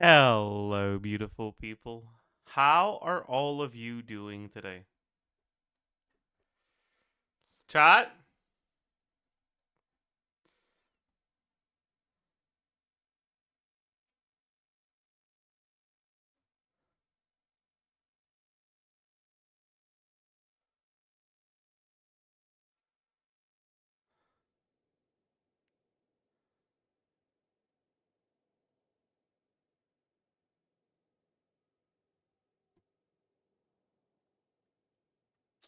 Hello, beautiful people. How are all of you doing today? Chat?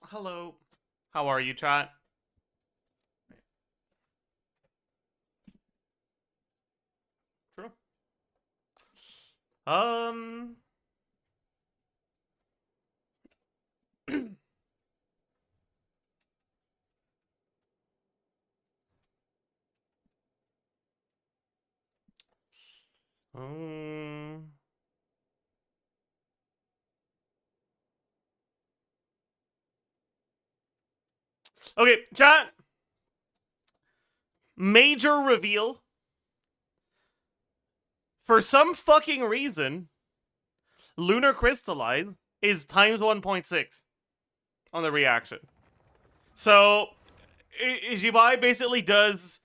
Hello. How are you, chat? True. Um. um. Okay, chat. Major reveal. For some fucking reason, lunar crystallize is times 1.6 on the reaction. So, Ijibai basically does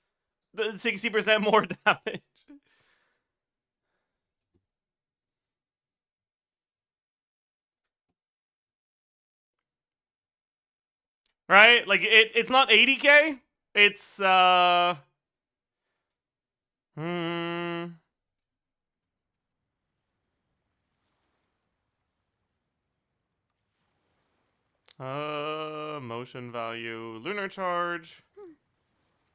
the 60% more damage. Right? Like it's not 80k. It's hmm motion value lunar charge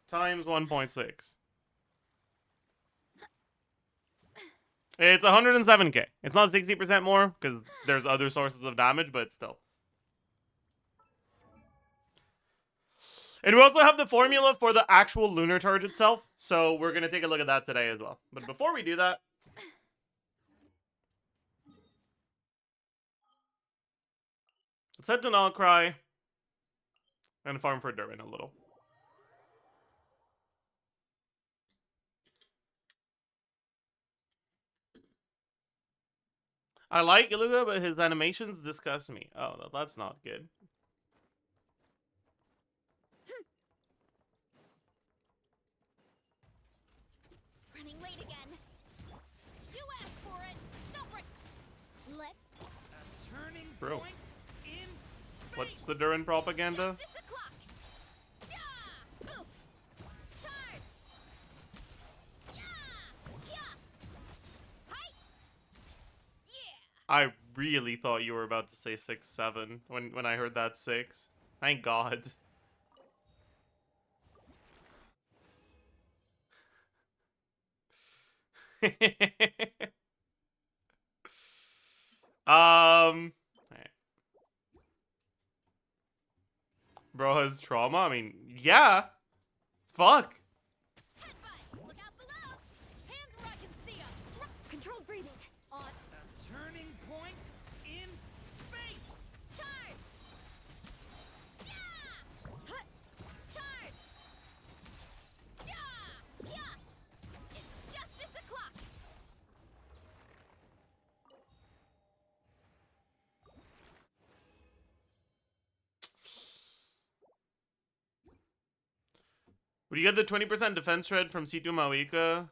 times 1.6. It's 107k. It's not 60% more because there's other sources of damage, but still. And we also have the formula for the actual lunar charge itself, so we're gonna take a look at that today as well. But before we do that, let's head to Nalcry and farm for Durin a little. I like Iluga, but his animations disgust me. Oh, that's not good. Running late again. You asked for it. Stop it. Let's. A turning Bro. point in What's the Durin propaganda? Justice o'clock. Yeah. Oof. Charge. Yeah. Yeah. Hi. Yeah. I really thought you were about to say 6-7 when I heard that 6. Thank God. Alright. Bro has trauma? I mean, yeah. Fuck. Headbutt. Look out below. Hands where I can see 'em. Controlled breathing. On. a turning point in space. Charge. Yeah. Hut. Charge. Yeah. Yeah. It's justice o'clock. Would you get the 20% defense shred from C2 Mawika?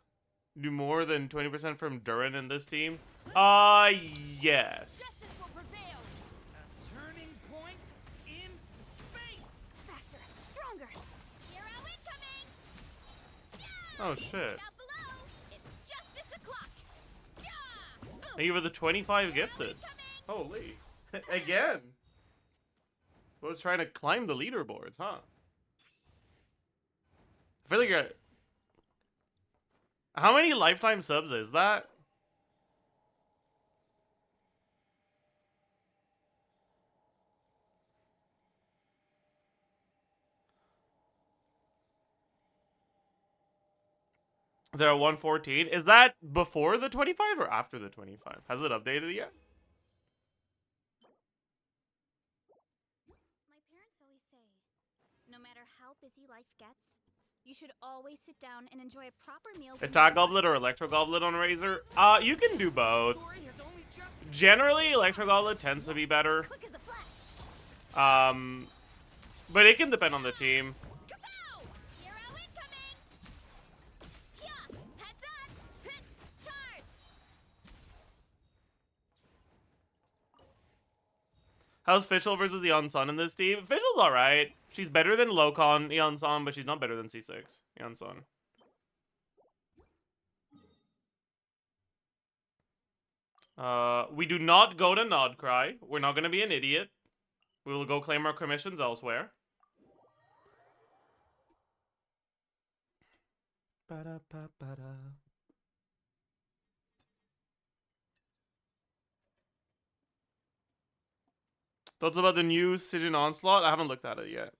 Do more than 20% from Durin in this team? Yes. Justice will prevail. A turning point in space. Faster. Stronger. Hero incoming. Yeah. Oh shit. Out below. It's justice o'clock. Yeah. Thank you for the 25 gifted. Holy. Again. Was trying to climb the leaderboards, huh? I feel like how many lifetime subs is that? They're at 114. Is that before the 25 or after the 25? Has it updated yet? My parents always say, no matter how busy life gets, You should always sit down and enjoy a proper meal. Attack Goblet or Electro Goblet on Razor? You can do both. Story has only just Generally, Electro Goblet tends to be better. Quick as a flash. But it can depend on the team. Kapow! Hero incoming. Yeah, heads up. Hit, charge. How's Fischl versus Eon Sun in this team? Fischl's alright. She's better than Locon Eon Sun, but she's not better than C6 Eon Sun. We do not go to Nodcry. We're not gonna be an idiot. We will go claim our commissions elsewhere. Ba-da-ba-ba-da. Thoughts about the new Siegen Onslaught? I haven't looked at it yet.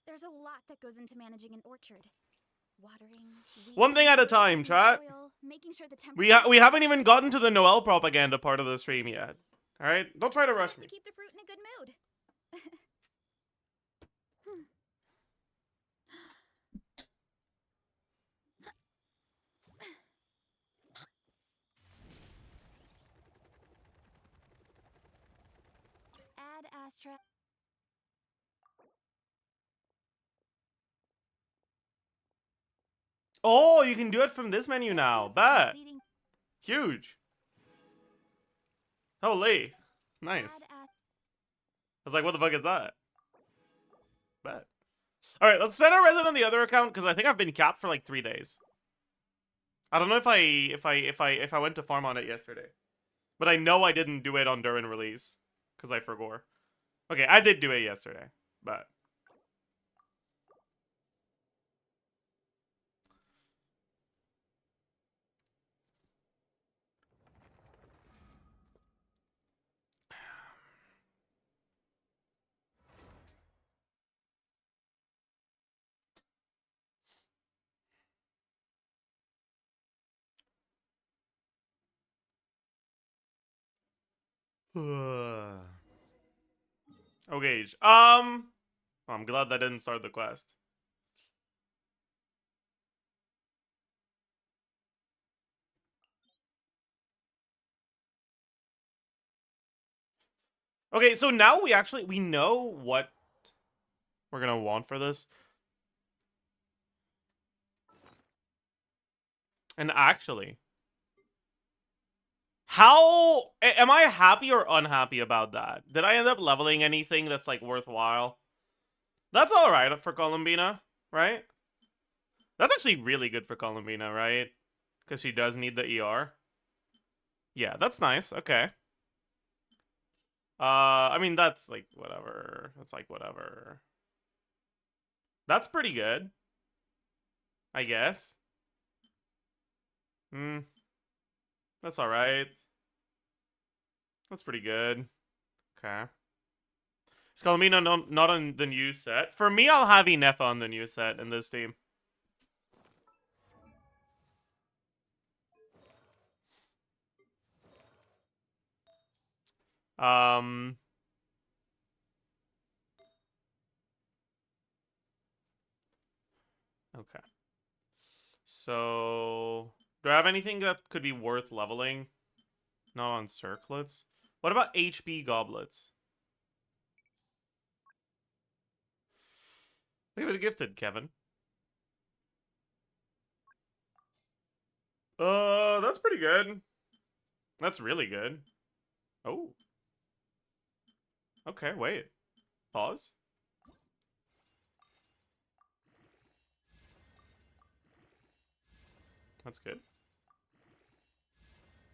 There's a lot that goes into managing an orchard. Watering, One thing at a time, weeding, chat. soil, making sure the We haven't even gotten to the Noelle propaganda part of the stream yet. All right, don't try to rush to me. keep the fruit in a good mood. Add Astra. Oh, you can do it from this menu now. Bet. Leading- Huge. Holy. Nice. add I was like, what the fuck is that? Bet. All right, let's spend our resin on the other account because I think I've been capped for like 3 days. I don't know if I went to farm on it yesterday, but I know I didn't do it on during release because I forgot. Okay, I did do it yesterday, but. Okay. I'm glad that didn't start the quest. Okay, so now we know what we're gonna want for this. And actually, how am I happy or unhappy about that? Did I end up leveling anything that's like worthwhile? That's all right for Columbina, right? That's actually really good for Columbina, right? Because she does need the ER. Yeah, that's nice. Okay. I mean that's like whatever. That's like whatever. That's pretty good, I guess. Hmm. That's all right. That's pretty good. Okay. Is Columbina not on the new set? For me, I'll have Inefa on the new set in this team. Okay. So, do I have anything that could be worth leveling? Not on circlets. What about HP goblets? Look at the gifted, Kevin. That's pretty good. That's really good. Oh. Okay, wait. Pause. That's good.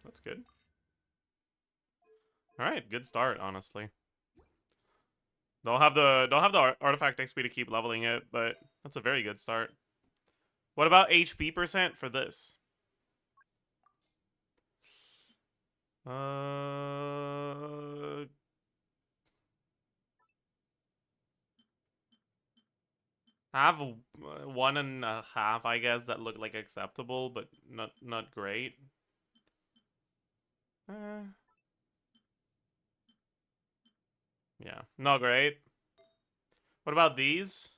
That's good. All right, good start, honestly. Don't have the artifact XP to keep leveling it, but that's a very good start. What about HP percent for this? I have 1.5, I guess, that look like acceptable, but not great. Yeah, not great. What about these?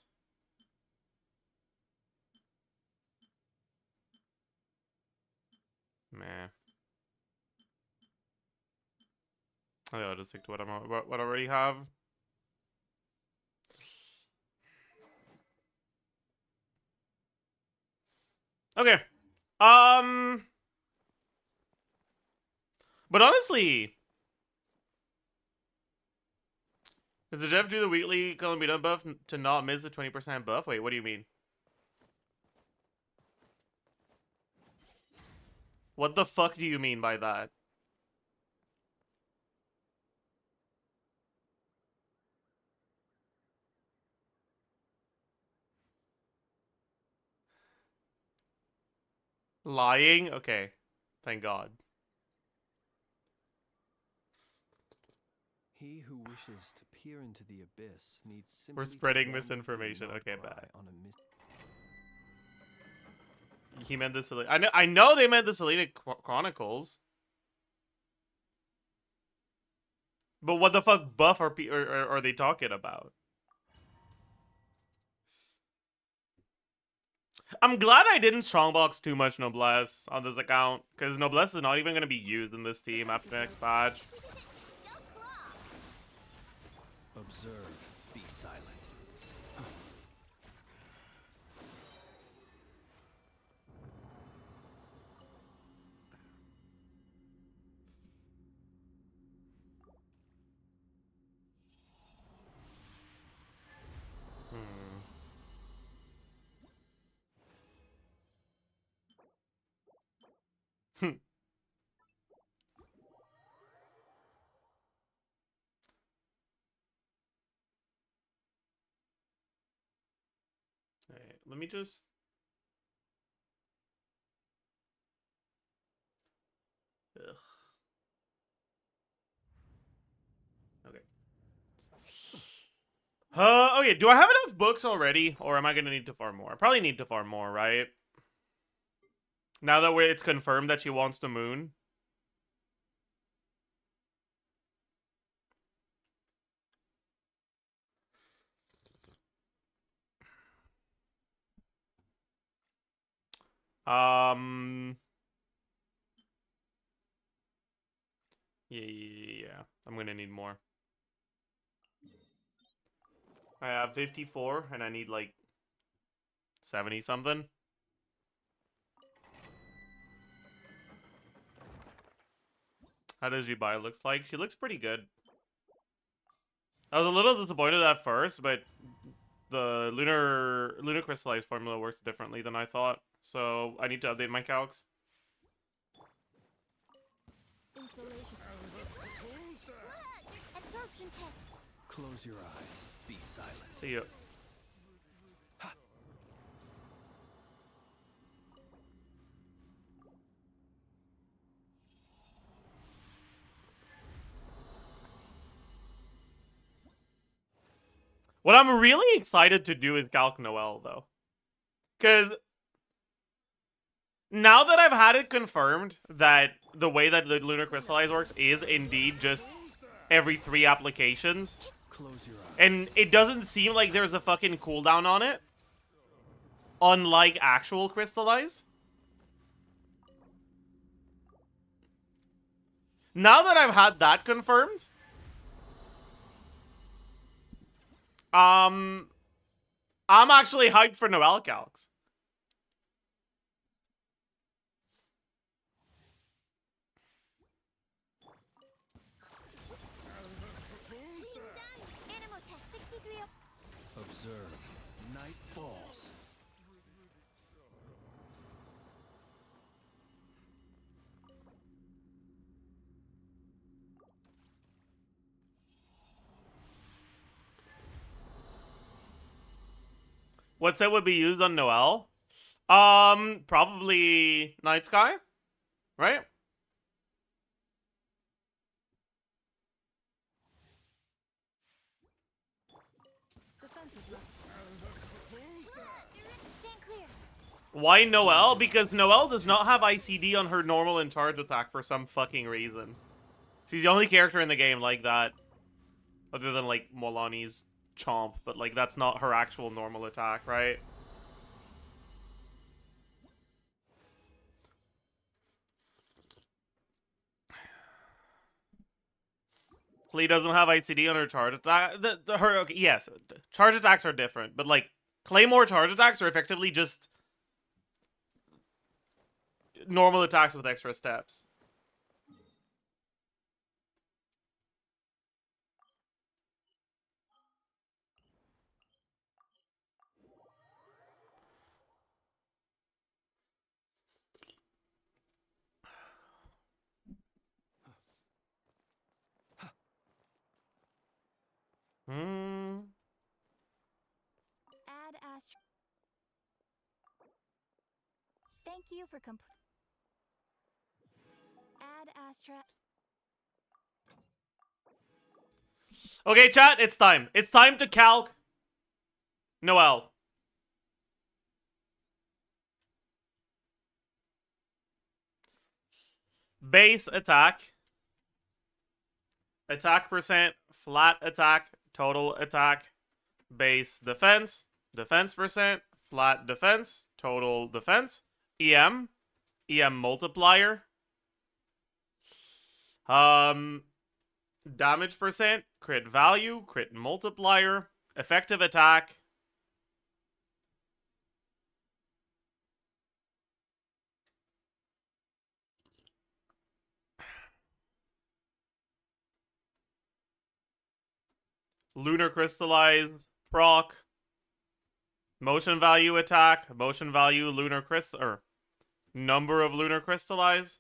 Meh. Oh, yeah, I'll just stick to what what I already have. Okay. But honestly, does the Zajef do the weekly Columbina buff to not miss a 20% buff? Wait, what do you mean? What the fuck do you mean by that? Lying? Okay. Thank God. He who wishes to peer into the abyss needs simply We're to spreading wander through misinformation. an Okay, outcry bad. on a He meant the Selena. I know they meant the Selena Chronicles. But what the fuck buff are they talking about? I'm glad I didn't strongbox too much Noblesse on this account, because Noblesse is not even going to be used in this team after the next patch. Observe, be silent. Hmm. Alright, let me just... Ugh. Okay. Okay, do I have enough books already? Or am I gonna need to farm more? I probably need to farm more, right? Now that it's confirmed that she wants the moon. Um... Yeah. I'm gonna need more. I have 54, and I need, like, 70 something. How does Jibai looks like? She looks pretty good. I was a little disappointed at first, but the lunar crystallized formula works differently than I thought. So I need to update my calcs. Insulation. Absorption test. Close your eyes, be silent. See ya. What I'm really excited to do is calc Noelle, though. Because now that I've had it confirmed that the way that the lunar crystallize works is indeed just every 3 applications, Close your eyes. and it doesn't seem like there's a fucking cooldown on it, unlike actual crystallize. Now that I've had that confirmed, I'm actually hyped for Noelle calcs. Animal test 63. Observe, night falls. What set would be used on Noelle? Probably Night Sky, right? Stand clear. Why Noelle? Because Noelle does not have ICD on her normal in charge attack for some fucking reason. She's the only character in the game like that. Other than, like, Molani's chomp, but like that's not her actual normal attack, right? Klee doesn't have ICD on her charge attack. Okay, yes, charge attacks are different, but like Claymore charge attacks are effectively just normal attacks with extra steps. Add Astra. Thank you for Add Astra. Okay, chat, it's time. It's time to calc Noelle. Base attack. Attack percent. Flat attack. Total attack. Base defense. Defense percent. Flat defense. Total defense. EM. EM multiplier. Damage percent. Crit value. Crit multiplier. Effective attack. Lunar crystallized. Proc. Motion value attack. Motion value lunar crystal. Or number of lunar crystallize.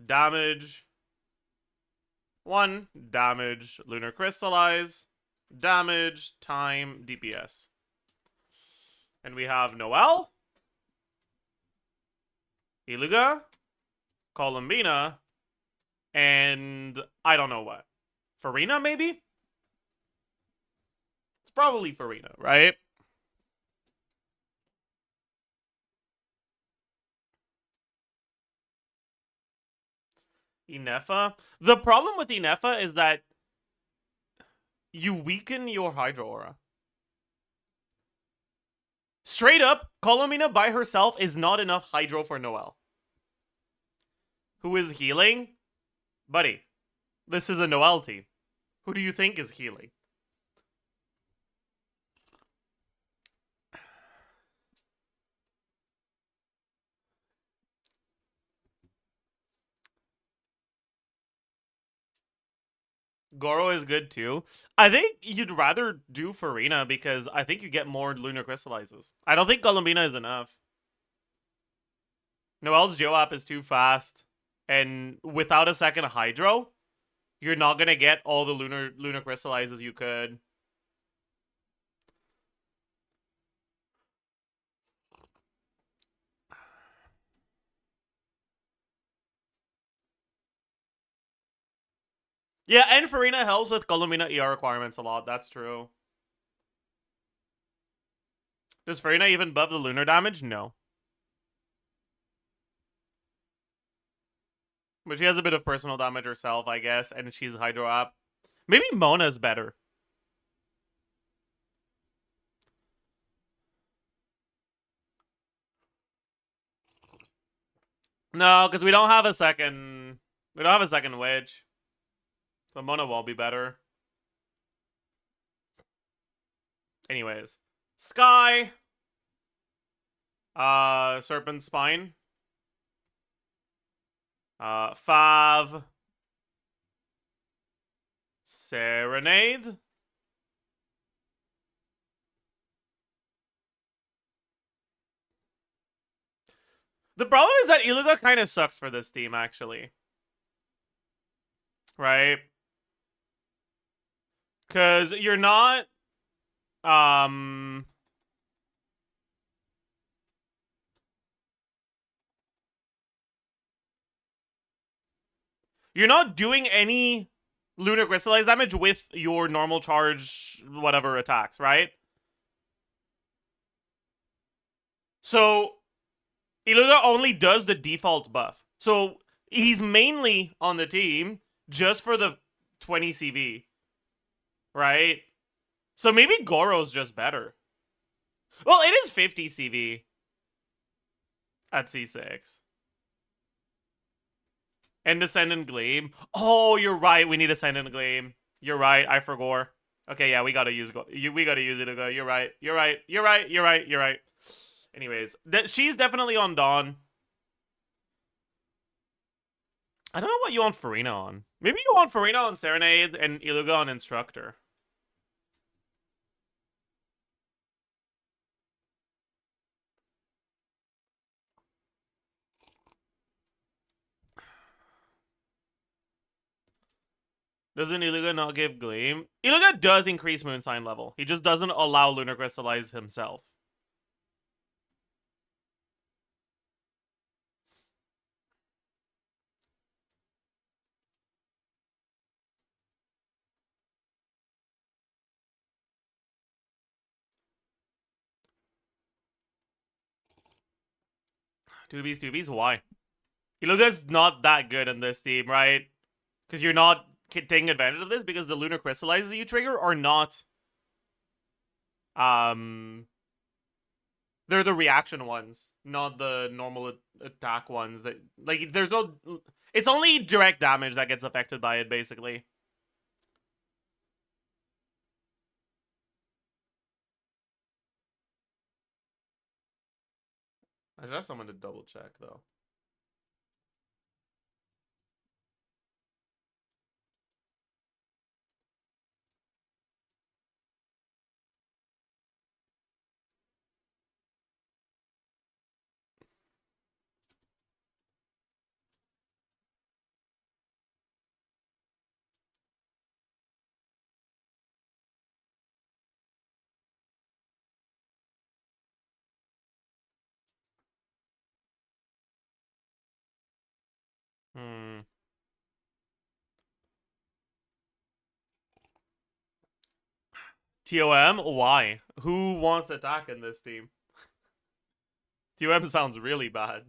Damage. 1. Damage lunar crystallize. Damage time DPS. And we have Noelle. Iluga. Columbina. And I don't know what. Farina, maybe? It's probably Farina, right? Inefa. The problem with Inefa is that you weaken your Hydro Aura. Straight up, Colomina by herself is not enough Hydro for Noelle. Who is healing? Buddy, this is a Noelle team. Who do you think is healing? Goro is good too. I think you'd rather do Farina because I think you get more Lunar Crystallizes. I don't think Columbina is enough. Noelle's Joap is too fast. And without a second Hydro, you're not going to get all the Lunar Crystallizes you could. Yeah, and Farina helps with Columbina ER requirements a lot. That's true. Does Farina even buff the lunar damage? No. But she has a bit of personal damage herself, I guess, and she's Hydro App. Maybe Mona's better. No, because we don't have a second... We don't have a second Witch. So Mona won't be better. Anyways. Sky. Serpent Spine. Fav. Serenade. The problem is that Iluga kind of sucks for this team, actually. Right? Because you're not... You're not doing any Lunar Crystallize damage with your normal charge, whatever attacks, right? So, Iluga only does the default buff. So, he's mainly on the team just for the 20 CV. right? So maybe Goro's just better. Well, it is 50 CV at C6. And Ascendant Gleam. Oh, you're right. We need Ascendant Gleam. You're right. I forgot. Okay, yeah, we gotta use we gotta use it to go. You're right. You're right. You're right. You're right. You're right. Anyways, she's definitely on Dawn. I don't know what you want Farina on. Maybe you want Farina on Serenade and Iluga on Instructor. Doesn't Iluga not give Gleam? Iluga does increase Moon Sign level. He just doesn't allow Lunar Crystallize himself. Tubies, why? Iluga's not that good in this team, right? Because you're not taking advantage of this because the Lunar Crystallizes you trigger are not... They're the reaction ones, not the normal attack ones. That like, there's no... It's only direct damage that gets affected by it, basically. I should have someone to double check, though. TOM? Why? Who wants attack in this team? TOM sounds really bad.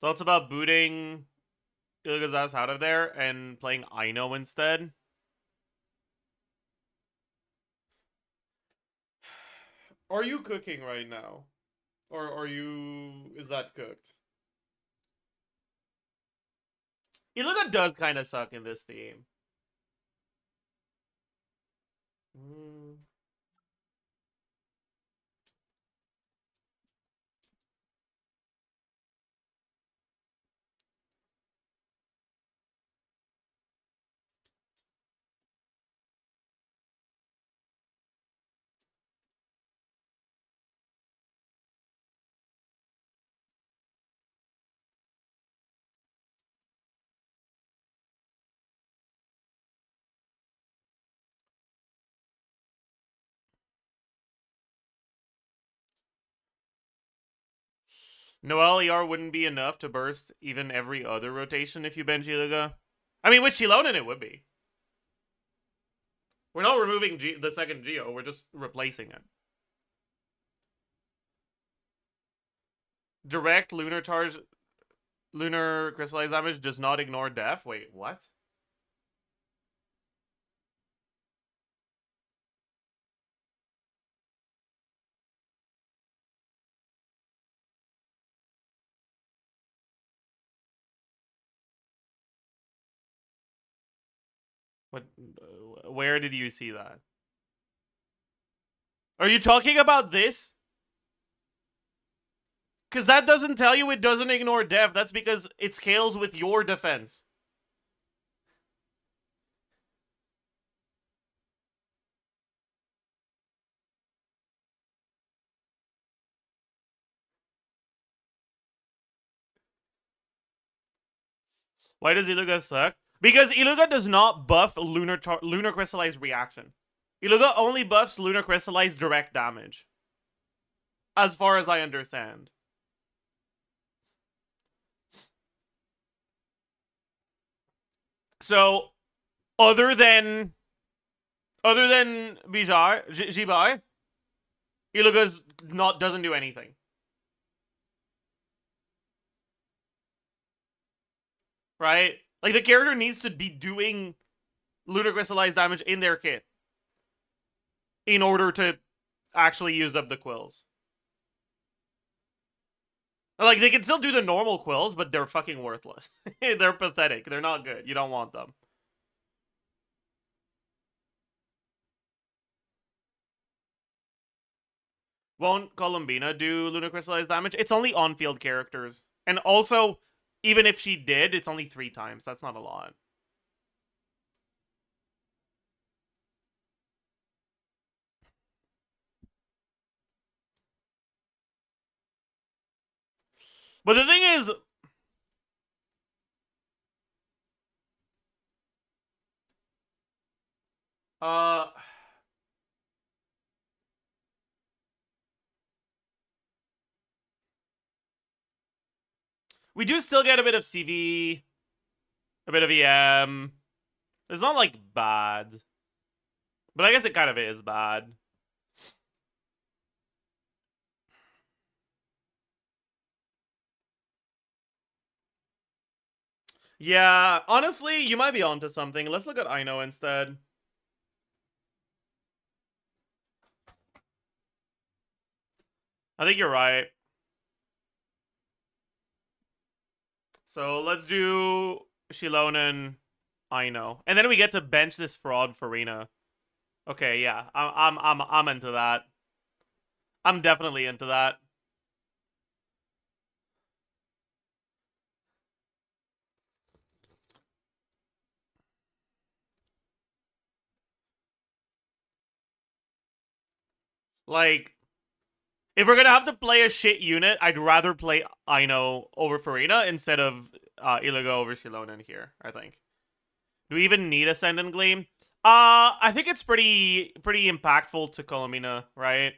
Thoughts about booting Ilga's ass out of there and playing Aino instead? Are you cooking right now? Or are you... Is that cooked? Ilga does kind of suck in this team. Noelle ER wouldn't be enough to burst even every other rotation if you bench Ilga. I mean, with Shilonen it would be. We're not removing the second Geo, we're just replacing it. Direct lunar charge, lunar crystallized damage does not ignore def. Wait, what? What? Where did you see that? Are you talking about this? Because that doesn't tell you it doesn't ignore def. That's because it scales with your defense. Why does Iluga suck? Because Iluga does not buff lunar crystallized reaction. Iluga only buffs lunar crystallized direct damage. As far as I understand. So, other than Jibai, Iluga's doesn't do anything. Right? Like, the character needs to be doing lunar crystallized damage in their kit in order to actually use up the quills. Like, they can still do the normal quills, but they're fucking worthless. They're pathetic. They're not good. You don't want them. Won't Columbina do lunar crystallized damage? It's only on-field characters. And also, even if she did, it's only 3 times. That's not a lot. But the thing is, we do still get a bit of CV, a bit of EM. It's not, like, bad. But I guess it kind of is bad. Yeah, honestly, you might be onto something. Let's look at Aino instead. I think you're right. So let's do Shilonen, Aino, and then we get to bench this fraud Farina. Okay, yeah, I'm into that. I'm definitely into that. Like, if we're gonna have to play a shit unit, I'd rather play Aino over Farina instead of Iligo over Shilonen here, I think. Do we even need Ascendant Gleam? I think it's pretty impactful to Colomina, right?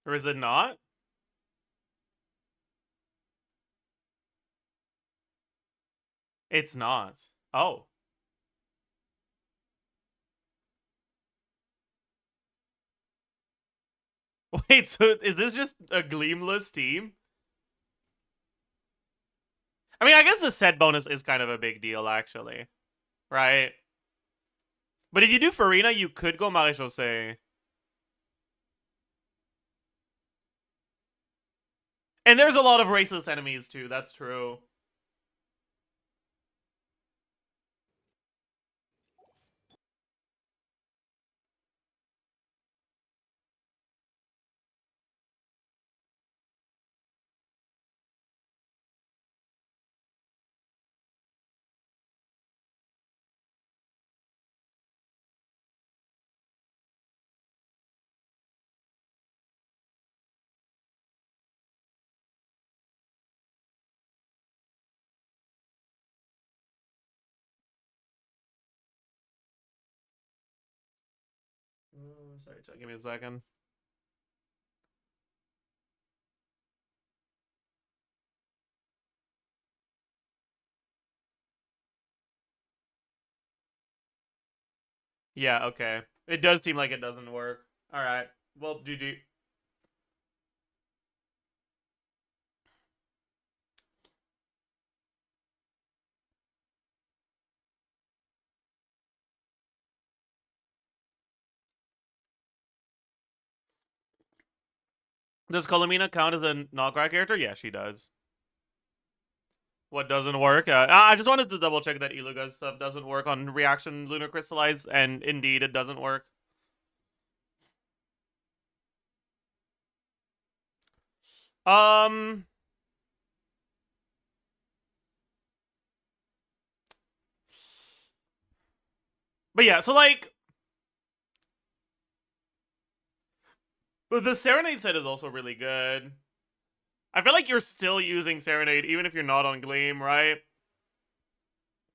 Or is it not? It's not. Oh. Wait, so is this just a gleamless team? I mean, I guess the set bonus is kind of a big deal, actually. Right? But if you do Farina, you could go Marie-José. And there's a lot of racist enemies, too. That's true. Sorry, give me a second. Yeah, okay. It does seem like it doesn't work. Alright. Well, GG. Does Colomina count as a Nograk character? Yeah, she does. What doesn't work? I just wanted to double check that Iluga's stuff doesn't work on reaction lunar crystallize, and indeed it doesn't work. But yeah, so like, but the Serenade set is also really good. I feel like you're still using Serenade even if you're not on Gleam, right?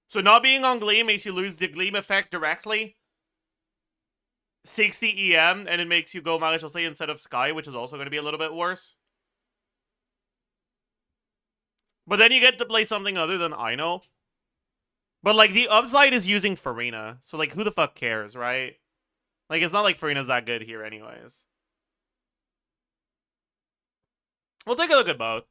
So not being on Gleam makes you lose the Gleam effect directly. 60 EM, and it makes you go Marie-José instead of Sky, which is also going to be a little bit worse. But then you get to play something other than Ino. But, like, the upside is using Farina. So, like, who the fuck cares, right? Like, it's not like Farina's that good here anyways. We'll take a look at both.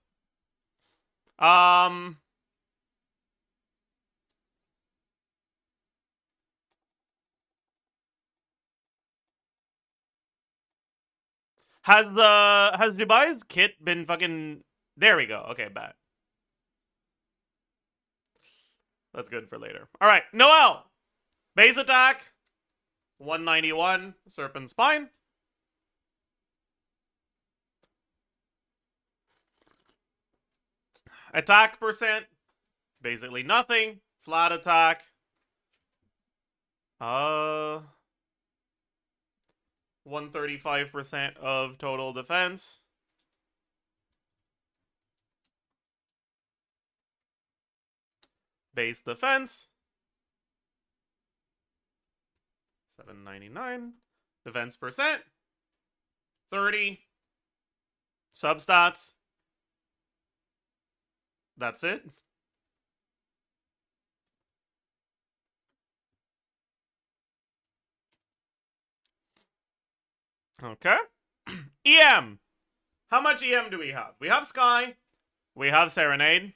Has Dubai's kit been fucking... There we go. Okay, bad. That's good for later. Alright, Noelle! Base attack. 191. Serpent Spine. Attack percent. Basically nothing. Flat attack. 135% of total defense. Base defense. 799. Defense percent. 30. Substats. That's it. Okay. EM. How much EM do we have? We have Sky. We have Serenade.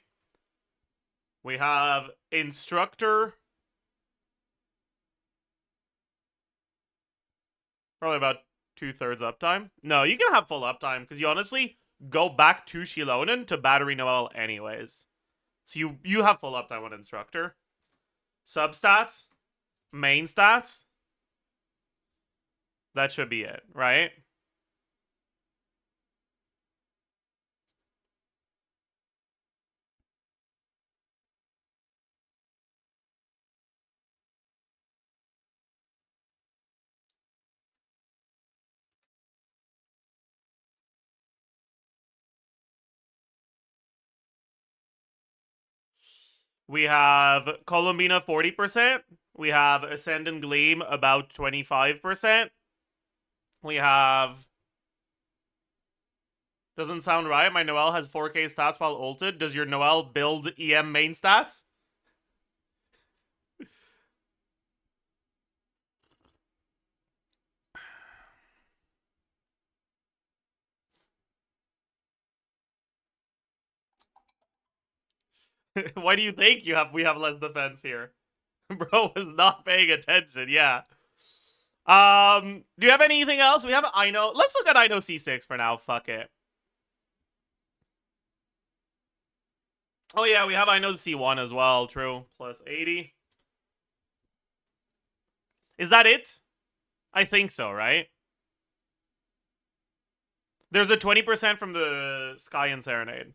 We have Instructor. Probably about 2/3 uptime. No, you can have full uptime because you honestly go back to Shilonen to battery Noelle anyways. So you have full uptime on Instructor. Substats. Main stats. That should be it, right? We have Columbina 40%. We have Ascendant Gleam about 25%. We have... Doesn't sound right. My Noelle has 4K stats while ulted. Does your Noelle build EM main stats? Why do you think we have less defense here? Bro was not paying attention, yeah. Do you have anything else? We have Ino. Let's look at Ino C6 for now. Fuck it. Oh yeah, we have Ino C1 as well. True. Plus 80. Is that it? I think so, right? There's a 20% from the Sky and Serenade.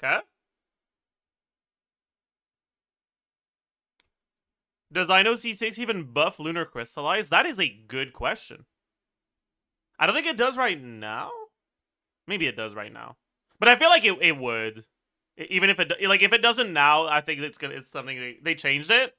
Okay. Does Ino C6 even buff Lunar Crystallize? That is a good question. I don't think it does right now. Maybe it does right now. But I feel like it would. Even if it like if it doesn't now, I think it's something they changed it.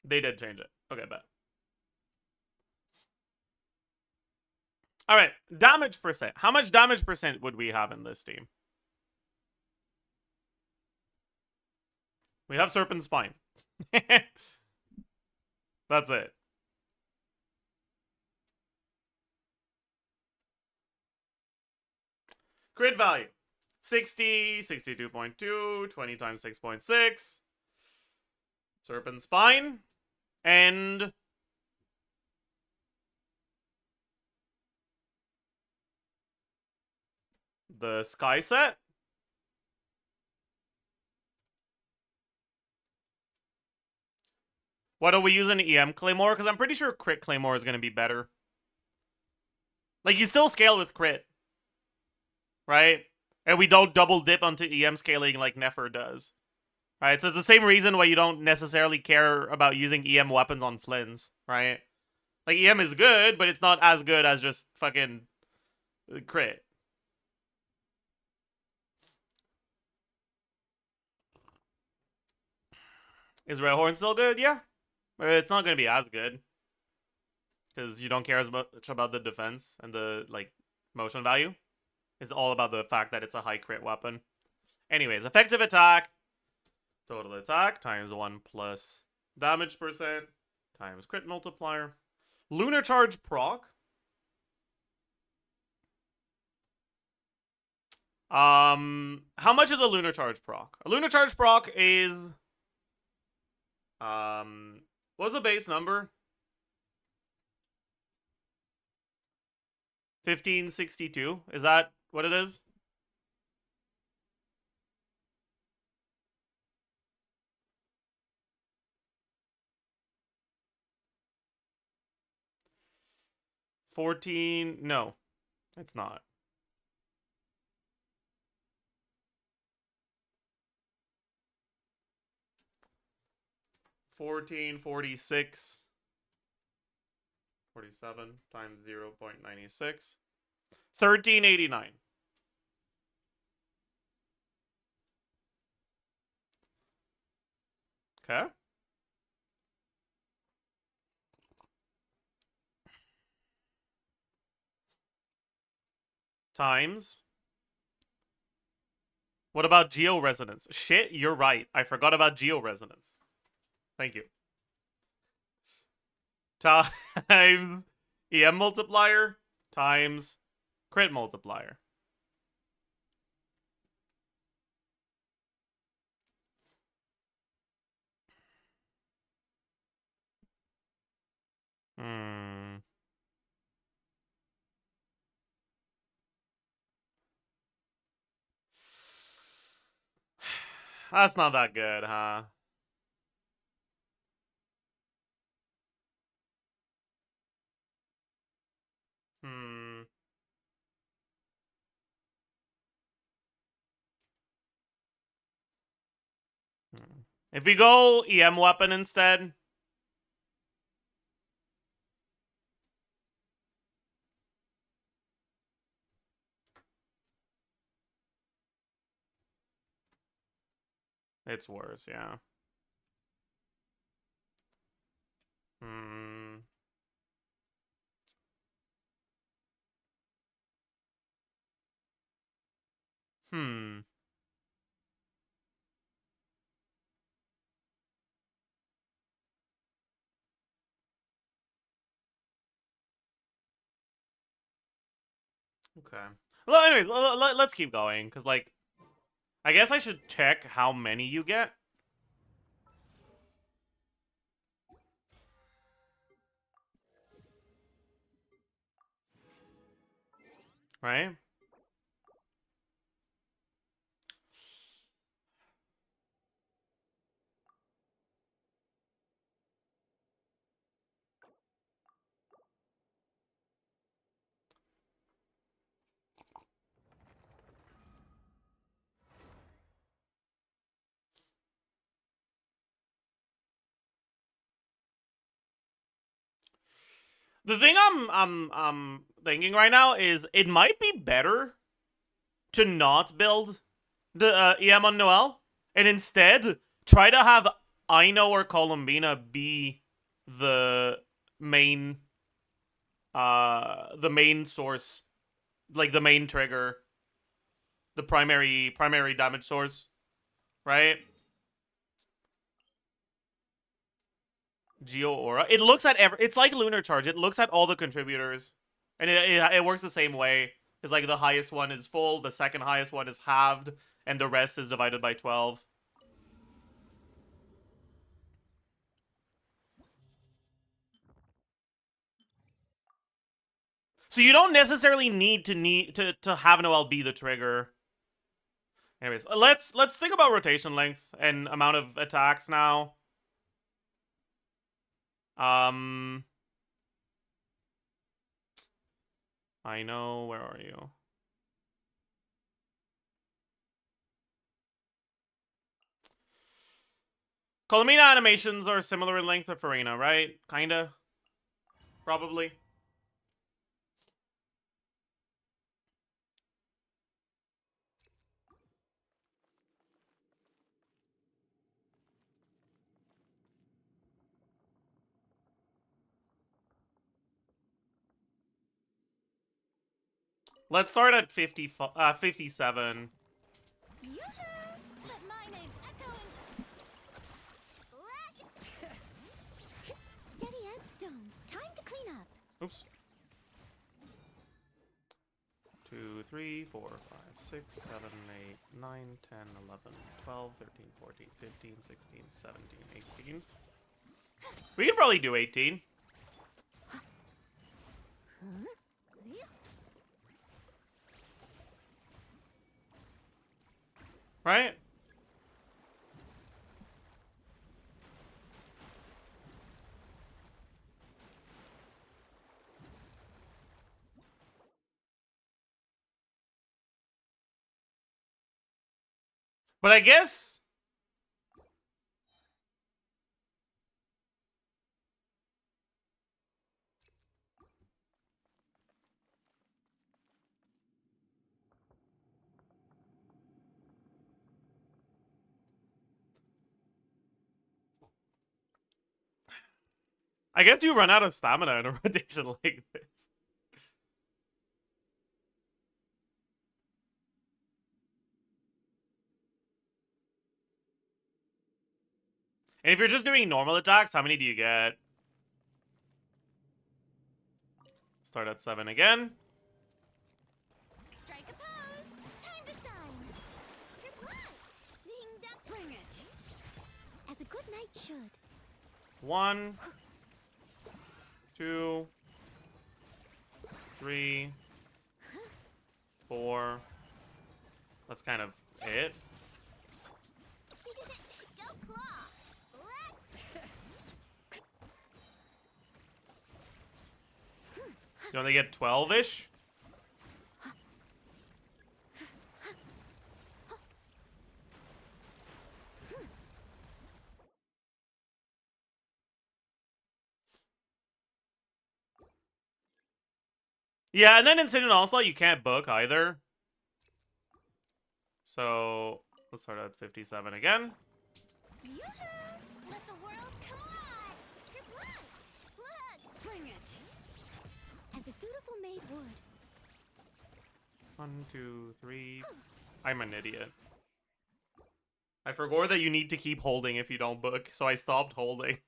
They did change it. Okay, bet. Alright, damage percent. How much damage percent would we have in this team? We have Serpent Spine. That's it. Crit value. 60, 62.2, 20 times 6.6. Serpent Spine. And... the Sky set. Why don't we use an EM Claymore? Because I'm pretty sure crit Claymore is going to be better. Like, you still scale with crit. Right? And we don't double dip onto EM scaling like Nefer does. Right? So it's the same reason why you don't necessarily care about using EM weapons on Flins. Right? Like, EM is good, but it's not as good as just fucking crit. Is Red Horn still good? Yeah. But it's not going to be as good. Because you don't care as much about the defense and the, like, motion value. It's all about the fact that it's a high crit weapon. Anyways, effective attack. Total attack times 1 plus damage percent times crit multiplier. Lunar Charge proc. How much is a Lunar Charge proc? A Lunar Charge proc is what's the base number? 1562. Is that what it is? No, it's not. 1446 47 times 0.96. 1389. Okay. Times. What about georesonance? Shit, you're right. I forgot about georesonance. Thank you. Times EM multiplier times crit multiplier. That's not that good, huh? Hmm. If we go EM weapon instead. It's worse, yeah. Hmm. Hmm. Okay. Well, anyway, let's keep going, because, like, I guess I should check how many you get. Right? The thing I'm thinking right now is it might be better to not build the EM on Noelle and instead try to have Ino or Columbina be the main source, like the main trigger, the primary damage source, right? Geo Aura. It looks at it's like Lunar Charge. It looks at all the contributors, and it works the same way. It's like the highest one is full, the second highest one is halved, and the rest is divided by 12. So you don't necessarily need to have Noelle be the trigger. Anyways, let's think about rotation length and amount of attacks now. I know, where are you? Colomina animations are similar in length to Farina, right? Kinda. Probably. Let's start at 57. Let my name echo in splash. Steady as stone. Time to clean up. Oops. 2, 3, 4, 5, 6, 7, 8, 9, 10, 11, 12, 13, 14, 15, 16, 17, 18. We can probably do 18. Right? But I guess... I guess you run out of stamina in a rotation like this. And if you're just doing normal attacks, how many do you get? Start at 7 again. Strike a pose. Time to shine. Your blood. Bring it. As a good knight should. 1, 2, 3, 4. That's kind of it. Go claw. You only get 12-ish? Yeah, and then in Sin and Onslaught, you can't book either. So, let's start at 57 again. Let the world come alive. Your blood. Bring it. As a dutiful maid would. 1, 2, 3. I'm an idiot. I forgot that you need to keep holding if you don't book, so I stopped holding.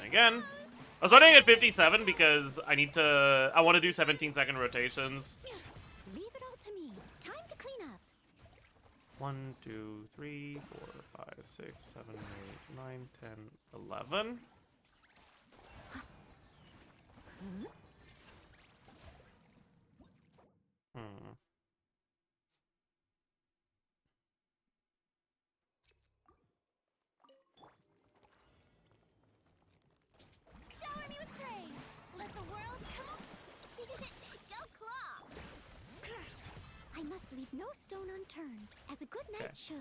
Again. I was starting at 57 because I want to do 17-second rotations. Leave it all to me. Time to clean up. 1, 2, 3, 4, 5, 6, 7, 8, 9, 10, 11. Shower me with praise. Let the world come up. Go claw. I must leave no stone unturned, as a good knight should.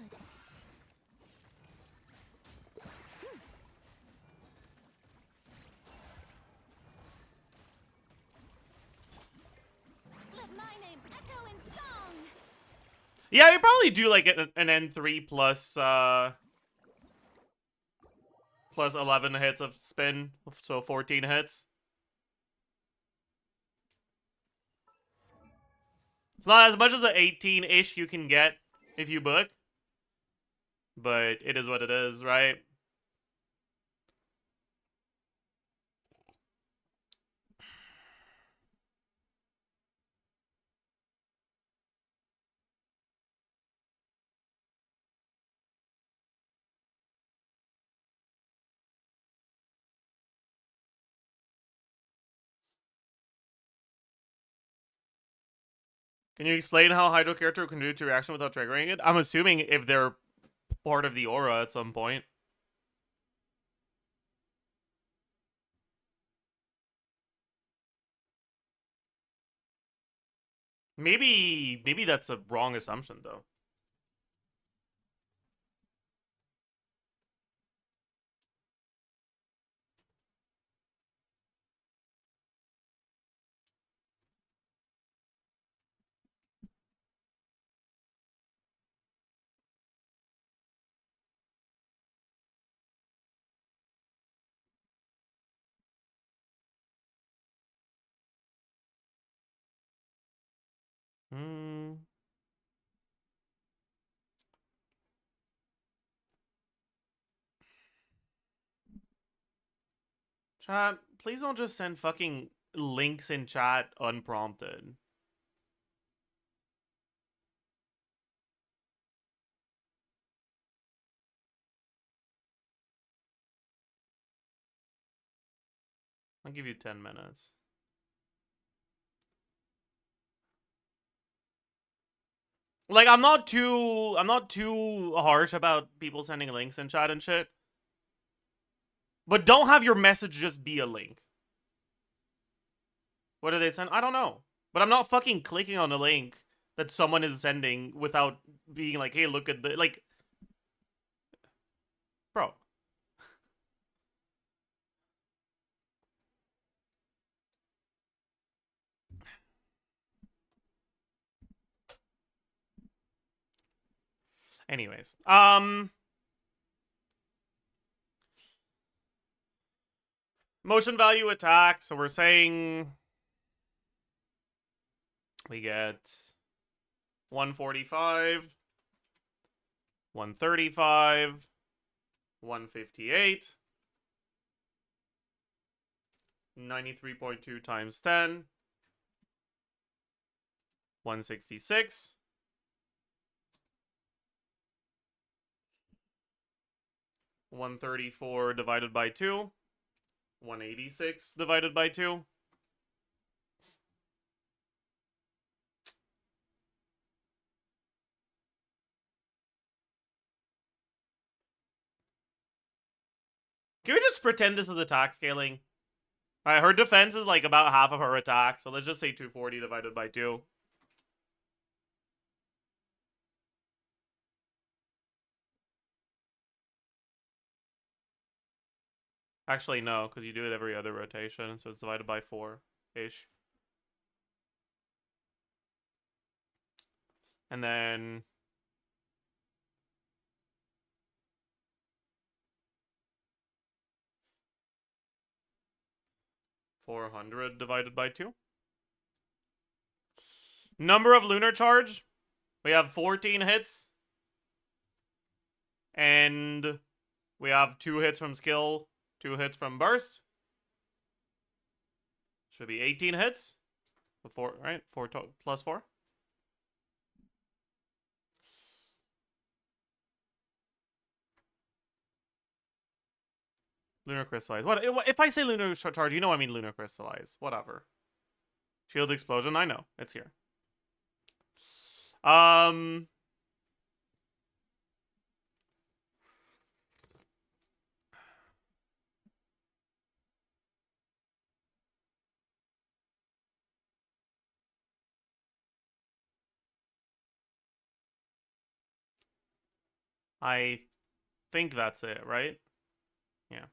Let my name echo in song. Yeah, you probably do like an N3 plus 11 hits of spin, so 14 hits. It's not as much as an 18-ish you can get if you book, but it is what it is, right? Can you explain how Hydro character can do to reaction without triggering it? I'm assuming if they're part of the aura at some point. Maybe that's a wrong assumption though. Hmm. Chat, please don't just send fucking links in chat unprompted. I'll give you 10 minutes. Like, I'm not too harsh about people sending links in chat and shit. But don't have your message just be a link. What do they send? I don't know. But I'm not fucking clicking on a link that someone is sending without being like, hey, look at the, like, bro. Anyways, motion value attack. So we're saying we get 145, 135, 158, 93.2 times 10, 166, 134 divided by 2, 186 divided by 2. Can we just pretend this is attack scaling? Alright, her defense is like about half of her attack, so let's just say 240 divided by 2. Actually, no, because you do it every other rotation, so it's divided by 4-ish. And then 400 divided by 2. Number of lunar charge. We have 14 hits. And we have 2 hits from skill, 2 hits from burst. Should be 18 hits. Before, right? 4 plus 4. Lunar crystallize. What if I say lunar charge? You know I mean lunar crystallize. Whatever. Shield explosion. I know it's here. I think that's it, right? Yeah.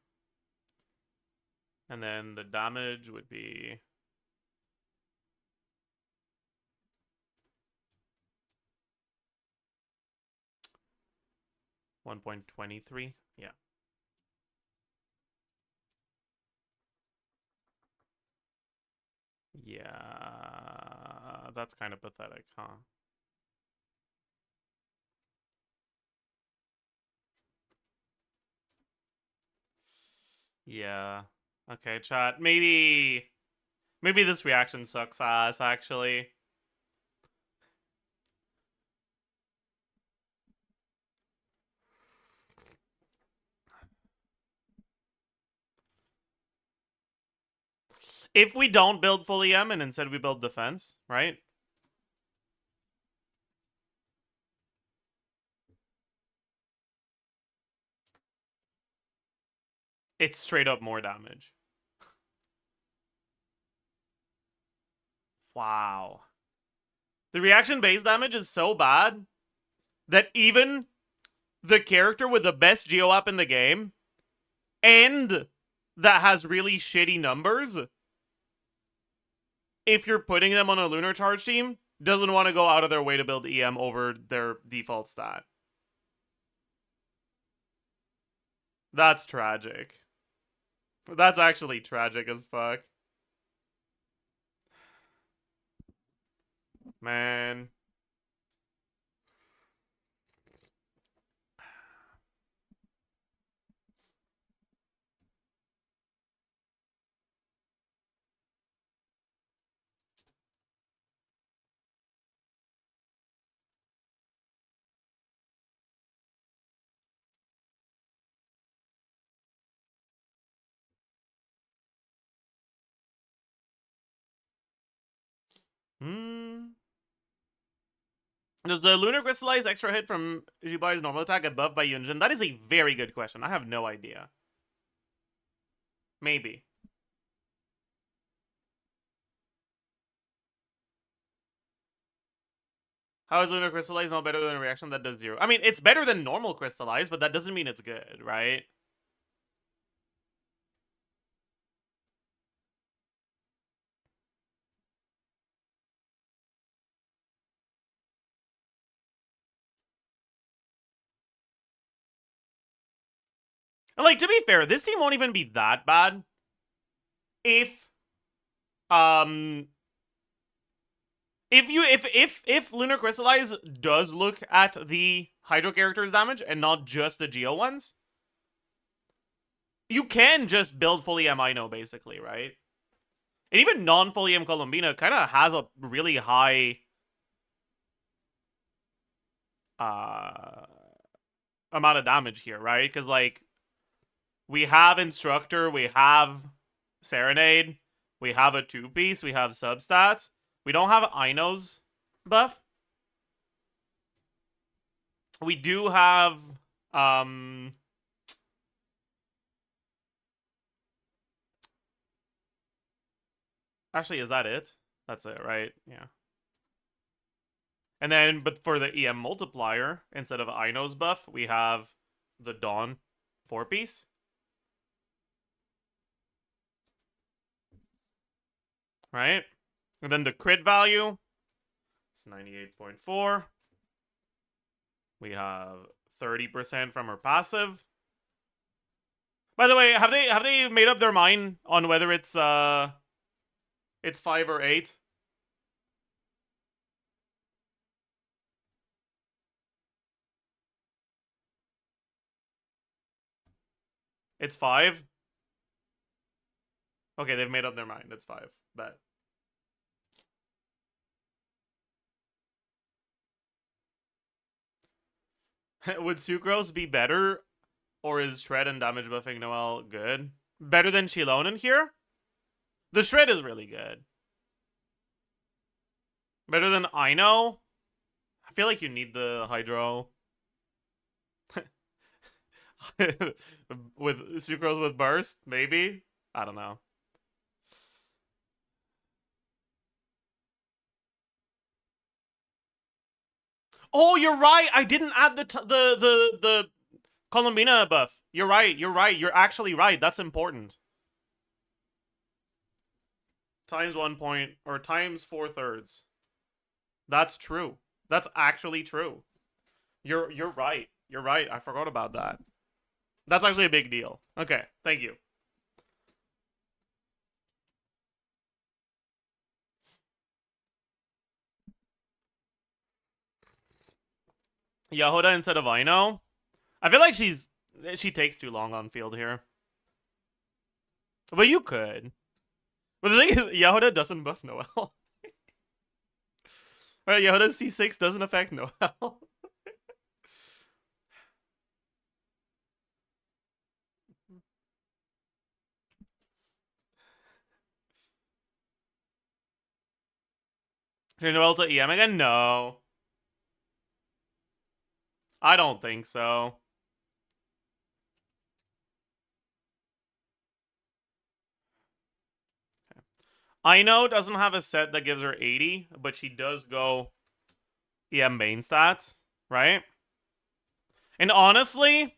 And then the damage would be 1.23. Yeah. Yeah. That's kind of pathetic, huh? Yeah. Okay, chat. Maybe this reaction sucks ass, actually. If we don't build full EM and instead we build defense, right? It's straight up more damage. Wow. The reaction base damage is so bad that even the character with the best GeoApp in the game and that has really shitty numbers, if you're putting them on a lunar charge team, doesn't want to go out of their way to build EM over their default stat. That's tragic. That's actually tragic as fuck. man. Hmm. Does the Lunar Crystallize extra hit from Jibai's normal attack get buffed by Yunjin? That is a very good question. I have no idea. Maybe. How is Lunar Crystallize not better than a reaction that does 0? I mean, it's better than normal Crystallize, but that doesn't mean it's good, right? And like, to be fair, this team won't even be that bad if um if Lunar Crystallize does look at the Hydro characters damage and not just the Geo ones, you can just build fully M-Ino basically, right? And even non-fully M Columbina kind of has a really high amount of damage here, right? Because like we have Instructor, we have Serenade, we have a 2-piece, we have substats. We don't have Ino's buff. We do have actually, is that it? That's it, right? Yeah. And then, but for the EM multiplier, instead of Ino's buff, we have the Dawn 4-piece. Right? And then the crit value, it's 98.4. We have 30% from her passive. By the way, have they made up their mind on whether it's 5 or 8? It's 5? Okay, they've made up their mind. It's 5. Bet. Would Sucrose be better? Or is Shred and damage buffing Noelle good? Better than Chilonen here? The Shred is really good. Better than Ino? I feel like you need the Hydro. With Sucrose with Burst? Maybe? I don't know. Oh, you're right. I didn't add the Columbina buff. You're right. You're right. You're actually right. That's important. Times 1 point or times 4/3. That's true. That's actually true. You're right. You're right. I forgot about that. That's actually a big deal. Okay, thank you. Yahoda instead of Ino? I feel like she takes too long on field here. But you could. But the thing is, Yahoda doesn't buff Noelle. Right, Yahoda's C6 doesn't affect Noelle. Should Noelle to EM again? No. I don't think so. Ino doesn't have a set that gives her 80, but she does go EM main stats, right? And honestly,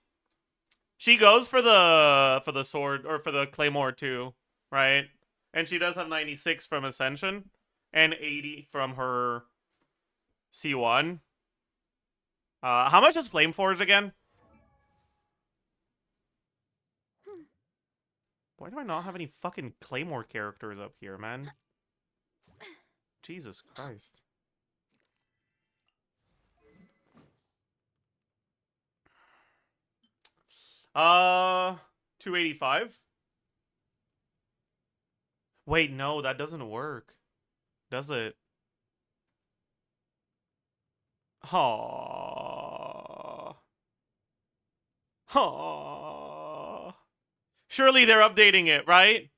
she goes for the sword or for the claymore too, right? And she does have 96 from Ascension and 80 from her C1. How much is Flameforge again? Why do I not have any fucking claymore characters up here, man? Jesus Christ. 285. Wait, no, that doesn't work. Does it? Aww. Aww. Surely they're updating it, right?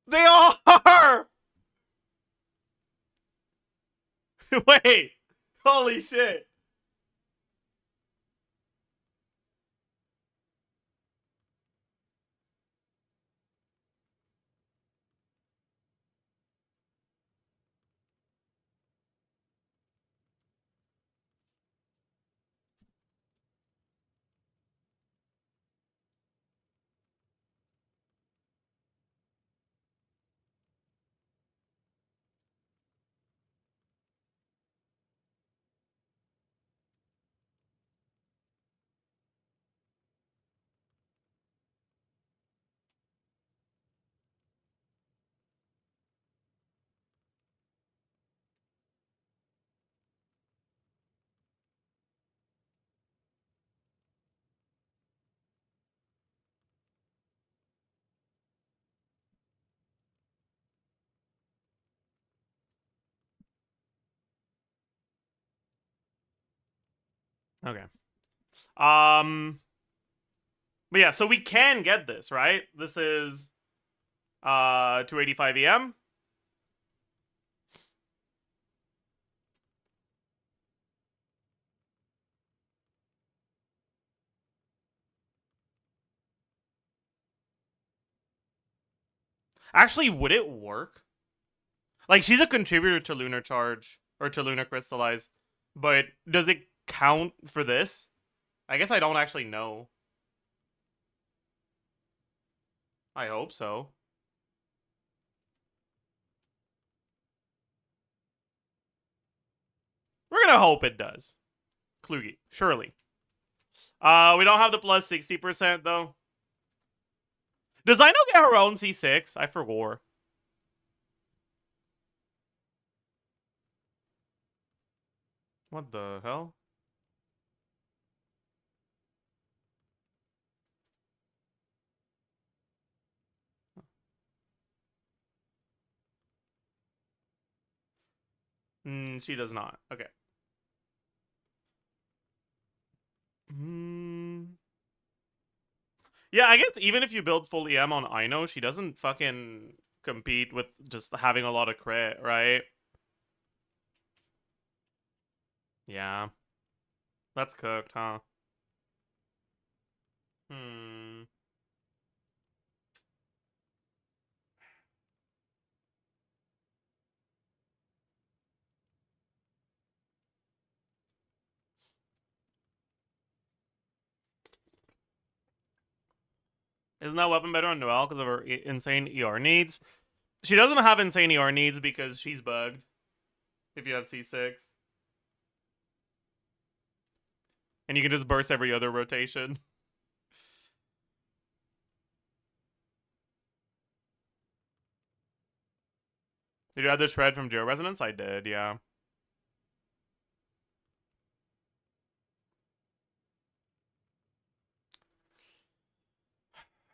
They are! Wait. Holy shit. Okay. But yeah, so we can get this, right? This is 285 EM. Actually, would it work? Like, she's a contributor to Lunar Charge or to Lunar Crystallize, but does it count for this? I guess I don't actually know. I hope so. We're gonna hope it does. Klugi, surely. We don't have the plus 60% though. Does Ino get her own C6? I forgot. What the hell? She does not. Okay. Yeah, I guess even if you build full EM on Ino, she doesn't fucking compete with just having a lot of crit, right? Yeah. That's cooked, huh? Hmm. Isn't that weapon better on Noelle because of her insane ER needs? She doesn't have insane ER needs because she's bugged. If you have C6. And you can just burst every other rotation. Did you add the shred from Geo Resonance? I did, yeah.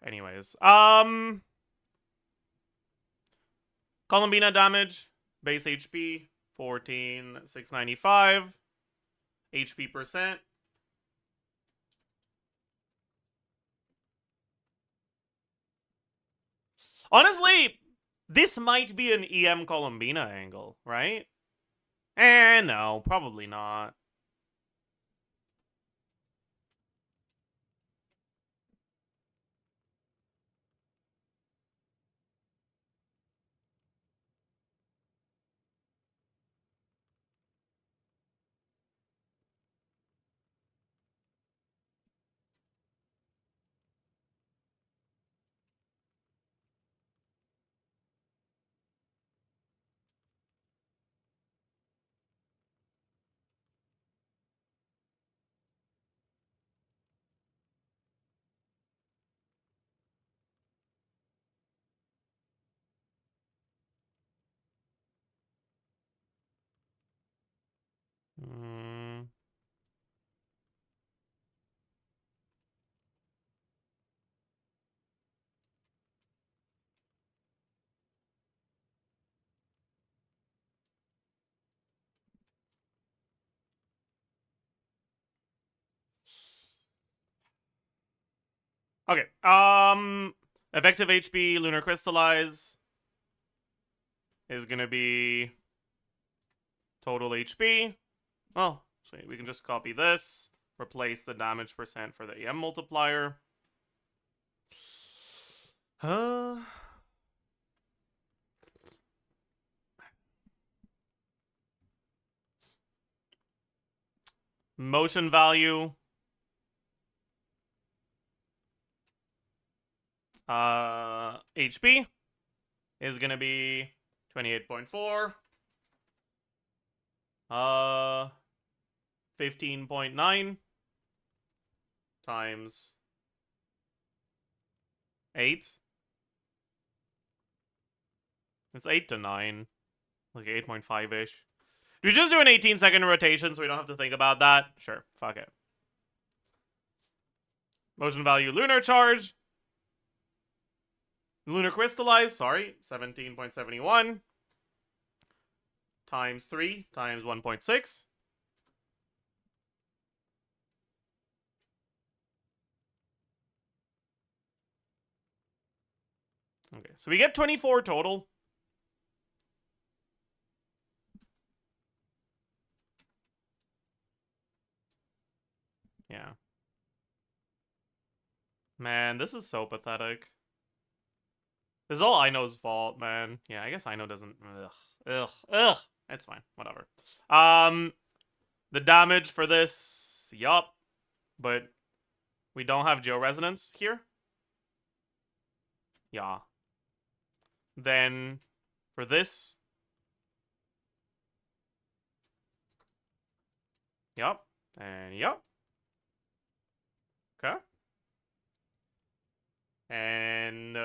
Anyways. Columbina damage. Base HP. 14,695. HP percent. Honestly, this might be an EM Columbina angle, right? No, probably not. Okay. Effective HP Lunar Crystallize is gonna be total HP. Well, so we can just copy this, replace the damage percent for the EM multiplier. Motion value. HP is gonna be 28.4. 15.9 times 8. It's 8 to 9. Like 8.5-ish. Do we just do an 18-second rotation so we don't have to think about that? Sure, fuck it. Motion value lunar charge. Lunar crystallize, sorry, 17.71 times 3 times 1.6. Okay, so we get 24 total. Yeah. Man, this is so pathetic. This is all Ino's fault, man. Yeah, I guess Ino doesn't... Ugh. It's fine. Whatever. The damage for this... Yup. But we don't have georesonance here. Yeah. Then for this... Yup. And yup. Okay. And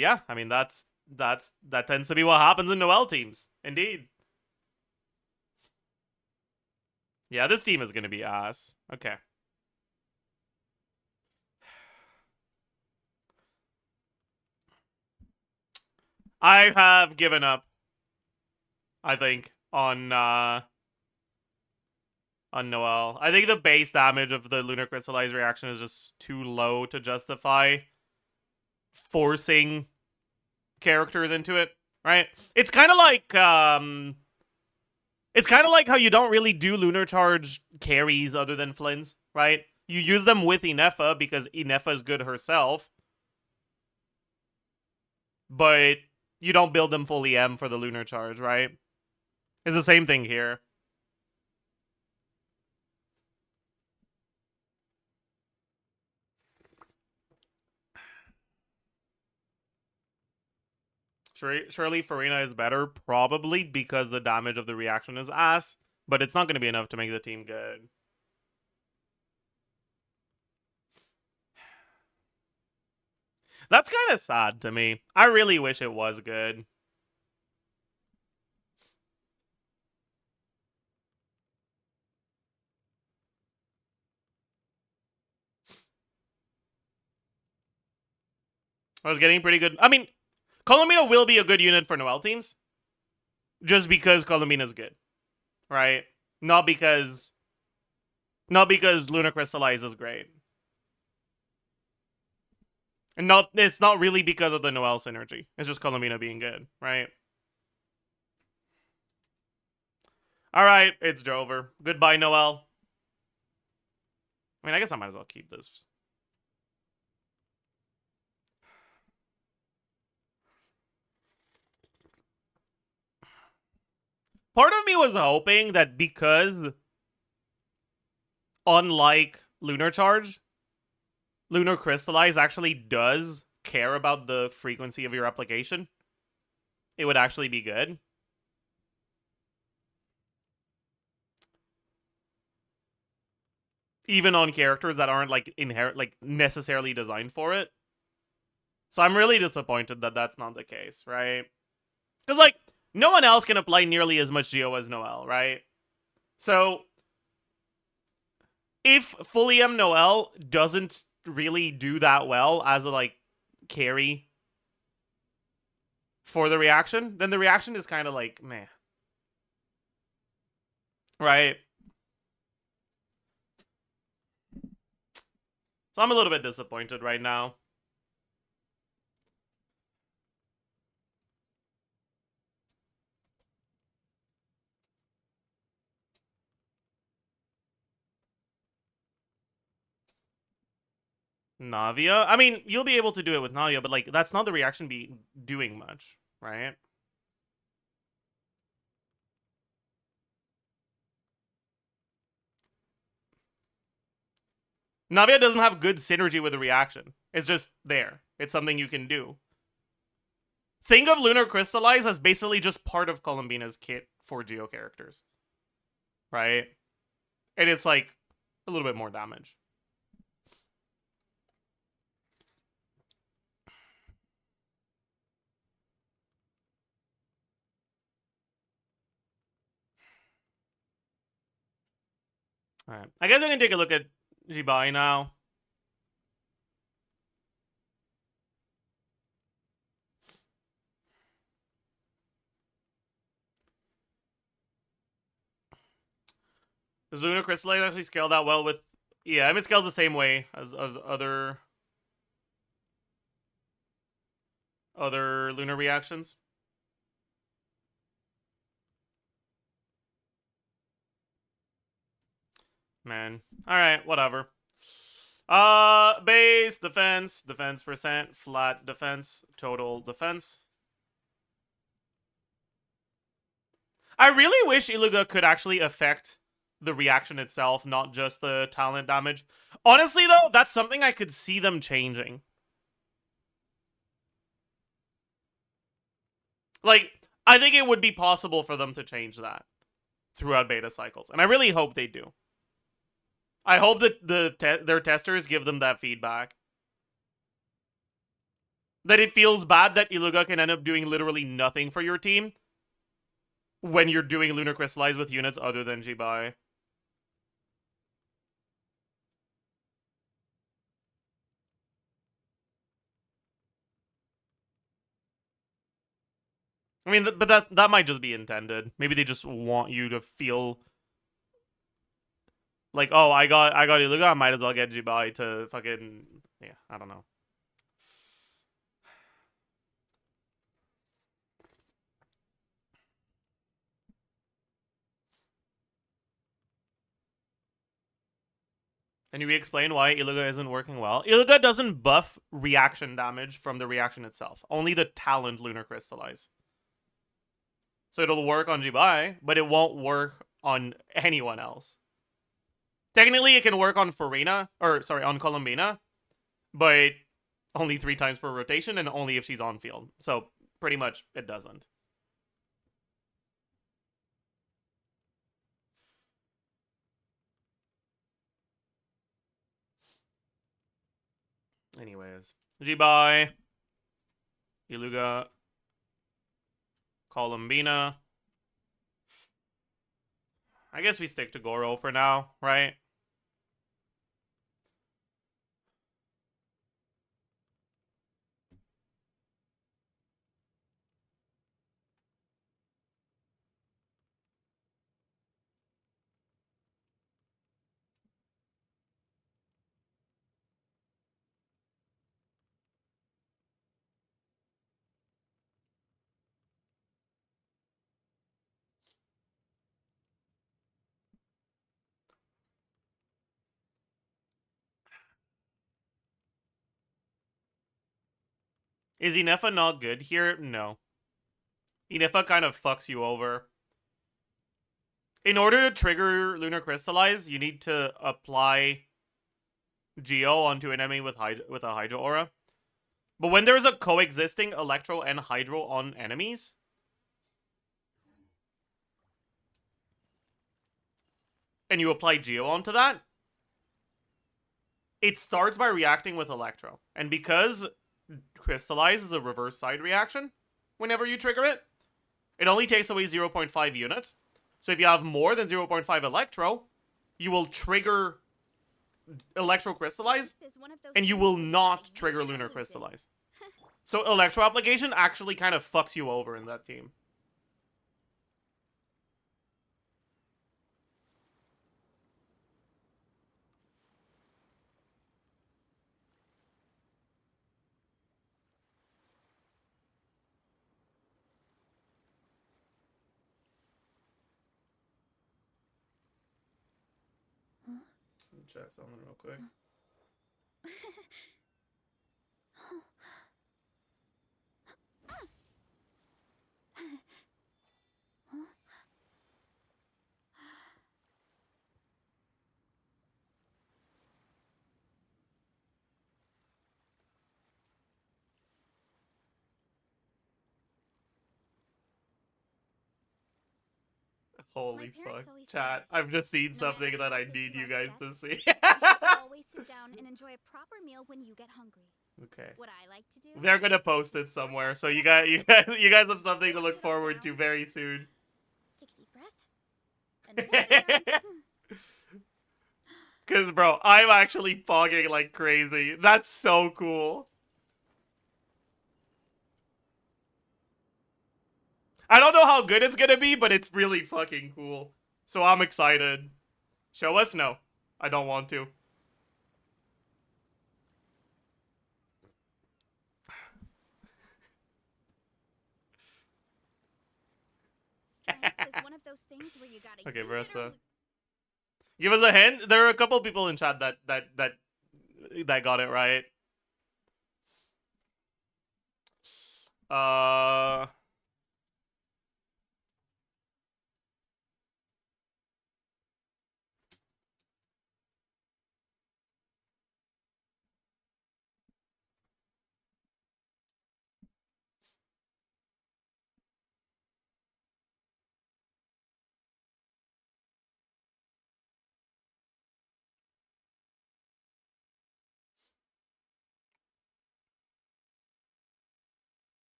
yeah, I mean that tends to be what happens in Noelle teams. Indeed. Yeah, this team is gonna be ass. Okay. I have given up, I think, on Noelle. I think the base damage of the Lunar Crystallize reaction is just too low to justify forcing characters into it, right? It's kind of like how you don't really do lunar charge carries other than Flynn's, right? You use them with Inefa because Inefa is good herself, but you don't build them full EM for the lunar charge, right? It's the same thing here. Surely Farina is better, probably because the damage of the reaction is ass, but it's not going to be enough to make the team good. That's kind of sad to me. I really wish it was good. I was getting pretty good. I mean, Colombina will be a good unit for Noelle teams. Just because Colombina is good. Right? Not because Lunar Crystallize is great. And it's not really because of the Noelle synergy. It's just Colombina being good, right? Alright, it's Jover. Goodbye, Noelle. I mean, I guess I might as well keep this. Part of me was hoping that because, unlike Lunar Charge, Lunar Crystallize actually does care about the frequency of your application, it would actually be good. Even on characters that aren't necessarily designed for it. So I'm really disappointed that that's not the case, right? Because no one else can apply nearly as much Geo as Noelle, right? So if full EM Noelle doesn't really do that well as a carry for the reaction, then the reaction is kind of meh. Right? So I'm a little bit disappointed right now. Navia? I mean, you'll be able to do it with Navia, but like that's not the reaction be doing much, right? Navia doesn't have good synergy with the reaction. It's just there. It's something you can do. Think of Lunar Crystallize as basically just part of Columbina's kit for Geo characters. Right? And it's like a little bit more damage. Alright. I guess I can take a look at Jibai now. Does Lunar Crystallize actually scale that well with... Yeah, I mean, it scales the same way as other lunar reactions. Man. Alright, whatever. Base, defense percent, flat defense, total defense. I really wish Iluga could actually affect the reaction itself, not just the talent damage. Honestly, though, that's something I could see them changing. Like, I think it would be possible for them to change that throughout beta cycles, and I really hope they do. I hope that their testers give them that feedback. That it feels bad that Iluga can end up doing literally nothing for your team when you're doing Lunar Crystallize with units other than Jibai. I mean, but that might just be intended. Maybe they just want you to feel like, oh, I got Iluga, I might as well get Jibai to fucking... Yeah, I don't know. Can we explain why Iluga isn't working well? Iluga doesn't buff reaction damage from the reaction itself. Only the talent Lunar Crystallize. So it'll work on Jibai, but it won't work on anyone else. Technically, it can work on Farina, or sorry, on Columbina, but only 3 times per rotation and only if she's on field. So pretty much it doesn't. Anyways, Jibai, Iluga, Columbina. I guess we stick to Goro for now, right? Is Inefa not good here? No. Inefa kind of fucks you over. In order to trigger Lunar Crystallize, you need to apply Geo onto an enemy with a Hydro Aura. But when there's a coexisting Electro and Hydro on enemies, and you apply Geo onto that, it starts by reacting with Electro. And because Crystallize is a reverse side reaction, whenever you trigger it, it only takes away 0.5 units. So if you have more than 0.5 Electro, you will trigger Electro Crystallize, and you will not trigger Lunar Crystallize. So Electro Application actually kind of fucks you over in that team. Let me check something real quick. Holy fuck. parents always Chat, say, I've just seen "No something matter that how I busy need you life guys to gets, see. you should always sit down and enjoy a proper meal when you get hungry." Okay. What I like to do? They're gonna post it somewhere, so you guys have something to look forward to very soon. Take a deep breath. And put it down. Cause bro, I'm actually fogging like crazy. That's so cool. I don't know how good it's gonna be, but it's really fucking cool. So I'm excited. Show us? No. I don't want to. Strength is one of those things where you gotta Okay, use it or Marissa. Give us a hint. There are a couple people in chat that got it right.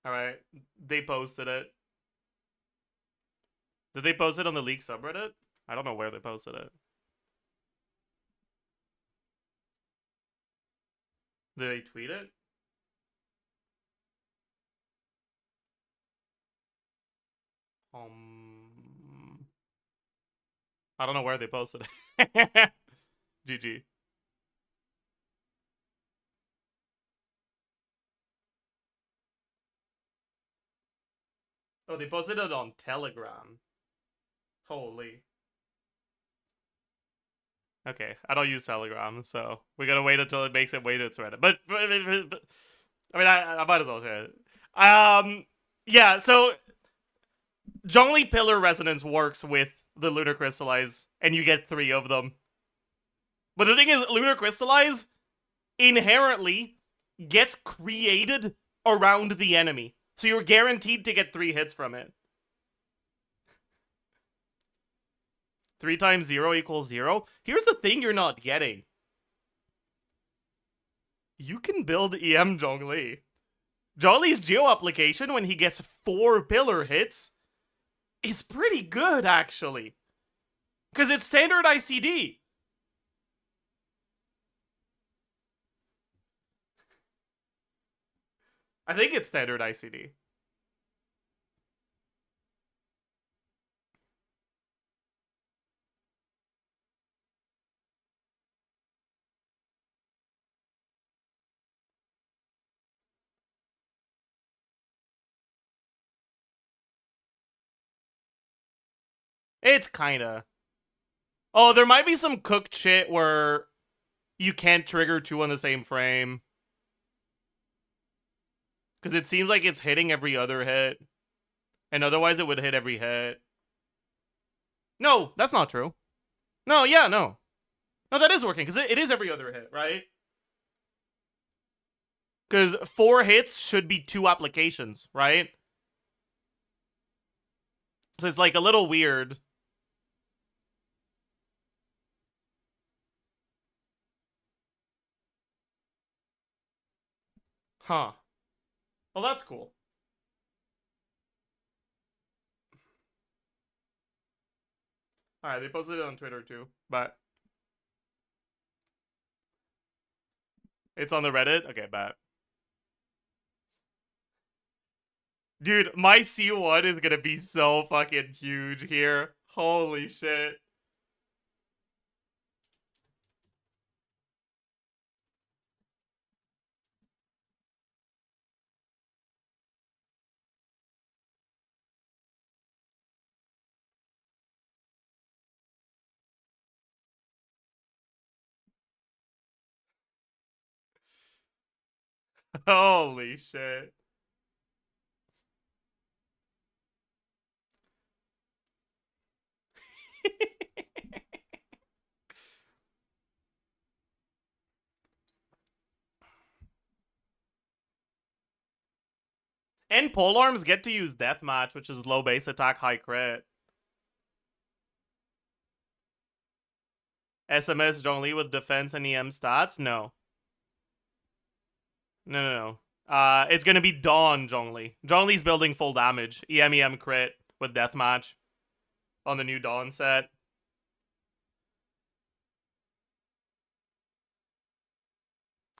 All right, they posted it. Did they post it on the League subreddit? I don't know where they posted it. Did they tweet it? I don't know where they posted it. GG. Oh, they posted it on Telegram. Holy. Okay, I don't use Telegram, so we gotta wait until it makes it way to its Reddit. But I mean, I might as well share it. Yeah. So Zhongli Pillar Resonance works with the Lunar Crystallize, and you get 3 of them. But the thing is, Lunar Crystallize inherently gets created around the enemy, so you're guaranteed to get 3 hits from it. 3 times 0 equals 0. Here's the thing you're not getting. You can build EM Zhongli. Zhongli's Geo application, when he gets 4 pillar hits, is pretty good, actually. Because it's standard ICD. I think it's standard ICD. It's kinda. Oh, there might be some cooked shit where you can't trigger 2 on the same frame. Because it seems like it's hitting every other hit. And otherwise it would hit every hit. No, that's not true. No, yeah, no. No, that is working, because it is every other hit, right? Because 4 hits should be 2 applications, right? So it's like a little weird. Huh. Well, that's cool. Alright, they posted it on Twitter too, but it's on the Reddit? Okay, bet. Dude, my C1 is gonna be so fucking huge here. Holy shit. Holy shit. And polearms get to use deathmatch, which is low base attack, high crit. SMS Zhongli with defense and EM stats? No. No. It's gonna be Dawn Zhongli. Zhongli's building full damage. EM crit with deathmatch on the new Dawn set.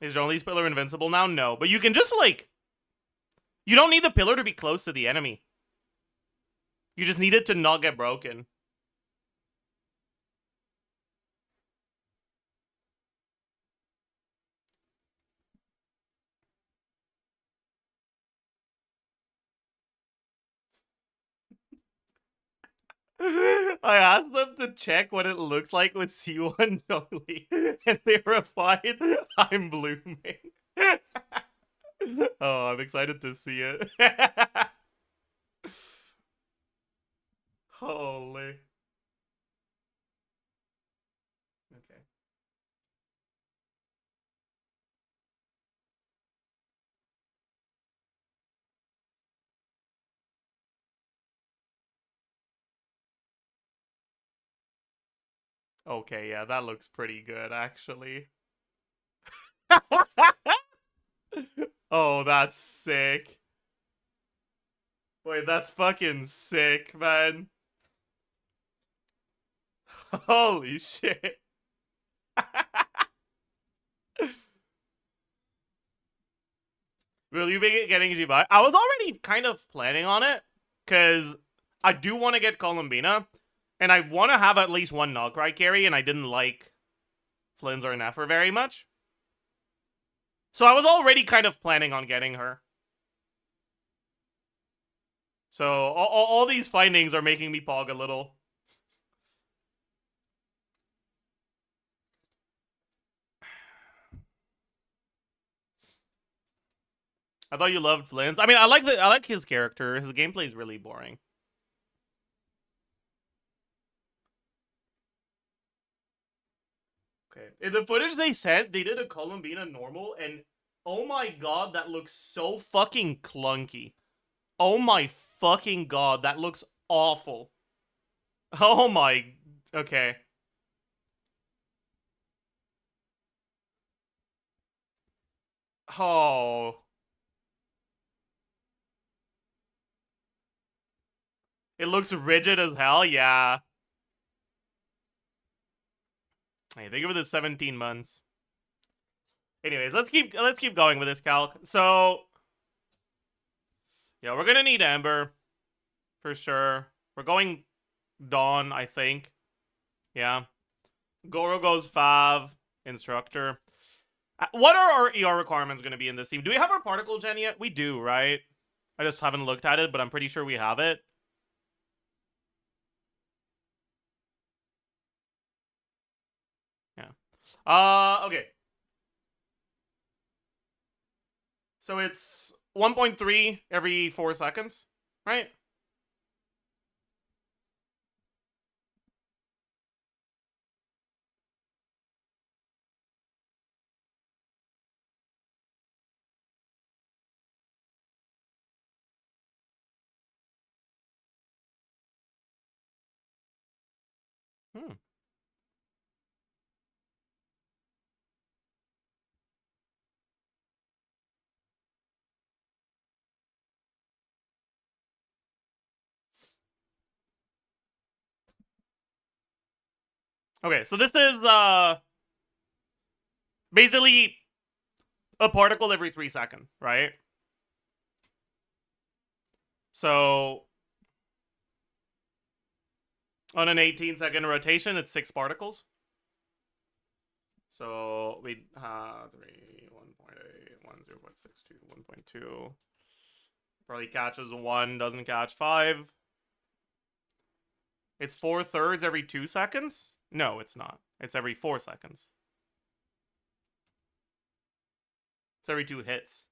Is Zhongli's pillar invincible now? No. But you can just, like... You don't need the pillar to be close to the enemy. You just need it to not get broken. I asked them to check what it looks like with C1 Zhongli, and they replied, I'm blooming. Oh, I'm excited to see it. Holy. Okay. Okay, yeah, that looks pretty good, actually. Oh, that's sick. Wait, that's fucking sick, man. Holy shit. Will you be getting G-Buy? I was already kind of planning on it, because I do want to get Columbina, and I want to have at least one Nograi carry, and I didn't like Flynn's or Nefer very much. So I was already kind of planning on getting her. So all these findings are making me pog a little. I thought you loved Flynn's. I mean, I like his character. His gameplay is really boring. Okay. In the footage they sent, they did a Columbina normal, and oh my god, that looks so fucking clunky. Oh my fucking god, that looks awful. Oh my... Okay. Oh... It looks rigid as hell, yeah. Hey, think of it as 17 months. Anyways, let's keep going with this calc. So, yeah, we're gonna need Amber for sure. We're going Dawn, I think. Yeah. Goro goes Fav, Instructor. What are our ER requirements gonna be in this team? Do we have our particle gen yet? We do, right? I just haven't looked at it, but I'm pretty sure we have it. Yeah. Okay. So it's 1.3 every 4 seconds, right? Hmm. Okay, so this is basically a particle every 3 seconds, right? So on an 18-second rotation, it's 6 particles. So we 3, 1.8, 1, 0.62, 1.2. Probably catches 1, doesn't catch 5. It's 4/3 every 2 seconds? No, it's not. It's every 4 seconds. It's every 2 hits.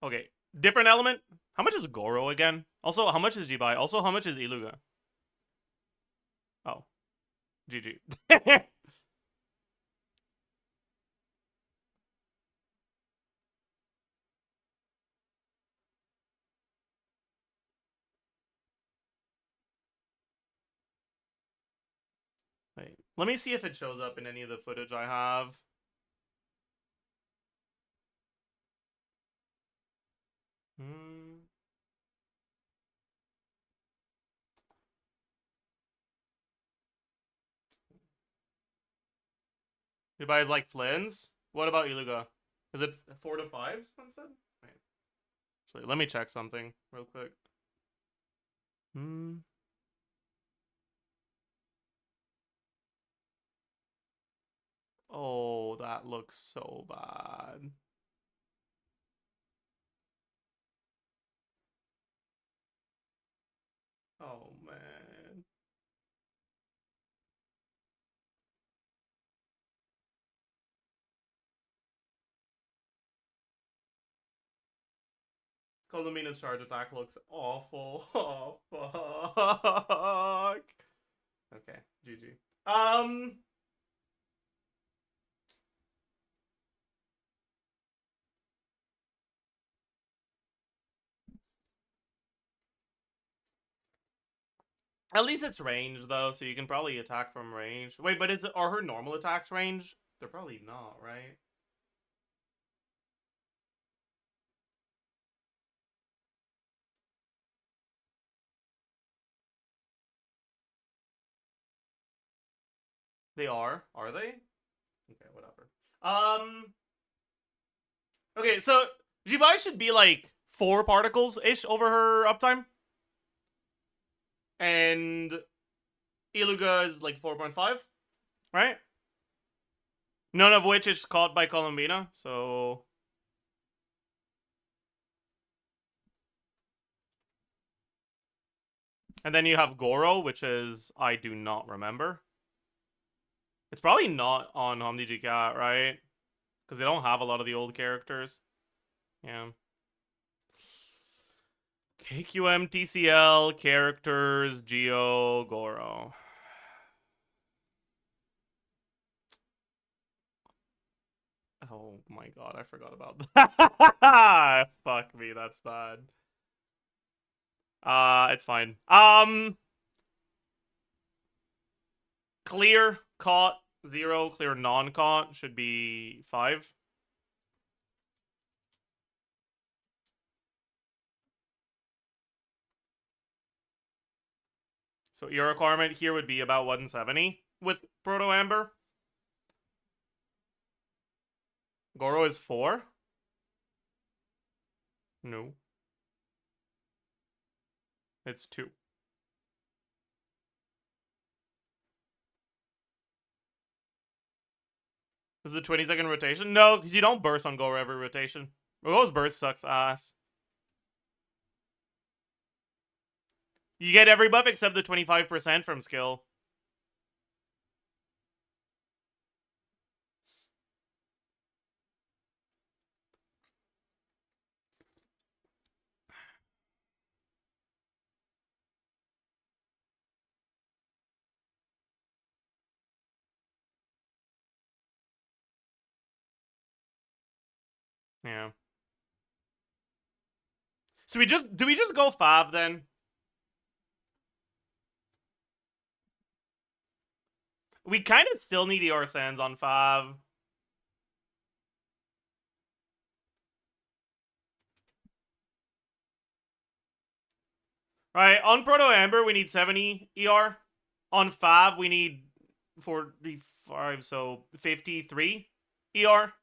Okay. Different element. How much is Goro again? Also, how much is Jibai? Also, how much is Iluga? Oh. GG. Wait. Let me see if it shows up in any of the footage I have. Jibai is like Flynn's? What about Iluga? Is it 4 to 5 instead? Wait. Actually, let me check something real quick. Oh, that looks so bad. Oh, man. Columina's charge attack looks awful. Oh, fuck. Okay, GG. At least it's range, though, so you can probably attack from range. Wait, but are her normal attacks range? They're probably not, right? They are they? Okay, whatever. Okay, so Jibai should be like 4 particles-ish over her uptime. And Iluga is like 4.5, right? None of which is caught by Columbina, so... And then you have Goro, which is... I do not remember. It's probably not on HomDG Cat, right? Because they don't have a lot of the old characters. Yeah. KQM, TCL, characters, Geo, Goro. Oh my god, I forgot about that. Fuck me, that's bad. It's fine. Clear, caught, 0. Clear, non-caught should be 5. So your requirement here would be about 170 with Proto Amber. Goro is 4. No. It's 2. Is it a 20-second rotation? No, because you don't burst on Goro every rotation. Goro's burst sucks ass. You get every buff except the 25% from skill. Yeah. So do we just go 5 then? We kind of still need ER Sands on 5. Right, on Proto Amber we need 70 ER. On 5 we need 45, so 53 ER.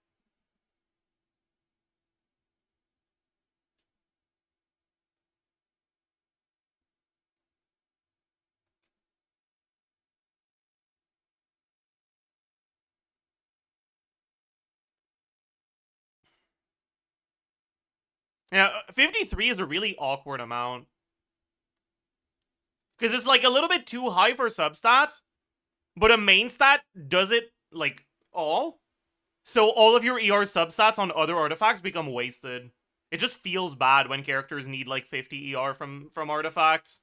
Yeah, 53 is a really awkward amount. Because it's like a little bit too high for substats, but a main stat does it like all. So all of your ER substats on other artifacts become wasted. It just feels bad when characters need like 50 ER from artifacts.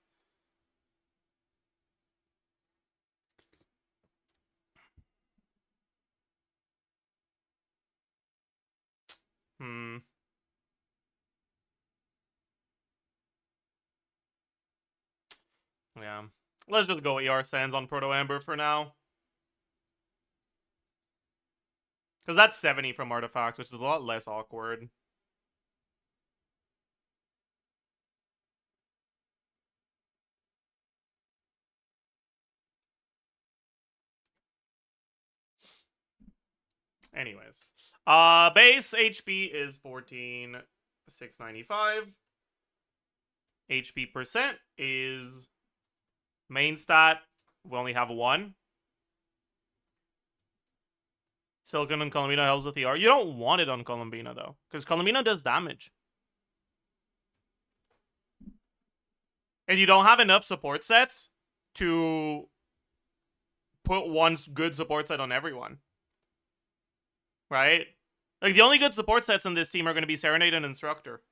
Yeah. Let's just go ER Sands on Proto Amber for now. Because that's 70 from artifacts, which is a lot less awkward. Anyways. Base HP is 14,695. HP percent is main stat. We only have 1. Silicon and Columbina helps with ER. You don't want it on Columbina, though. Because Columbina does damage. And you don't have enough support sets to put one good support set on everyone. Right? Like, the only good support sets in this team are going to be Serenade and Instructor.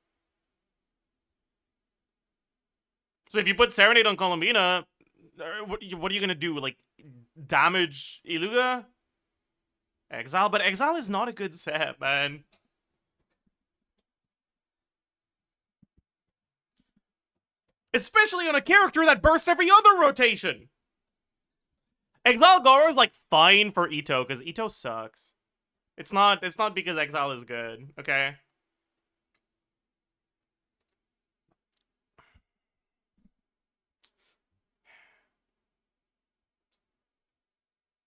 So if you put Serenade on Columbina, what are you going to do? Like, damage Iluga? Exile? But Exile is not a good set, man. Especially on a character that bursts every other rotation. Exile Goro is like fine for Ito, because Ito sucks. It's not because Exile is good, okay?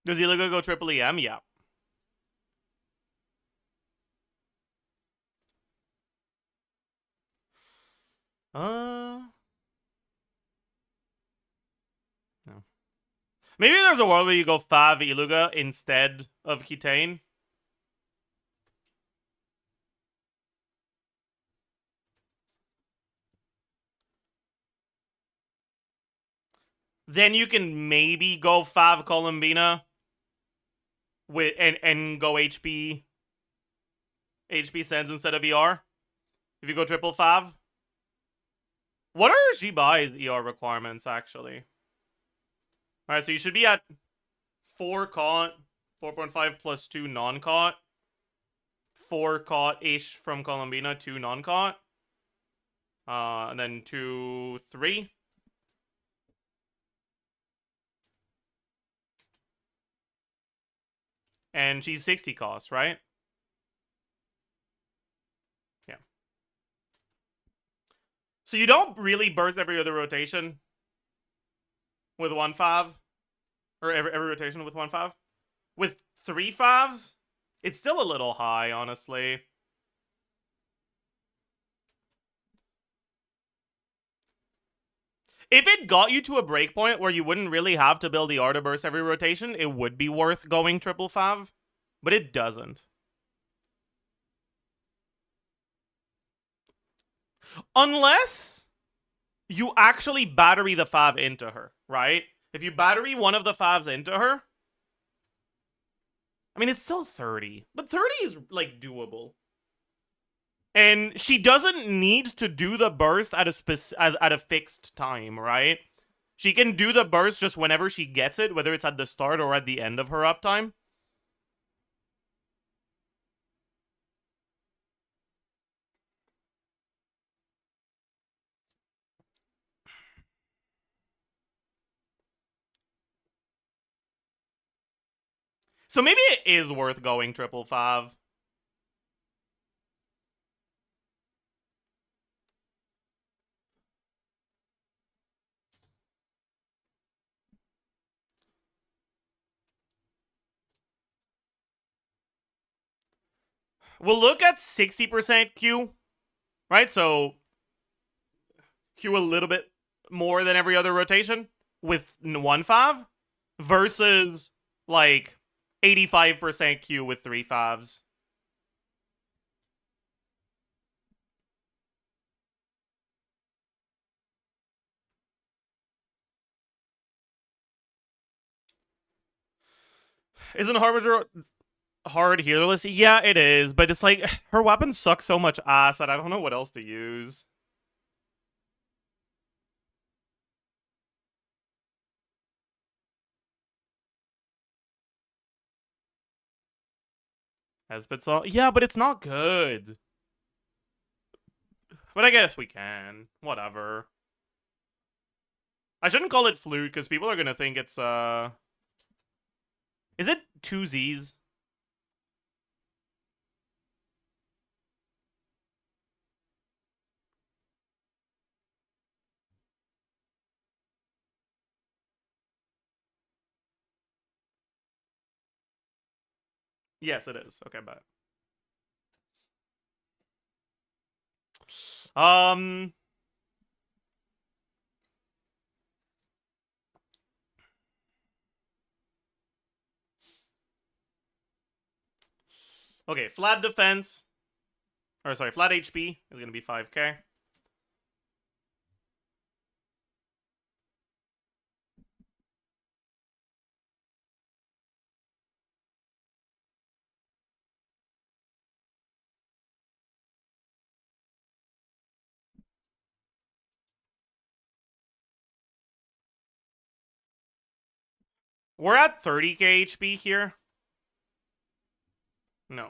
Does Iluga go triple EM? Yeah. No. Maybe there's a world where you go Fav Iluga instead of Kitane. Then you can maybe go Fav Columbina with and go HP Sends instead of ER. If you go triple Fav. What are Shibai ER requirements actually? Alright, so you should be at 4 caught, 4.5 plus 2 non-caught, 4 caught-ish from Columbina, 2 non-caught, and then 2, 3. And she's 60 cost, right? Yeah. So you don't really burst every other rotation with 1-5. Or every rotation with 1-5. With 3 5s, it's still a little high, honestly. If it got you to a breakpoint where you wouldn't really have to build the Art of Burst every rotation, it would be worth going triple Fav. But it doesn't. Unless you actually battery the Fav into her, right? If you battery one of the Favs into her, I mean, it's still 30. But 30 is, like, doable. And she doesn't need to do the burst at a fixed time, right? She can do the burst just whenever she gets it, whether it's at the start or at the end of her uptime. So maybe it is worth going triple Fav. We'll look at 60% Q, right? So Q a little bit more than every other rotation with 1-5 versus like 85% Q with 3 5s. Isn't Harbinger hard healerless. Yeah, it is, but it's like her weapons suck so much ass that I don't know what else to use. Hespitzel. Yeah, but it's not good. But I guess we can. Whatever. I shouldn't call it flute because people are gonna think it's Is it two Z's? Yes, it is. Okay, bet. Um. Okay, flat defense. Or sorry, flat HP is gonna be 5k. We're at 30k HP here. No.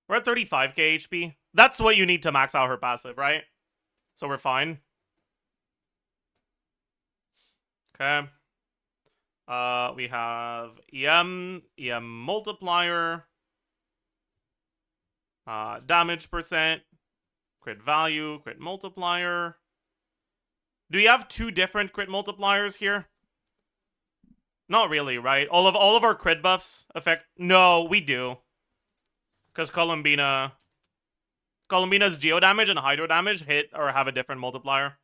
We're at 35k HP. That's what you need to max out her passive, right? So we're fine. Okay. We have EM multiplier, damage percent, crit value, crit multiplier. Do we have two different crit multipliers here? Not really, right? All of our crit buffs affect. No, we do, because Columbina's geo damage and hydro damage hit or have a different multiplier.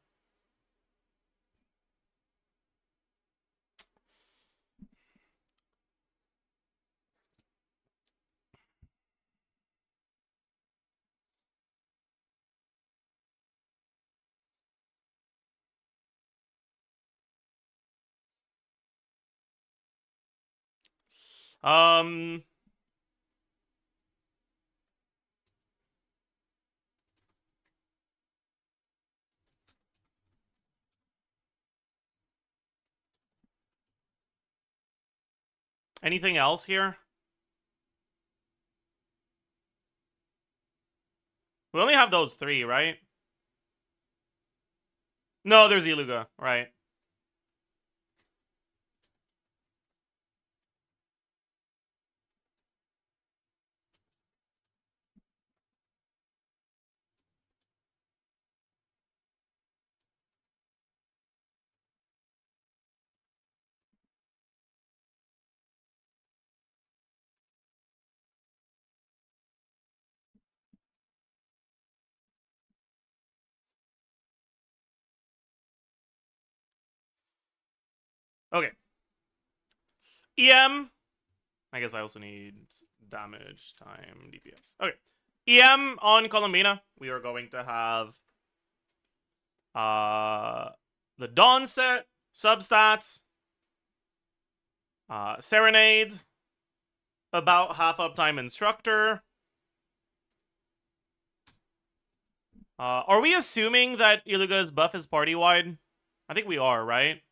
Um. Anything else here? We only have those three, right? No, there's Iluga, right? Okay. EM. I guess I also need damage time DPS. Okay. EM on Columbina. We are going to have the Dawn set, substats, Serenade, about half uptime instructor. Are we assuming that Iluga's buff is party wide? I think we are, right?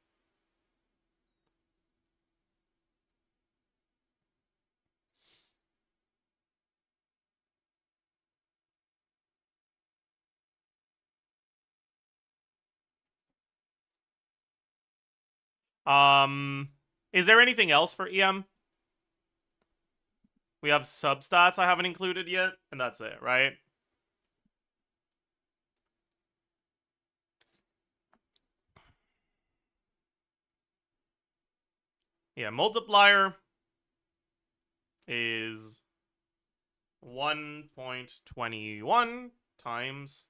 Is there anything else for EM? We have substats I haven't included yet, and that's it, right? Yeah, multiplier is 1.21 times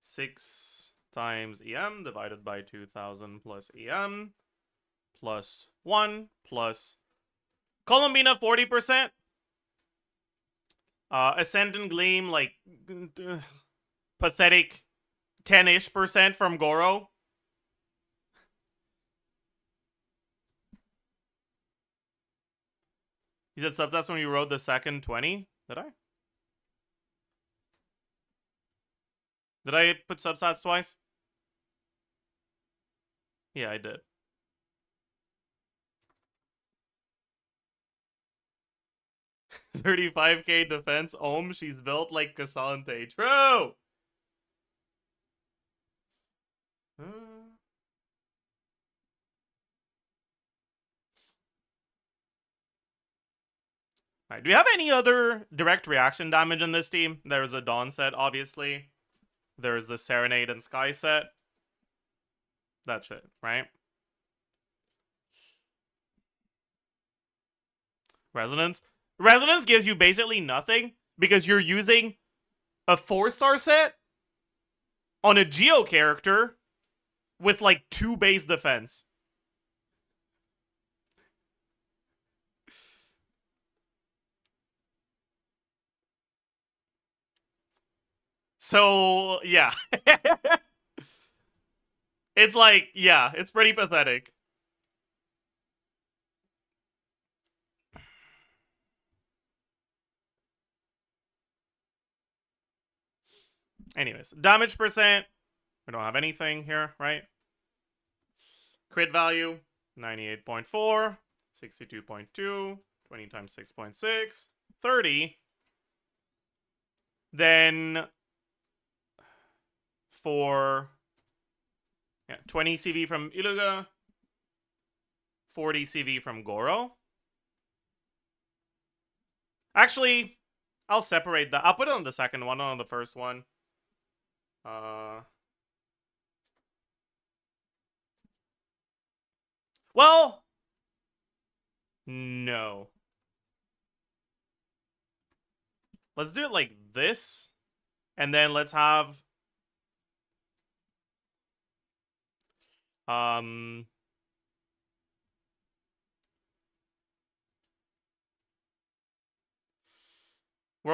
6 times EM divided by 2000 plus EM plus 1 plus Columbina 40%. Ascendant Gleam, like, pathetic 10-ish% from Goro. You said substats when you wrote the second 20? Did I? Did I put substats twice? Yeah, I did. $35K defense. She's built like Cassante. True! Alright, do we have any other direct reaction damage in this team? There's a Dawn set, obviously. There's the Serenade and Sky set. That's it, right? Resonance. Resonance gives you basically nothing because you're using a 4-star set on a Geo character with like 2 base defense. So, yeah. It's like, yeah, it's pretty pathetic. Anyways, damage percent. We don't have anything here, right? Crit value, 98.4, 62.2, 20 times 6.6, 30. Then for 20 CV from Iluga, 40 CV from Goro. Actually, I'll separate that. I'll put it on the second one, not on the first one. Well, no. Let's do it like this. And then let's have we're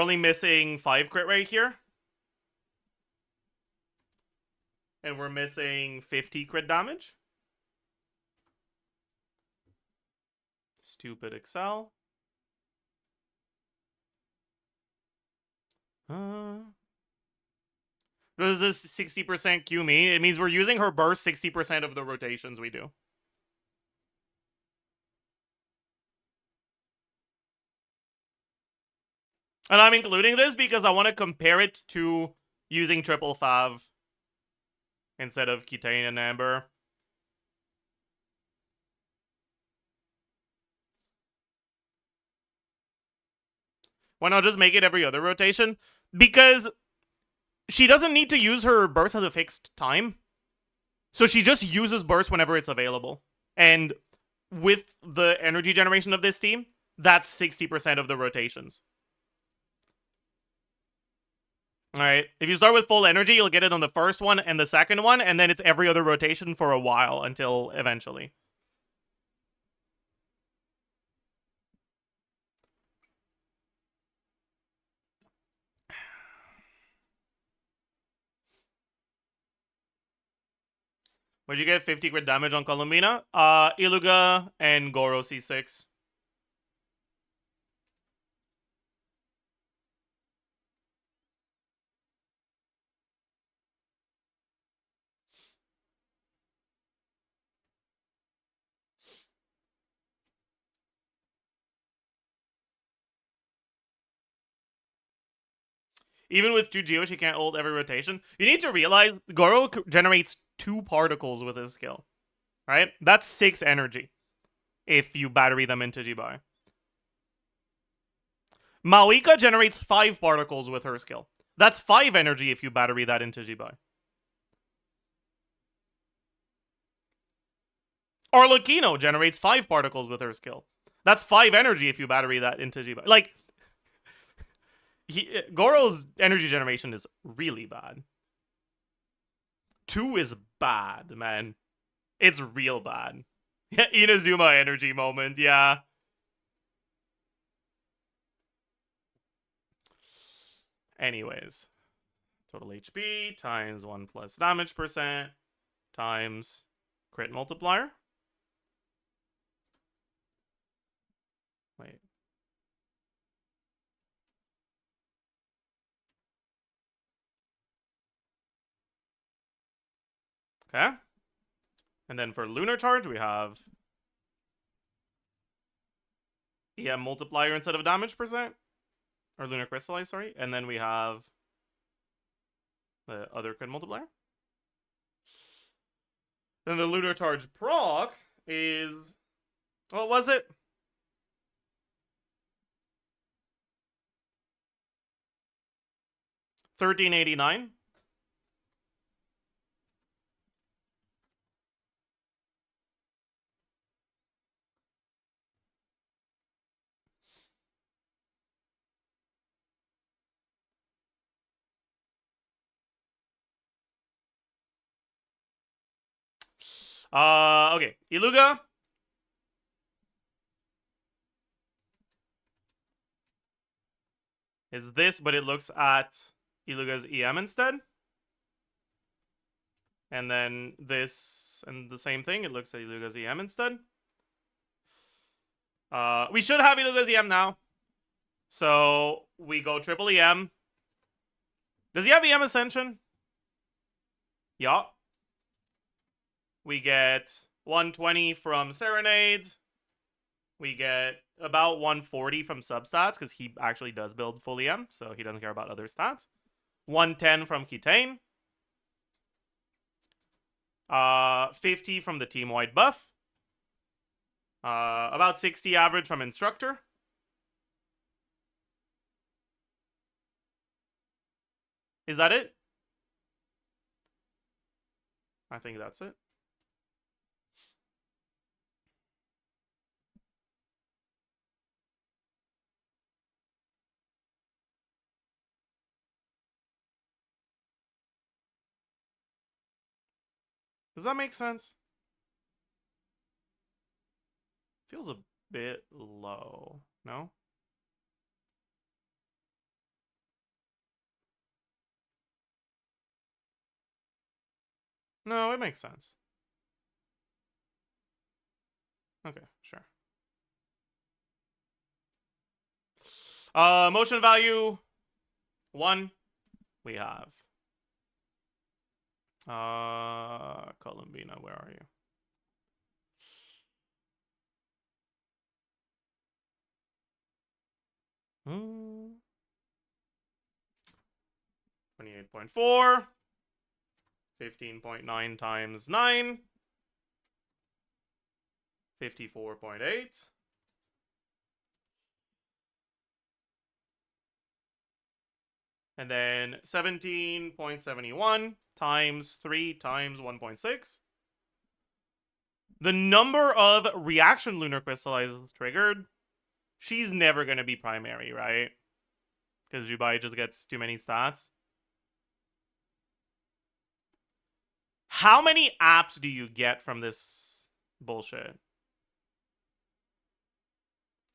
only missing 5 crit right here. And we're missing 50 crit damage. Stupid Excel. What does this 60% Q mean? It means we're using her burst 60% of the rotations we do. And I'm including this because I want to compare it to using triple fav instead of Kitane and Amber. Why not just make it every other rotation? Because she doesn't need to use her burst as a fixed time. So she just uses burst whenever it's available. And with the energy generation of this team, that's 60% of the rotations. Alright, if you start with full energy, you'll get it on the first one and the second one, and then it's every other rotation for a while until eventually. What'd you get? 50 crit damage on Columbina? Iluga and Goro C6. Even with 2 Geo, she can't ult every rotation. You need to realize Goro generates 2 particles with his skill. Right? That's 6 energy if you battery them into Jibai. Maoika generates 5 particles with her skill. That's 5 energy if you battery that into Jibai. Arlecchino generates 5 particles with her skill. That's 5 energy if you battery that into Jibai. Like, Goro's energy generation is really bad. 2 is bad, man. It's real bad. Inazuma energy moment, yeah. Anyways. Total HP times 1 plus damage percent times crit multiplier. Wait. Okay. And then for Lunar Charge, we have EM multiplier instead of damage percent. Or Lunar Crystallize, sorry. And then we have the other crit multiplier. Then the Lunar Charge proc is... What was it? $13.89. Okay. Iluga. Is this, but it looks at Iluga's EM instead. And then this, and the same thing, it looks at Iluga's EM instead. We should have Iluga's EM now. So we go triple EM. Does he have EM Ascension? Yeah. We get 120 from Serenade. We get about 140 from substats, because he actually does build full EM, so he doesn't care about other stats. 110 from Kitane. 50 from the team-wide buff. About 60 average from Instructor. Is that it? I think that's it. Does that make sense? Feels a bit low, no? No, it makes sense. Okay, sure. Motion value 1. We have Columbina, where are you? Hmm. 28.4. 15.9 times 9. 54.8. And then 17.71 times 3 times 1.6. The number of reaction Lunar Crystallizes triggered, she's never going to be primary, right? Because Jubai just gets too many stats. How many apps do you get from this bullshit?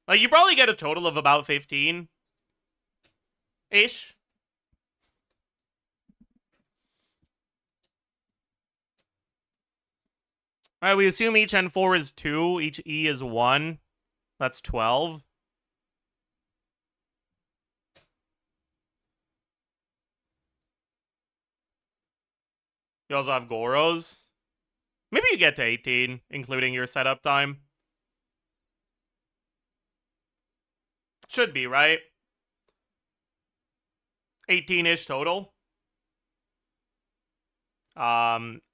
Like, you probably get a total of about 15-ish. Alright, we assume each N4 is 2, each E is 1. That's 12. You also have Goros. Maybe you get to 18, including your setup time. Should be, right? 18-ish total.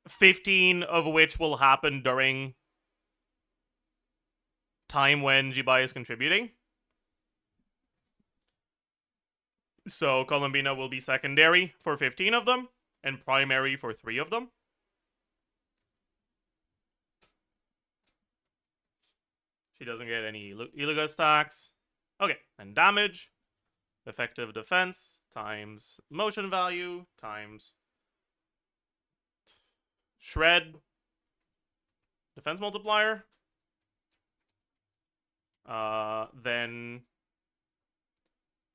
15 of which will happen during time when Jibai is contributing. So Columbina will be secondary for 15 of them, and primary for 3 of them. She doesn't get any Iluga stacks. Okay, and damage. Effective defense times motion value times shred defense multiplier. Then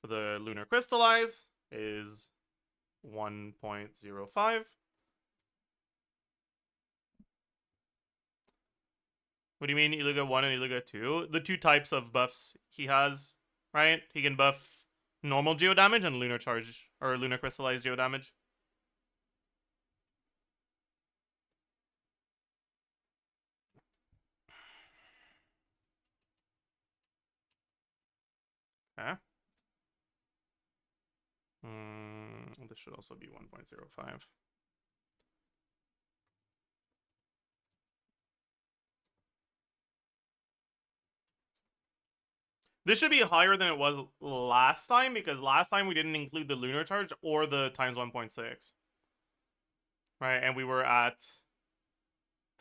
for the Lunar Crystallize is 1.05. What do you mean Iluga 1 and Iluga 2? The 2 types of buffs he has, right? He can buff normal geo damage and Lunar Charge, or Lunar Crystallize geo damage. Okay. This should also be 1.05. This should be higher than it was last time, because last time we didn't include the lunar charge or the times 1.6. Right, and we were at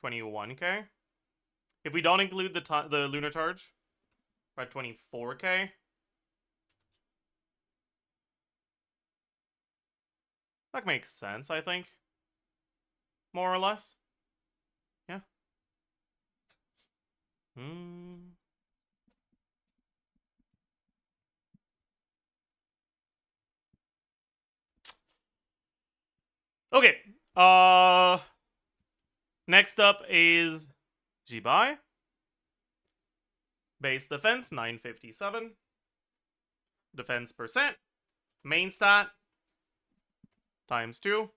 21k. If we don't include the lunar charge, we're at 24k. That makes sense, I think. More or less. Yeah. Okay. Next up is Jibai. Base defense 957. Defense percent. Main stat times 2.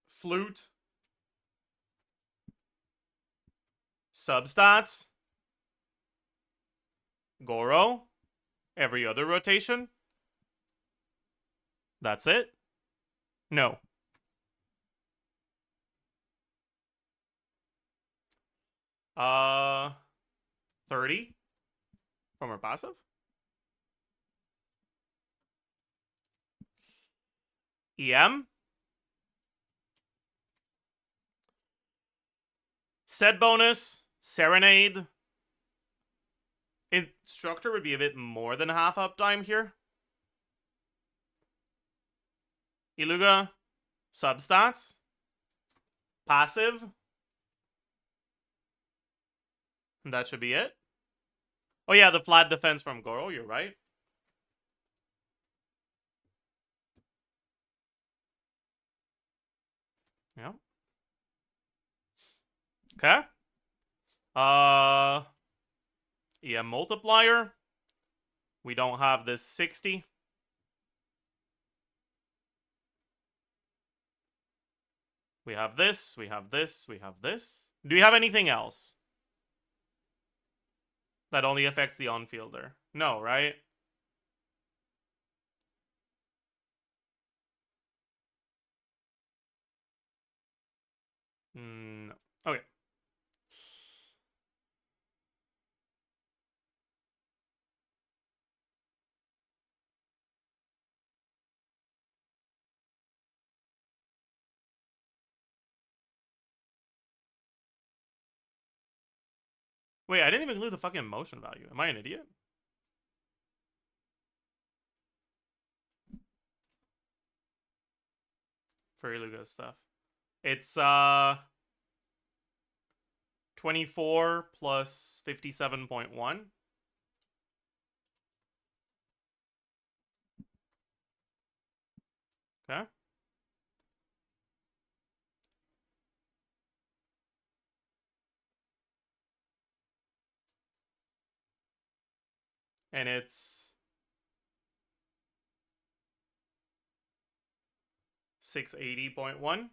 Flute. Substats. Goro. Every other rotation. That's it? No. Uh, 30 from her passive. EM. Set bonus. Serenade. Instructor would be a bit more than half uptime here. Iluga. Substats. Passive. And that should be it. Oh yeah, the flat defense from Goro, you're right. Yeah. Okay. EM multiplier. We don't have this 60. We have this, we have this, we have this. Do we have anything else that only affects the on-fielder? No, right? No. Okay. Wait, I didn't even include the fucking motion value. Am I an idiot? For Iluga's stuff. It's 24 plus 57.1. Okay. And it's 680.1.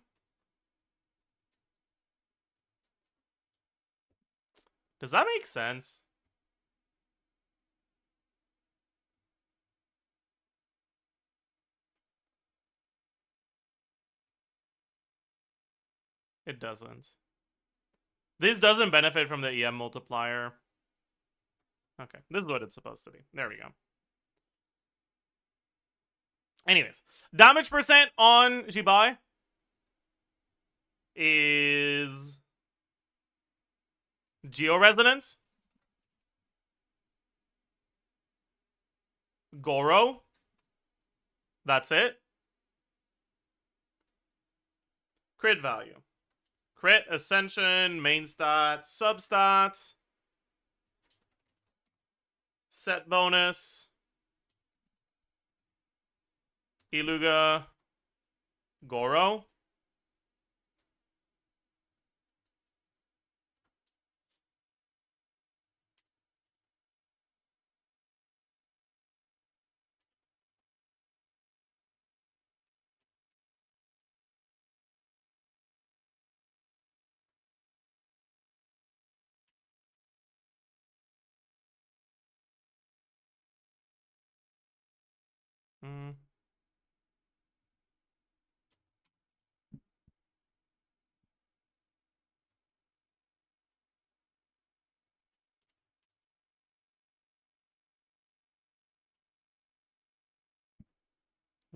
Does that make sense? It doesn't. This doesn't benefit from the EM multiplier. Okay, this is what it's supposed to be. There we go. Anyways, damage percent on Jibai is Georesonance, Goro. That's it. Crit value. Crit, Ascension, main stats, substats, set bonus, Iluga, Goro.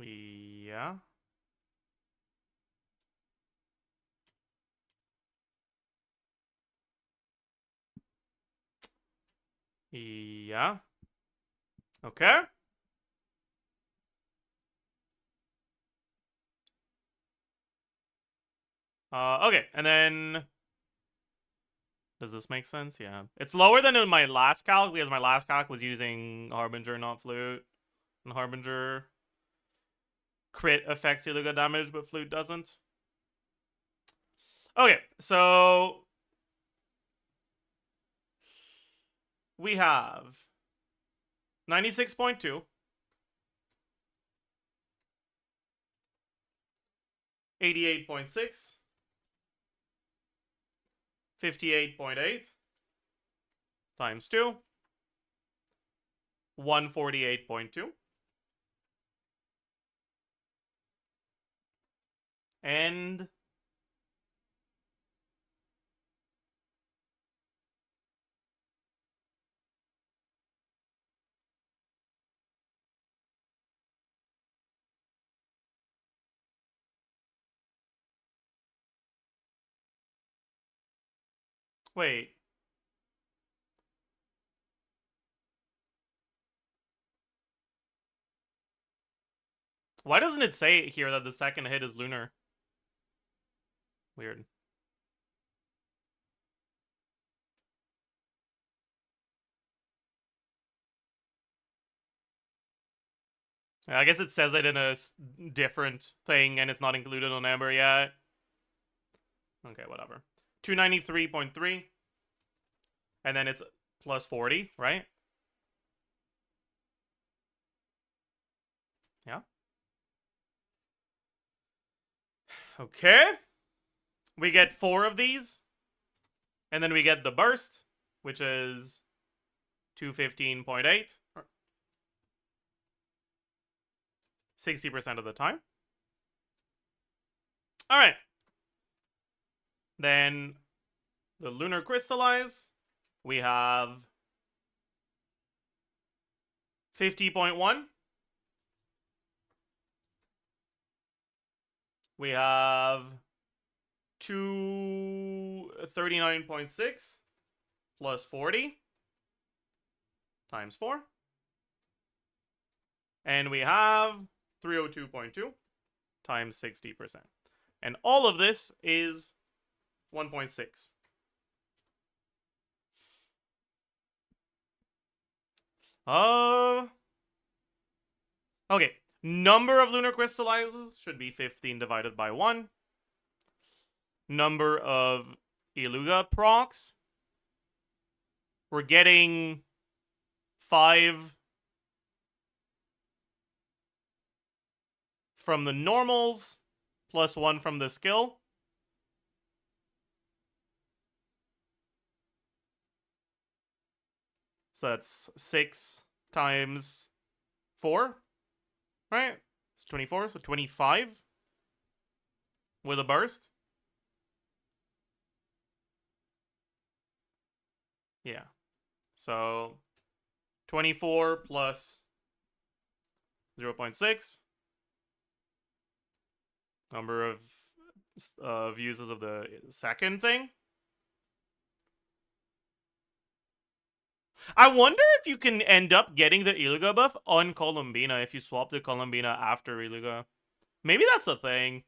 Yeah. Yeah. Okay. Okay, and then does this make sense? Yeah. It's lower than in my last calc because my last calc was using Harbinger, not Flute. And Harbinger crit affects illegal damage, but Flute doesn't. Okay, so we have 96.2, 88.6, 58.8 times 2, 148.2, and wait. Why doesn't it say here that the second hit is lunar? Weird. I guess it says it in a different thing and it's not included on Amber yet. Okay, whatever. 293.3. And then it's plus 40, right? Yeah. Okay. We get 4 of these. And then we get the burst, which is 215.8. 60% of the time. Alright. Then the lunar crystallize. We have 50.1. We have 239.6 plus 40 times 4. And we have 302.2 times 60%. And all of this is 1.6. Okay. Number of lunar crystallizes should be 15 divided by 1. Number of Iluga procs. We're getting 5 from the normals, plus 1 from the skill. So that's 6 times 4, right? It's 24, so 25 with a burst. Yeah. So 24 plus 0.6. Number of uses of the second thing. I wonder if you can end up getting the Iluga buff on Columbina if you swap the Columbina after Iluga. Maybe that's a thing.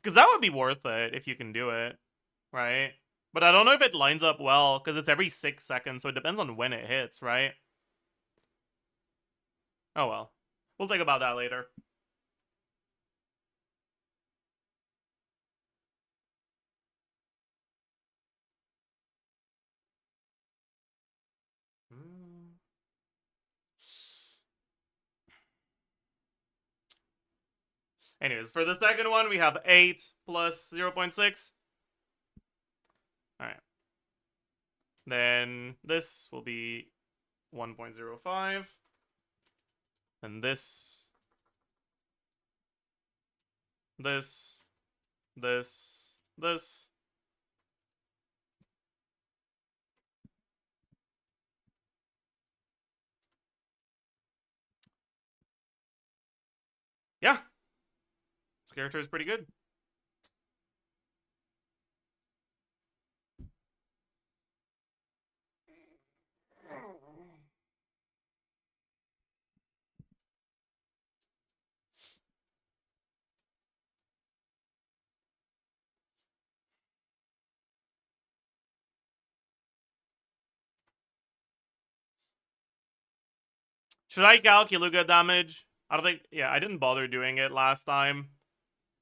Because that would be worth it if you can do it, right? But I don't know if it lines up well, because it's every 6 seconds, so it depends on when it hits, right? Oh well. We'll think about that later. Anyways, for the second one, we have 8 plus 0.6. Alright. Then this will be 1.05. And this. This. Yeah. This character is pretty good. Should I calculate damage? I don't think... Yeah, I didn't bother doing it last time.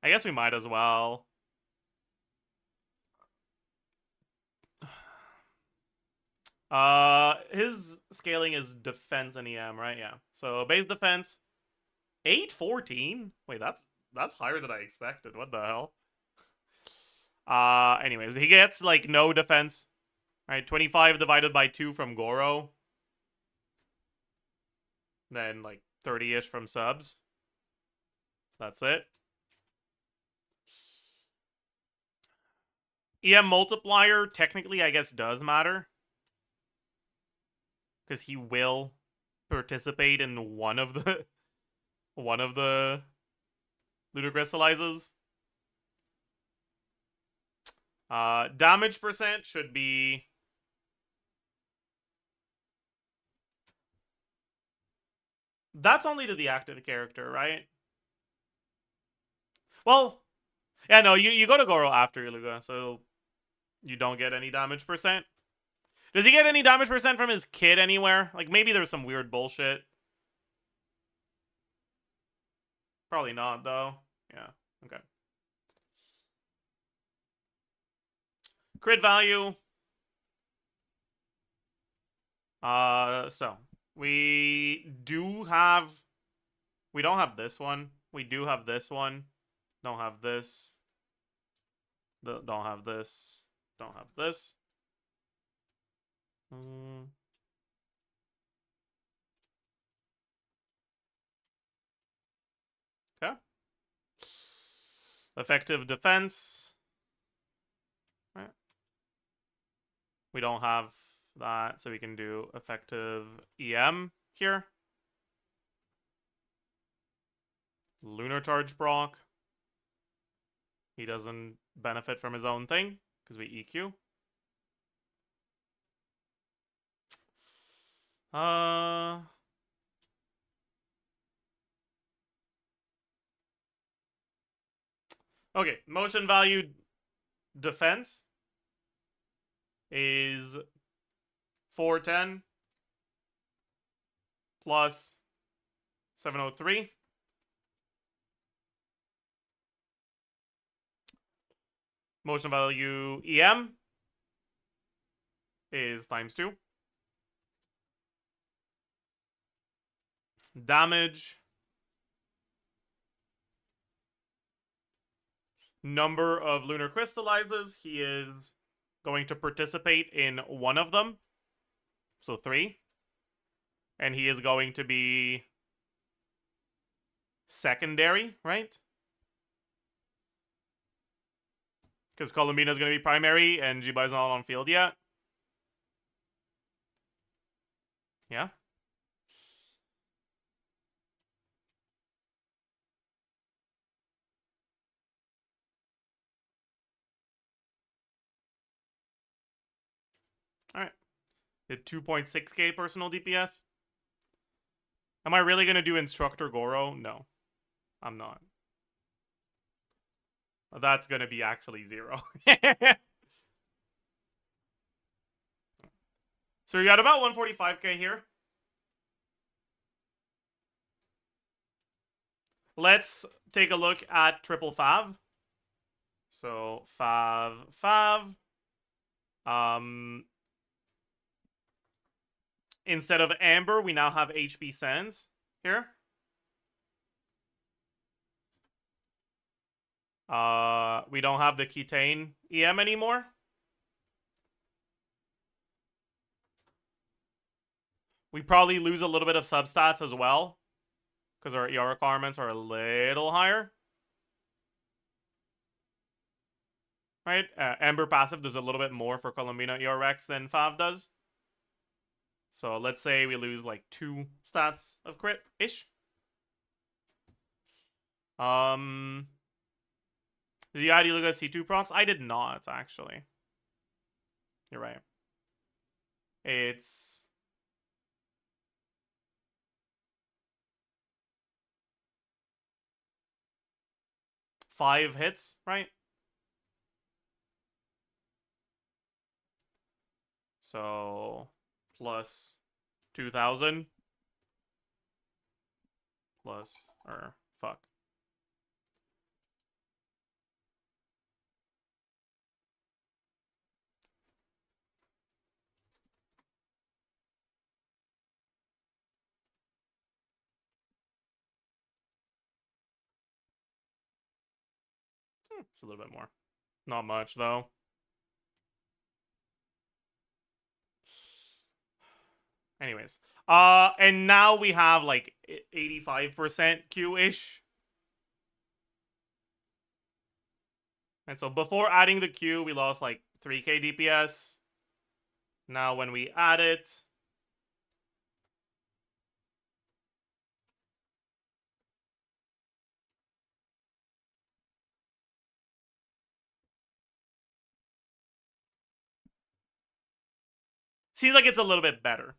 I guess we might as well. His scaling is defense and EM, right? Yeah. So base defense, 814. Wait, that's higher than I expected. What the hell? Anyways, he gets like no defense. All right, 25 divided by 2 from Goro. Then like 30-ish from subs. That's it. EM multiplier technically I guess does matter. Because he will participate in one of the lunar crystallizes. Damage percent should be that's only to the active character, right? Well, yeah, no, you go to Goro after Iluga, so you don't get any damage percent. Does he get any damage percent from his kid anywhere? Like, maybe there's some weird bullshit. Probably not, though. Yeah, okay. Crit value. So we don't have this one. We do have this one. Don't have this. Don't have this. Don't have this. Okay. Effective defense. Right. We don't have that, so we can do effective EM here. Lunar charge proc. He doesn't benefit from his own thing because we EQ. Okay, motion value defense is 410 plus 703. Motion value EM is times 2. Damage. Number of lunar crystallizes. He is going to participate in one of them. So 3. And he is going to be secondary, right? Because Columbina is going to be primary and Jibai is not on field yet. Yeah. Alright. Did 2.6k personal DPS. Am I really going to do Instructor Goro? No. I'm not. That's going to be actually 0. So we got about 145k here. Let's take a look at triple fav. So fav. Instead of Amber, we now have HP Sands here. We don't have the ketane EM anymore. We probably lose a little bit of substats as well, because our ER requirements are a little higher. Right? Ember passive does a little bit more for Columbina ER Rex than Fav does. So let's say we lose like 2 stats of crit-ish. Did you add Iluga C2 procs? I did not, actually. You're right. It's... five hits, right? So plus 2,000 plus, or fuck. It's a little bit more. Not much, though. Anyways. And now we have, like, 85% Q-ish. And so before adding the Q, we lost, like, 3k DPS. Now when we add it... seems like it's a little bit better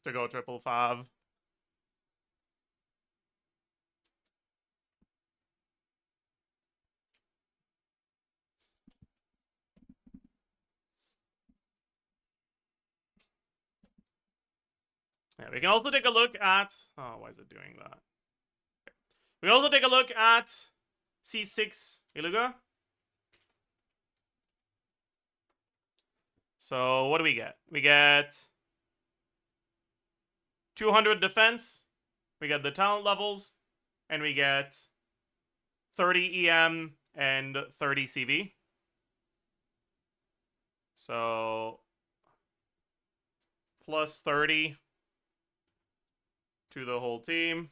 to go triple fav. Yeah, we can also take a look at... oh, why is it doing that? Okay. We can also take a look at C6 Iluga. So what do we get? We get 200 defense, we get the talent levels, and we get 30 EM and 30 CV. So plus 30 to the whole team.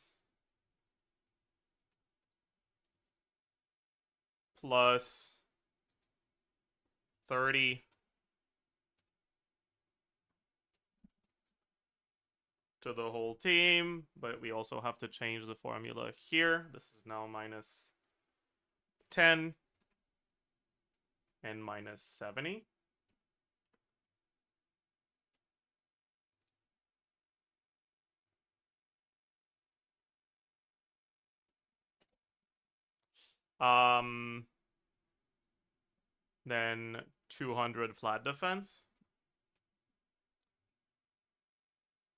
Plus 30 to the whole team, but we also have to change the formula here. This is now minus 10 and minus 70. Then 200 flat defense.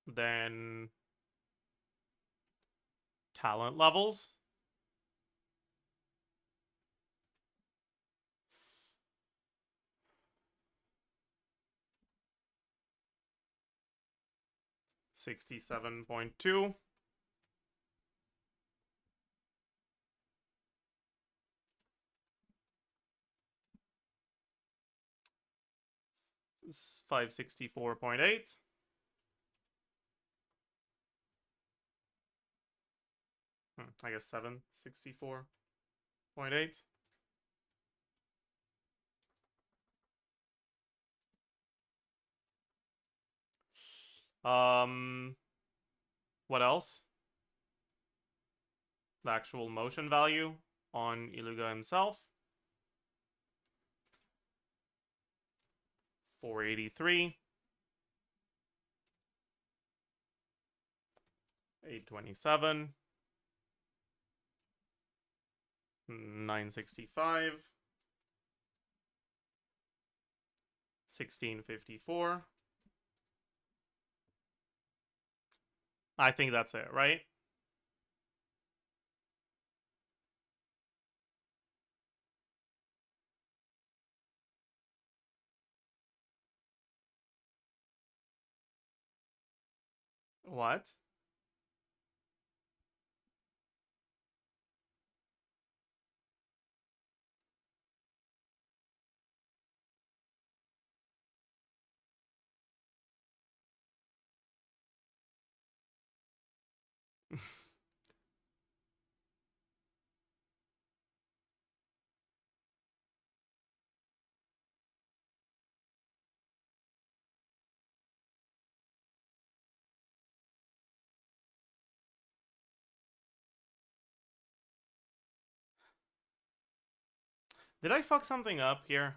Then talent levels. $67.2. It's 564.8. I guess 764.8. What else? The actual motion value on Iluga himself. 483. 827. 965. 1654. I think that's it, right? What? Did I fuck something up here?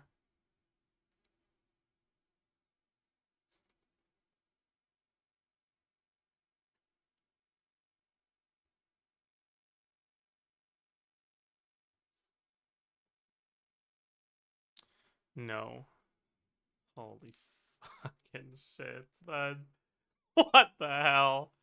No. Holy fucking shit, man. What the hell?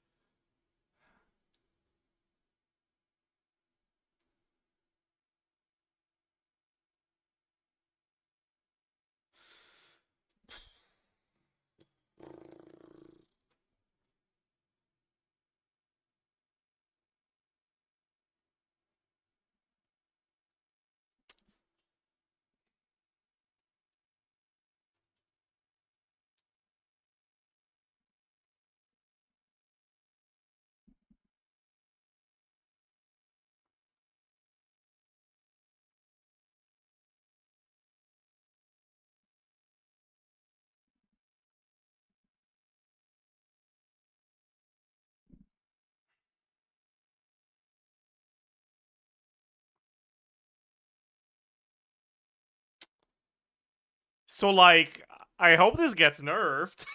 So, like, I hope this gets nerfed.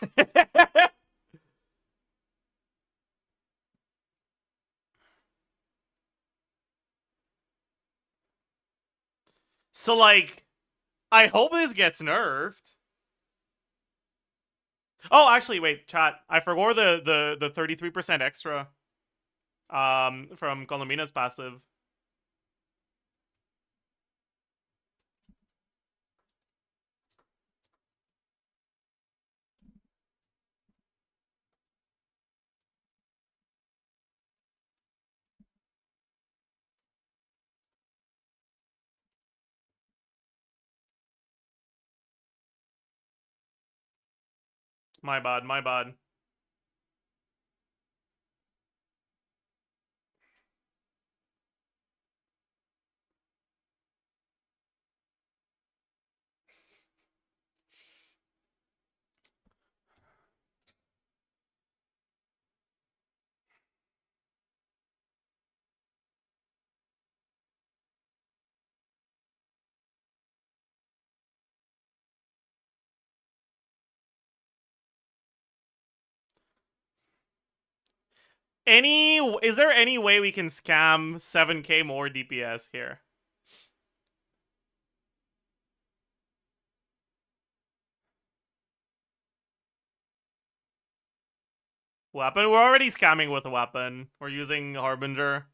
So, like, I hope this gets nerfed. Oh, actually, wait, chat. I forgot the 33% extra from Colomina's passive. My bad, my bad. Is there any way we can scam 7k more DPS here? Weapon? We're already scamming with a weapon. We're using Harbinger.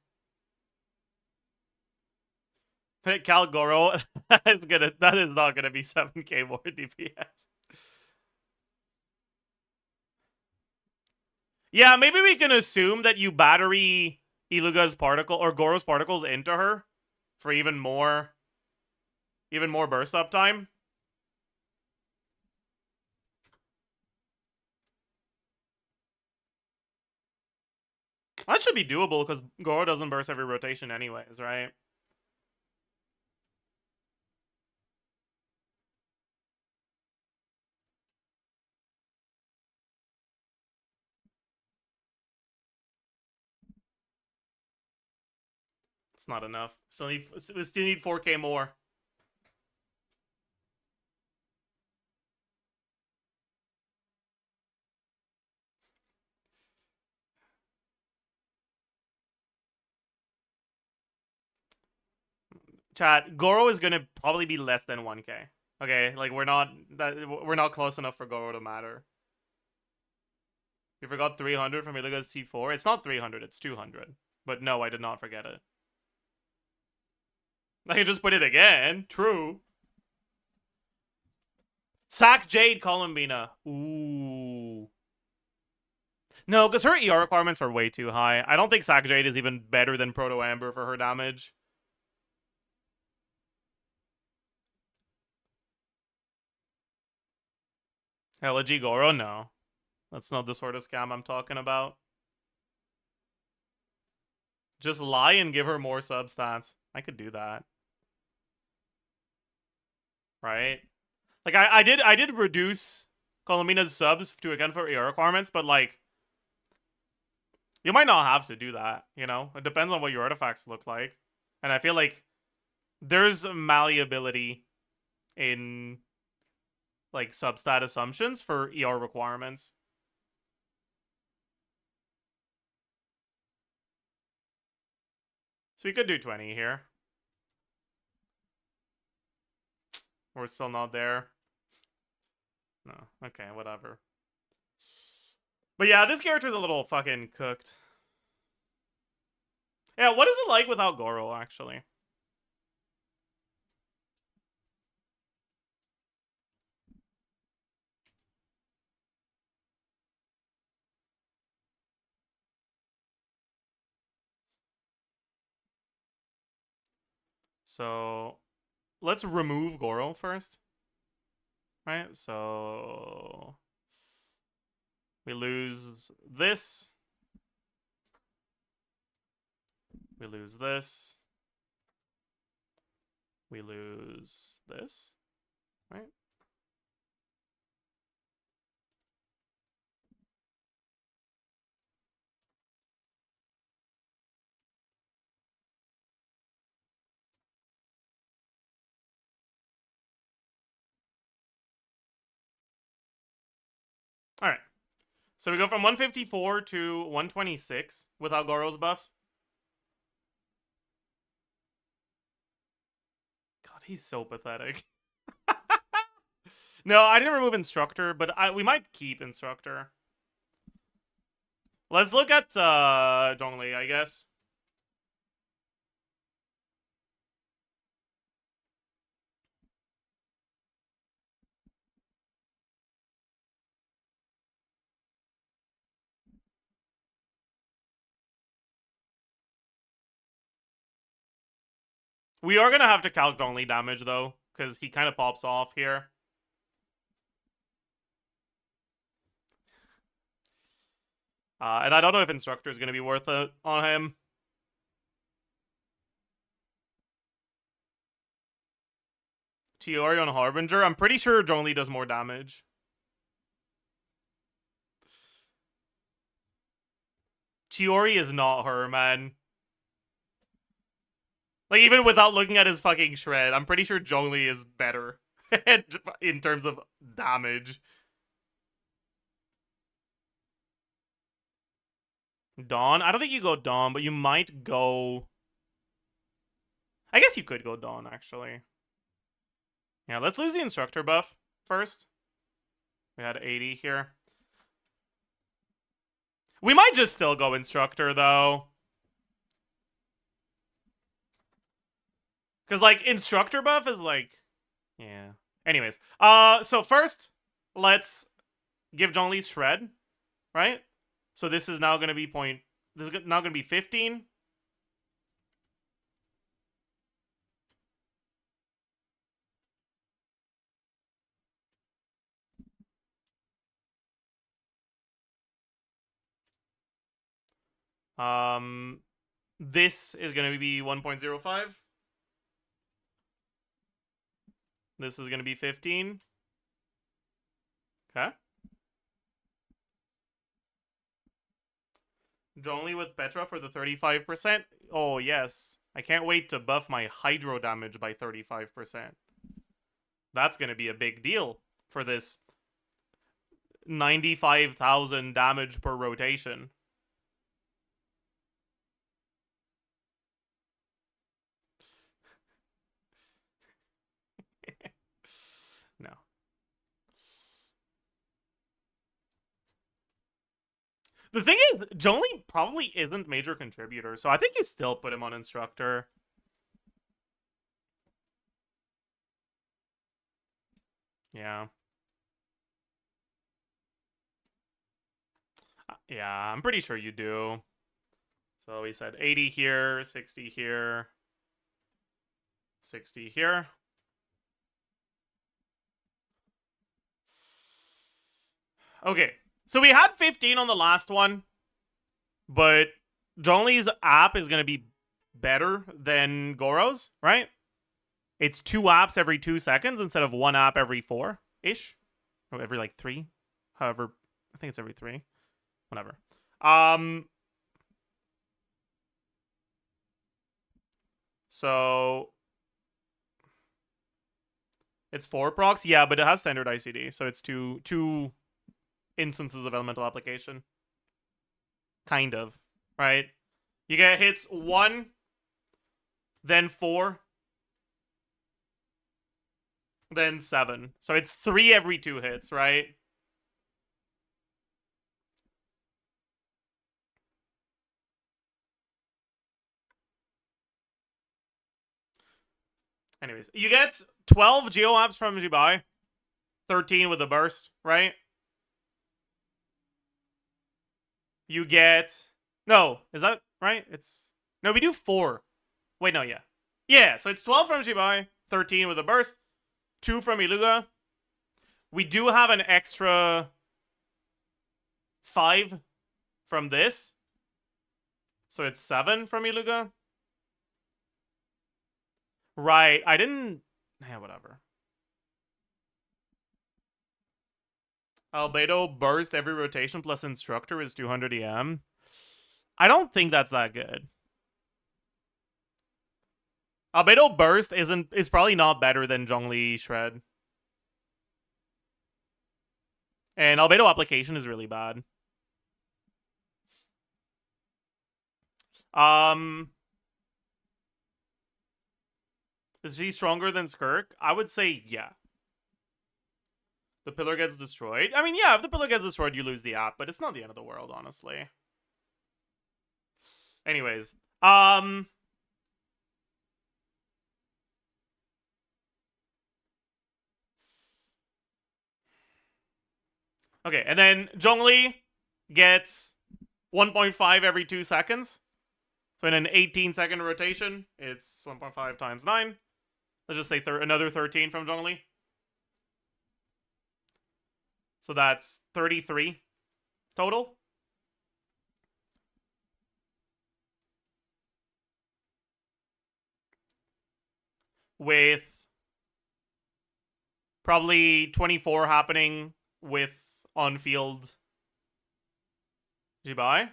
Cal Goro, that is not gonna be 7k more DPS. Yeah, maybe we can assume that you battery Iluga's particle or Goro's particles into her for even more burst uptime. That should be doable because Goro doesn't burst every rotation anyways, right? It's not enough. So we still need 4k more. Chat, Goro is gonna probably be less than 1k. Okay, like we're not close enough for Goro to matter. You forgot 300 from Iluga's C4. It's not 300, it's 200. But no, I did not forget it. I can just put it again. True. Sack Jade Columbina. Ooh. No, because her ER requirements are way too high. I don't think Sack Jade is even better than Proto Amber for her damage. Elegy Goro? No. That's not the sort of scam I'm talking about. Just lie and give her more substats. I could do that. Right? Like I did reduce Colomina's subs to account for AR requirements, but like you might not have to do that, you know? It depends on what your artifacts look like. And I feel like there's malleability in like substat assumptions for ER requirements. So we could do 20 here. We're still not there. No. Okay, whatever. But yeah, this character's a little fucking cooked. Yeah, what is it like without Goro, actually? So, let's remove Goro first. Right? So, we lose this. We lose this. We lose this. Right? Alright. So we go from 154 to 126 without Goro's buffs. God, he's so pathetic. No, I didn't remove Instructor, but we might keep Instructor. Let's look at Zhongli, I guess. We are gonna have to calc Zhongli damage, though, because he kind of pops off here. And I don't know if Instructor is going to be worth it on him. Chiori on Harbinger. I'm pretty sure Zhongli does more damage. Chiori is not her, man. Like, even without looking at his fucking shred, I'm pretty sure Zhongli is better in terms of damage. Dawn? I don't think you go Dawn, but you might go... I guess you could go Dawn, actually. Yeah, let's lose the Instructor buff first. We had 80 here. We might just still go Instructor, though. Because, like, Instructor buff is, like... Yeah. Anyways. So first, let's give Zhongli's Shred, right? So this is now going to be This is now going to be 15. This is going to be 1.05. This is going to be 15. Okay. Zhongli with Petra for the 35%. Oh, yes. I can't wait to buff my Hydro damage by 35%. That's going to be a big deal for this 95,000 damage per rotation. No. The thing is, Zhongli probably isn't major contributor, so I think you still put him on Instructor. Yeah. Yeah, I'm pretty sure you do. So we said 80 here, 60 here, 60 here. Okay, so we had 15 on the last one, but Zhongli's app is going to be better than Goro's, right? It's 2 apps every 2 seconds instead of 1 app every 4-ish. Or every, like, 3. However, I think it's every 3. Whatever. So... It's 4 procs? Yeah, but it has standard ICD, so it's two instances of elemental application. Kind of, right? You get hits 1, then 4, then 7. So it's 3 every 2 hits, right? Anyways, you get 12 Geo-Apps from Jibai. 13 with the burst, right? You get... No, is that right? It's... No, we do 4. Wait, no, yeah. Yeah, so it's 12 from Jibai, 13 with a burst, 2 from Iluga. We do have an extra 5 from this. So it's 7 from Iluga. Right, I didn't... Yeah, whatever. Albedo burst every rotation plus instructor is 200 EM. I don't think that's that good. Albedo burst is probably not better than Zhongli Shred. And Albedo application is really bad. Is he stronger than Skirk? I would say yeah. The pillar gets destroyed. I mean, yeah, if the pillar gets destroyed, you lose the app, but it's not the end of the world, honestly. Anyways, okay, and then Zhongli gets 1.5 every 2 seconds. So in an 18-second rotation, it's 1.5 times 9. Let's just say another 13 from Zhongli. So that's 33 total. With probably 24 happening with on-field Jibai.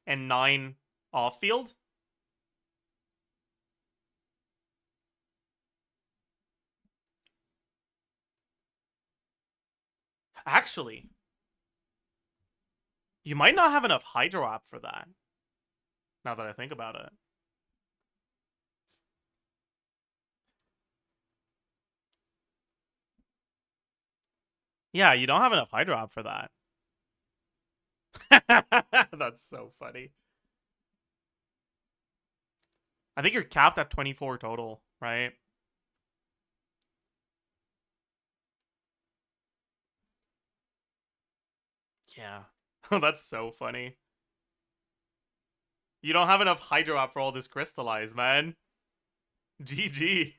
And 9 off-field. Actually, you might not have enough Hydro App for that. Now that I think about it. Yeah, you don't have enough Hydro App for that. That's so funny. I think you're capped at 24 total, right? Yeah. That's so funny. You don't have enough Hydro App for all this Crystallize, man. GG.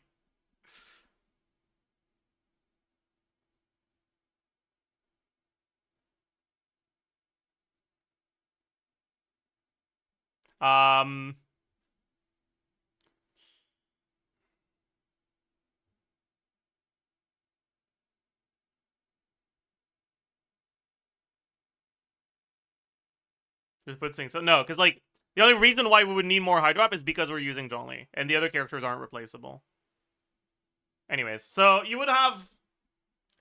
Just put Sing. So no, because like the only reason why we would need more Hydro App is because we're using Zhongli, and the other characters aren't replaceable. Anyways, so you would have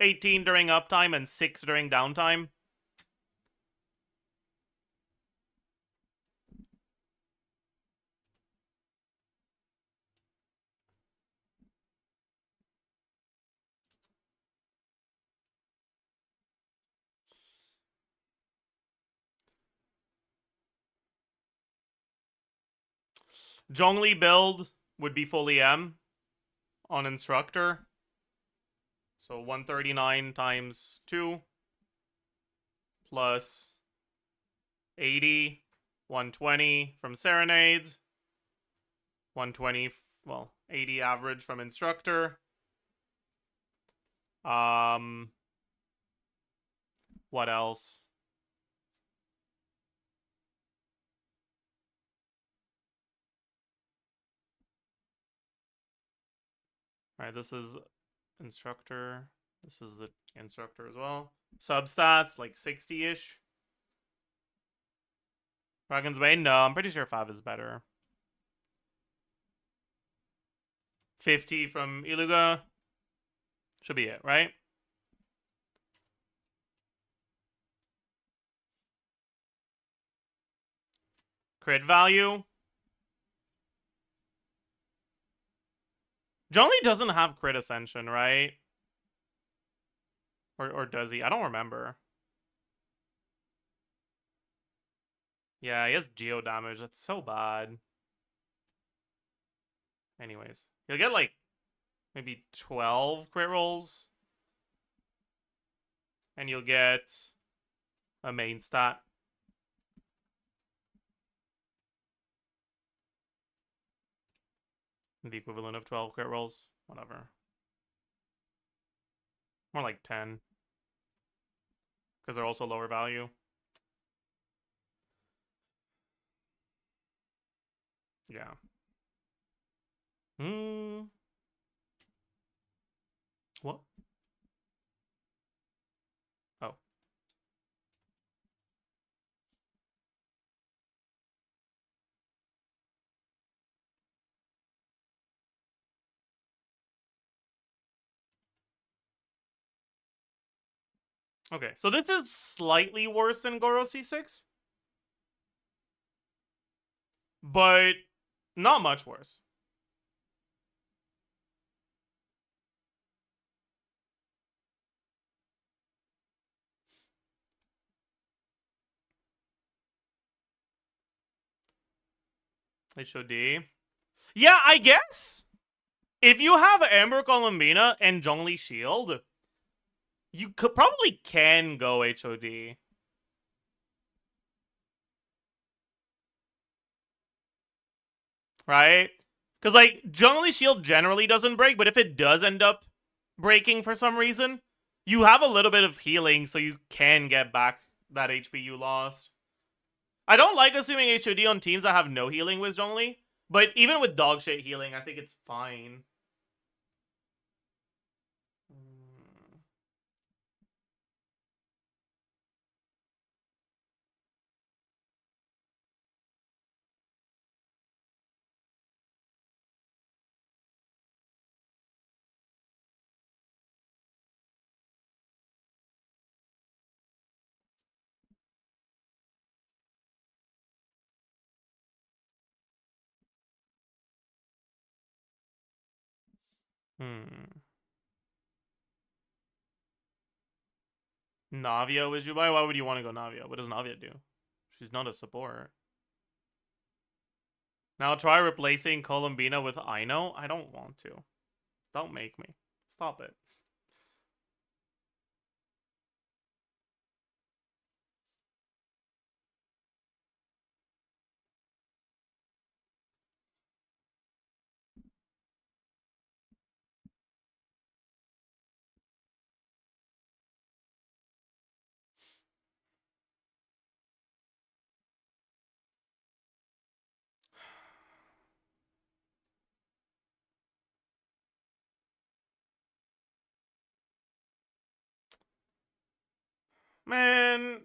18 during uptime and 6 during downtime. Zhongli build would be full EM on Instructor. So 139 times 2 plus 80, 120 from Serenade, 120, well, 80 average from Instructor. What else? Alright, this is instructor. This is the instructor as well. Substats, like 60-ish. Dragon's Bane? No, I'm pretty sure 5 is better. 50 from Iluga. Should be it, right? Crit value. Zhongli doesn't have crit ascension, right? Or does he? I don't remember. Yeah, he has geo damage. That's so bad. Anyways, he'll get like maybe 12 crit rolls. And you'll get a main stat. The equivalent of 12 crit rolls. Whatever. More like 10. Because they're also lower value. Yeah. What? Oh. Okay, so this is slightly worse than Goro C6. But not much worse. HOD. Yeah, I guess. If you have Amber Columbina and Zhongli Shield, you could probably can go HOD. Right? Because, like, Zhongli Shield generally doesn't break, but if it does end up breaking for some reason, you have a little bit of healing, so you can get back that HP you lost. I don't like assuming HOD on teams that have no healing with Zhongli, but even with dog shit healing, I think it's fine. Navia with Jubai? Why would you want to go Navia? What does Navia do? She's not a support. Now try replacing Columbina with Aino? I don't want to. Don't make me. Stop it. Man.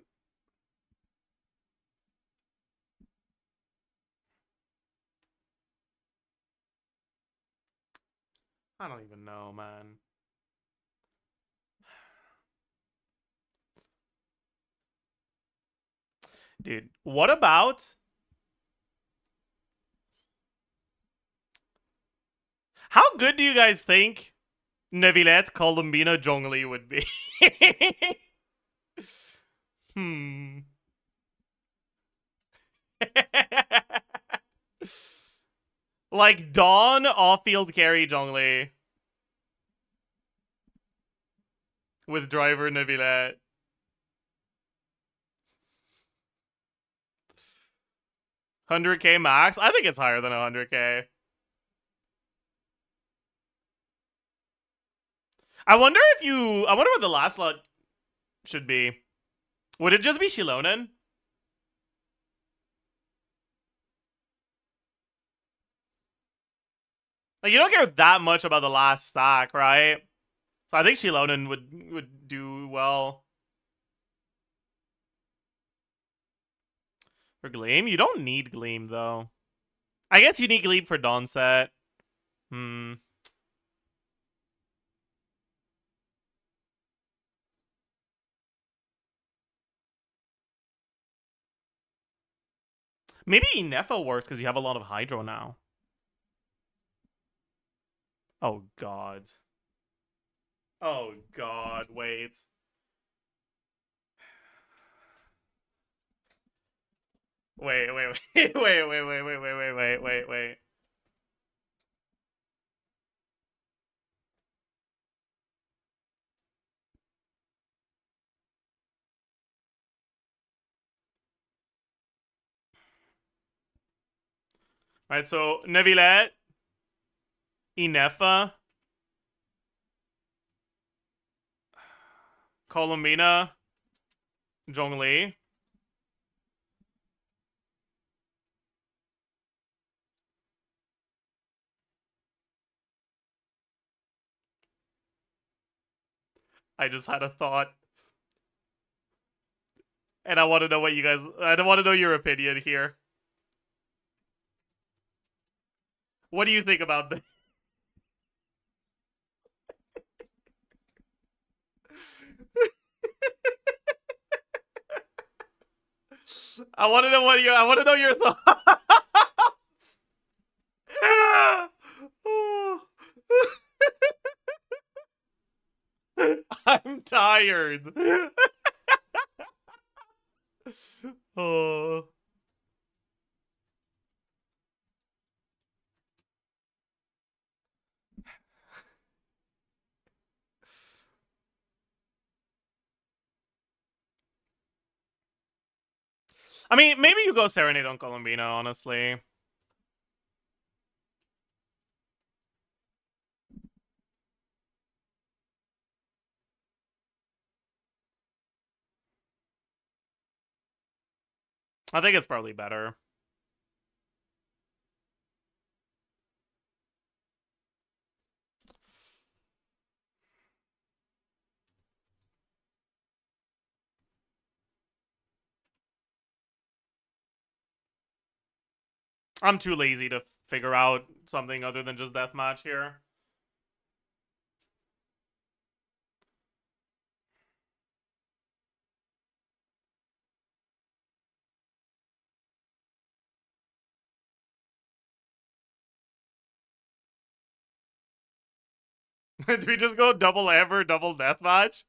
I don't even know, man. Dude, what about... How good do you guys think Neuvillette, Columbina, Zhongli would be? Like, Dawn, off-field carry Zhongli. With driver Neuvillette. $100K max? I think it's higher than $100K. I wonder what the last lot should be. Would it just be Shilonen? Like, you don't care that much about the last stack, right? So I think Shilonen would do well. For Gleam? You don't need Gleam, though. I guess you need Gleam for Dawnset. Maybe Ineffa works because you have a lot of Hydro now. Oh, God. Oh, God, wait. Wait. Alright, so Neuvillette, Ineffa, Columbina, Zhongli. I just had a thought. And I want to know what you guys... I don't want to know your opinion here. What do you think about this? I want to know what you... I want to know your thoughts. I'm tired. Oh. I mean, maybe you go Serenade on Columbina, honestly. I think it's probably better. I'm too lazy to figure out something other than just deathmatch here. Do we just go double ever, double deathmatch?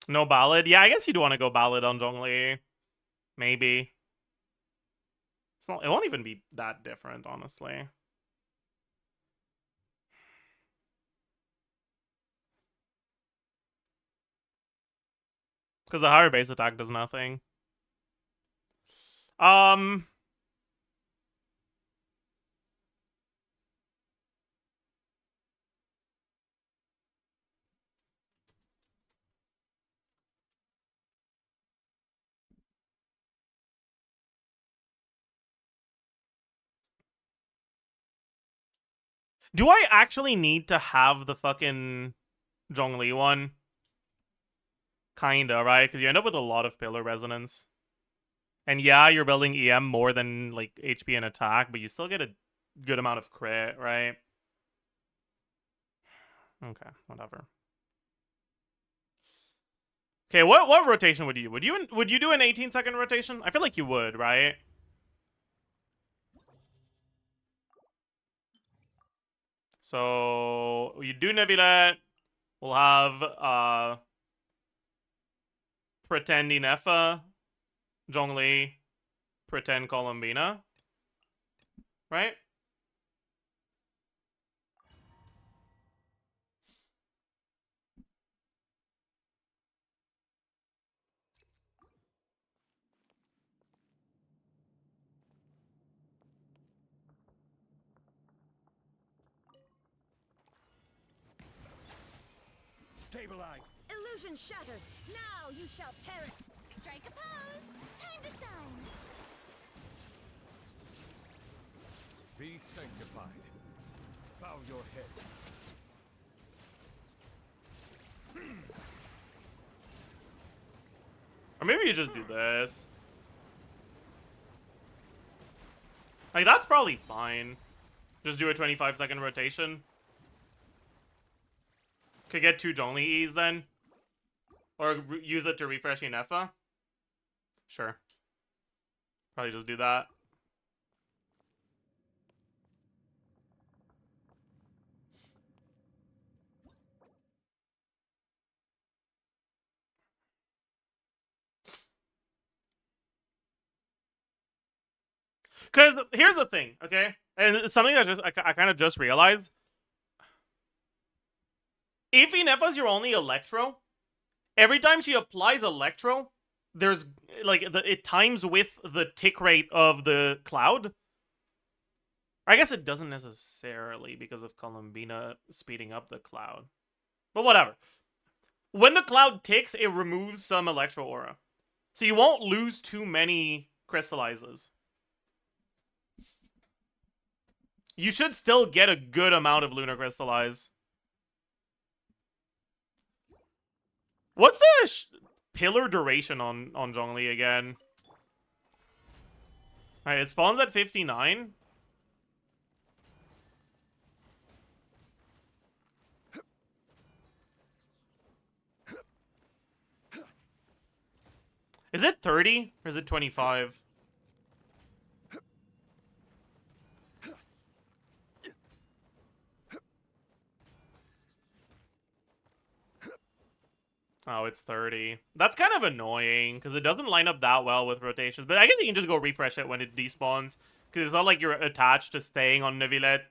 No ballad? Yeah, I guess you'd want to go ballad on Zhongli. Maybe. It's not, it won't even be that different, honestly. Because the higher base attack does nothing. Do I actually need to have the fucking Zhongli one? Kinda, right? Because you end up with a lot of pillar resonance. And yeah, you're building EM more than, like, HP and attack, but you still get a good amount of crit, right? Okay, whatever. Okay, what rotation would you do? Would you do an 18-second rotation? I feel like you would, right? So you do Neuvillette. We'll have pretend Ineffa, Zhongli, pretend Columbina. right? Stabilize. Illusion shattered. Now you shall perish. Strike a pose. Time to shine. Be sanctified. Bow your head. Or maybe you just do this. Like, that's probably fine. Just do a 25-second rotation. Could get 2 Zhongli E's then. Or use it to refresh Inefa. Sure. Probably just do that. Because here's the thing, okay? And it's something that I kind of just realized. If Ineffa's your only Electro, every time she applies Electro, there's, like, it times with the tick rate of the Cloud. I guess it doesn't necessarily because of Columbina speeding up the Cloud. But whatever. When the Cloud ticks, it removes some Electro Aura. So you won't lose too many Crystallizes. You should still get a good amount of Lunar Crystallize. What's the pillar duration on Zhongli again? Alright, it spawns at 59. Is it 30 or is it 25? Oh, it's 30. That's kind of annoying, because it doesn't line up that well with rotations. But I guess you can just go refresh it when it despawns, because it's not like you're attached to staying on Neuvillette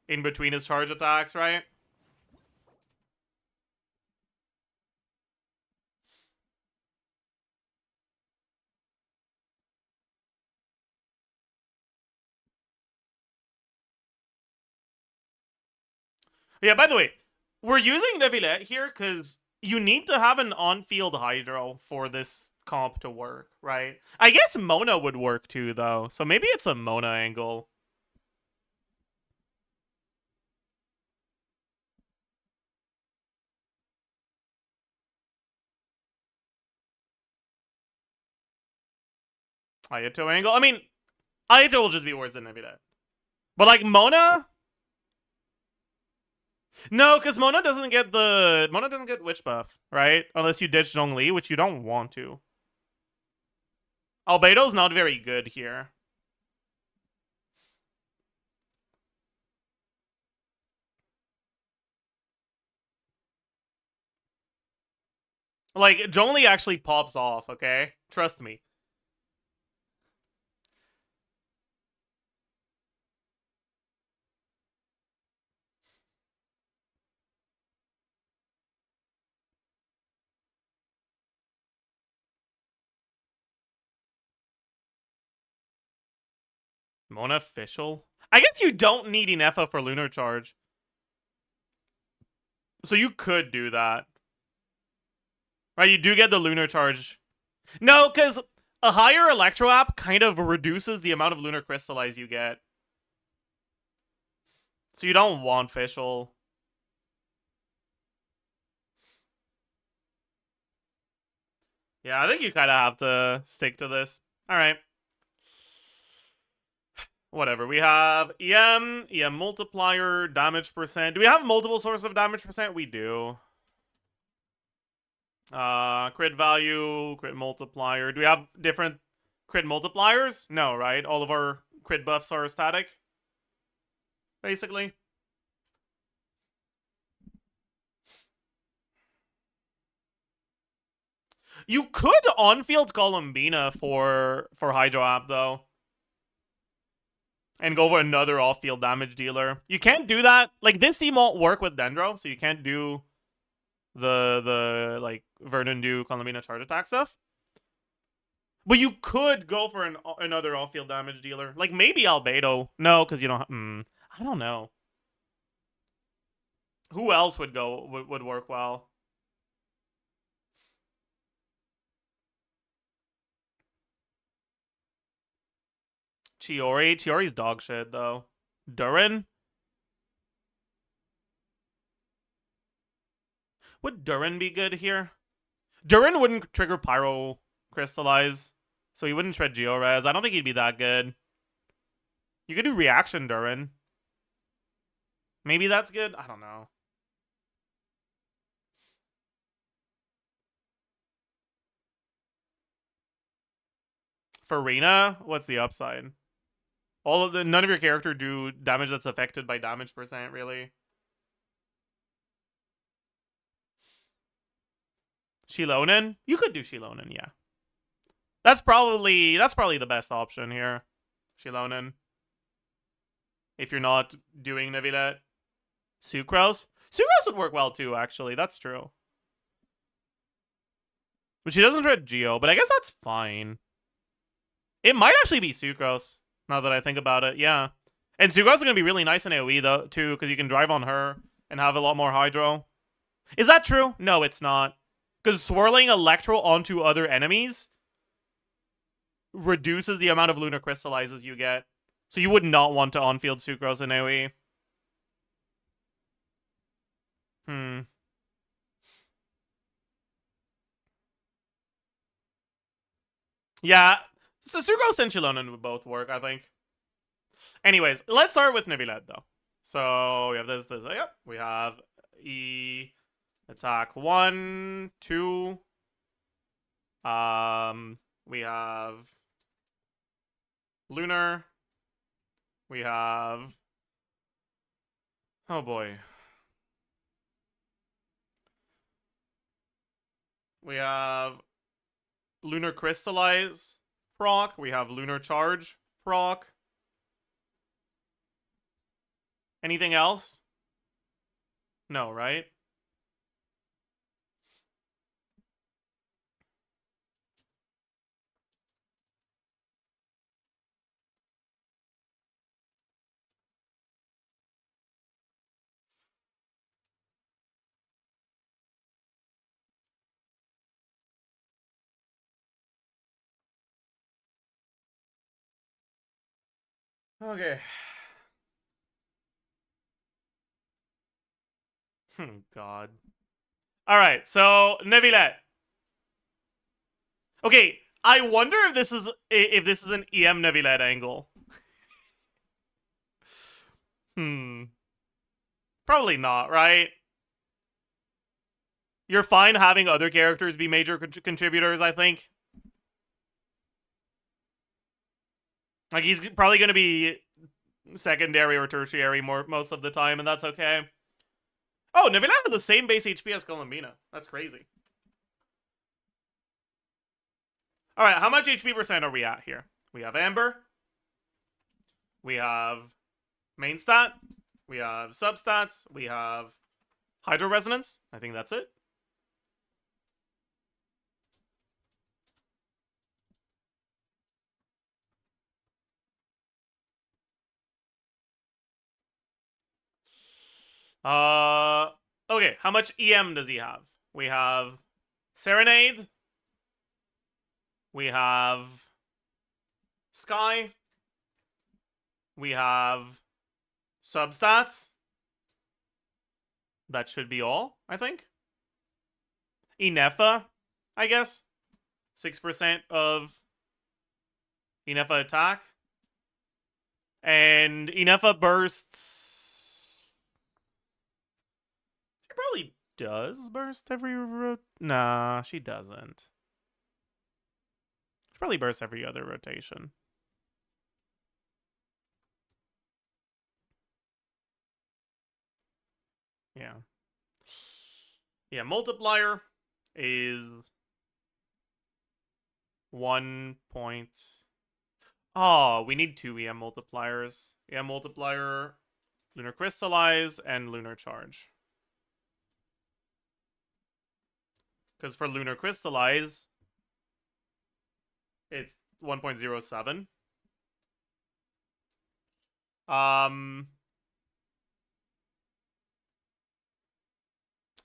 in between his charge attacks, right? Yeah, by the way, we're using Neuvillette here because you need to have an on-field Hydro for this comp to work, right? I guess Mona would work too, though. So maybe it's a Mona angle. Ayato angle? I mean, Ayato will just be worse than Neuvillette. But, like, Mona... No, because Mona doesn't get Witch buff, right? Unless you ditch Zhongli, which you don't want to. Albedo's not very good here. Like, Zhongli actually pops off, okay? Trust me. Mona official? I guess you don't need Inefa for Lunar Charge. So you could do that. Right, you do get the Lunar Charge. No, because a higher Electro app kind of reduces the amount of Lunar Crystallize you get. So you don't want Fischl. Yeah, I think you kind of have to stick to this. Alright. Whatever. We have EM multiplier, damage percent. Do we have multiple sources of damage percent? We do. Crit value, crit multiplier. Do we have different crit multipliers? No, right? All of our crit buffs are static, basically. You could on-field Columbina for Hydro App, though. And go for another off-field damage dealer. You can't do that. Like, this team won't work with Dendro, so you can't do the like, Verdundu, Columbina charge attack stuff. But you could go for another off-field damage dealer. Like, maybe Albedo. No, because you don't... I don't know. Who else would work well? Chiori? Chiori's dog shit, though. Durin? Would Durin be good here? Durin wouldn't trigger Pyro Crystallize, so he wouldn't shred Georez. I don't think he'd be that good. You could do Reaction Durin. Maybe that's good? I don't know. For Reyna, what's the upside? None of your character do damage that's affected by damage percent, really. Shilonen? You could do Shilonen, yeah. That's probably the best option here. Shilonen. If you're not doing Neuvillette. Sucrose? Sucrose would work well too, actually. That's true. But she doesn't tread Geo, but I guess that's fine. It might actually be Sucrose, now that I think about it, yeah. And Sucrose is going to be really nice in AoE, though, too, because you can drive on her and have a lot more Hydro. Is that true? No, it's not. Because swirling Electro onto other enemies reduces the amount of Lunar Crystallizes you get. So you would not want to on-field Sucrose in AoE. Yeah, so Sucrose and Chilonen would both work, I think. Anyways, let's start with Neuvillette, though. So we have this. Yep, we have E attack 1, 2. We have Lunar. We have... Oh boy. We have Lunar Crystallize proc. We have Lunar Charge proc. Anything else? No, right? Okay. God. Alright, so Neuvillette. Okay, I wonder if this is an EM Neuvillette angle. Probably not, right? You're fine having other characters be major contributors, I think. Like, he's probably going to be secondary or tertiary most of the time, and that's okay. Oh, Neuvillette has the same base HP as Columbina. That's crazy. Alright, how much HP percent are we at here? We have Amber. We have main stat. We have substats. We have Hydro Resonance. I think that's it. Okay, how much EM does he have? We have Serenade. We have Sky. We have substats. That should be all, I think. Inefa, I guess. 6% of Inefa attack. And Inefa bursts... She probably does burst every... Nah, she doesn't. She probably bursts every other rotation. Yeah. Yeah, multiplier is 1 point... Oh, we need 2 EM multipliers. EM multiplier, Lunar Crystallize, and Lunar Charge. Because for Lunar Crystallize, it's 1.07.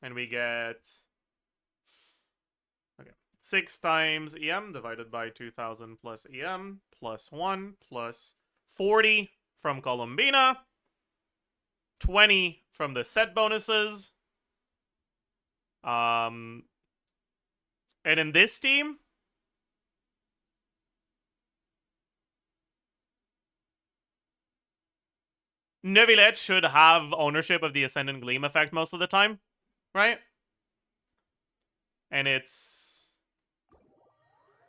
And we get... Okay. 6 times EM divided by 2000 plus EM plus 1 plus 40 from Columbina. 20 from the set bonuses. And in this team, Neuvillette should have ownership of the Ascendant Gleam effect most of the time, right? And it's...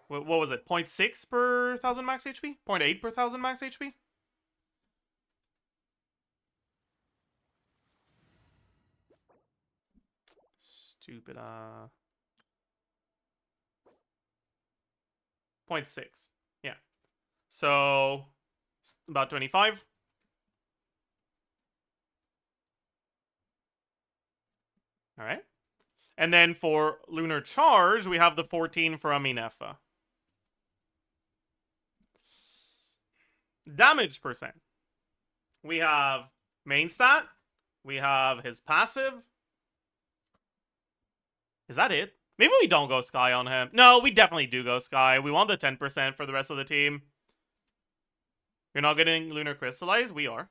What was it? 0.6 per 1000 max HP? 0.8 per 1000 max HP? Stupid, 0.6. Yeah. So, about 25. Alright. And then for Lunar Charge, we have the 14 from Inefa. Damage percent. We have main stat. We have his passive. Is that it? Maybe we don't go Sky on him. No, we definitely do go Sky. We want the 10% for the rest of the team. You're not getting Lunar Crystallize? We are.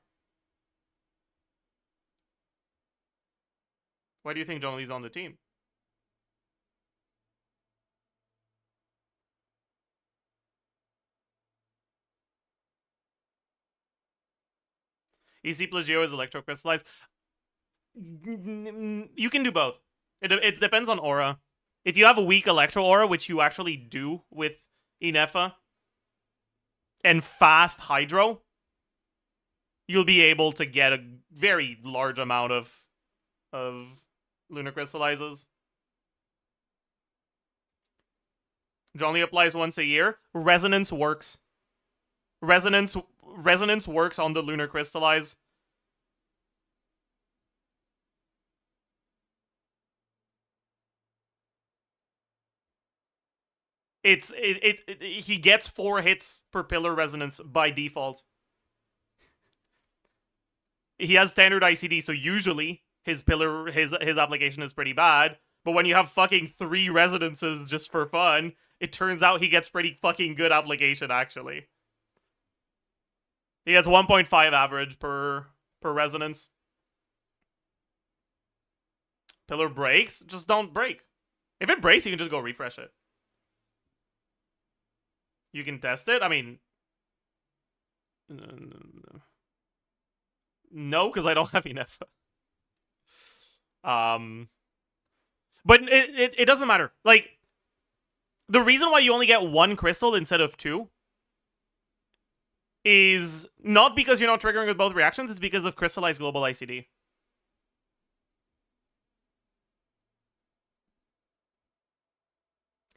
Why do you think John Lee's on the team? EC plus Geo is Electro Crystallize. You can do both. It depends on aura. If you have a weak Electro aura, which you actually do with Inefa, and fast Hydro, you'll be able to get a very large amount of Lunar Crystallizes. John Lee applies once a year. Resonance works. Resonance works on the Lunar Crystallize. He gets 4 hits per pillar resonance by default. He has standard ICD, so usually his application is pretty bad. But when you have fucking 3 resonances just for fun, it turns out he gets pretty fucking good application, actually. He gets 1.5 average per resonance. Pillar breaks? Just don't break. If it breaks, you can just go refresh it. You can test it? I mean... No, because I don't have enough. But it doesn't matter. Like, the reason why you only get 1 crystal instead of 2 is not because you're not triggering with both reactions, it's because of crystallized global ICD.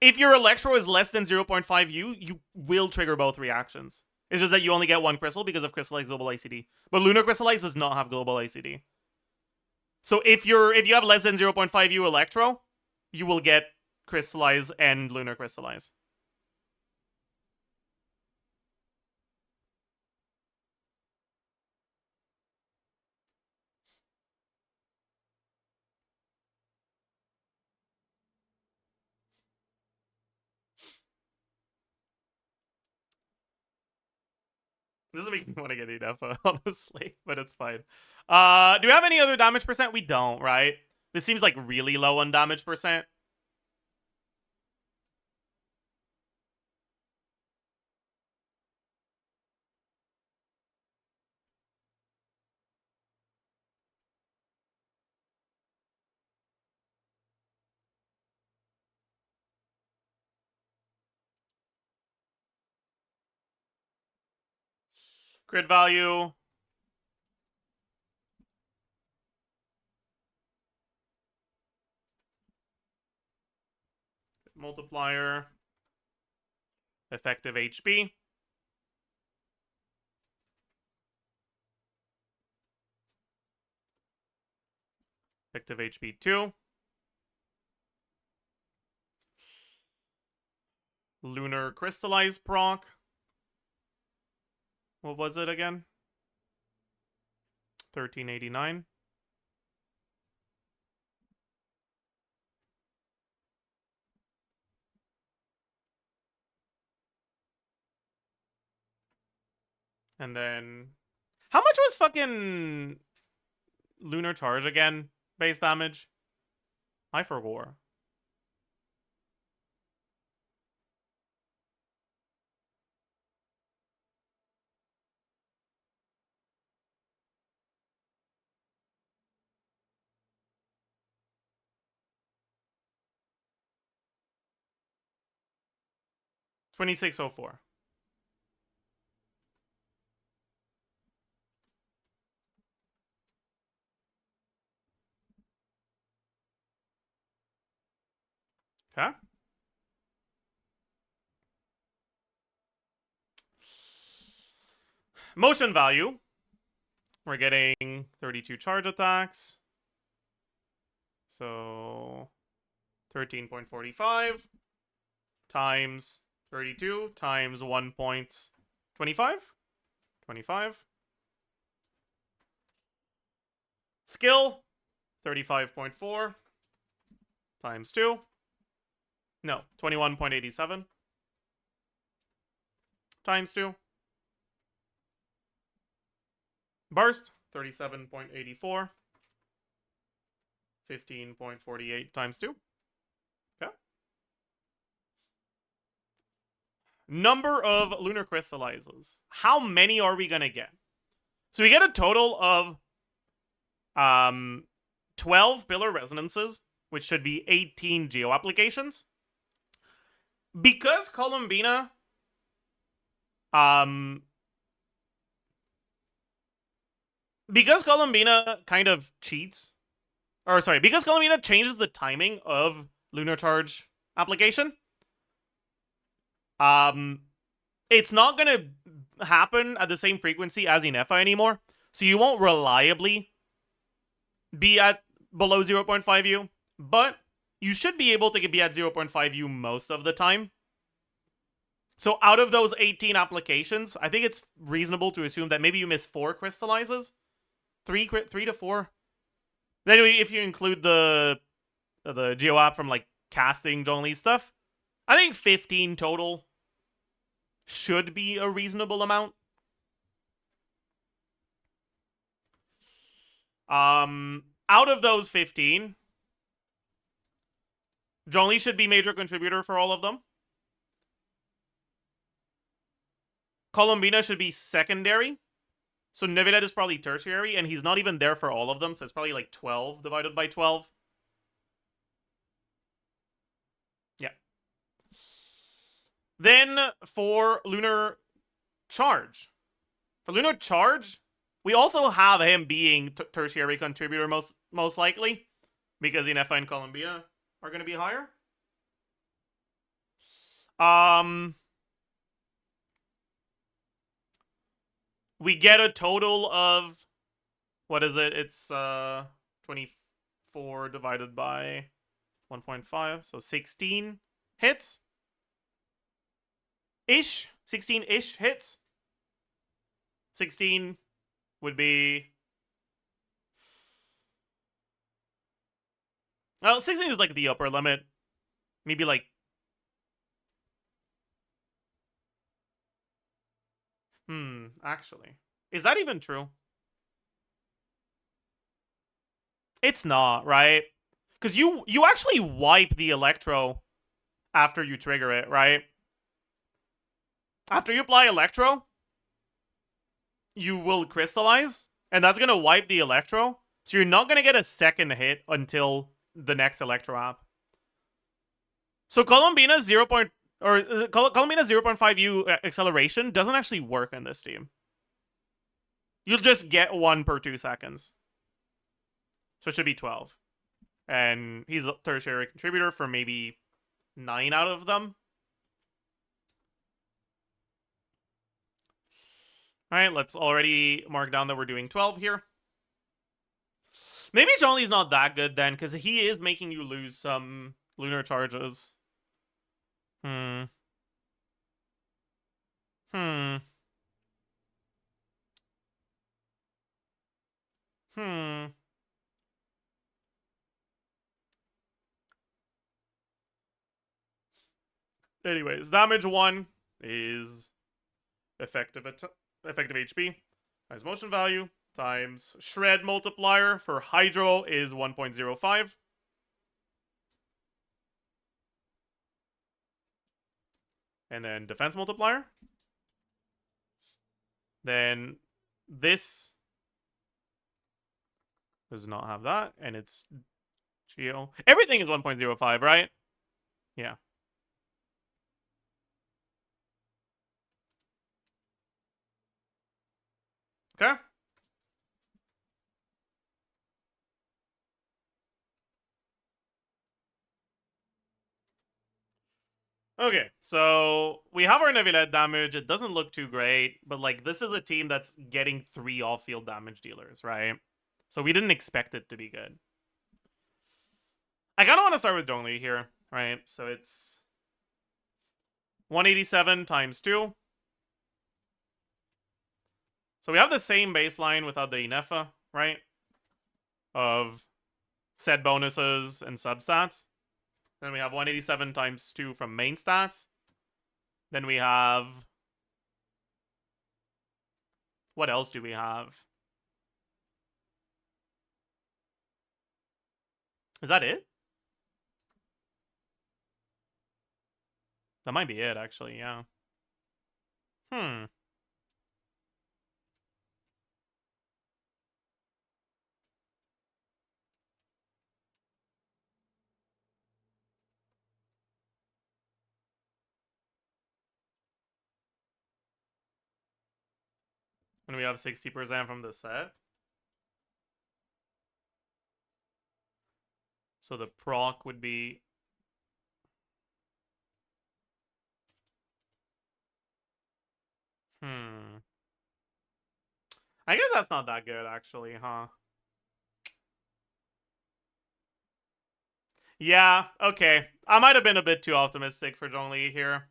If your Electro is less than 0.5 U, you will trigger both reactions. It's just that you only get 1 crystal because of crystallized global ICD. But Lunar Crystallize does not have global ICD. So if you have less than 0.5 U Electro, you will get Crystallize and Lunar Crystallize. This doesn't make me want to get enough, honestly, but it's fine. Do we have any other damage percent? We don't, right? This seems like really low on damage percent. Crit value. Multiplier. Effective HP. Effective HP 2. Lunar Crystallize proc. What was it again? 1389. And then how much was fucking Lunar Charge again? Base damage? I forgot. $26.04. Okay. Motion value. We're getting 32 charge attacks. So 13.45 times 32 times 1.25. 25. Skill 35.4 times 2. No, 21.87 times 2. Burst 37.84. 15.48 times 2. Okay. Number of lunar crystallizes. How many are we gonna get? So we get a total of 12 pillar resonances, which should be 18 geo applications. Because Columbina kind of cheats, or sorry, because Columbina changes the timing of Lunar Charge application, it's not gonna happen at the same frequency as in EFA anymore, so you won't reliably be at below 0.5 U, but you should be able to be at 0.5 U most of the time. So out of those 18 applications, I think it's reasonable to assume that maybe you miss 4 crystallizes. 3 to 4. Then if you include the Geo app from like casting John Lee stuff, I think 15 total should be a reasonable amount. Out of those 15, John Lee should be major contributor for all of them. Columbina should be secondary. So Navidad is probably tertiary, and he's not even there for all of them, so it's probably like 12 divided by 12. Yeah. Then for Lunar Charge. For Lunar Charge, we also have him being tertiary contributor most likely, because Inefa and Columbina are going to be higher. We get a total of, what is it? It's 24 divided by 1.5, so 16 hits. 16-ish hits. 16 would be... Well, 16 is like the upper limit. Maybe like... actually. Is that even true? It's not, right? Because you actually wipe the Electro after you trigger it, right? After you apply Electro, you will crystallize, and that's going to wipe the Electro. So you're not going to get a second hit until the next Electro app. So Columbina's 0.5 U acceleration doesn't actually work in this team. You'll just get 1 per 2 seconds. So it should be 12. And he's a tertiary contributor for maybe 9 out of them. Alright, let's already mark down that we're doing 12 here. Maybe Zhongli's not that good then, because he is making you lose some lunar charges. Hmm. Hmm. Hmm. Anyways, damage 1 is effective HP times motion value times shred multiplier for Hydro is 1.05. And then defense multiplier. Then this does not have that, and it's Geo. Everything is 1.05, right? Yeah. Okay. Okay, so we have our Neuvillette damage. It doesn't look too great, but like this is a team that's getting 3 off-field damage dealers, right? So we didn't expect it to be good. I kind of want to start with Zhongli here, right? So it's 187 times 2. So we have the same baseline without the Inefa, right? Of set bonuses and substats. Then we have 187 times 2 from main stats. Then we have... What else do we have? Is that it? That might be it, actually, yeah. Hmm. And we have 60% from the set. So the proc would be... I guess that's not that good, actually, huh? Yeah, okay. I might have been a bit too optimistic for Zhongli here.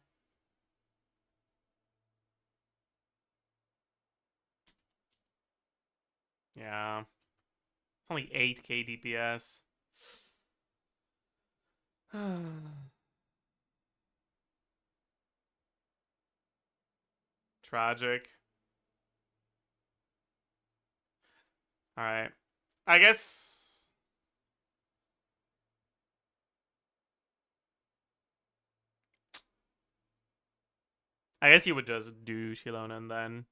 Yeah. It's only 8k DPS. Tragic. Alright. I guess... you would just do Shilonen then.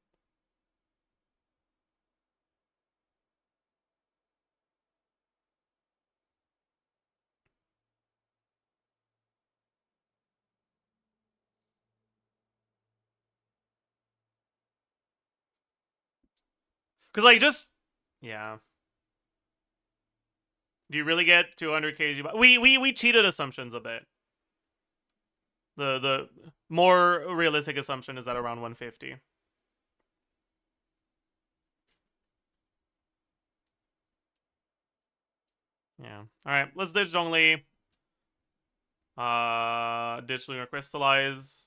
Because, like, just... Yeah. Do you really get 200 kg? We cheated assumptions a bit. The more realistic assumption is at around 150. Yeah. Alright, let's ditch Zhongli. Ditch Lunar Crystallize.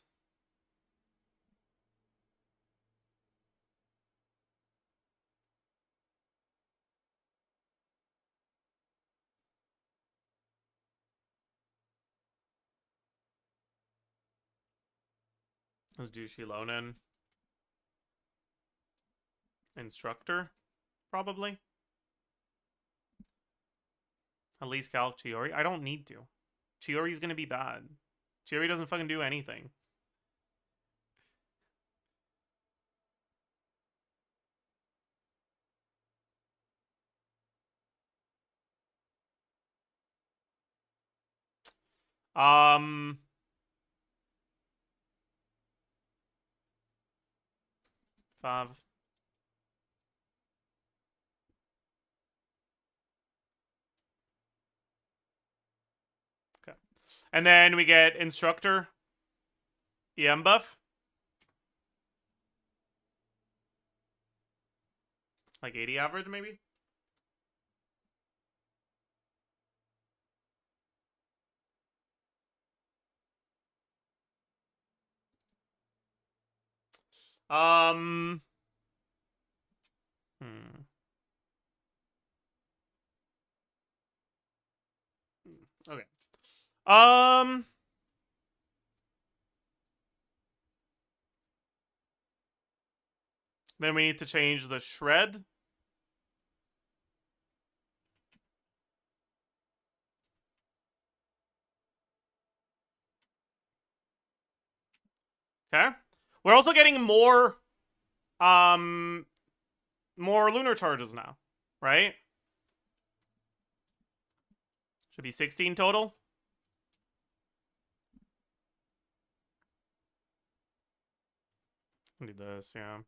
Let's do Shilonen. Instructor, probably. At least Calc Chiori. I don't need to. Chiori's gonna be bad. Chiori doesn't fucking do anything. Um... Five. Okay. And then we get Instructor. EM buff. Like 80 average, maybe? Hmm. Okay. Then we need to change the shred. Okay. We're also getting more lunar charges now, right? Should be 16 total. Do this, yeah.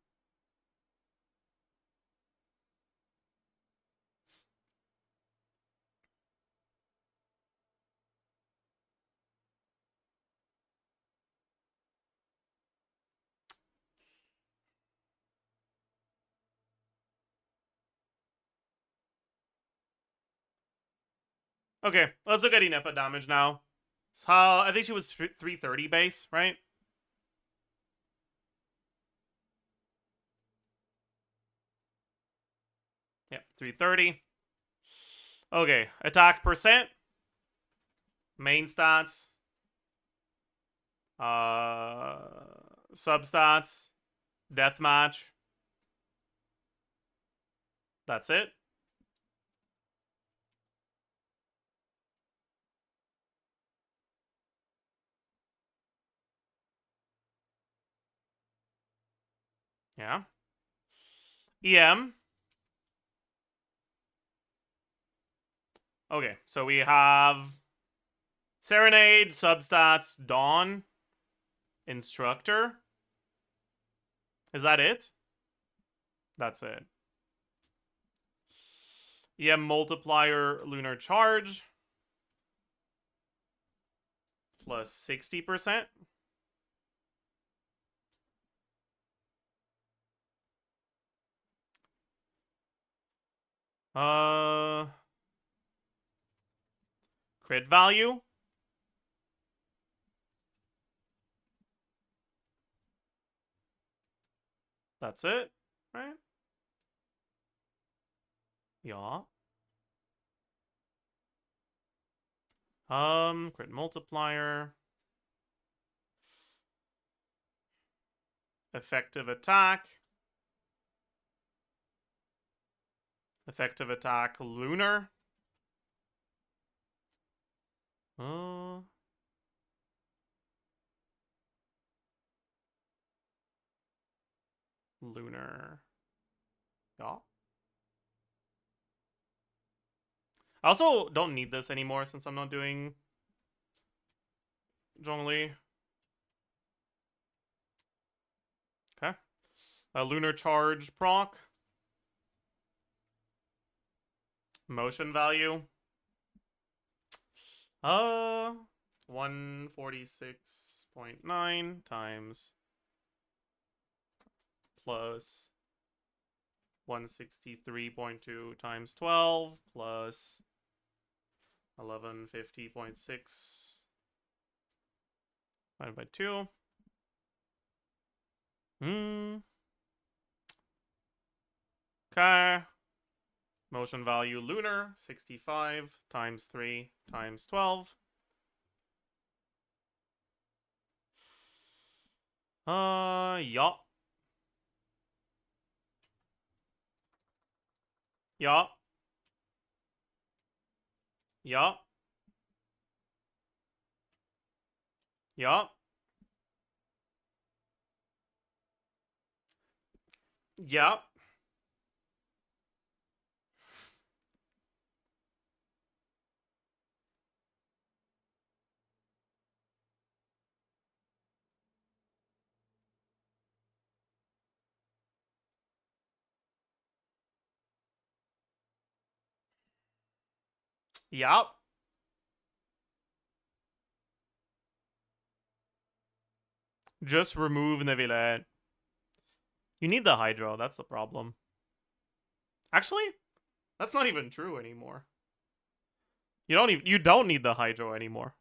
Okay, let's look at Inepa damage now. So I think she was 330 base, right? Yep, 330. Okay, attack percent. Main stats. Substats. Deathmatch. That's it. Yeah. EM. Okay, so we have Serenade, Substats, Dawn, Instructor. Is that it? That's it. EM multiplier, Lunar Charge. Plus 60%. Crit value. That's it, right? Yeah. Crit multiplier. Effective attack. Effective attack, Lunar. Lunar. Yeah. I also don't need this anymore since I'm not doing Zhongli. Okay. Lunar Charge proc. Motion value. 146.9 times plus 163.2 times 12 plus 1150.6 divided by 2. Okay. Motion value lunar 65 times 3 times 12. Yeah. Yeah. Yeah. Yeah. Yeah. Yeah. Just remove Nevillet. You need the Hydro, that's the problem. Actually, that's not even true anymore. You don't need the Hydro anymore.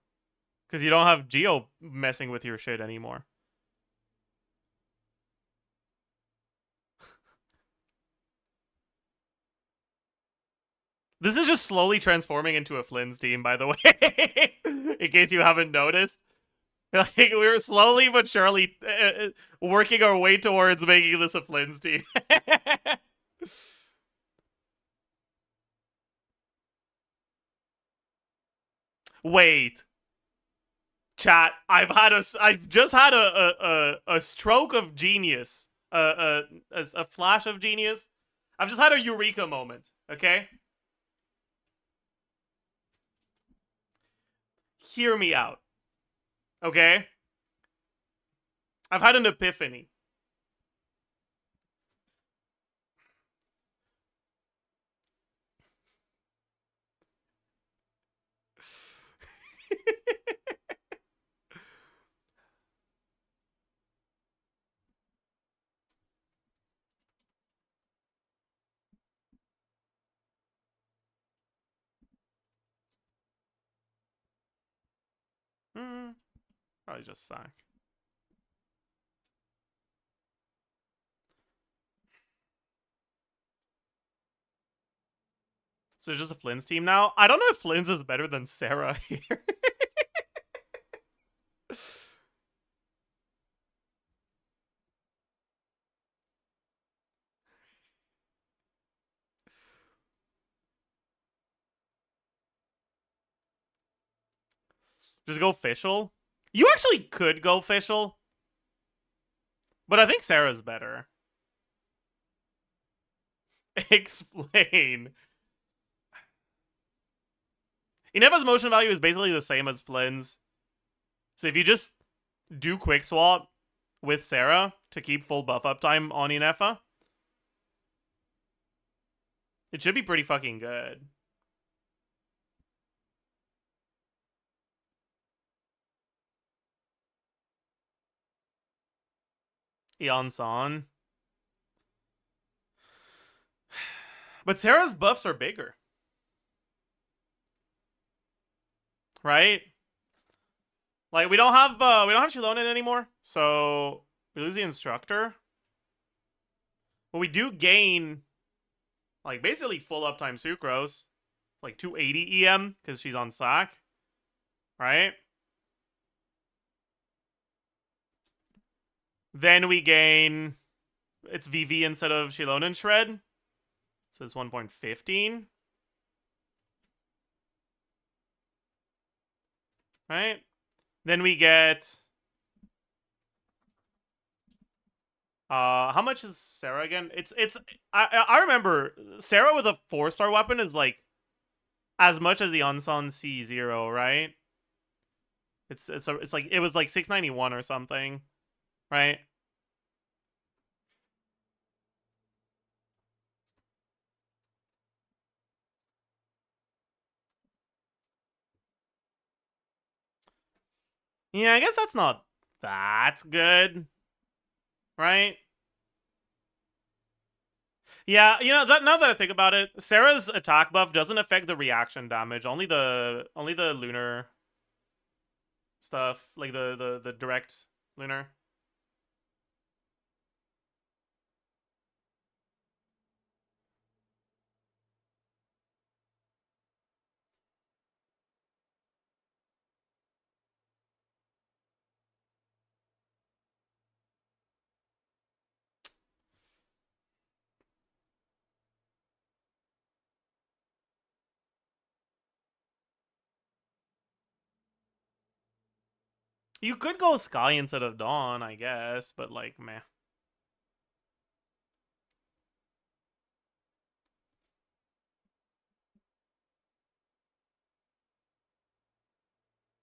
Because you don't have Geo messing with your shit anymore. This is just slowly transforming into a Flynn's team, by the way. In case you haven't noticed. Like, we were slowly but surely working our way towards making this a Flynn's team. Wait. Chat, I've just had a stroke of genius. A flash of genius. I've just had a eureka moment, okay? Hear me out. Okay? I've had an epiphany. Probably just sack. So it's just a Flynn's team now? I don't know if Flynn's is better than Sarah here. Just go official? You actually could go official. But I think Sarah's better. Explain. Ineva's motion value is basically the same as Flynn's. So if you just do quick swap with Sarah to keep full buff uptime on Inefa, it should be pretty fucking good. Eon-san. But Sarah's buffs are bigger. Right? Like, we don't have Shilonen anymore, so we lose the instructor. But we do gain, like, basically full uptime Sucrose. Like 280 EM, because she's on sack. Right? Then we gain, it's VV instead of Shilonen Shred. So it's 1.15. Right? Then we get... how much is Sarah again? I remember Sarah with a 4-star weapon is like as much as the Unsun C0, right? It's like it was like 691 or something, right? Yeah, I guess that's not that good, right? Yeah, you know, now that I think about it, Sarah's attack buff doesn't affect the reaction damage, only the lunar stuff, like the direct lunar. You could go Sky instead of Dawn, I guess, but like, meh.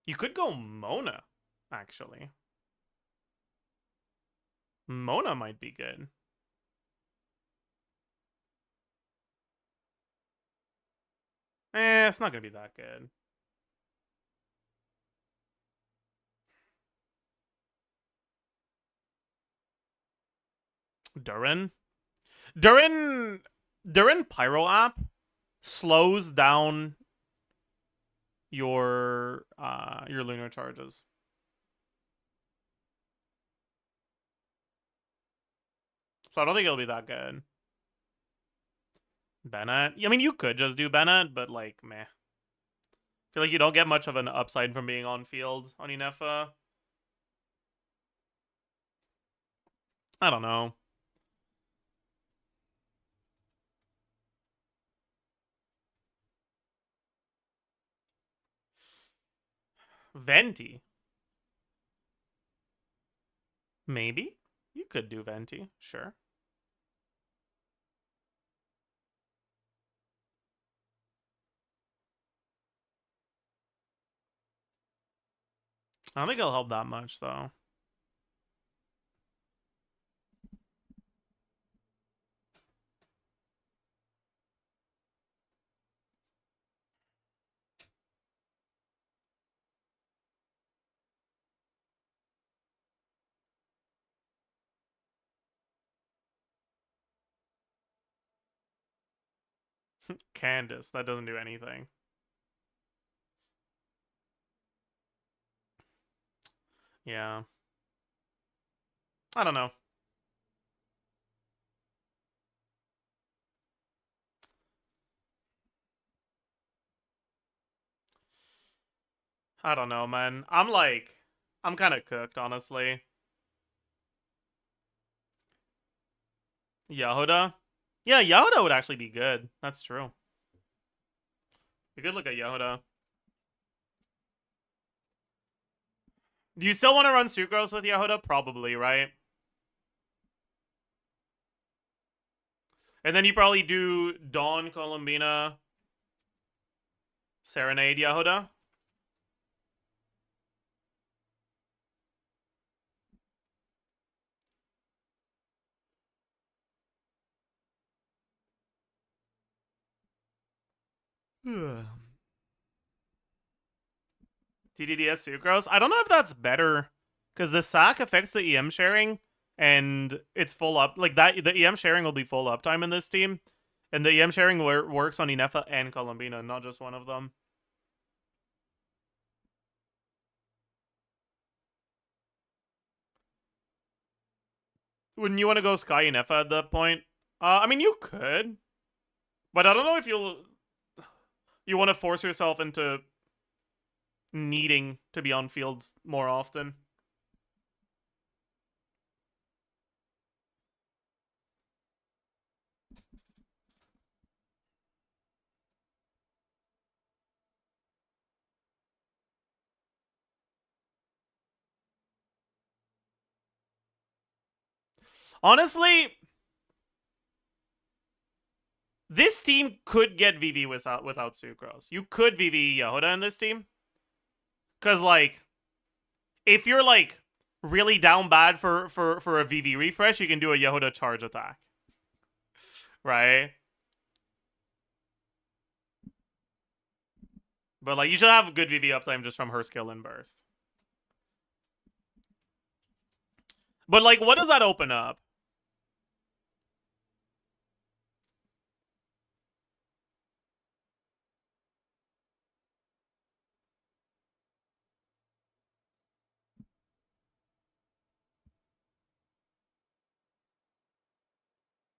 You could go Mona, actually. Mona might be good. It's not gonna be that good. Durin? Durin Pyro app slows down your lunar charges. So I don't think it'll be that good. Bennett. I mean, you could just do Bennett, but like, meh. I feel like you don't get much of an upside from being on field on Inefa. I don't know. Venti. Maybe? You could do Venti, sure. I don't think it'll help that much, though. Candace, that doesn't do anything. Yeah. I don't know. I don't know, man. I'm kind of cooked, honestly. Yehuda? Yeah, Yehuda would actually be good. That's true. You could look at Yehuda. Do you still want to run Sucrose with Yehuda? Probably, right? And then you probably do Dawn, Columbina, Serenade, Yehuda. TDDS Sucrose. I don't know if that's better because the SAC affects the EM sharing and it's full up. Like that, the EM sharing will be full uptime in this team, and the EM sharing works on Inefa and Columbina, not just one of them. Wouldn't you want to go Sky Inefa at that point? I mean, you could, but I don't know if you want to force yourself into needing to be on field more often. Honestly, this team could get VV without Sucrose. You could VV Yehuda in this team. Cause like, if you're like really down bad for a VV refresh, you can do a Yehuda charge attack. Right? But like, you should have good VV uptime just from her skill and burst. But like, what does that open up?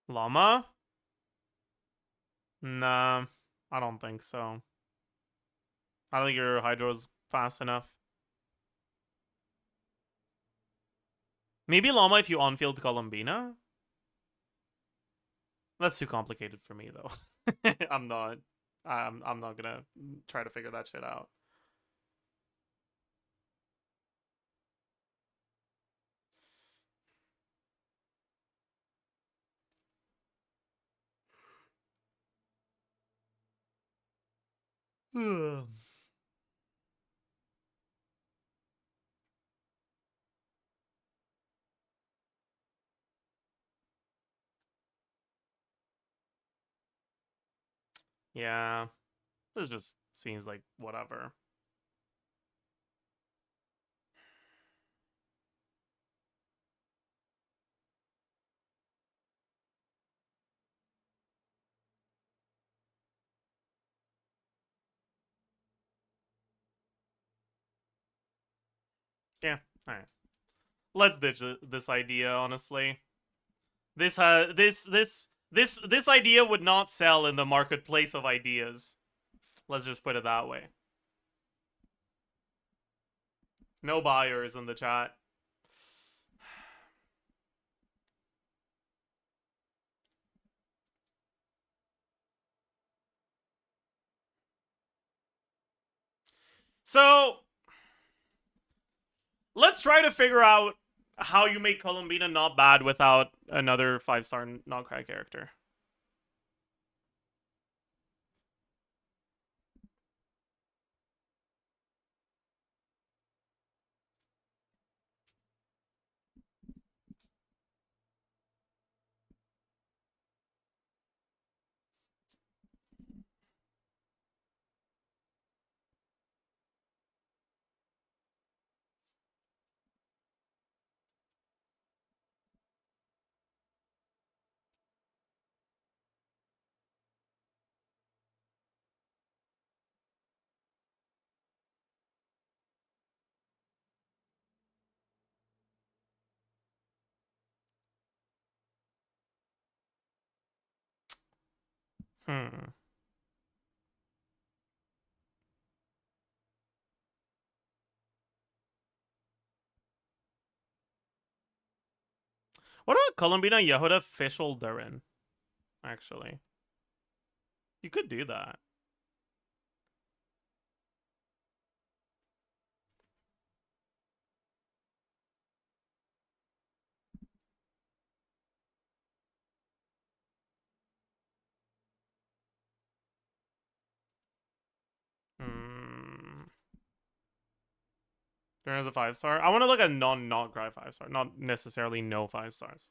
Llama? Nah, I don't think so. I don't think your Hydro's fast enough. Maybe Llama if you on-field Columbina? That's too complicated for me, though. I'm not gonna try to figure that shit out. Yeah, this just seems like whatever. Yeah, alright. Let's ditch this idea, honestly. This This idea would not sell in the marketplace of ideas. Let's just put it that way. No buyers in the chat. So, let's try to figure out how you make Columbina not bad without another 5-star non-cry character. Hmm. What about Columbina Yehuda Fischl Durin? Actually, you could do that. Hmm. There is a 5-star. I want to look at not cry 5-star, not necessarily no 5-stars.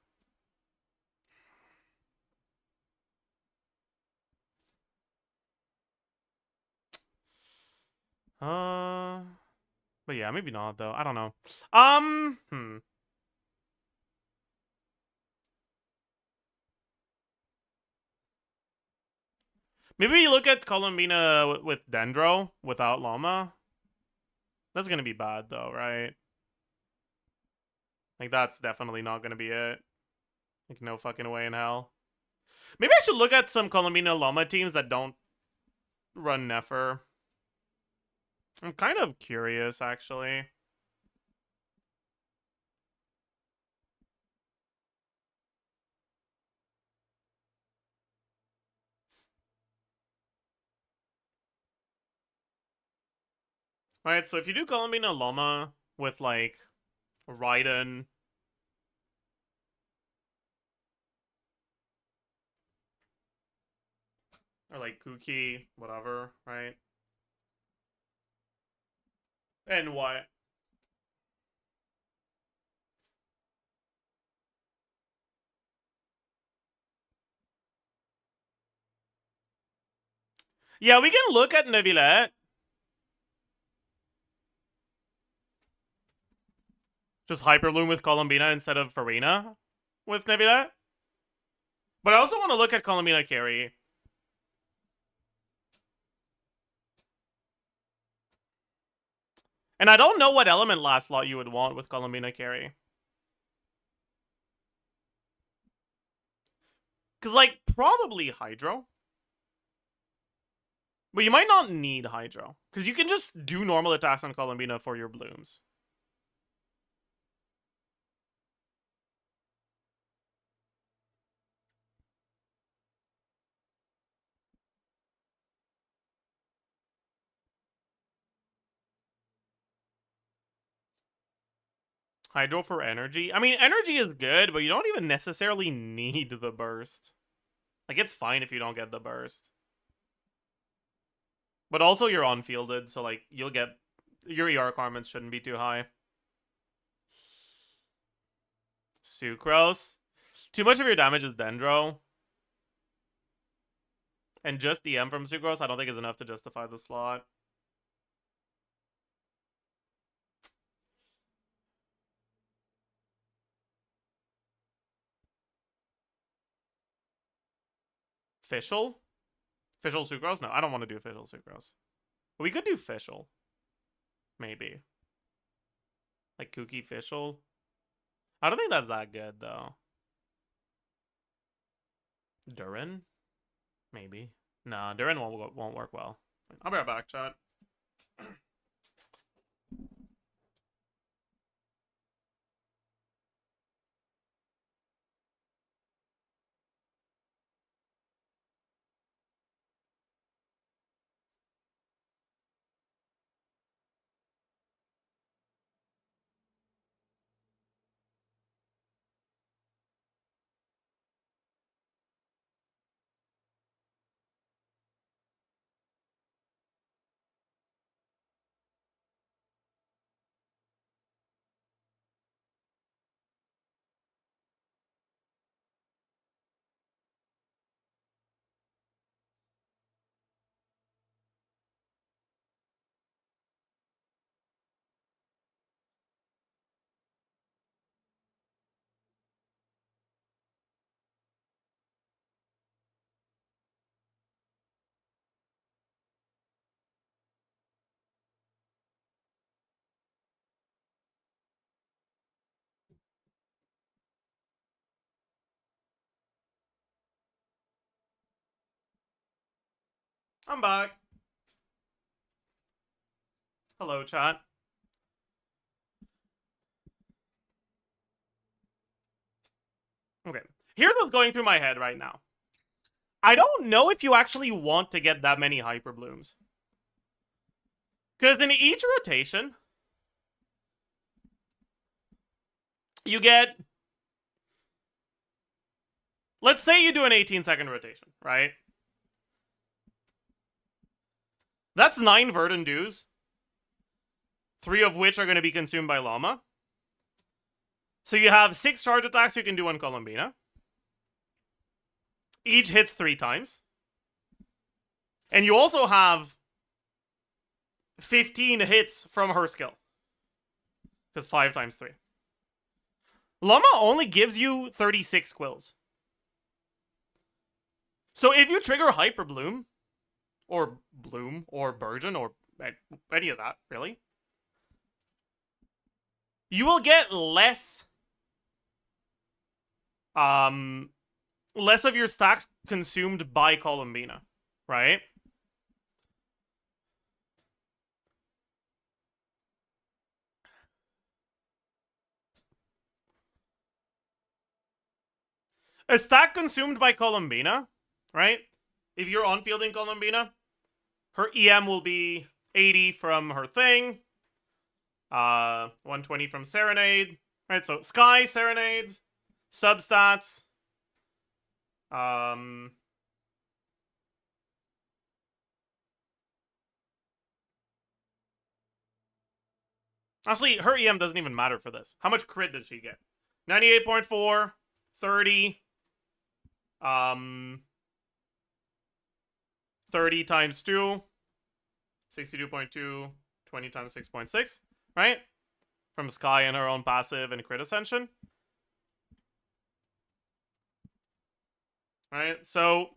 But yeah, maybe not though. I don't know. Maybe you look at Columbina with Dendro without Llama. That's gonna be bad though, right? Like that's definitely not gonna be it. Like no fucking way in hell. Maybe I should look at some Columbina Llama teams that don't run Nefer. I'm kind of curious actually. Right, so if you do Columbina Llama with like Raiden, or like Kuki, whatever, right? And what? Yeah, we can look at Neuvillette. Just Hyperloom with Columbina instead of Farina with Neuvillette. But I also want to look at Columbina Carry. And I don't know what element last slot you would want with Columbina Carry. Because, like, probably Hydro. But you might not need Hydro. Because you can just do normal attacks on Columbina for your blooms. Hydro for energy. I mean, energy is good, but you don't even necessarily need the burst. Like, it's fine if you don't get the burst. But also, you're unfielded, so, like, you'll get... Your ER requirements shouldn't be too high. Sucrose. Too much of your damage is Dendro. And just DM from Sucrose, I don't think is enough to justify the slot. Fischl? Fischl Sucrose? No, I don't want to do Fischl Sucrose. But we could do Fischl. Maybe. Like Kooky Fischl. I don't think that's that good, though. Durin? Maybe. Nah, Durin won't work well. I'll be right back, chat. I'm back. Hello, chat. Okay. Here's what's going through my head right now. I don't know if you actually want to get that many Hyper Blooms. Because in each rotation, you get... Let's say you do an 18-second rotation, right? That's 9 Verdant Dews. 3 of which are going to be consumed by Llama. So you have 6 charge attacks you can do on Columbina. Each hits 3 times. And you also have 15 hits from her skill. Because 5 times 3. Llama only gives you 36 quills. So if you trigger Hyper Bloom, or Bloom, or Burgeon, or any of that, really, you will get less of your stacks consumed by Columbina, right? A stack consumed by Columbina, right? If you're on fielding Columbina, her EM will be 80 from her thing, 120 from Serenade, right? So Sky, Serenade, substats, Actually, her EM doesn't even matter for this. How much crit did she get? 98.4, 30, 30 times 2, 62.2, 20 times 6.6, right? From Sky and her own passive and crit ascension. Right? So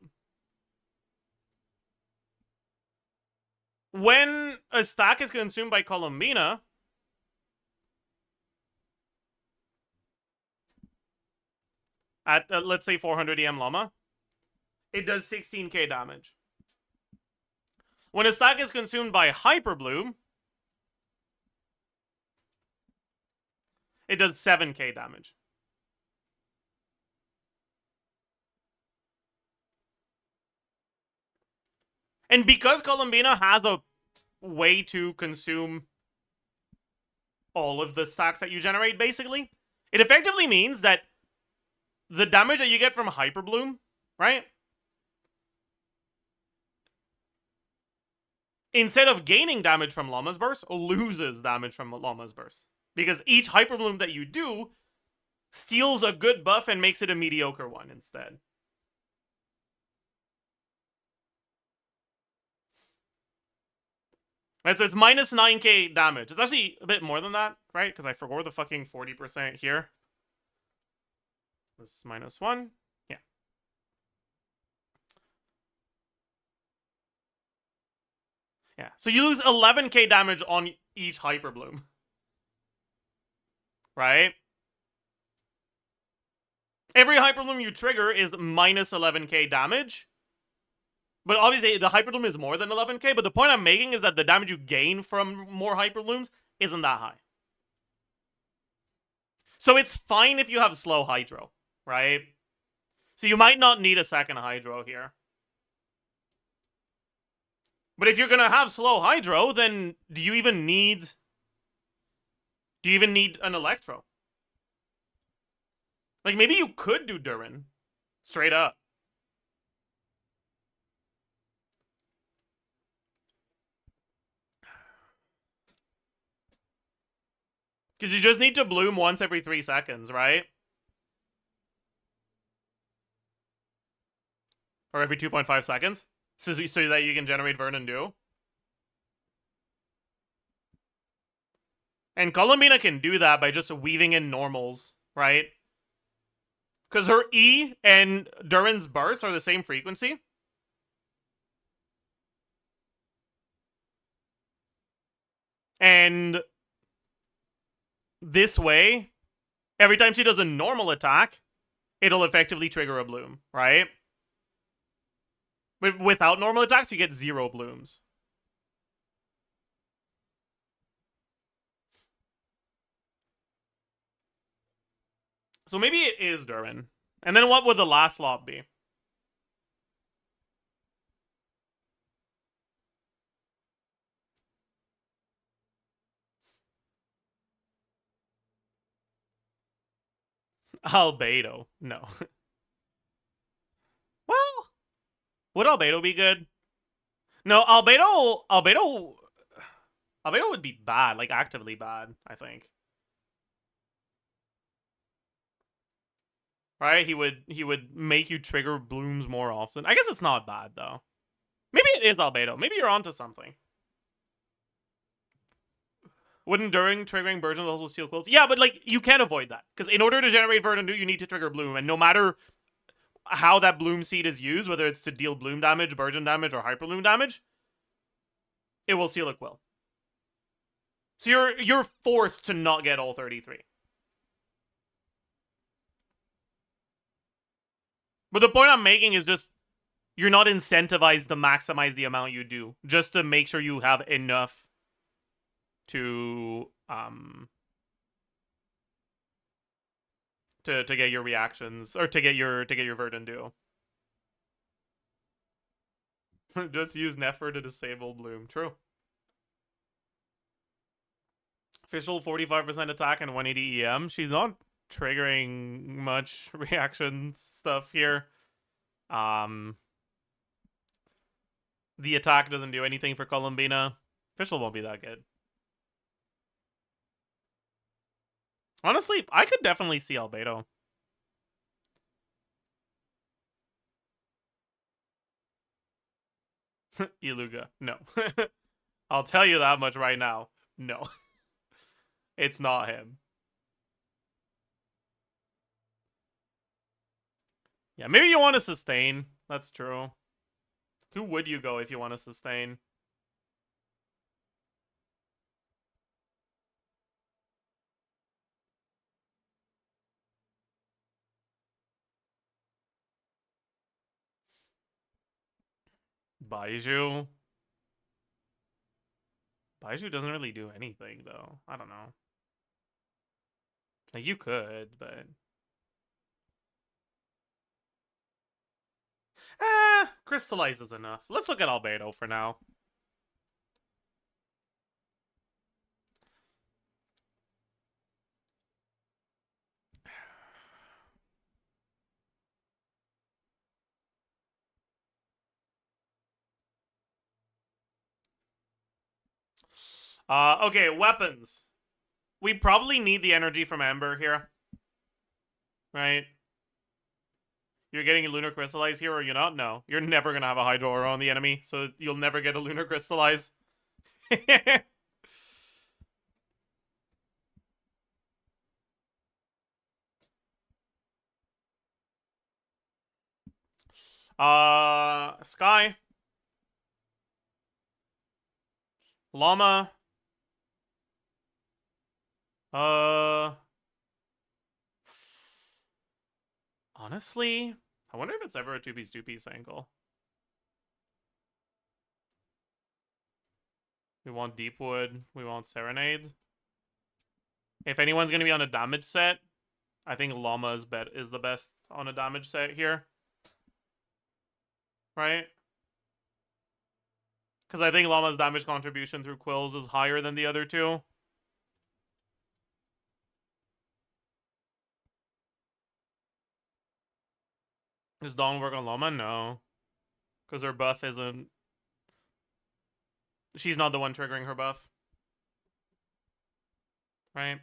when a stack is consumed by Columbina, at let's say 400 EM Llama, it does 16k damage. When a stack is consumed by Hyper Bloom, it does 7k damage. And because Columbina has a way to consume all of the stacks that you generate, basically, it effectively means that the damage that you get from Hyper Bloom, right? Instead of gaining damage from Llama's Burst, loses damage from Llama's Burst. Because each Hyper Bloom that you do steals a good buff and makes it a mediocre one instead. Right, so it's minus 9k damage. It's actually a bit more than that, right? Because I forgot the fucking 40% here. This is minus 1. Yeah. Yeah. So you lose 11k damage on each Hyper Bloom. Right? Every Hyperloom you trigger is minus 11k damage. But obviously, the Hyperloom is more than 11k, but the point I'm making is that the damage you gain from more Hyperlooms isn't that high. So it's fine if you have slow Hydro, right? So you might not need a second Hydro here. But if you're gonna have slow Hydro, then do you even need an Electro? Like, maybe you could do Durin. Straight up. Because you just need to bloom once every 3 seconds, right? Or every 2.5 seconds. So that you can generate Vernon Dew. And Columbina can do that by just weaving in normals, right? Because her E and Durin's burst are the same frequency. And this way, every time she does a normal attack, it'll effectively trigger a bloom, right? But without normal attacks, you get 0 blooms. So maybe it is Durin. And then what would the last slot be? Albedo. No. Well, would Albedo be good? No, Albedo would be bad, like actively bad, I think. Right? He would make you trigger blooms more often. I guess it's not bad though. Maybe it is Albedo. Maybe you're onto something. Wouldn't during triggering versions also steal quills? Yeah, but like you can't avoid that. Because in order to generate Verdant Dew, you need to trigger Bloom, and no matter how that Bloom seed is used, whether it's to deal Bloom damage, Burgeon damage, or Hyperloom damage, it will steal a quill. So you're forced to not get all 33. But the point I'm making is just you're not incentivized to maximize the amount you do, just to make sure you have enough to get your reactions, or to get your Verdant Dew. Just use Nefer to disable Bloom. True. Official 45% attack and 180 EM. She's not triggering much reaction stuff here. The attack doesn't do anything for Columbina. Official won't be that good. Honestly, I could definitely see Albedo. Iluga. No. I'll tell you that much right now. No. It's not him. Yeah, maybe you want to sustain. That's true. Who would you go if you want to sustain? Baiju? Baiju doesn't really do anything, though. I don't know. Like, you could, but... Crystallize is enough. Let's look at Albedo for now. Okay, weapons. We probably need the energy from Ember here. Right? You're getting a Lunar Crystallize here, or you're not? No. You're never gonna have a Hydro Aura on the enemy, so you'll never get a Lunar Crystallize. Sky. Llama. Honestly, I wonder if it's ever a 2-piece 2-piece angle. We want Deepwood. We want Serenade. If anyone's going to be on a damage set, I think Llama is the best on a damage set here. Right? Because I think Llama's damage contribution through Quills is higher than the other two. Does Dawn work on Llama? No. Because her buff isn't... She's not the one triggering her buff. Right?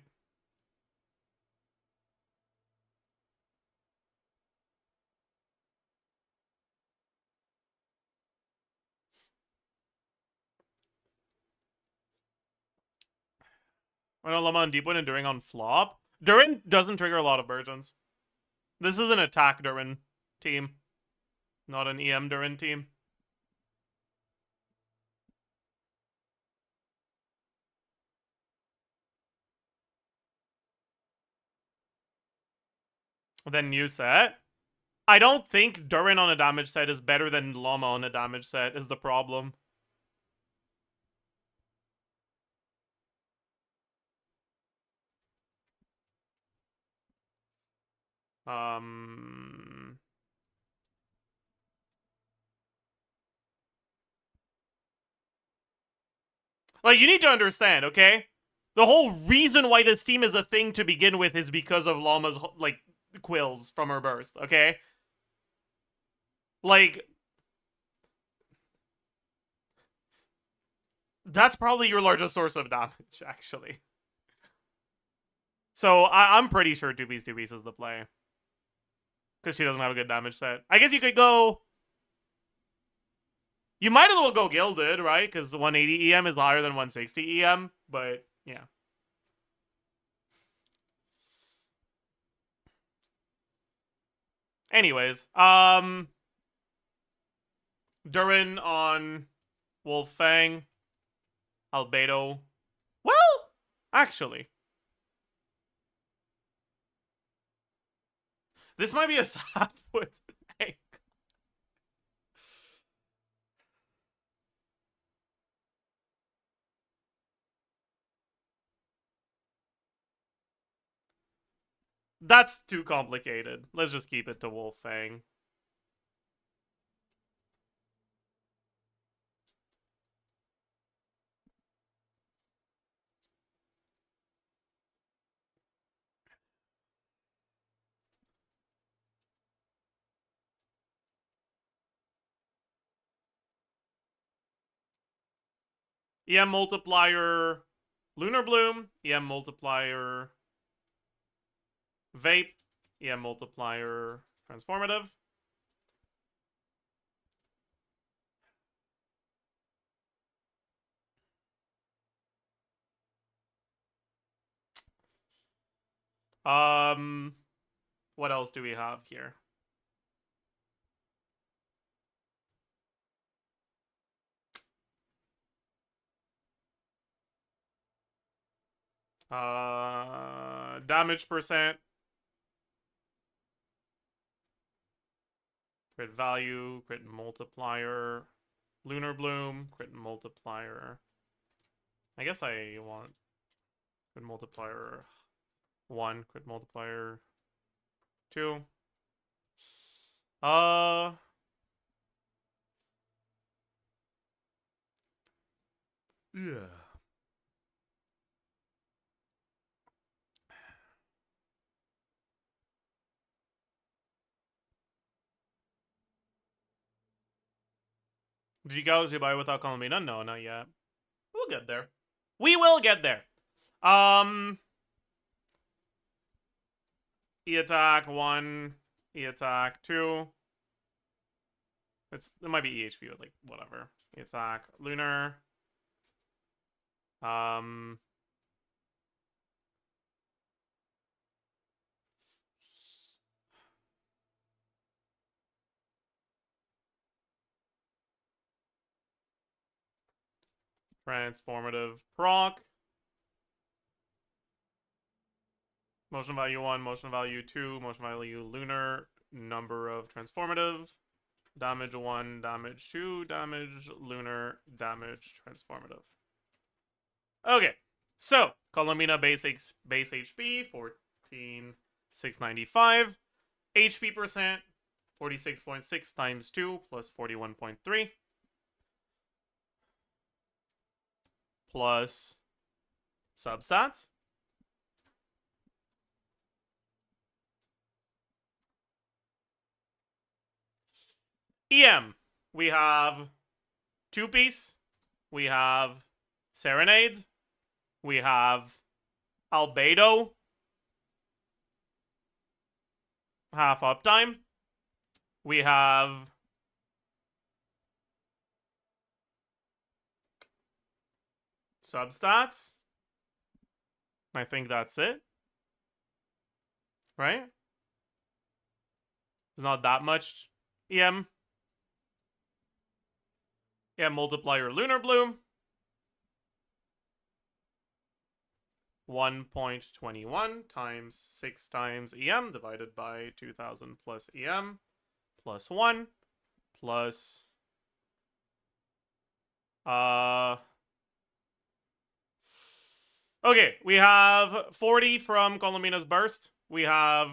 I know Llama on Deepwood and Durin on flop. Durin doesn't trigger a lot of versions. This is an attack Durin team, not an EM Durin team. Then new set. I don't think Durin on a damage set is better than Llama on a damage set is the problem. Like, you need to understand, okay? The whole reason why this team is a thing to begin with is because of Llama's, like, quills from her burst, okay? Like, that's probably your largest source of damage, actually. So, I'm pretty sure 2-piece 2-piece is the play. Because she doesn't have a good damage set. I guess you could go... You might as well go Gilded, right? Because 180 EM is higher than 160 EM, but, yeah. Anyways, Durin on Wolfang, Albedo. Well, actually, this might be a Sapwood thing. That's too complicated. Let's just keep it to Wolfang. EM multiplier, Lunar Bloom, EM multiplier, Vape, EM multiplier, Transformative. What else do we have here? Damage percent. Crit value, crit multiplier, Lunar Bloom, crit multiplier. I guess I want crit multiplier 1, crit multiplier 2. Yeah. Did you guys buy without Colomina? No, not yet. We'll get there. We will get there. E attack 1, E attack 2. It might be EHP, but like whatever. E attack Lunar. Transformative proc. Motion value 1, motion value 2, motion value Lunar number of transformative, damage 1, damage 2, damage lunar, damage transformative. Okay, so Colomina base HP 14,695, HP percent 46.6 times 2 plus 41.3 plus substats. EM, we have two-piece, we have Serenade, we have Albedo, half uptime, we have substats. I think that's it. Right? There's not that much EM. EM multiplier Lunar Bloom. 1.21 times 6 times EM divided by 2000 plus EM plus 1 plus okay, we have 40 from Colomina's Burst. We have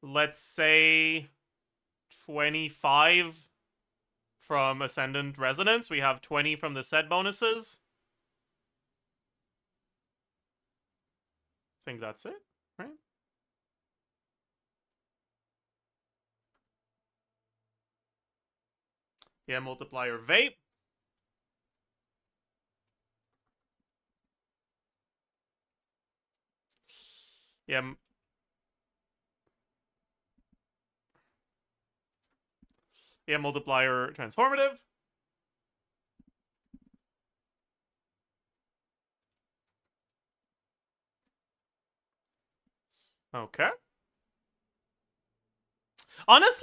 let's say 25 from Ascendant Resonance. We have 20 from the set bonuses. I think that's it, right? Yeah, multiplier vape. Yeah. Yeah, multiplier transformative. Okay. Honestly,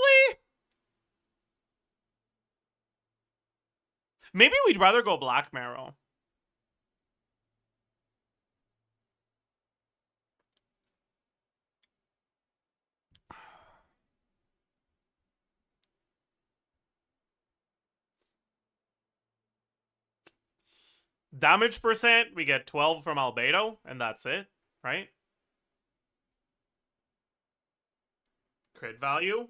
maybe we'd rather go Black Marrow. Damage percent, we get 12 from Albedo, and that's it, right? Crit value.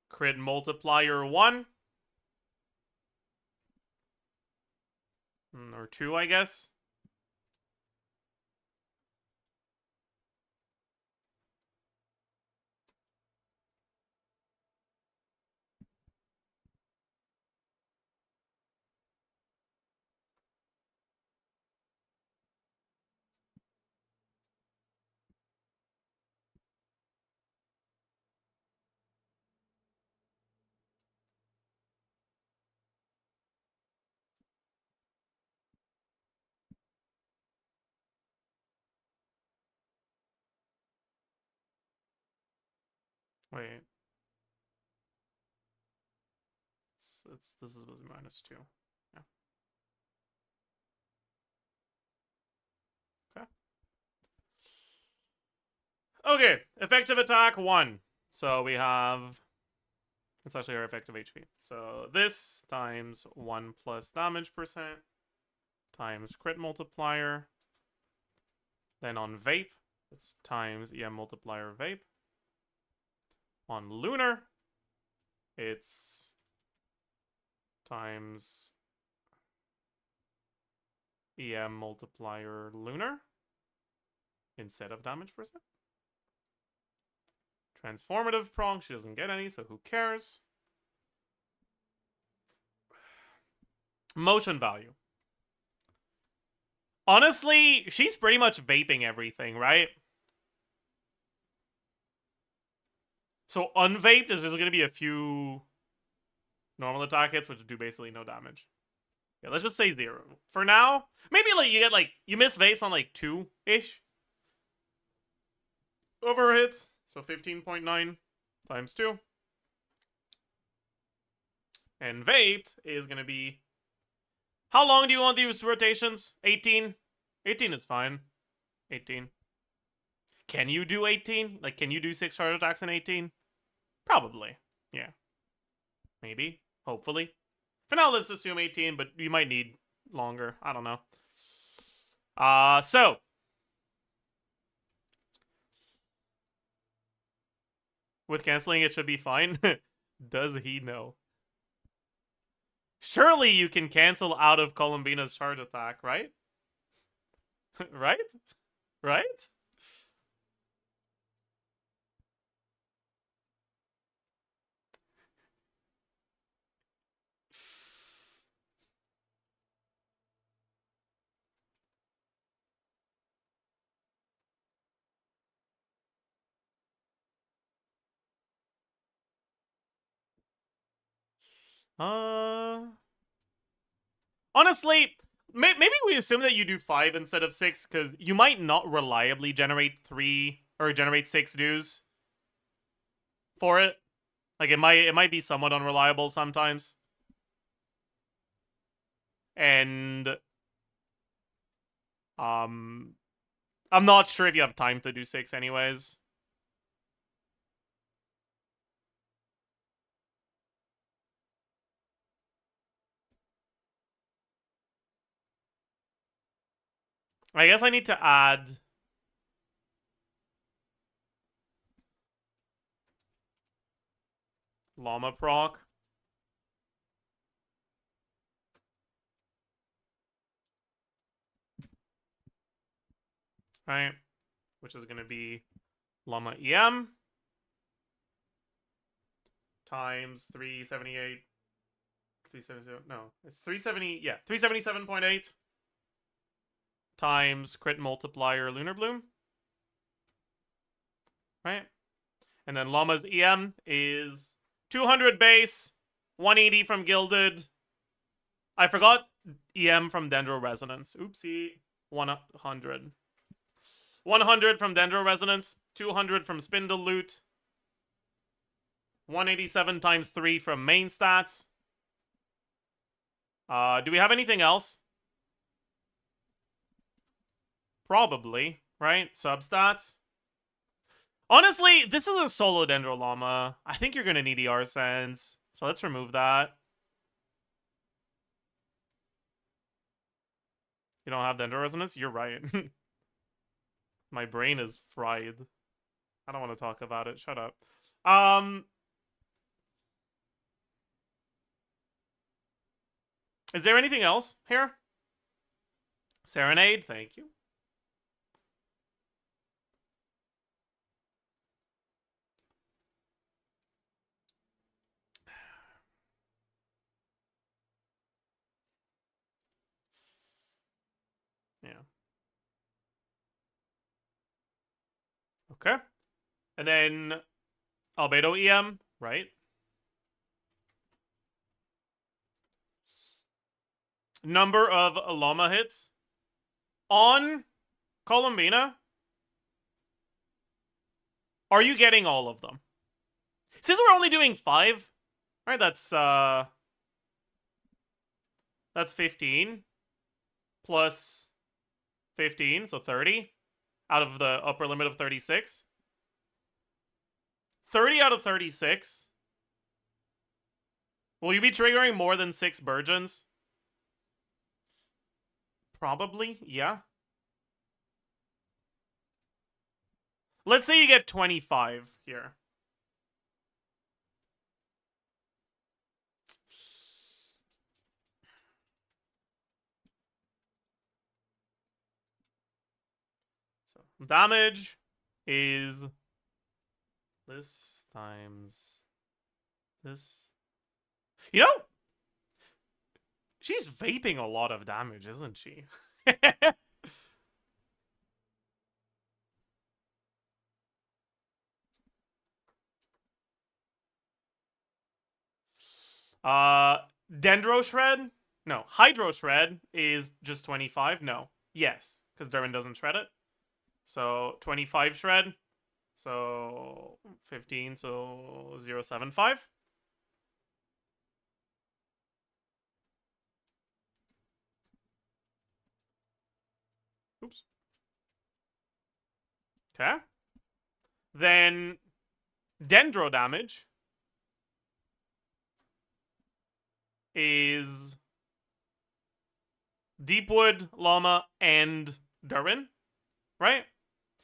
Crit multiplier 1. Or 2, I guess. Wait. This was -2. Yeah. Okay. Okay. Effective attack 1. So we have... It's actually our effective HP. So this times 1 plus damage percent times crit multiplier. Then on vape, it's times EM multiplier vape. On lunar, it's times EM multiplier lunar instead of damage percent. Transformative prong, she doesn't get any, so who cares? Motion value. Honestly, she's pretty much vaping everything, right? So unvaped is just going to be a few normal attack hits, which do basically no damage. Yeah, let's just say 0. For now, maybe like you get like, you miss vapes on like 2-ish over hits. So 15.9 times 2. And vaped is going to be... How long do you want these rotations? 18? 18 is fine. 18. Can you do 18? Like, can you do 6 charge attacks in 18? Probably. Yeah. Maybe. Hopefully. For now, let's assume 18, but you might need longer. I don't know. So. With canceling, it should be fine. Does he know? Surely you can cancel out of Columbina's charge attack, right? Right? Right? Honestly, maybe we assume that you do 5 instead of 6, because you might not reliably generate 3 or generate 6 dues for it. Like, it might be somewhat unreliable sometimes. And I'm not sure if you have time to do 6 anyways. I guess I need to add Llama proc. Right? Which is going to be Llama EM times 378. 370, no, it's 370, yeah, 377.8 times crit multiplier Lunar Bloom. Right? And then Llama's EM is 200 base, 180 from Gilded. I forgot EM from Dendro Resonance. Oopsie. 100. 100 from Dendro Resonance, 200 from Spindle Loot, 187 times 3 from main stats. Do we have anything else? Probably, right? Substats. Honestly, this is a solo Dendro Llama. I think you're going to need ER Sense. So let's remove that. You don't have Dendro Resonance? You're right. My brain is fried. I don't want to talk about it. Shut up. Is there anything else here? Serenade, thank you. Yeah. Okay. And then Albedo EM, right? Number of Llama hits on Columbina. Are you getting all of them? Since we're only doing 5, right? That's 15 plus 15, so 30 out of the upper limit of 36. 30 out of 36. Will you be triggering more than 6 Burgeons? Probably, yeah. Let's say you get 25 here. So damage is this times this. You know, she's vaping a lot of damage, isn't she? Dendro Shred? No. Hydro Shred is just 25? No. Yes, because Durin doesn't shred it. So 25 Shred. So 15, so 0.75. Oops. Okay. Then Dendro damage is Deepwood, Llama, and Durin, right?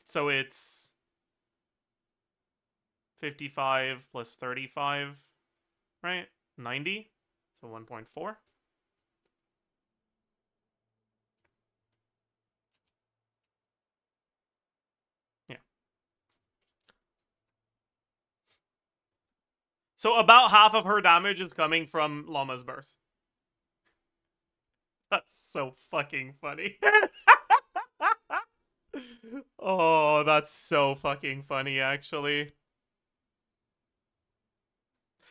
So it's 55 plus 35, right? 90. So 1.4. Yeah. So about half of her damage is coming from Llama's burst. That's so fucking funny. Oh, that's so fucking funny, actually.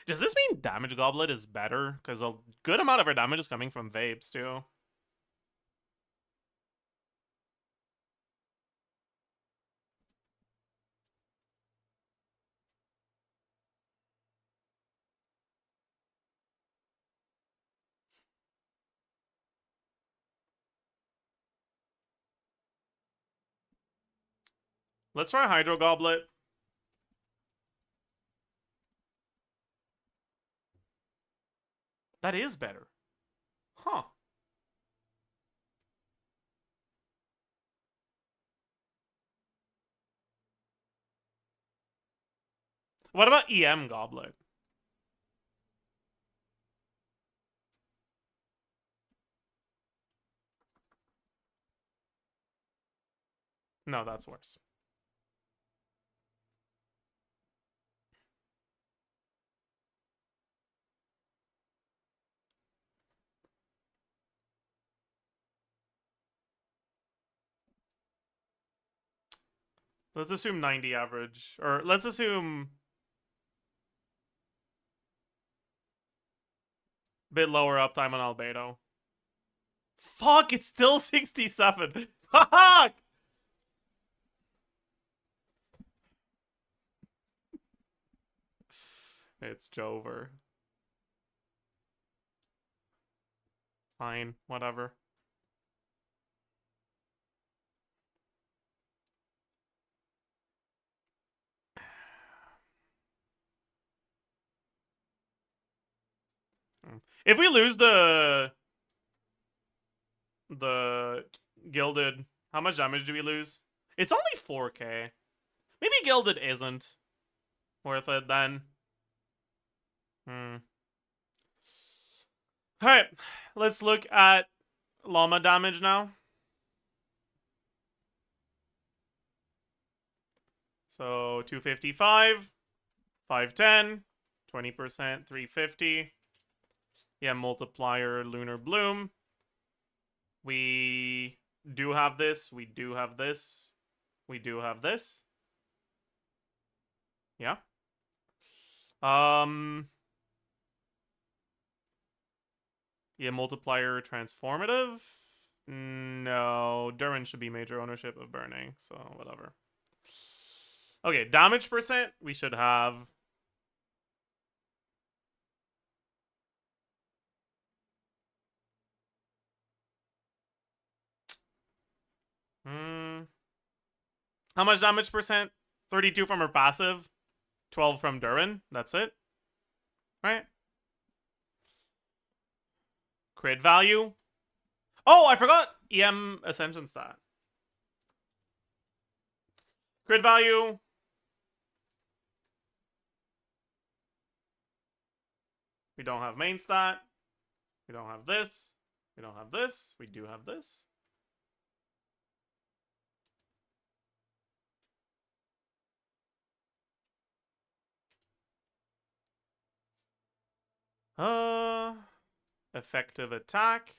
Does this mean Damage Goblet is better? Because a good amount of her damage is coming from vapes, too. Let's try Hydro Goblet. That is better. Huh. What about EM Goblet? No, that's worse. Let's assume 90 average. Or let's assume a bit lower uptime on Albedo. Fuck, it's still 67. Fuck! It's Jover. Fine, whatever. If we lose the Gilded, how much damage do we lose? It's only 4k. Maybe Gilded isn't worth it then. Alright, let's look at Llama damage now. So 255, 510, 20%, 350. Yeah, multiplier, Lunar Bloom. We do have this. We do have this. We do have this. Yeah. Yeah, multiplier, transformative. No, Durin should be major ownership of burning, so whatever. Okay, damage percent, we should have. How much damage percent? 32 from her passive, 12 from Durin. That's it. Right? Crit value. Oh, I forgot EM Ascension stat. Crit value. We don't have main stat. We don't have this. We don't have this. We do have this. Effective attack.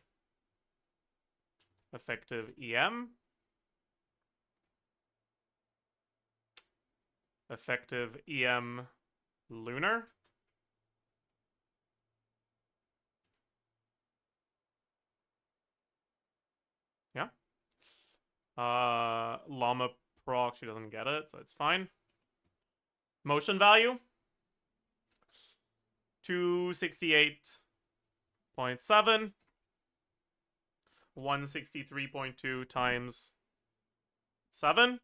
Effective EM. Effective EM Lunar. Yeah. Llama proc, she doesn't get it, so it's fine. Motion value 268.7. 163.2 times 7.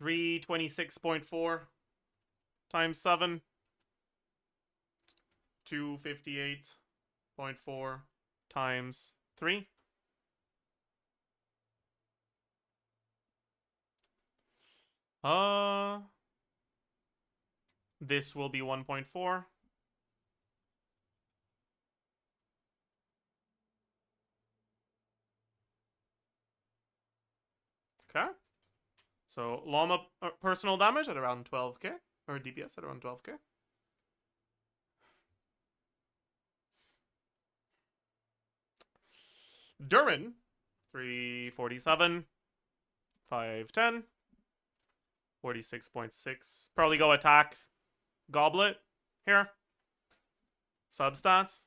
326.4 times 7. 258.4 times 3. This will be 1.4. Okay. So llama personal damage at around 12k, or DPS at around 12k. Durin, 347, 510, 46.6. Probably go attack Goblet here. Substats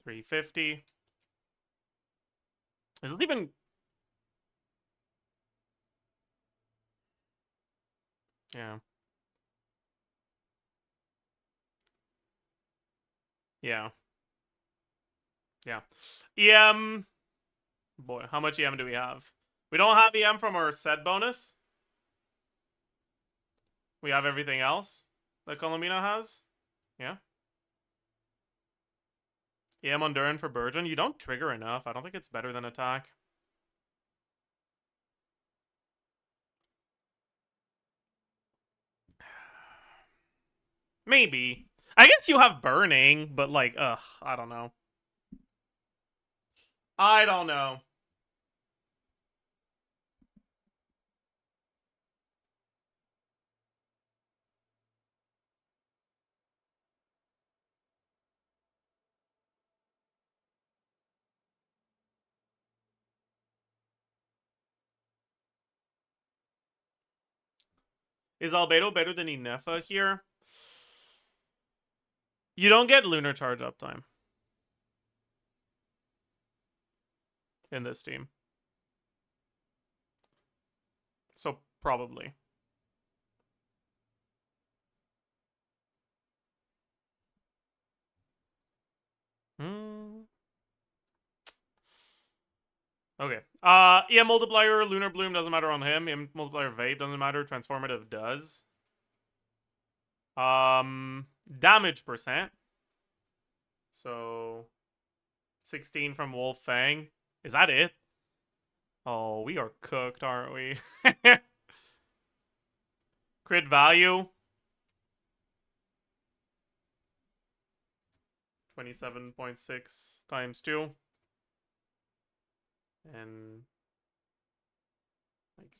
350. Is it even? Yeah. Yeah. Yeah. EM. Boy, how much EM do we have? We don't have EM from our set bonus. We have everything else that Colomina has. Yeah. EM on Durin for Burgeon. You don't trigger enough. I don't think it's better than attack. Maybe. I guess you have Burning, but like, I don't know. I don't know. Is Albedo better than Inefa here? You don't get Lunar Charge uptime in this team. So, probably. Okay. EM Multiplier, Lunar Bloom doesn't matter on him. EM Multiplier Vape doesn't matter. Transformative does. Damage percent. So 16 from Wolf Fang. Is that it? Oh, we are cooked, aren't we? Crit value 27.6 times 2. And like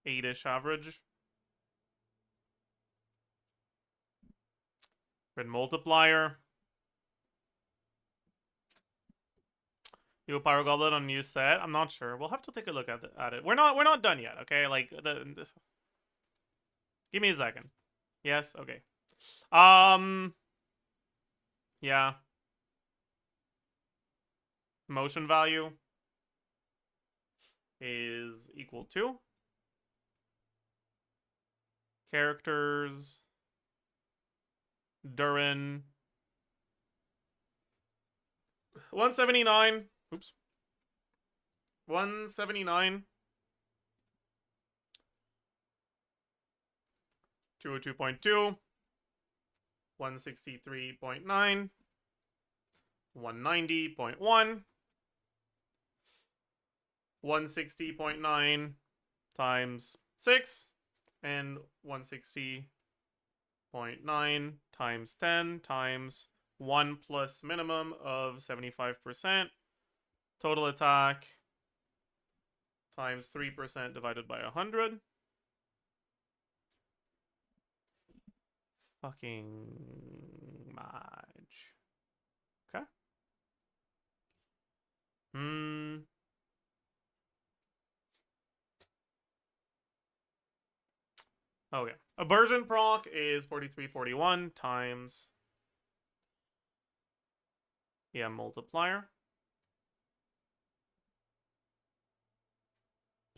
8-ish average. Crit multiplier. You Pyro Goblet on new set? I'm not sure. We'll have to take a look at it. We're not done yet, okay? Like give me a second. Yes, okay. Yeah. Motion value is equal to characters Durin 179. Oops. 179. 202.2. 163.9. 190.1. 160.9 times 6. And 160.9 times 10 times 1 plus minimum of 75%. Total attack times 3% divided by 100. Fucking much. Okay. Okay. Aversion proc is 4341 times multiplier.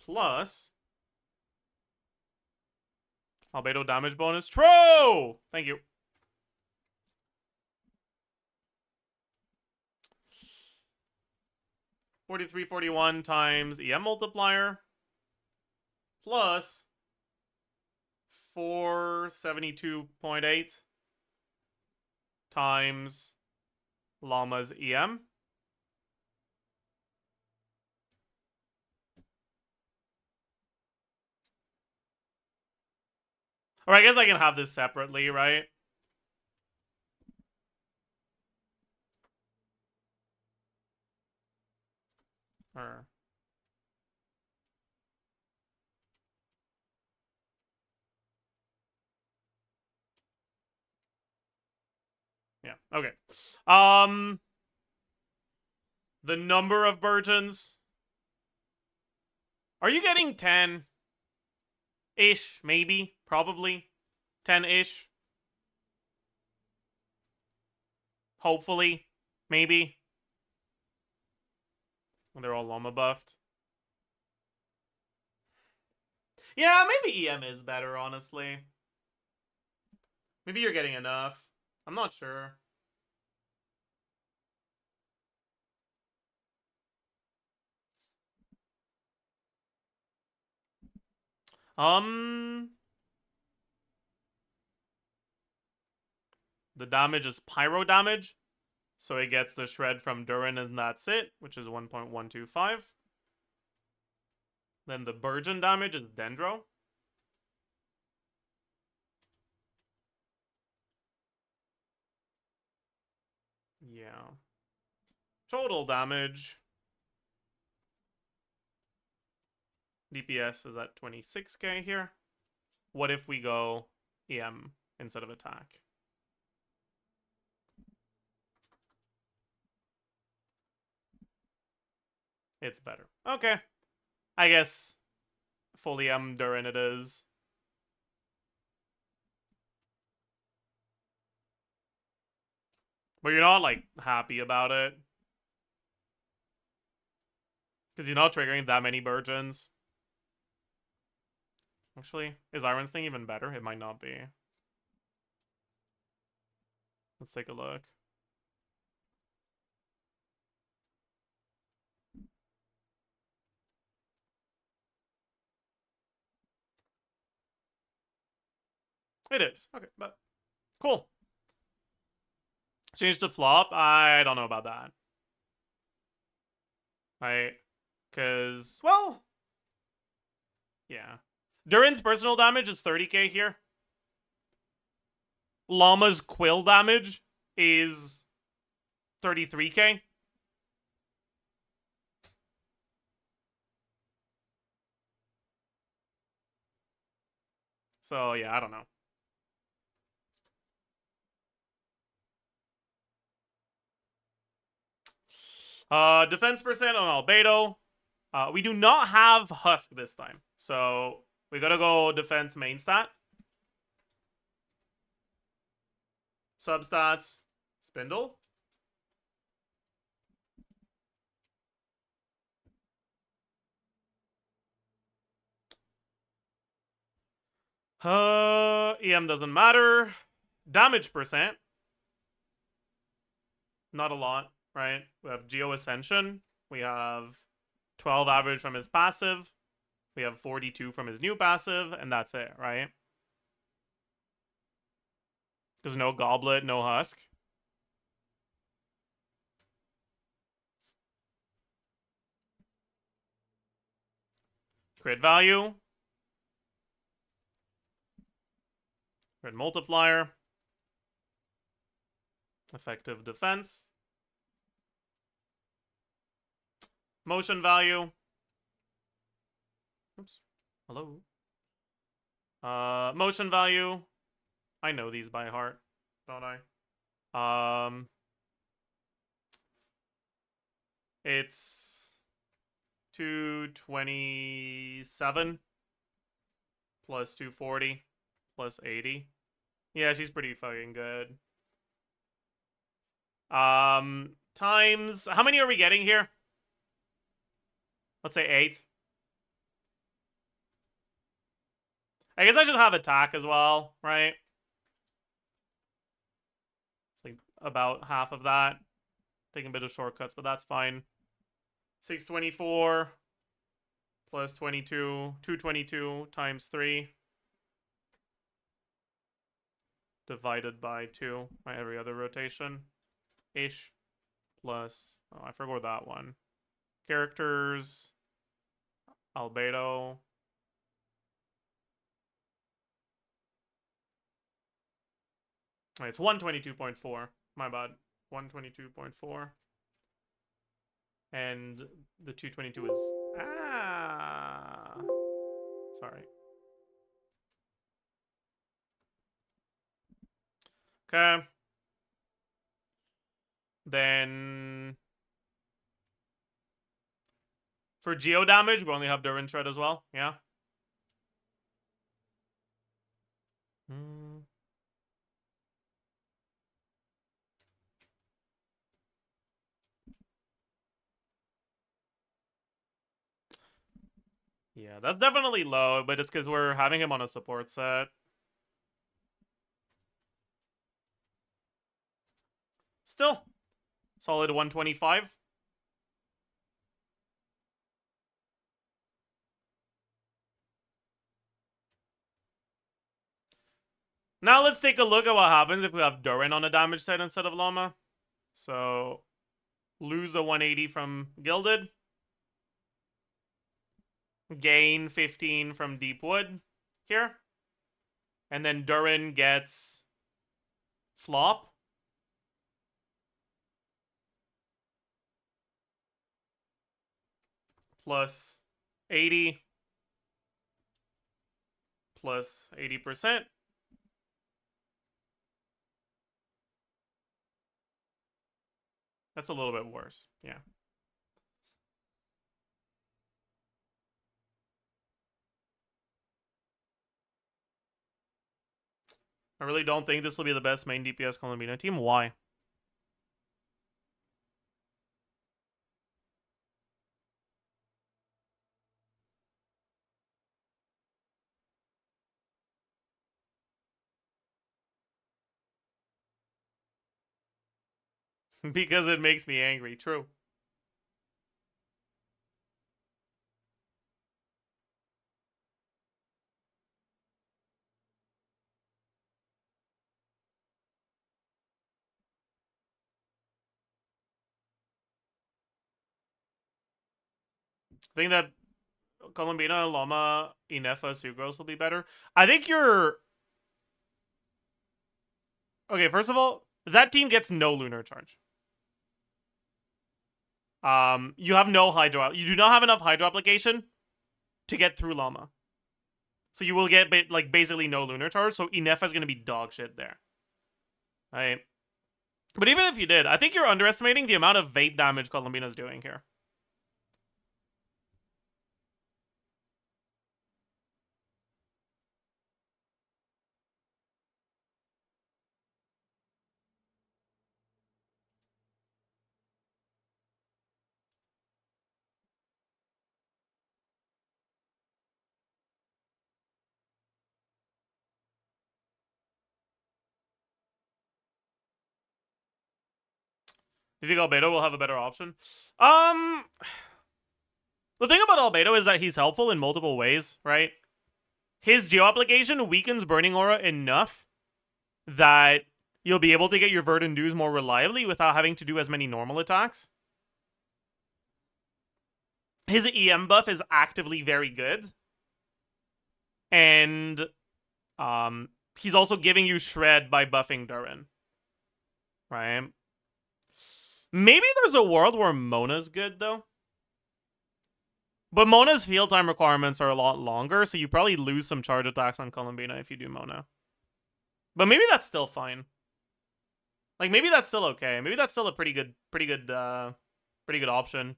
plus albedo damage bonus. True! Thank you. $43.41 times EM multiplier plus 472.8 times llama's EM. Or I guess I can have this separately, right? Or yeah, okay. The number of burgeons. Are you getting 10-ish, maybe? Probably. 10-ish. Hopefully. Maybe. They're all llama buffed. Yeah, maybe EM is better, honestly. Maybe you're getting enough. I'm not sure. The damage is pyro damage. So it gets the shred from Durin and that's it, which is 1.125. Then the burgeon damage is Dendro. Yeah. Total damage. DPS is at 26k here. What if we go EM instead of attack? It's better. Okay. I guess full EM Durin it is. But you're not, like, happy about it. Because you're not triggering that many burgeons. Actually, is Iron Sting even better? It might not be. Let's take a look. It is. Okay, but cool. Change to flop? I don't know about that. Right? Because, well, yeah. Durin's personal damage is 30k here. Llama's quill damage is 33k. So, yeah, I don't know. Defense percent on Albedo. We do not have Husk this time. So, we gotta go defense main stat. Substats. Spindle. EM doesn't matter. Damage percent. Not a lot, right? We have Geo Ascension. We have 12 average from his passive. We have 42 from his new passive, and that's it, right? There's no Goblet, no Husk. Crit value. Crit multiplier. Effective defense. Motion value. Oops. Hello. Motion value. I know these by heart, don't I? It's 227 plus 240 plus 80. Yeah, she's pretty fucking good. Times, how many are we getting here? Let's say 8. I guess I should have attack as well, right? It's like about half of that. Taking a bit of shortcuts, but that's fine. 624 plus 22, 222 times 3 divided by 2, my every other rotation ish, plus, oh, I forgot that one. Characters, albedo. It's 122.4. My bad. 122.4. And the 222 is sorry. Okay. Then for geo damage, we only have Durin Shred as well. Yeah. Yeah, that's definitely low, but it's because we're having him on a support set. Still, solid 125. Now let's take a look at what happens if we have Durin on a damage set instead of Llama. So, lose a 180 from Gilded. Gain 15 from Deep Wood here. And then Durin gets Flop. Plus 80. Plus 80%. That's a little bit worse. Yeah. I really don't think this will be the best main DPS Colombina team. Why? Because it makes me angry. True. I think that Colombina, Loma, Inefa, Sugros will be better. I think you're... Okay, first of all, that team gets no Lunar Charge. You have no Hydro... You do not have enough Hydro Application to get through Lama. So you will get, like, basically no Lunar Charge, so Inefa is going to be dog shit there. Right? But even if you did, I think you're underestimating the amount of vape damage Colombina's doing here. Do you think Albedo will have a better option? The thing about Albedo is that he's helpful in multiple ways, right? His Geo application weakens Burning Aura enough that you'll be able to get your Verdant Dews more reliably without having to do as many normal attacks. His EM buff is actively very good. And he's also giving you Shred by buffing Durin. Right? Maybe there's a world where Mona's good, though. But Mona's field time requirements are a lot longer, so you probably lose some charge attacks on Colombina if you do Mona. But maybe that's still fine. Like, maybe that's still okay. Maybe that's still a pretty good option.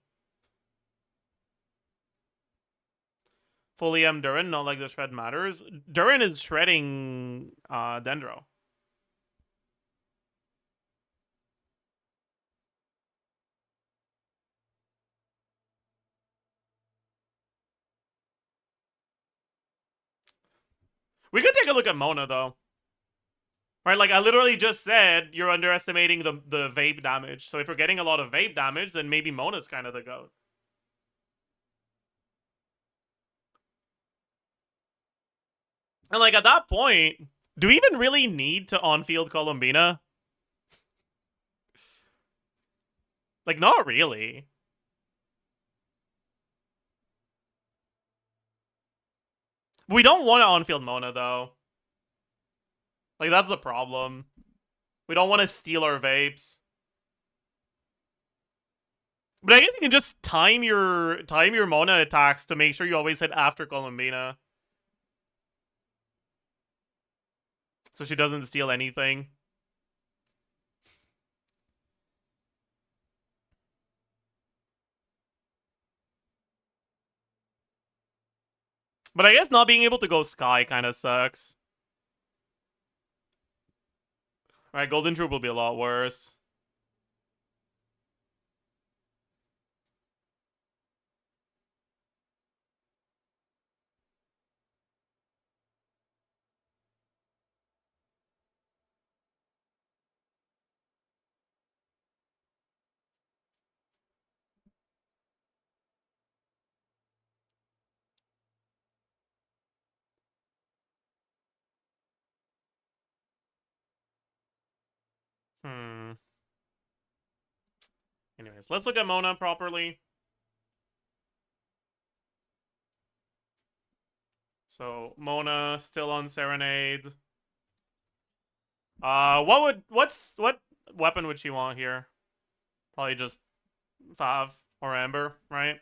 Full EM Durin, not like the shred matters. Durin is shredding Dendro. We could take a look at Mona, though. Right, like, I literally just said you're underestimating the vape damage. So if we're getting a lot of vape damage, then maybe Mona's kind of the GOAT. And, like, at that point, do we even really need to on-field Columbina? Like, not really. We don't want to on-field Mona, though. Like, that's the problem. We don't want to steal our vapes. But I guess you can just time your Mona attacks to make sure you always hit after Columbina. So she doesn't steal anything. But I guess not being able to go Sky kind of sucks. Alright, Golden Troop will be a lot worse. Anyways, let's look at Mona properly. So, Mona still on Serenade. What weapon would she want here? Probably just Fav or Amber, right?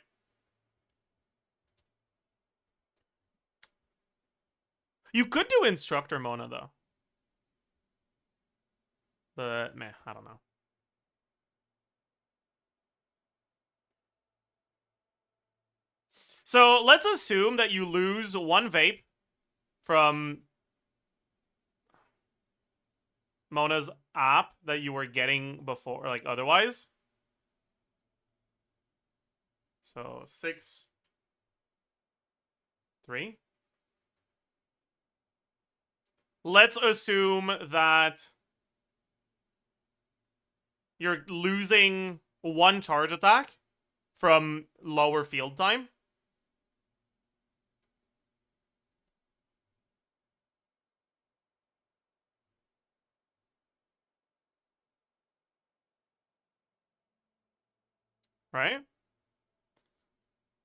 You could do Instructor Mona, though. But, meh, I don't know. So, let's assume that you lose one vape from Mona's app that you were getting before, like, otherwise. So, 6, 3. Let's assume that you're losing one charge attack from lower field time. Right?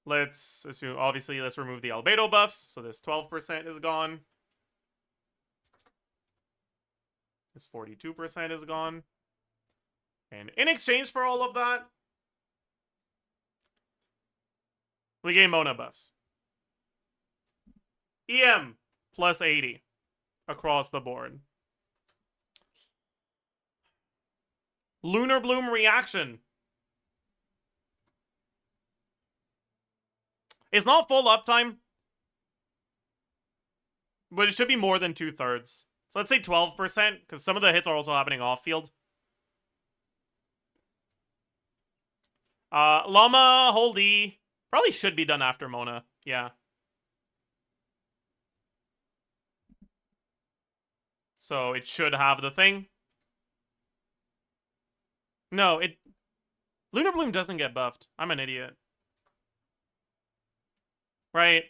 Let's assume, obviously, let's remove the albedo buffs. So this 12% is gone. This 42% is gone. And in exchange for all of that, we gain Mona buffs. EM plus 80 across the board. Lunar Bloom reaction. It's not full uptime, but it should be more than 2/3. So let's say 12%, because some of the hits are also happening off-field. Llama, hold E. Probably should be done after Mona. Yeah. So it should have the thing. No, it... Lunar Bloom doesn't get buffed. I'm an idiot. Right?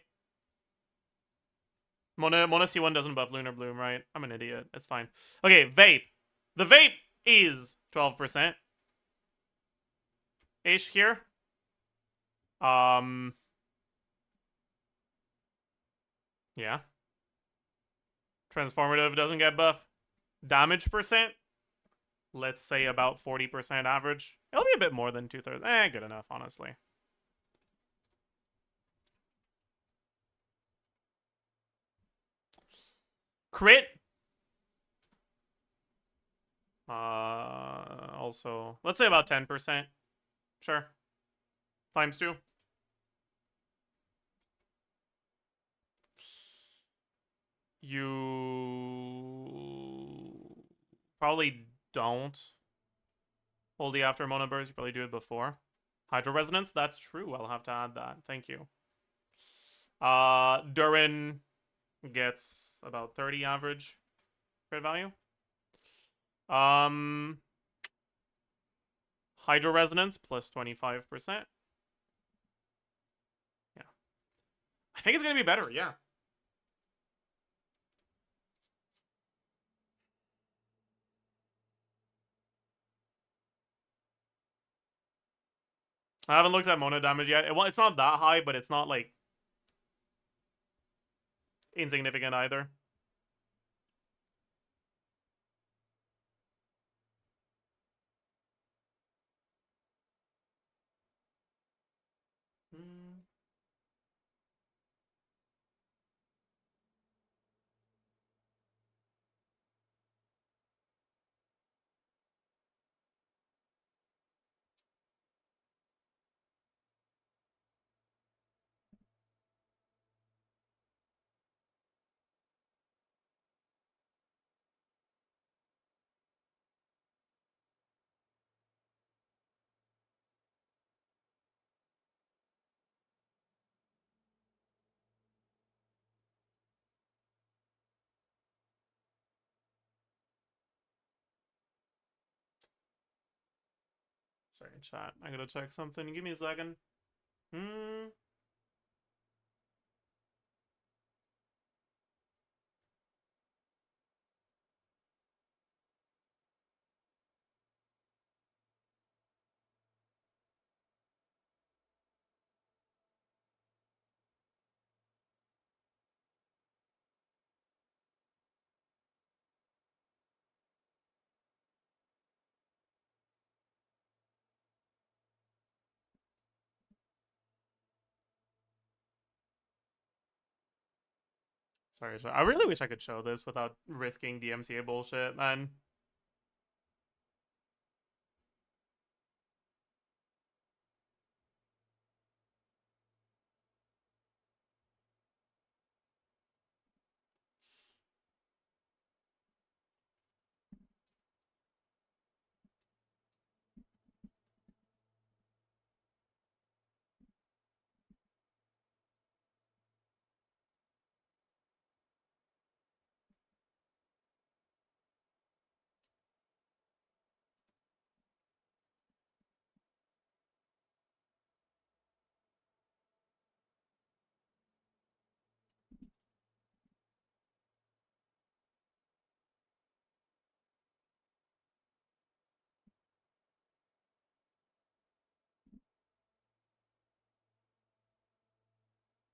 Mona C1 doesn't buff Lunar Bloom, right? I'm an idiot. It's fine. Okay, vape. The vape is 12%. Ish here. Yeah. Transformative doesn't get buff. Damage percent. Let's say about 40% average. It'll be a bit more than 2/3. Good enough, honestly. Crit. Also, let's say about 10%. Sure. Times 2. You probably don't hold the after Mona burst. You probably do it before. Hydro Resonance, that's true. I'll have to add that. Thank you. Durin gets about 30 average crit value. Hydro resonance plus 25%. Yeah. I think it's gonna be better, yeah. I haven't looked at mono damage yet. It's not that high, but it's not like insignificant either. Sorry, chat. I gotta check something. Give me a second. Sorry, chat. I really wish I could show this without risking DMCA bullshit, man.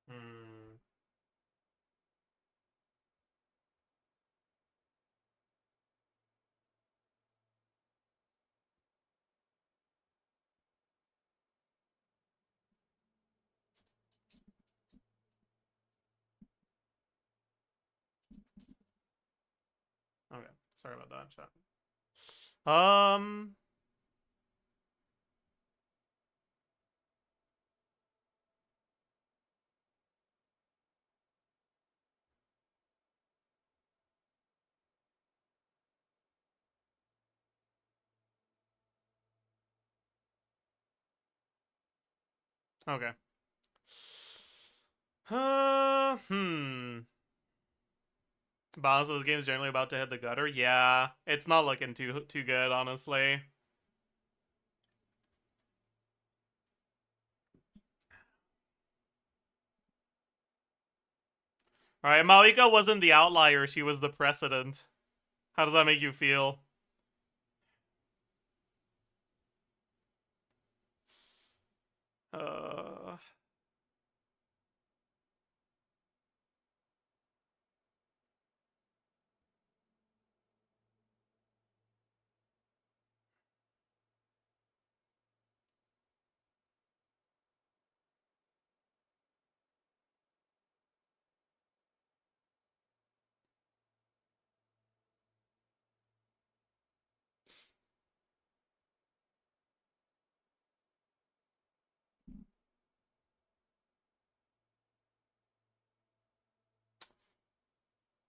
Hmm. Okay. Sorry about that, chat. Okay. Balance of this game is generally about to hit the gutter. Yeah, it's not looking too good, honestly. All right, Malika wasn't the outlier; she was the precedent. How does that make you feel? Uh.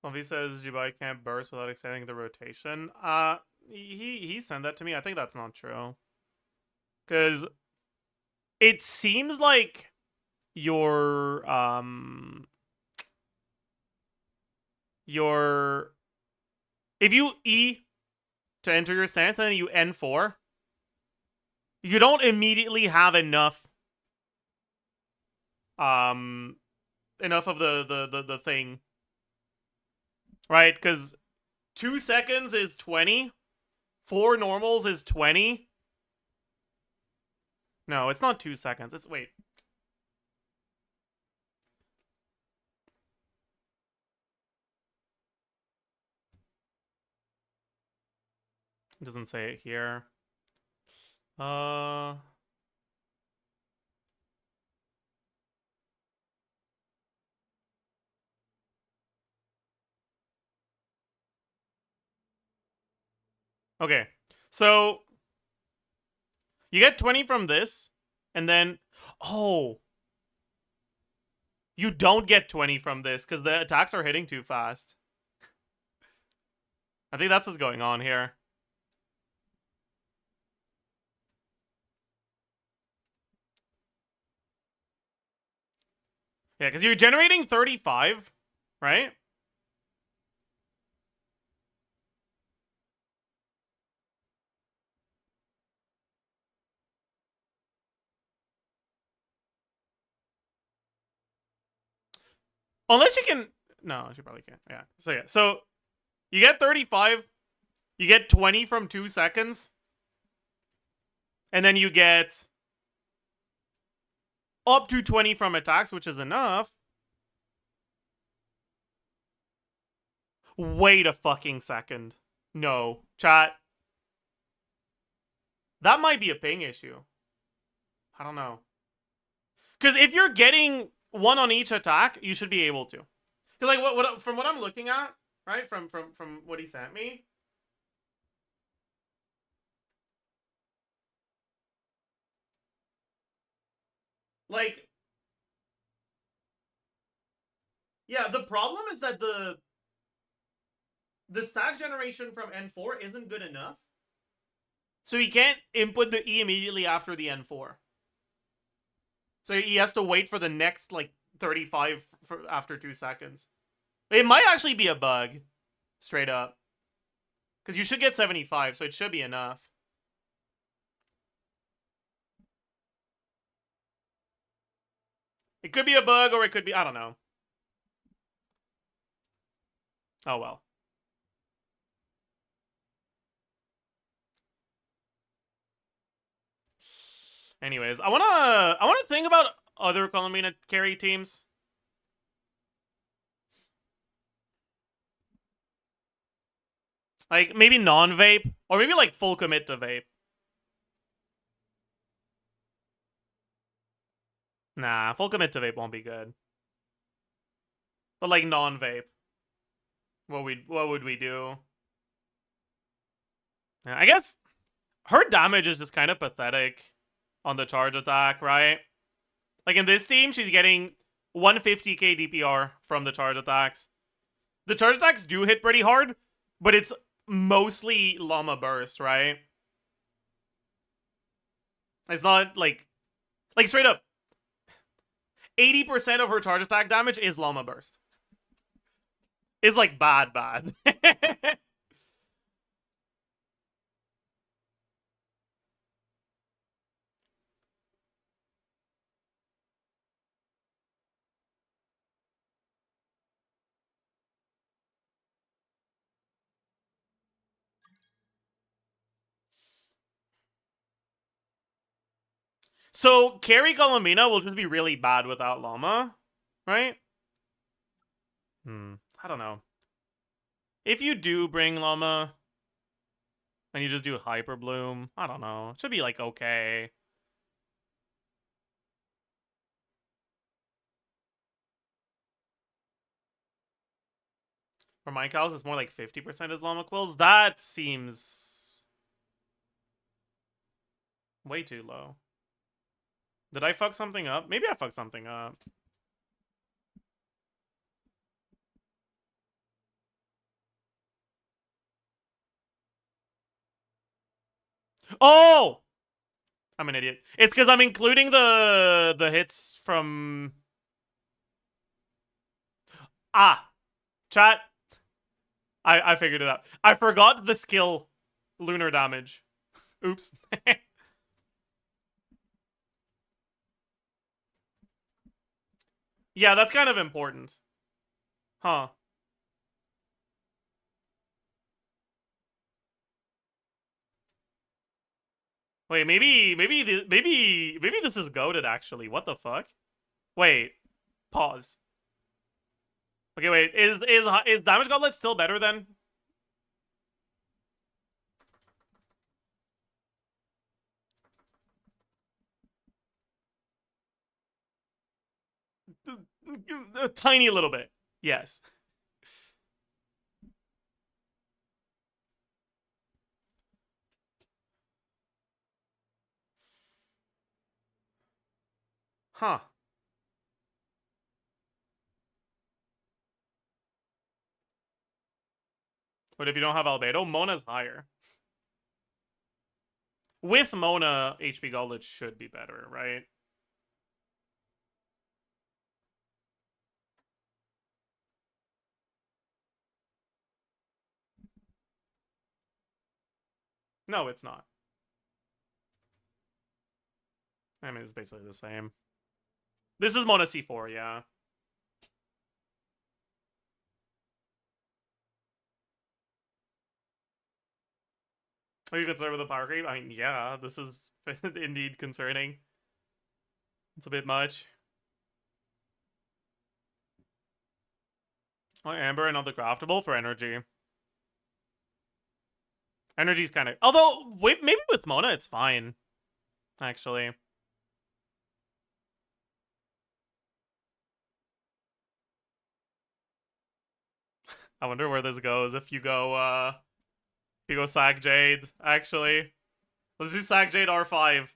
Well, he says Dubai can't burst without extending the rotation. He sent that to me. I think that's not true. Because it seems like your your... If you E to enter your stance and then you N4, you don't immediately have enough enough of the thing. Right? Because 2 seconds is 20. 4 normals is 20. No, it's not 2 seconds. It's... Wait. It doesn't say it here. Okay. So you get 20 from this, and then... Oh! You don't get 20 from this, because the attacks are hitting too fast. I think that's what's going on here. Yeah, because you're generating 35, right? Unless you can... No, she probably can't. Yeah. So yeah. So you get 35. You get 20 from 2 seconds. And then you get up to 20 from attacks, which is enough. Wait a fucking second. No. Chat. That might be a ping issue. I don't know. Because if you're getting 1 on each attack, you should be able to. Because like what from what I'm looking at, right? From what he sent me. Like, yeah, the problem is that the stack generation from N4 isn't good enough. So he can't input the E immediately after the N4. So he has to wait for the next, like, 35 after 2 seconds. It might actually be a bug. Straight up. Because you should get 75, so it should be enough. It could be a bug, or it could be... I don't know. Oh, well. Anyways, I wanna think about other Columbina carry teams. Like, maybe non-vape, or maybe, like, full commit to vape. Nah, full commit to vape won't be good. But, like, non-vape. What would we do? Yeah, I guess her damage is just kind of pathetic on the charge attack, right? Like, in this team, she's getting 150k DPR from the charge attacks. The charge attacks do hit pretty hard, but it's mostly llama burst, right? It's not like straight up 80% of her charge attack damage is llama burst. It's like bad. So, carry Columbina will just be really bad without llama, right? I don't know. If you do bring llama, and you just do Hyper Bloom, I don't know. It should be, like, okay. For my cows, it's more like 50% is llama quills. That seems way too low. Did I fuck something up? Maybe I fucked something up. Oh! I'm an idiot. It's because I'm including the hits from... Ah! Chat. I figured it out. I forgot the skill lunar damage. Oops. Yeah, that's kind of important. Huh. Wait, maybe this is goated actually. What the fuck? Wait. Pause. Okay, wait. Is Damage Gauntlet still better then? A tiny little bit. Yes. Huh. But if you don't have Albedo, Mona's higher. With Mona, HP Gauntlet should be better, right? No, it's not. I mean, it's basically the same. This is Mona C4, yeah. Are you concerned with the power creep? I mean, yeah, this is indeed concerning. It's a bit much. Oh, Amber, another craftable for energy. Energy's kind of... Although, wait, maybe with Mona it's fine. Actually. I wonder where this goes if you go, Sack Jade, actually. Let's do Sack Jade R5.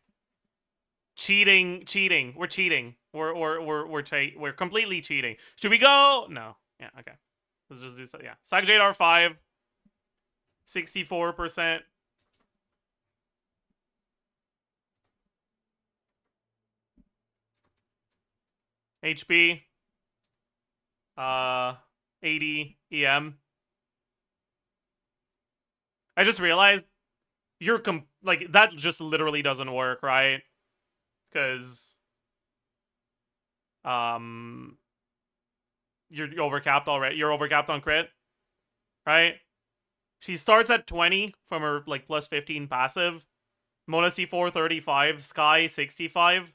Cheating. We're cheating. We're completely cheating. Should we go? No. Yeah, okay. Let's just do so. Yeah. Sack Jade R5. 64%. HP. 80 EM. I just realized you're like that just literally doesn't work, right? Because you're overcapped already. You're overcapped on crit, right? She starts at 20 from her like plus 15 passive. Mona C4 35, Sky 65,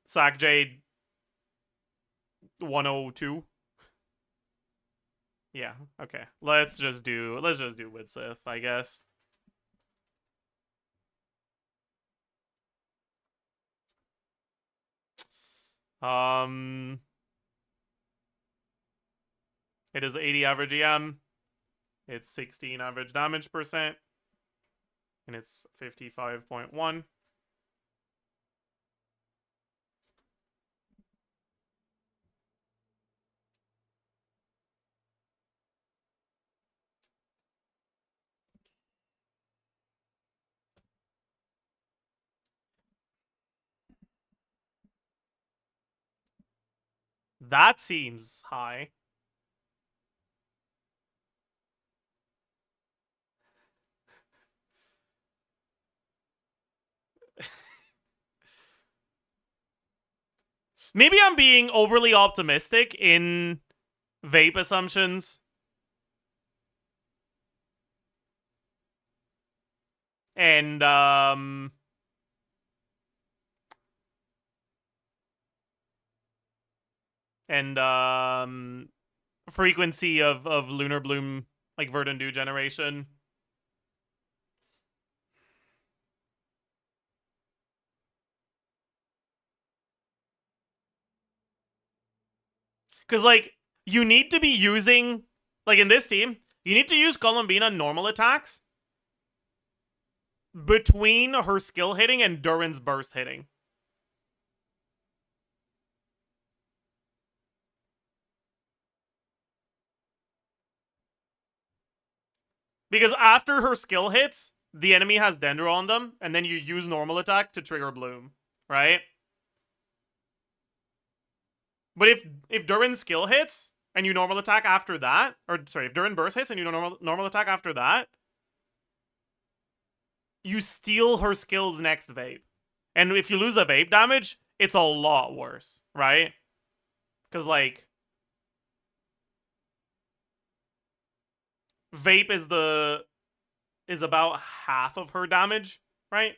Sack Jade 102. Yeah, okay. Let's just do with Sith, I guess. It is 80 average EM. It's 16 average damage percent. And it's 55.1. That seems high. Maybe I'm being overly optimistic in vape assumptions. And frequency of Lunar Bloom, like Verdant Dew generation. Because, like, you need to be using, like, in this team, you need to use Columbina normal attacks between her skill hitting and Durin's burst hitting. Because after her skill hits, the enemy has Dendro on them, and then you use normal attack to trigger Bloom, right? But if Durin's skill hits, and you normal attack after that, or sorry, if during burst hits and you normal attack after that, you steal her skill's next vape. And if you lose a vape damage, it's a lot worse, right? Because, like, vape is about half of her damage, right? A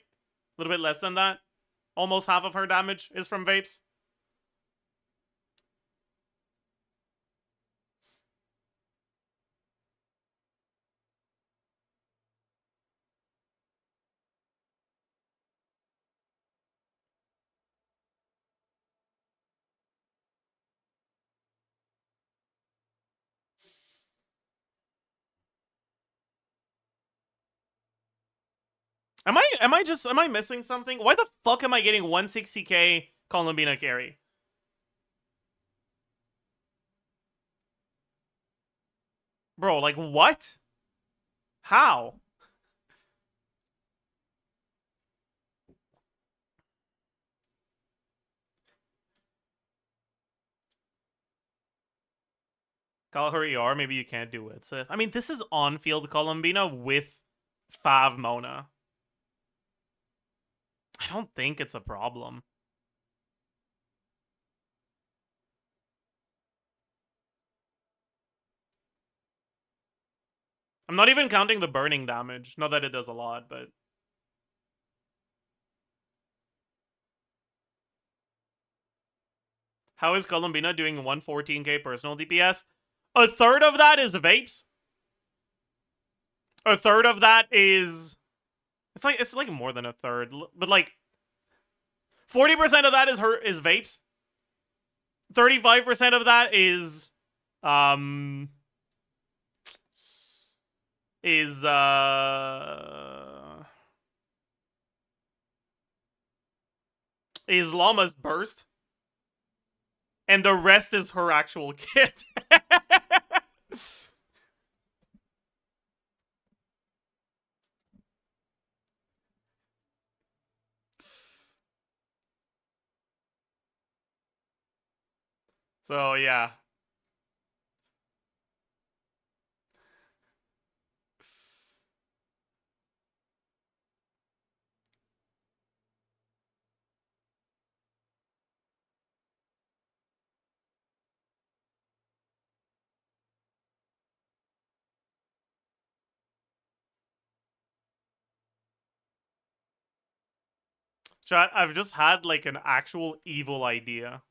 little bit less than that. Almost half of her damage is from vapes. Am I missing something? Why the fuck am I getting 160k Columbina carry? Bro, like, what? How? Call her ER, maybe you can't do it. So, I mean, this is on-field Columbina with Fav Mona. I don't think it's a problem. I'm not even counting the burning damage. Not that it does a lot, but... How is Columbina doing 114k personal DPS? A third of that is vapes. A third of that is... It's like more than a third. But like... 40% of that is vapes. 35% of that is... is Llama's burst. And the rest is her actual kit. So, yeah. Chat, I've just had, like, an actual evil idea.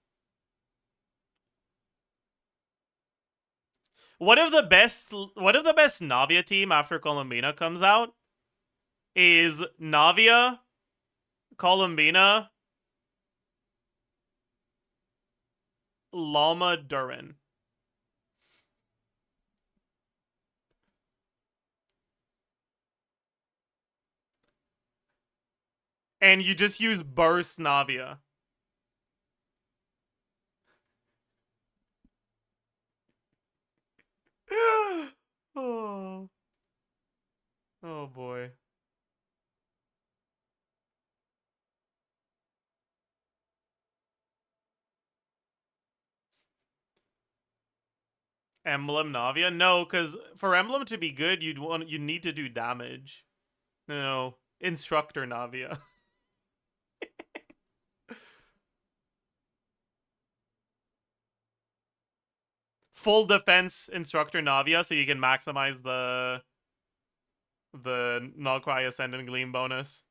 What if the best Navia team after Columbina comes out is Navia, Columbina, Llama, Durin. And you just use Burst Navia. Oh. Oh boy. Emblem Navia? No, because for Emblem to be good, you need to do damage. No, Instructor Navia. Full defense Instructor Navia, so you can maximize the Nullcry Ascendant Gleam bonus.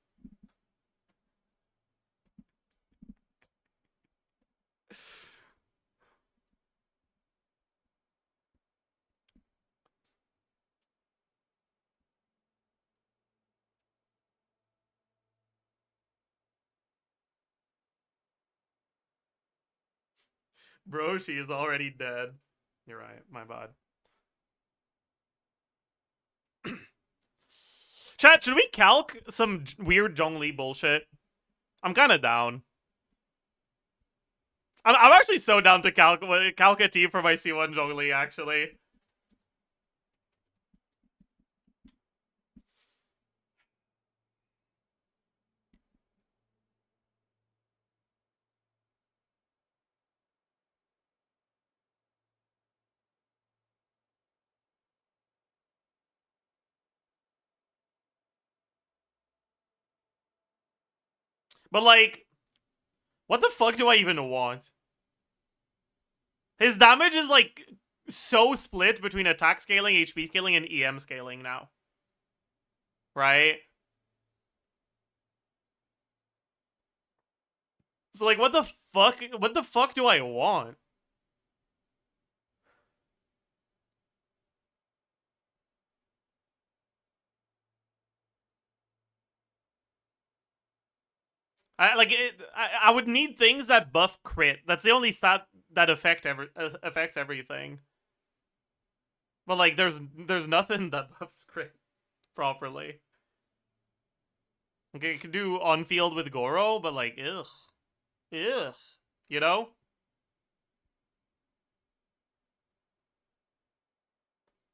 Bro, she is already dead. You're right, my bad. Chat, should we calc some weird Zhongli bullshit? I'm kind of down. I'm actually so down to calc a team for my C1 Zhongli, actually. But like, what the fuck do I even want? His damage is like so split between attack scaling, HP scaling, and EM scaling now. Right? So like, what the fuck? What the fuck do I want? I would need things that buff crit. That's the only stat that affects everything. But like, there's nothing that buffs crit properly. Okay, you could do on field with Goro, but like, ugh, you know.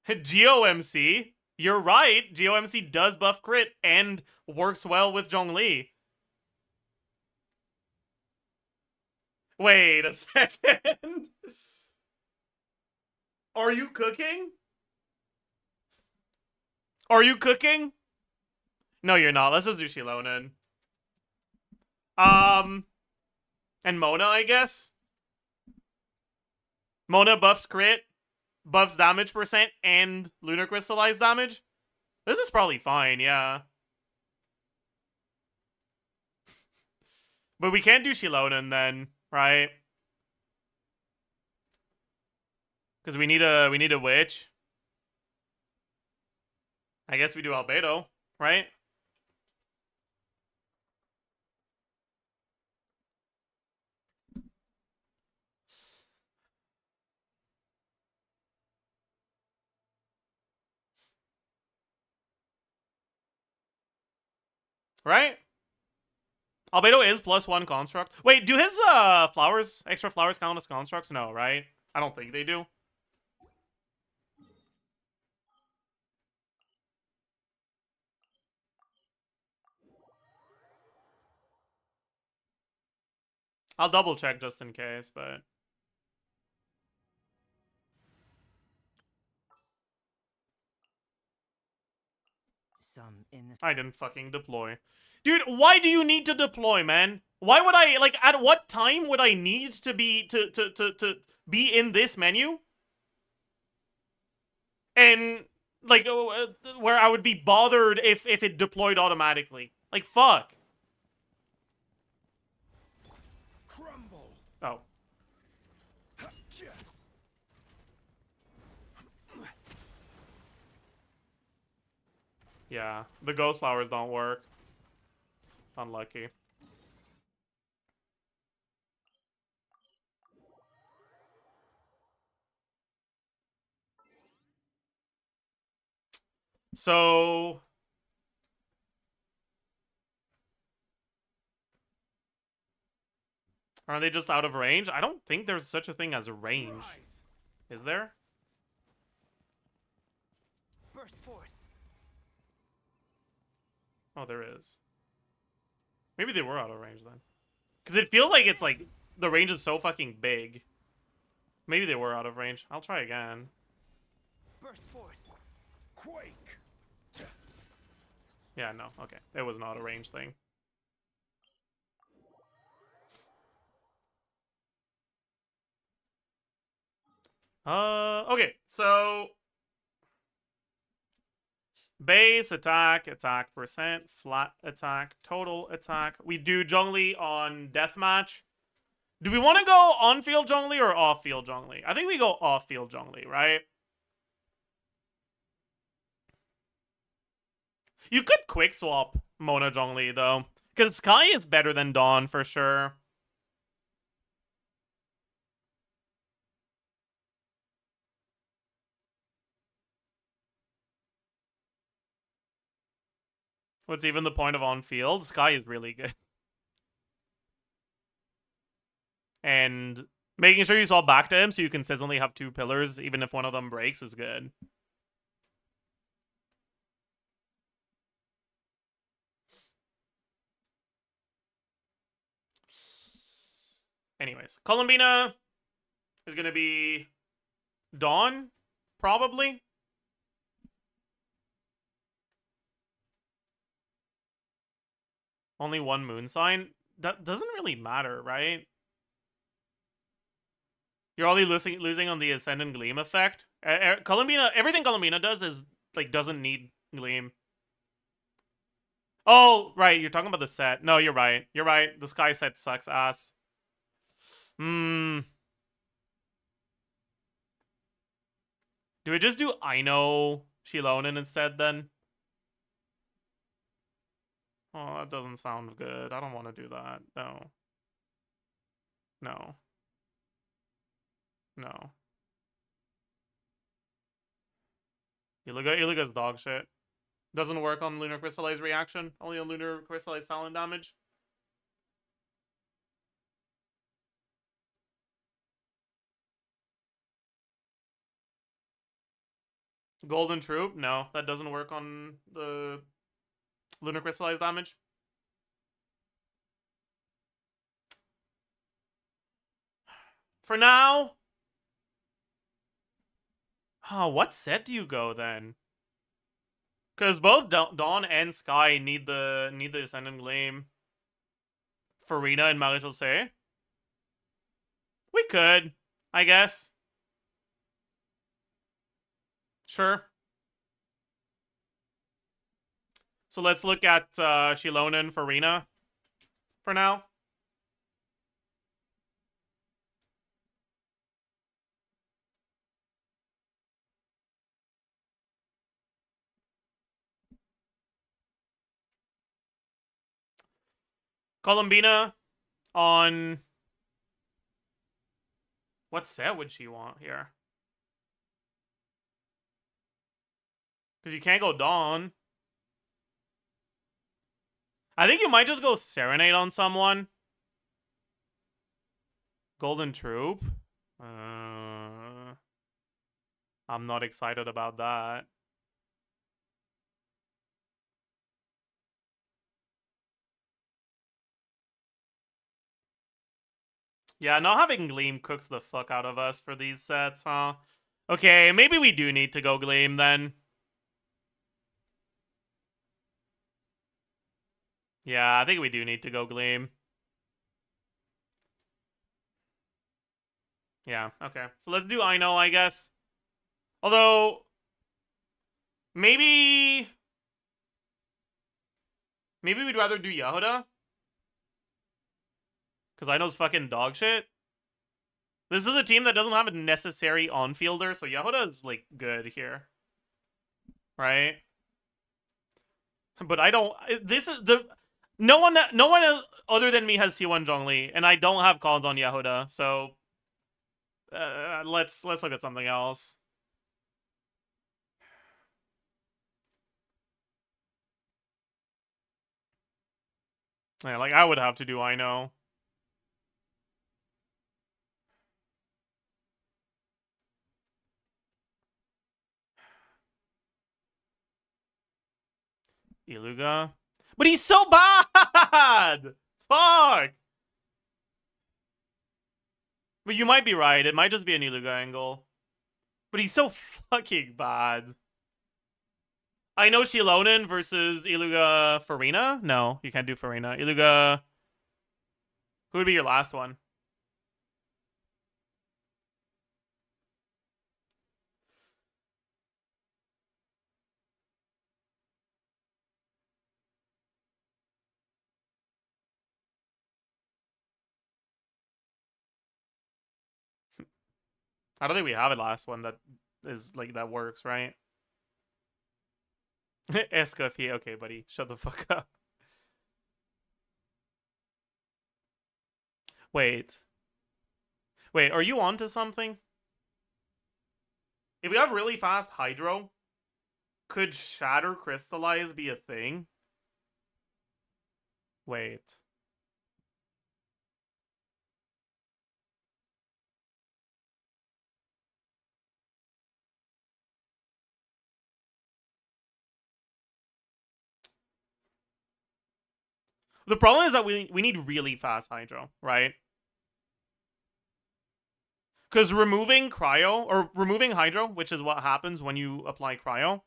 GOMC, you're right. GOMC does buff crit and works well with Zhongli. Wait a second. Are you cooking? Are you cooking? No, you're not. Let's just do Shilonen. And Mona, I guess. Mona buffs crit, buffs damage percent, and lunar crystallized damage. This is probably fine, yeah. But we can't do Shilonen then, right? Because we need a witch. I guess we do Albedo, right? Right? Albedo is +1 construct. Wait, do his extra flowers count as constructs? No, right? I don't think they do. I'll double check just in case, but Some in the I didn't fucking deploy. Dude, why do you need to deploy, man? Why would I, like, at what time would I need to be to be in this menu? And like where I would be bothered if it deployed automatically. Like, fuck. crumble. Oh. Yeah, the ghost flowers don't work. Unlucky. So are they just out of range? I don't think there's such a thing as a range. Is there? Burst forth. Oh, there is. Maybe they were out of range then. Because it feels like it's like the range is so fucking big. Maybe they were out of range. I'll try again. Burst forth. Quake. Yeah, no. Okay. It was not a range thing. Okay. So base attack, attack percent, flat attack, total attack. We do Zhongli on deathmatch. Do we want to go on-field Zhongli or off-field Zhongli? I think we go off-field Zhongli, right? You could quick swap Mona Zhongli, though. Because Sky is better than Dawn, for sure. What's even the point of on-field? Sky is really good. And making sure you swap back to him so you consistently have 2 pillars, even if one of them breaks, is good. Anyways, Columbina is going to be Dawn, probably. Only one moon sign. that doesn't really matter, right? You're only losing on the Ascendant Gleam effect. Columbina, everything Columbina does is, like, doesn't need Gleam. Oh, right, you're talking about the set. No, you're right. You're right. The Sky set sucks ass. Hmm. Do we just do Aino Shilonen instead, then? Oh, that doesn't sound good. I don't want to do that. No. No. No. Iluga's dog shit. Doesn't work on Lunar Crystallize reaction. Only on Lunar Crystallize silent damage. Golden Troop? No, that doesn't work on the Lunar Crystallize damage. For now... Oh, what set do you go, then? Because both Dawn and Sky need the Ascendant Gleam. Farina and Marital say. We could, I guess. Sure. So let's look at Shilona and Farina for now. Columbina on... What set would she want here? Because you can't go Dawn. I think you might just go Serenade on someone. Golden Troop? I'm not excited about that. Yeah, not having Gleam cooks the fuck out of us for these sets, huh? Okay, maybe we do need to go Gleam then. Yeah, I think we do need to go Gleam. Yeah, okay. So let's do Aino, I guess. Although... Maybe we'd rather do Yehuda. Because Aino's fucking dog shit. This is a team that doesn't have a necessary on-fielder, so Yehuda is, like, good here. Right? But I don't... This is the... No one other than me has C1 Zhongli, and I don't have calls on Yehuda, so... let's look at something else. Yeah, like, I would have to do Aino. Iluga. But he's so bad! Fuck! But you might be right. It might just be an Iluga angle. But he's so fucking bad. I know Shilonen versus Iluga Farina? No, you can't do Farina. Iluga... Who would be your last one? I don't think we have a last one that is, like, that works, right? Escafie. Okay, buddy. Shut the fuck up. Wait. Wait, are you onto something? If we have really fast Hydro, could Shatter Crystallize be a thing? Wait. The problem is that we need really fast Hydro, right? Because removing Cryo, or removing Hydro, which is what happens when you apply Cryo,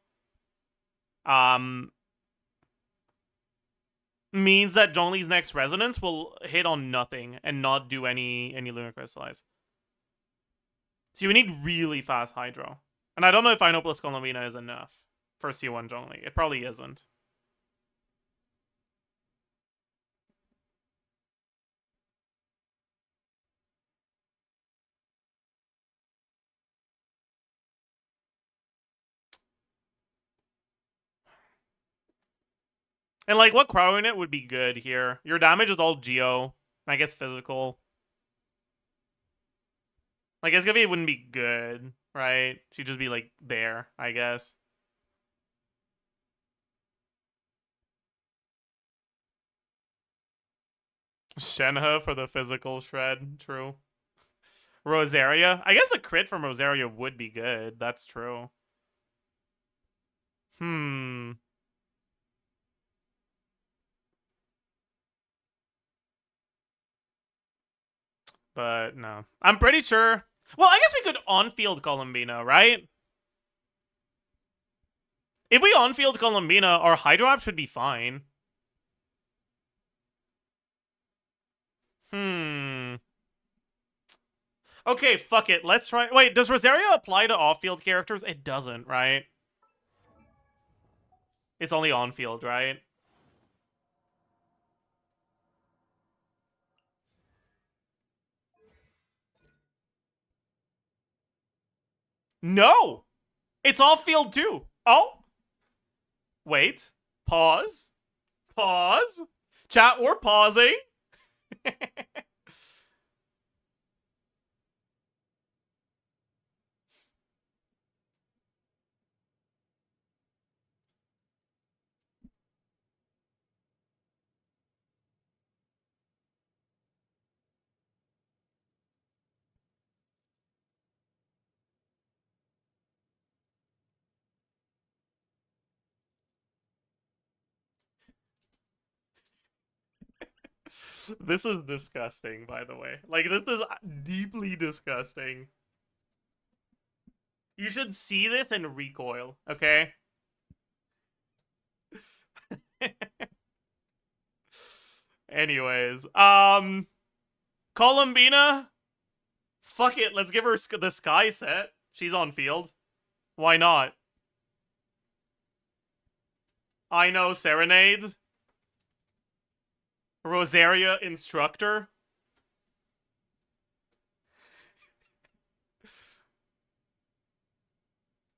means that Zhongli's next resonance will hit on nothing and not do any lunar crystallize. So we need really fast hydro. And I don't know if Ino plus Columbina is enough for C1 Zhongli. It probably isn't. And like, what Crow unit would be good here? Your damage is all Geo. I guess physical. Like, Escovy wouldn't be good, right? She'd just be like there, I guess. Shenhe for the physical shred, true. Rosaria? I guess the crit from Rosaria would be good. That's true. But no. I'm pretty sure... Well, I guess we could on-field Columbina, right? If we on-field Columbina, our Hydro App should be fine. Okay, fuck it. Let's try... Wait, does Rosaria apply to off-field characters? It doesn't, right? It's only on-field, right? No! It's off-field too. Oh! Wait. Pause. Pause. Chat, we're pausing. This is disgusting, by the way. Like, this is deeply disgusting. You should see this and recoil, okay? Anyways, Columbina? Fuck it, let's give her the Sky set. She's on field. Why not? I know Serenade. Rosaria Instructor.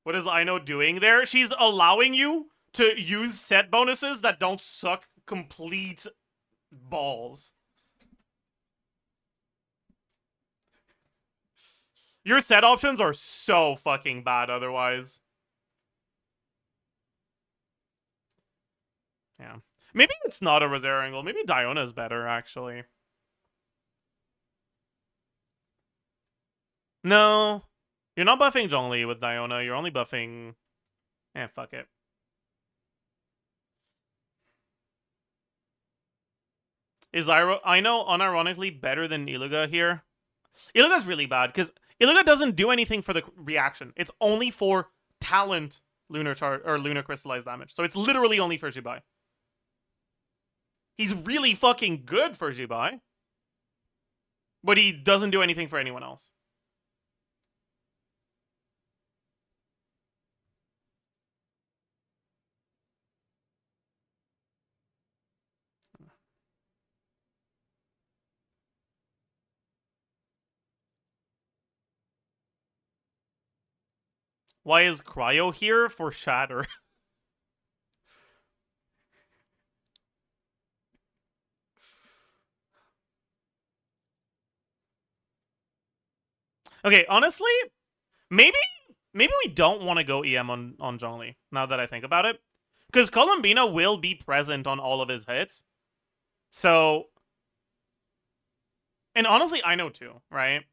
What is Ino doing there? She's allowing you to use set bonuses that don't suck complete balls. Your set options are so fucking bad otherwise. Yeah. Maybe it's not a Rosaria angle. Maybe Diona's better, actually. No. You're not buffing Zhongli with Diona. You're only buffing... fuck it. Is Ino unironically better than Iluga here? Iluga's really bad, because Iluga doesn't do anything for the reaction. It's only for talent lunar crystallized damage. So it's literally only for Jibai. He's really fucking good for Jibai. But he doesn't do anything for anyone else. Why is Cryo here? For Shatter. Okay, honestly, maybe we don't want to go EM on Zhongli, now that I think about it. Because Columbina will be present on all of his hits. So... And honestly, I know too, right?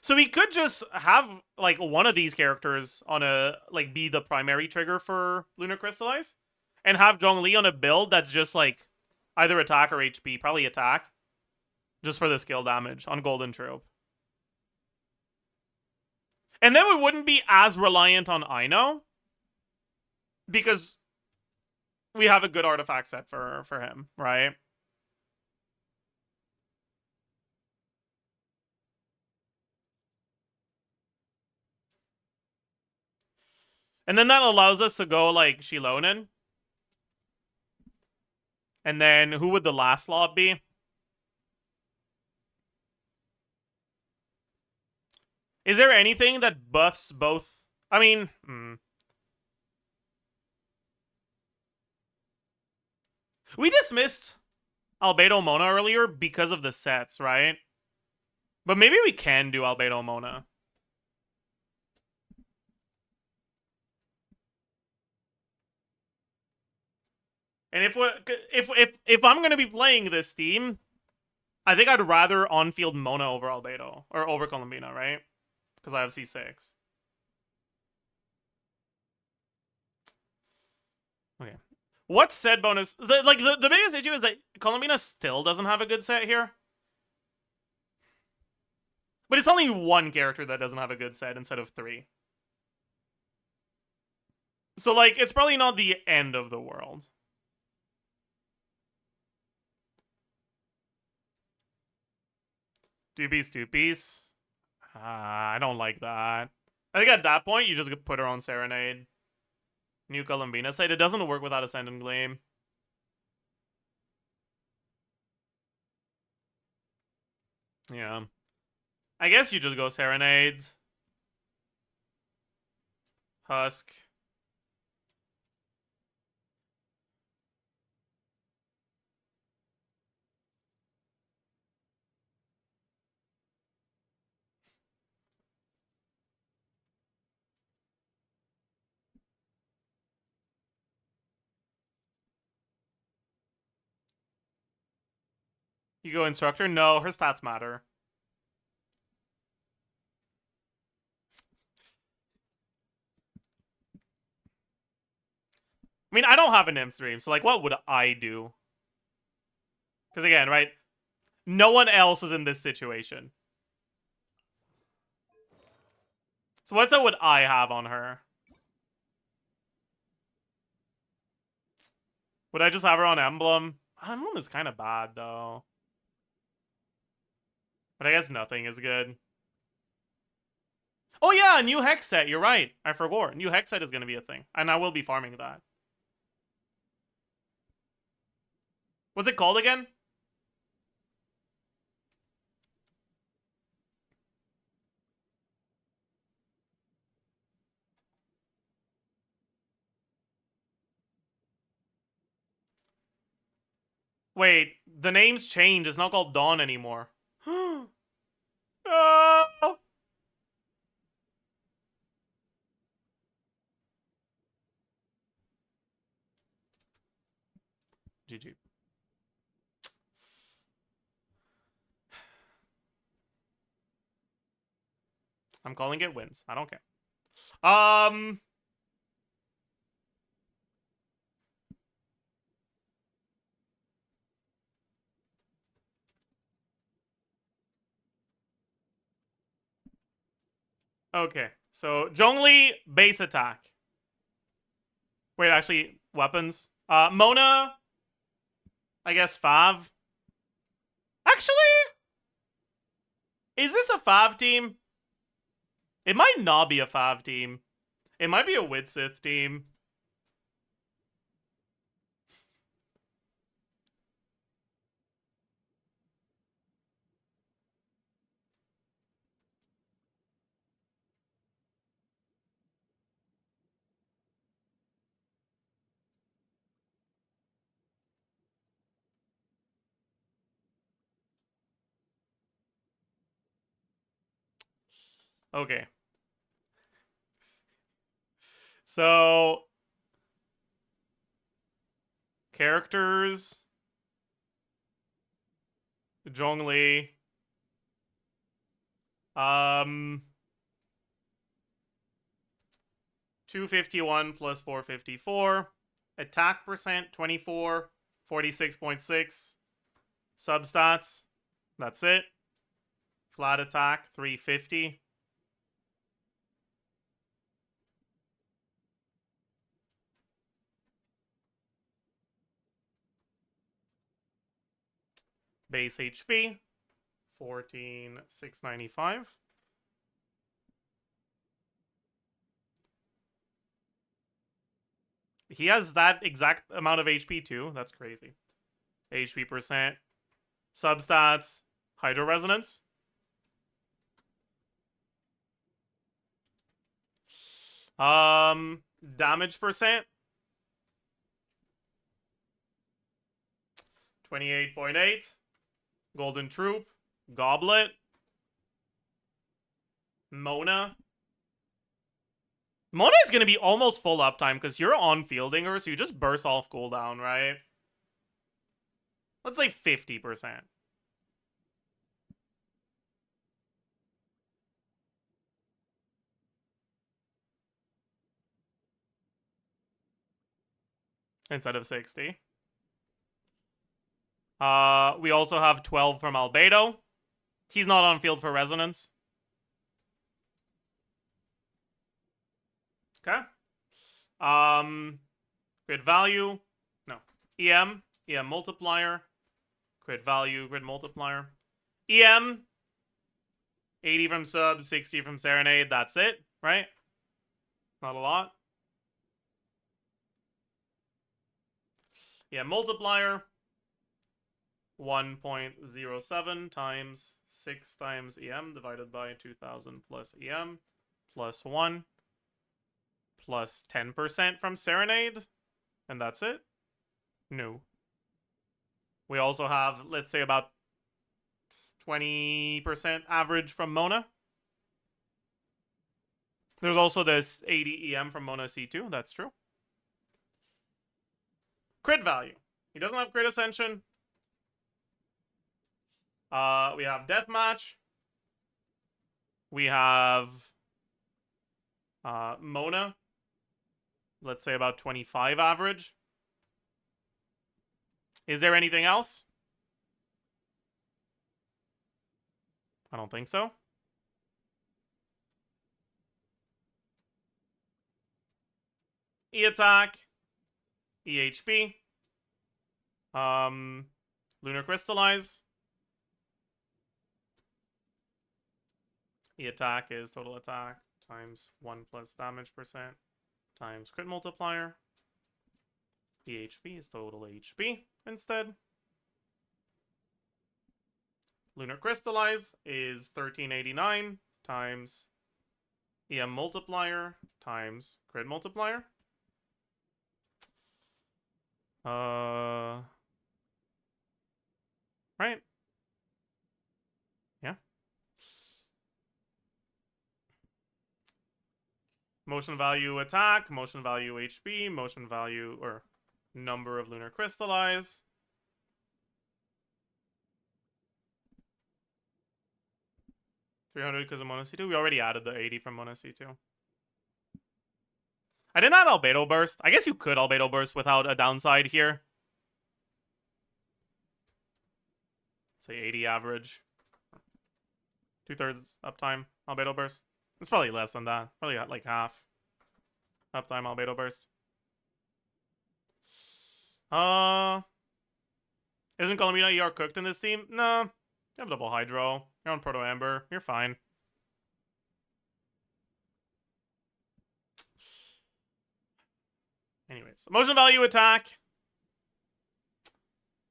So we could just have, like, one of these characters on a, like, be the primary trigger for Lunar Crystallize. And have Zhongli on a build that's just, like, either attack or HP. Probably attack. Just for the skill damage on Golden Troop. And then we wouldn't be as reliant on Ino. Because we have a good artifact set for him, right? And then that allows us to go like Shilonen. And then who would the last lot be? Is there anything that buffs both? I mean, we dismissed Albedo Mona earlier because of the sets, right? But maybe we can do Albedo Mona. And if I'm gonna be playing this team, I think I'd rather on-field Mona over Albedo or over Columbina, right? Because I have C6. Okay. What set bonus? The biggest issue is that Columbina still doesn't have a good set here. But it's only one character that doesn't have a good set instead of 3. So, like, it's probably not the end of the world. Two-piece. I don't like that. I think at that point, you just put her on Serenade. New Columbina site. It doesn't work without Ascendant Gleam. Yeah. I guess you just go Serenades. Husk. You go Instructor? No, her stats matter. I mean, I don't have an M stream, so like, what would I do? Because again, right? No one else is in this situation. So what set would I have on her? Would I just have her on Emblem? Emblem is kind of bad, though. But I guess nothing is good. Oh yeah, new Hex set, you're right. I forgot. New Hex set is going to be a thing. And I will be farming that. What's it called again? Wait, the name's changed. It's not called Dawn anymore. Oh! GG. I'm calling it wins. I don't care. Okay. So, Zhongli, base attack. Wait, actually, weapons. Mona, I guess Fav. Actually, is this a Fav team? It might not be a Fav team. It might be a Widsith team. Okay. So, characters. Zhongli. 251 plus 454. Attack percent 24. 46.6. Substats. That's it. Flat attack 350. Base HP, 14,695. He has that exact amount of HP too. That's crazy. HP percent. Substats. Hydro Resonance. Damage percent. 28.8. Golden Troop. Goblet. Mona. Mona is going to be almost full uptime because you're on fielding her, so you just burst off cooldown, right? Let's say 50%. Instead of 60. We also have 12 from Albedo. He's not on field for Resonance. Okay. Grid value. No. EM. EM multiplier. Grid value. Grid multiplier. EM. 80 from sub. 60 from Serenade. That's it, right? Not a lot. EM multiplier. 1.07 times 6 times EM divided by 2000 plus EM plus 1 plus 10% from Serenade. And that's it? No. We also have, let's say, about 20% average from Mona. There's also this 80 EM from Mona C2. That's true. Crit value. He doesn't have Crit Ascension. We have Deathmatch. We have Mona. Let's say about 25 average. Is there anything else? I don't think so. E-Attack. EHP. Lunar Crystallize. E-Attack is total attack times 1 plus damage percent times crit multiplier. EHP is total HP instead. Lunar Crystallize is 1389 times EM multiplier times crit multiplier. Right? Yeah. Motion value attack, motion value HP, motion value or number of lunar crystallize. $300 because of Mono C2. We already added the 80 from Mono C2. I did not Albedo Burst. I guess you could Albedo Burst without a downside here. Say 80 average. 2/3 uptime Albedo Burst. It's probably less than that. Probably like half uptime Albedo Burst. Isn't Columbina ER cooked in this team? No. You have double Hydro. You're on Proto Amber. You're fine. Anyways, motion value attack.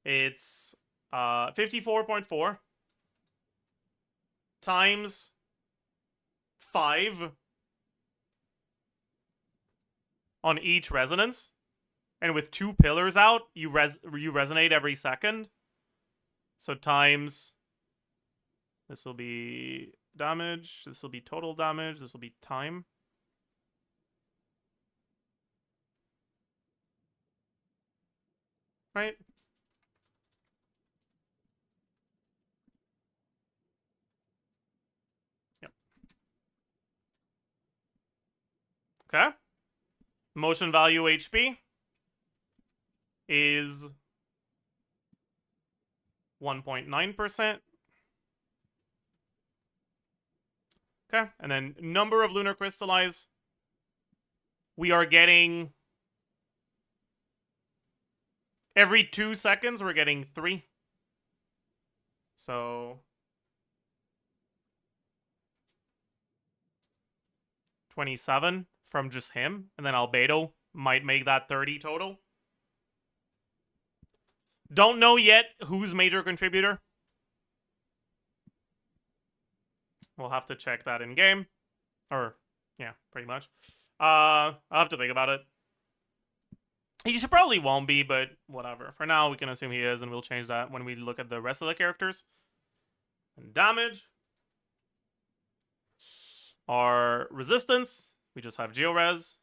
It's 54.4 times 5 on each resonance. And with 2 pillars out, you resonate every second. So times, this will be damage, this will be total damage, this will be time. Right? Yep. Okay. Motion value HP is 1.9%. Okay, and then number of lunar crystallize. We are getting every 2 seconds, we're getting 3. So 27 from just him, and then Albedo might make that 30 total. Don't know yet who's major contributor. We'll have to check that in game. Or, yeah, pretty much. I'll have to think about it. He should probably won't be, but whatever. For now, we can assume he is, and we'll change that when we look at the rest of the characters. And damage. Our resistance, we just have Geores.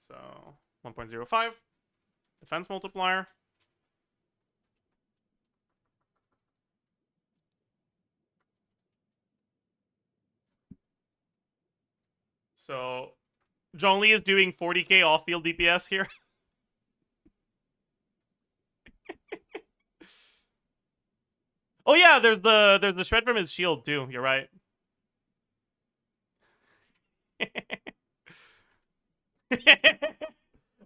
So, 1.05. Defense multiplier. So, John Lee is doing 40k off-field DPS here. Oh yeah, there's the shred from his shield too. You're right.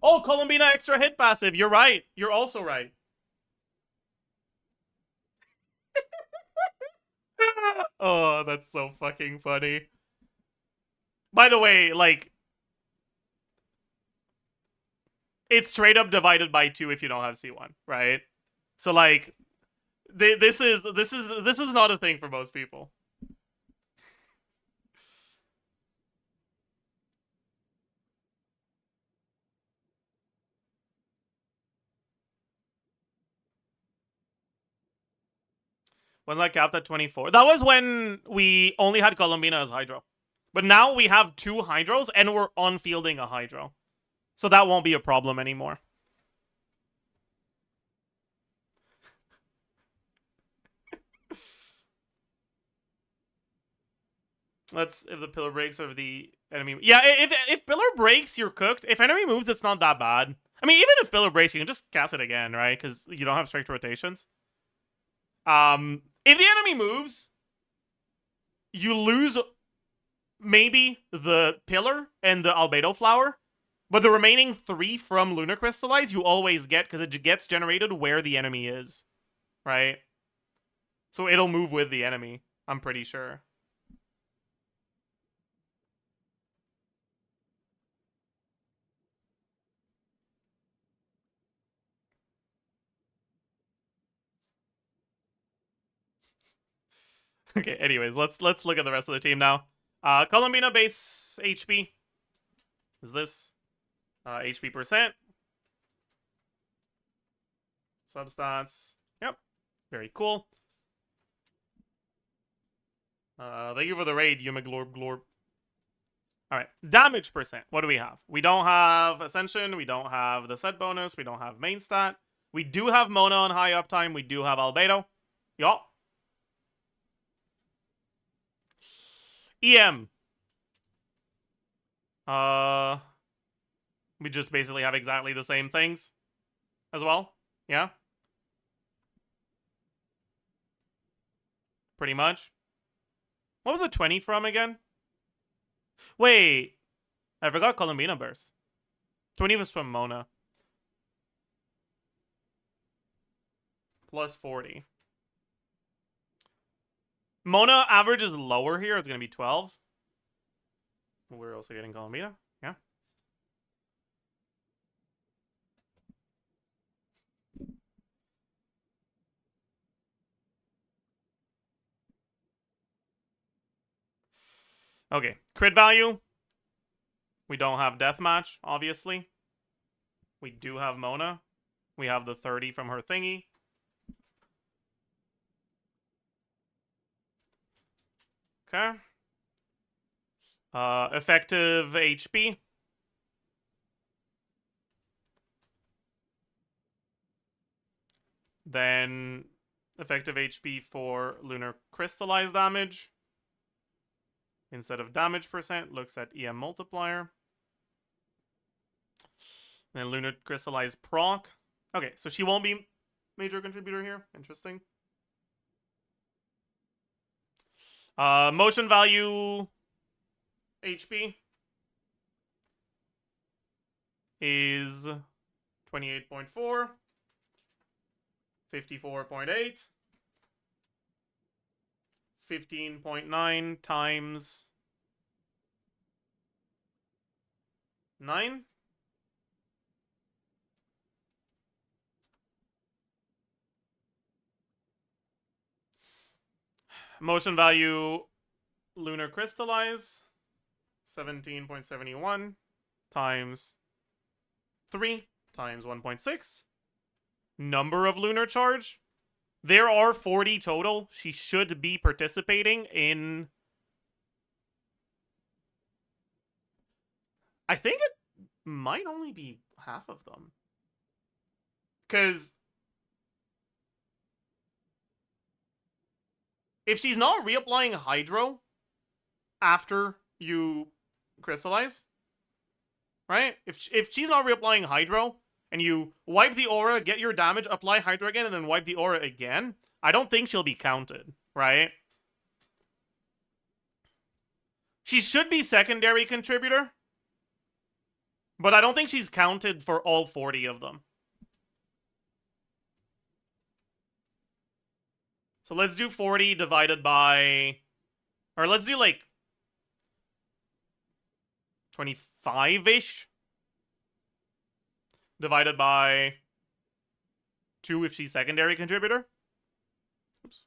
Oh, Columbina extra hit passive. You're right. You're also right. Oh, that's so fucking funny. By the way, like, it's straight up divided by 2 if you don't have C1, right? So like, this is not a thing for most people. Wasn't that capped at 24? That was when we only had Columbina as Hydro. But now we have 2 Hydros, and we're on-fielding a Hydro. So that won't be a problem anymore. Let's, if the pillar breaks over the enemy... Yeah, if pillar breaks, you're cooked. If enemy moves, it's not that bad. I mean, even if pillar breaks, you can just cast it again, right? Because you don't have straight rotations. If the enemy moves, you lose maybe the pillar and the albedo flower, but the remaining 3 from Lunar Crystallize you always get because it gets generated where the enemy is, right? So it'll move with the enemy, I'm pretty sure. Okay, anyways, let's look at the rest of the team now. Columbina base HP is this. HP percent. Substats. Yep. Very cool. Thank you for the raid, Yumiglorb Glorb. Alright, damage percent. What do we have? We don't have Ascension, we don't have the set bonus, we don't have main stat. We do have Mona on high uptime, we do have Albedo. Yup. EM. We just basically have exactly the same things as well. Yeah. Pretty much. What was the 20 from again? Wait. I forgot Columbina Burst. 20 was from Mona. Plus 40. Mona average is lower here. It's going to be 12. We're also getting Columbina. Yeah. Okay. Crit value. We don't have Deathmatch, obviously. We do have Mona. We have the 30 from her thingy. Okay. Effective HP. Then effective HP for Lunar Crystallize damage. Instead of damage percent, looks at EM multiplier. Then Lunar Crystallize proc. Okay, so she won't be major contributor here. Interesting. Motion value HP is 28.4, 54.8, 15.9 times 9. Motion value lunar crystallize 17.71 times 3 times 1.6. Number of lunar charge. There are 40 total. She should be participating in... I think it might only be half of them. Because if she's not reapplying Hydro after you crystallize, right? If she's not reapplying Hydro, and you wipe the aura, get your damage, apply Hydro again, and then wipe the aura again, I don't think she'll be counted, right? She should be secondary contributor, but I don't think she's counted for all 40 of them. So let's do 40 divided by... Or let's do, like, 25-ish? Divided by 2 if she's secondary contributor. Oops.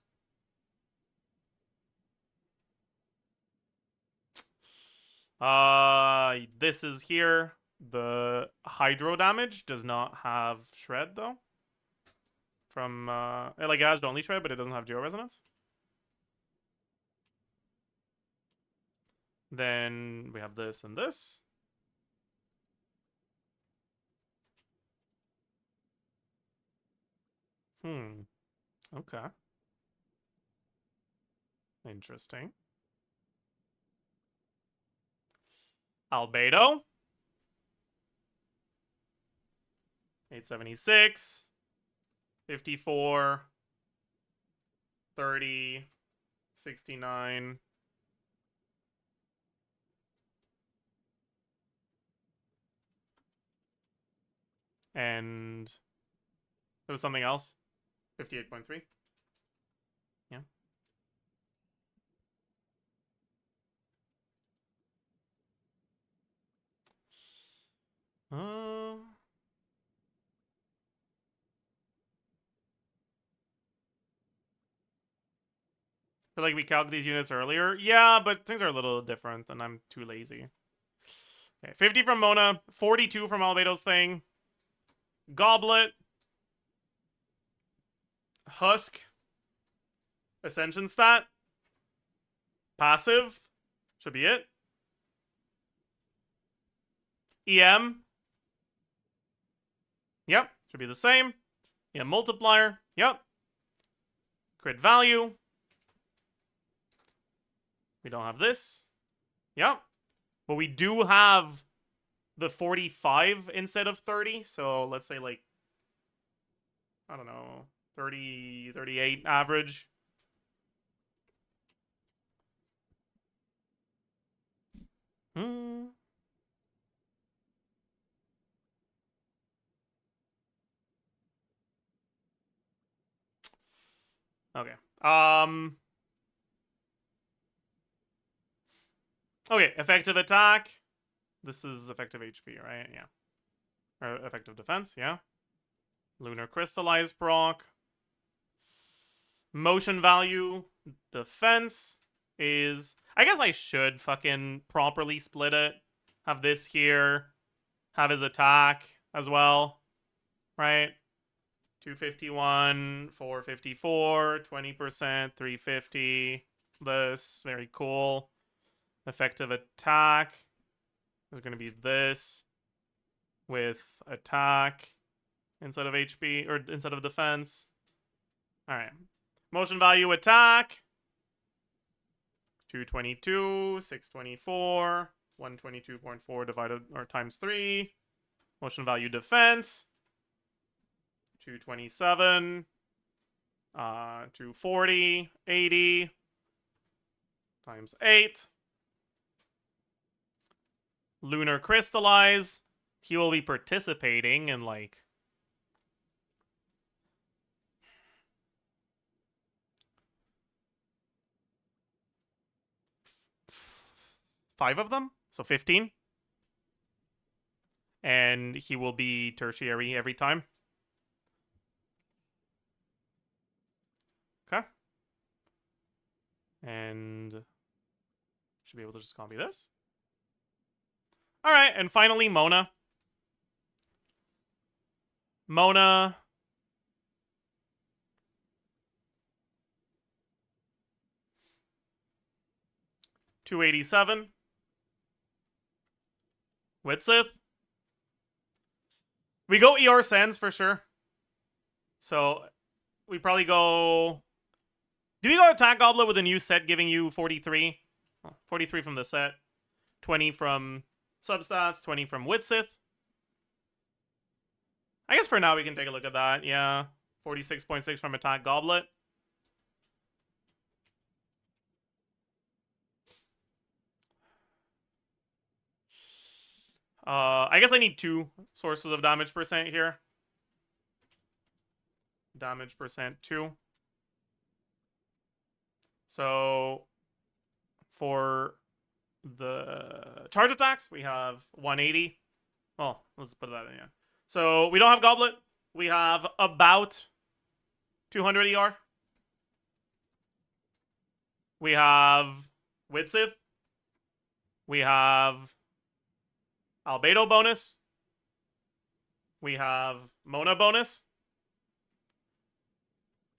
This is here. The Hydro damage does not have Shred, though. From, like, it has only Shred, but it doesn't have Geo Resonance. Then we have this and this. Okay. Interesting. Albedo. 876. 54. 30. 69. And there was something else. 58.3. Yeah. I feel like we calculated these units earlier. Yeah, but things are a little different, and I'm too lazy. Okay, 50 from Mona, 42 from Albedo's thing. Goblet. Husk. Ascension stat. Passive. Should be it. EM. Yep, should be the same. EM multiplier. Yep. Crit value. We don't have this. Yep. But we do have the 45 instead of 30. So let's say, like, I don't know, 30, 38 average. Okay. Okay, effective attack. This is effective HP, right? Yeah. Or effective defense, yeah. Lunar Crystallize proc. Motion value defense is... I guess I should fucking properly split it. Have this here. Have his attack as well. Right? 251, 454, 20%, 350. This, very cool. Effective attack is going to be this with attack instead of HP, or instead of defense. All right. Motion value attack. 222, 624, 122.4 divided, or times 3. Motion value defense. 227, 240, 80, times 8. Lunar Crystallize. He will be participating in, like... 5 of them, so 15. And he will be tertiary every time. Okay. And should be able to just copy this. All right, and finally, Mona. Mona. $287. Witzith. We go ER Sands for sure. So we probably go. Do we go Attack Goblet with a new set giving you 43? 43 from the set. 20 from Substats. 20 from Witzith. I guess for now we can take a look at that. Yeah. 46.6 from Attack Goblet. I guess I need 2 sources of damage percent here. Damage percent 2. So for the charge attacks, we have 180. Oh, let's put that in, yeah. So we don't have Goblet. We have about 200 ER. We have Witzith. We have Albedo bonus. We have Mona bonus.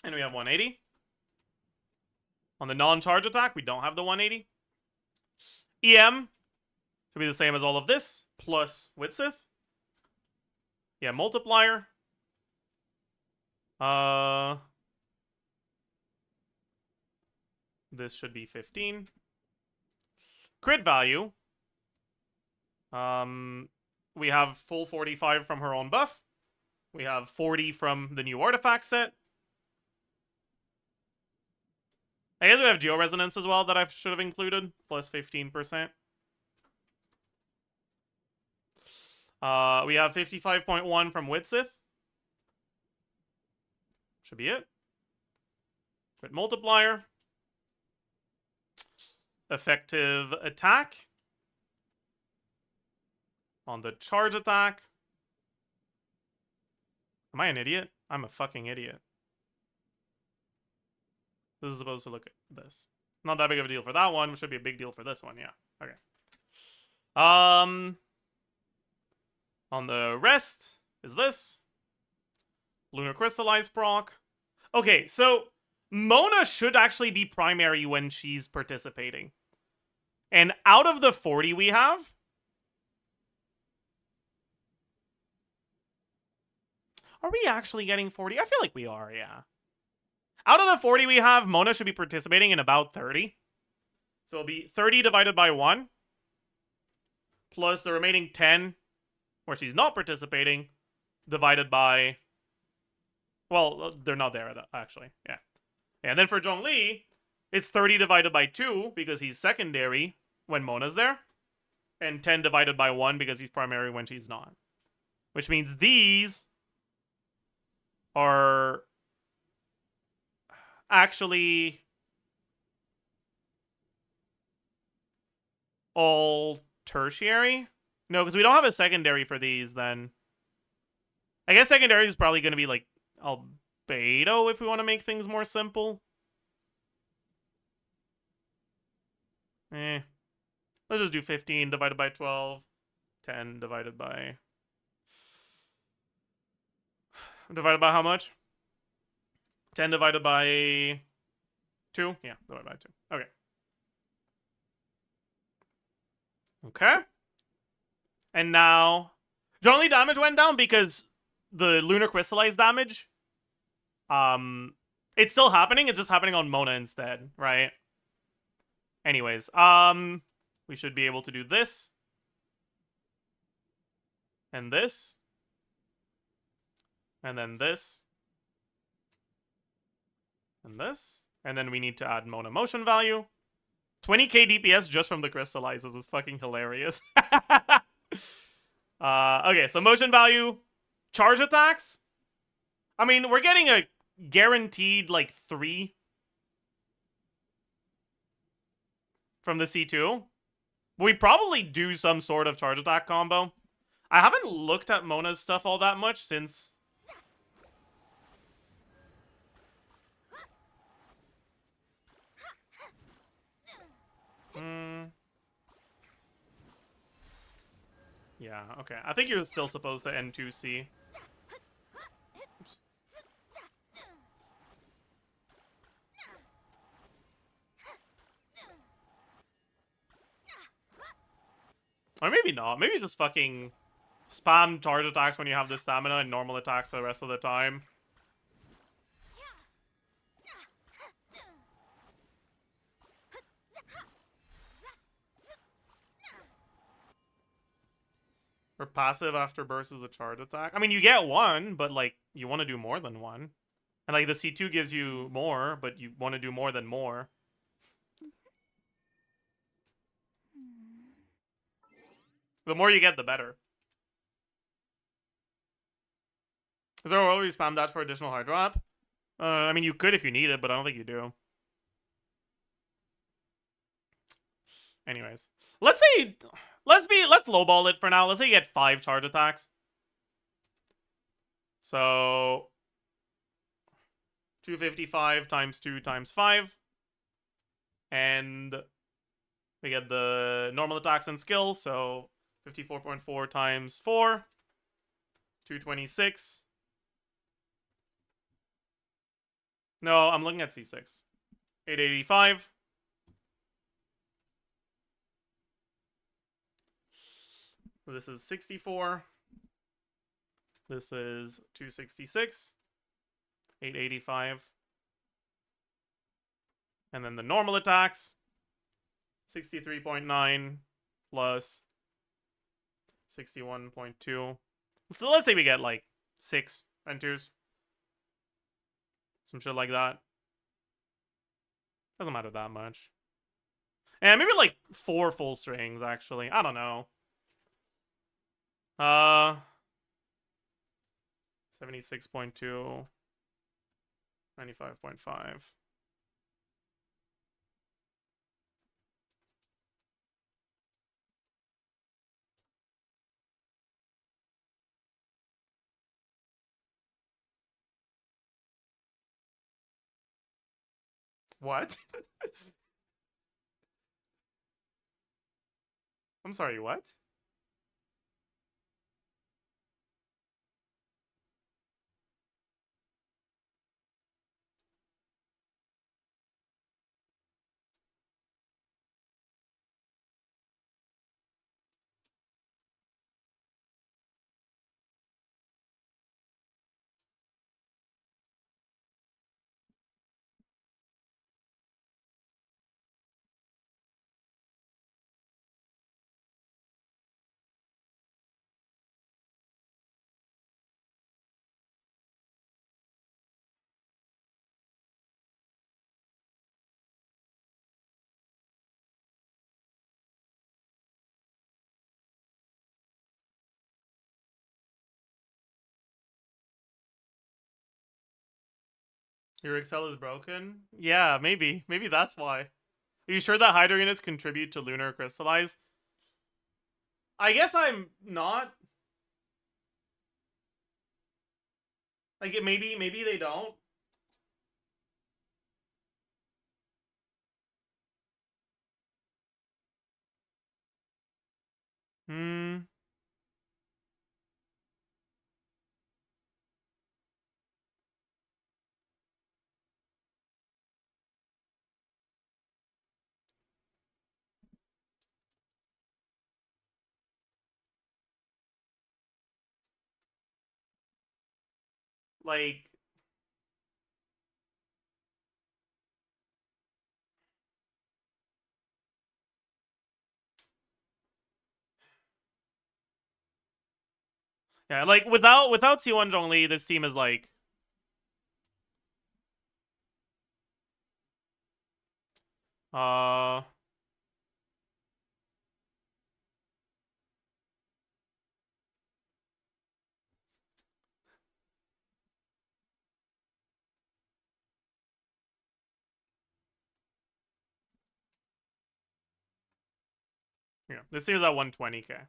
And we have 180. On the non-charge attack, we don't have the 180. EM should be the same as all of this, plus Witzith. Yeah, multiplier. This should be 15. Crit value. We have full 45 from her own buff. We have 40 from the new artifact set. I guess we have Geo-Resonance as well that I should have included, plus 15%. We have 55.1 from Witzith. Should be it. Crit multiplier. Effective attack. On the charge attack. Am I an idiot? I'm a fucking idiot. This is supposed to look at this. Not that big of a deal for that one. It should be a big deal for this one, yeah. Okay. On the rest is this. Lunar Crystallize proc. Okay, so Mona should actually be primary when she's participating. And out of the 40 we have, are we actually getting 40? I feel like we are, yeah. Out of the 40 we have, Mona should be participating in about 30. So it'll be 30 divided by 1. Plus the remaining 10, where she's not participating, divided by... Well, they're not there, actually. Yeah. And then for Zhongli, it's 30 divided by 2, because he's secondary when Mona's there. And 10 divided by 1, because he's primary when she's not. Which means these are actually all tertiary. No, because we don't have a secondary for these, then. I guess secondary is probably going to be like Albedo if we want to make things more simple. Let's just do 15 divided by 12. 10 divided by... Divided by how much? 10 divided by 2? Yeah, divided by 2. Okay. Okay. And now... Generally damage went down because the Lunar Crystallize damage... It's still happening, it's just happening on Mona instead, right? Anyways, we should be able to do this. And this. And then this. And this. And then we need to add Mona motion value. 20k DPS just from the crystallizes is fucking hilarious. Okay, so motion value. Charge attacks. I mean, we're getting a guaranteed, like, 3 from the C2. We probably do some sort of charge attack combo. I haven't looked at Mona's stuff all that much since... Yeah, okay. I think you're still supposed to N2C. Oops. Or maybe not. Maybe just fucking spam charge attacks when you have the stamina and normal attacks for the rest of the time. Or passive after burst is a charge attack. I mean, you get one, but, like, you want to do more than one. And, like, the C2 gives you more, but you want to do more than more. The more you get, the better. Is there a way we spam dash for additional hard drop? I mean, you could if you need it, but I don't think you do. Anyways. Let's lowball it for now. Let's say you get 5 charge attacks. So 255 times 2 times 5. And we get the normal attacks and skill, so 54.4 times 4. 226. No, I'm looking at C6. 885. So this is 64. This is 266. 885. And then the normal attacks. 63.9 plus 61.2. So let's say we get like 6 enters. Some shit like that. Doesn't matter that much. And maybe like 4 full strings, actually. I don't know. 76.2. 95.5. What? I'm sorry, what? Your Excel is broken? Yeah, maybe. Maybe that's why. Are you sure that Hydro units contribute to lunar crystallize? I guess I'm not. Like, maybe they don't. Hmm. Like, yeah, like without C1 Zhongli, this team is like uh Yeah, this seems at 120k.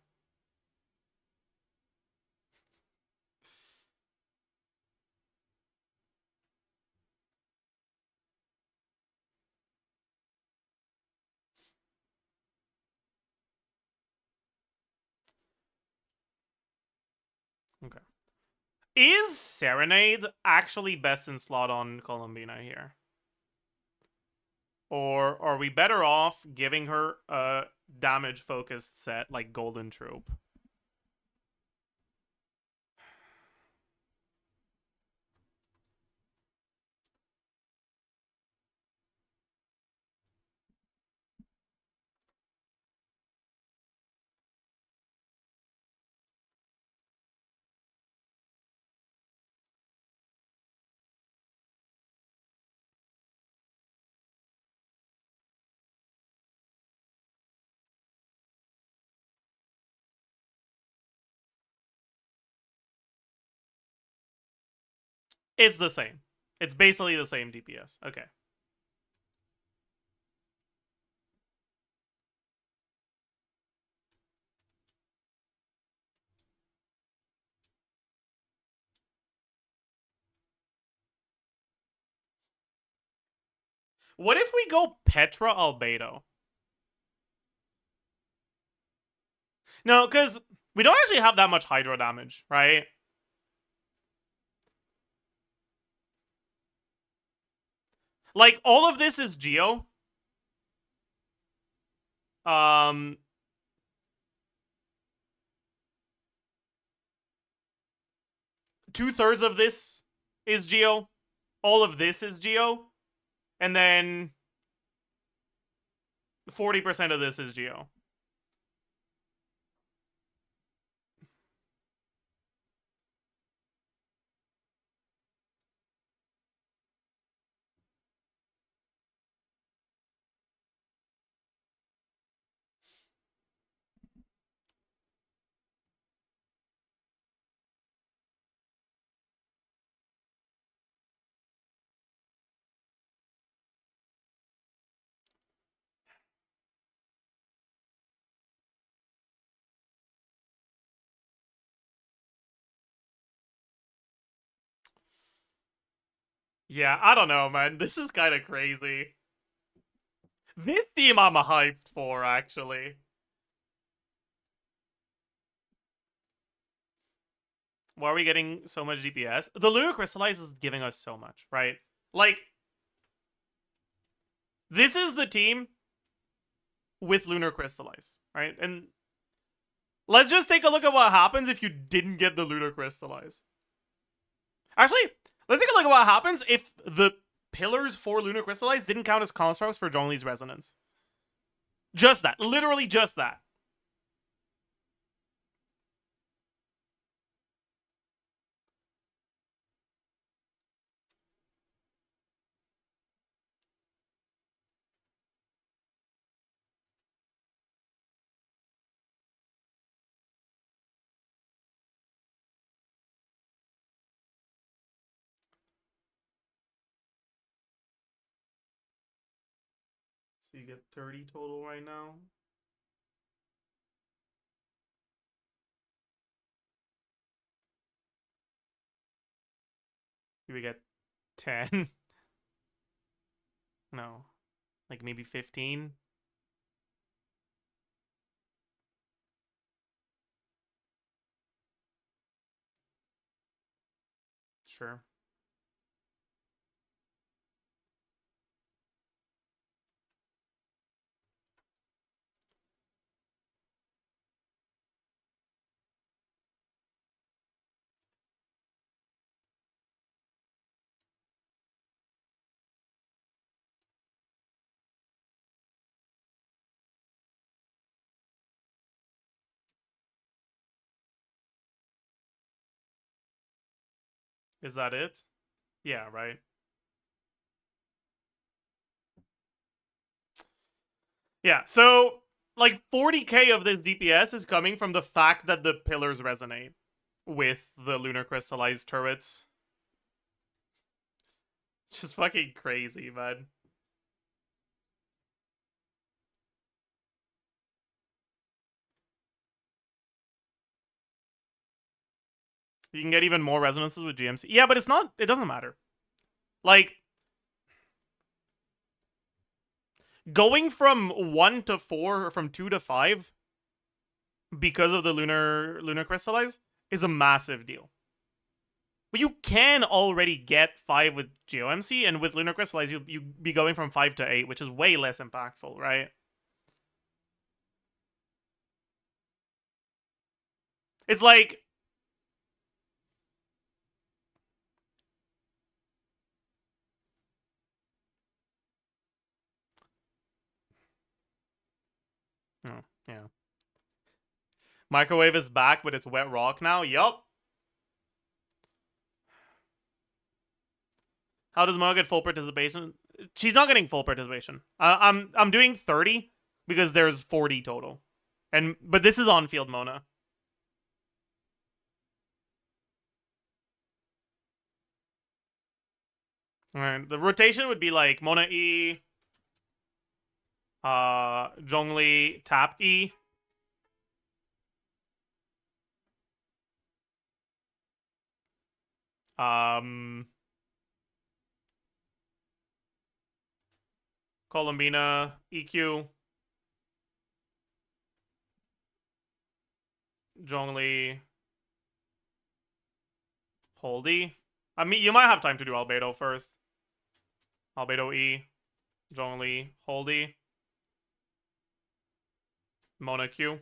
Okay. Is Serenade actually best in slot on Columbina here? Or are we better off giving her a damage-focused set like Golden Troop? It's the same. It's basically the same DPS. Okay. What if we go Petra Albedo? No, because we don't actually have that much Hydro damage, right? Like, all of this is Geo. Um... 2/3 of this is Geo. All of this is Geo. And then 40% of this is Geo. Yeah, I don't know, man. This is kind of crazy. This team I'm hyped for, actually. Why are we getting so much DPS? The Lunar Crystallize is giving us so much, right? Like, this is the team with Lunar Crystallize, right? And let's just take a look at what happens if you didn't get the Lunar Crystallize. Actually, let's take a look at what happens if the pillars for Lunar Crystallize didn't count as constructs for Zhongli's Resonance. Just that. Literally just that. So you get 30 total right now. We get 10. No. Like maybe 15. Sure. Is that it? Yeah, right. Yeah, so like 40k of this DPS is coming from the fact that the pillars resonate with the Lunar Crystallized turrets. Just fucking crazy, man. You can get even more resonances with GMC. Yeah, but it's not. It doesn't matter. Like going from 1 to 4 or from 2 to 5 because of the lunar crystallize is a massive deal. But you can already get 5 with GOMC, and with lunar crystallize you be going from 5 to 8, which is way less impactful, right? It's like oh, yeah. Microwave is back, but it's wet rock now. Yup. How does Mo get full participation? She's not getting full participation. I'm doing 30 because there's 40 total, but this is on field Mona. All right, the rotation would be like Mona E, Zhongli tap E, Columbina EQ, Zhongli Holdy. I mean, you might have time to do Albedo first. Albedo E, Zhongli Holdy, Mona Q.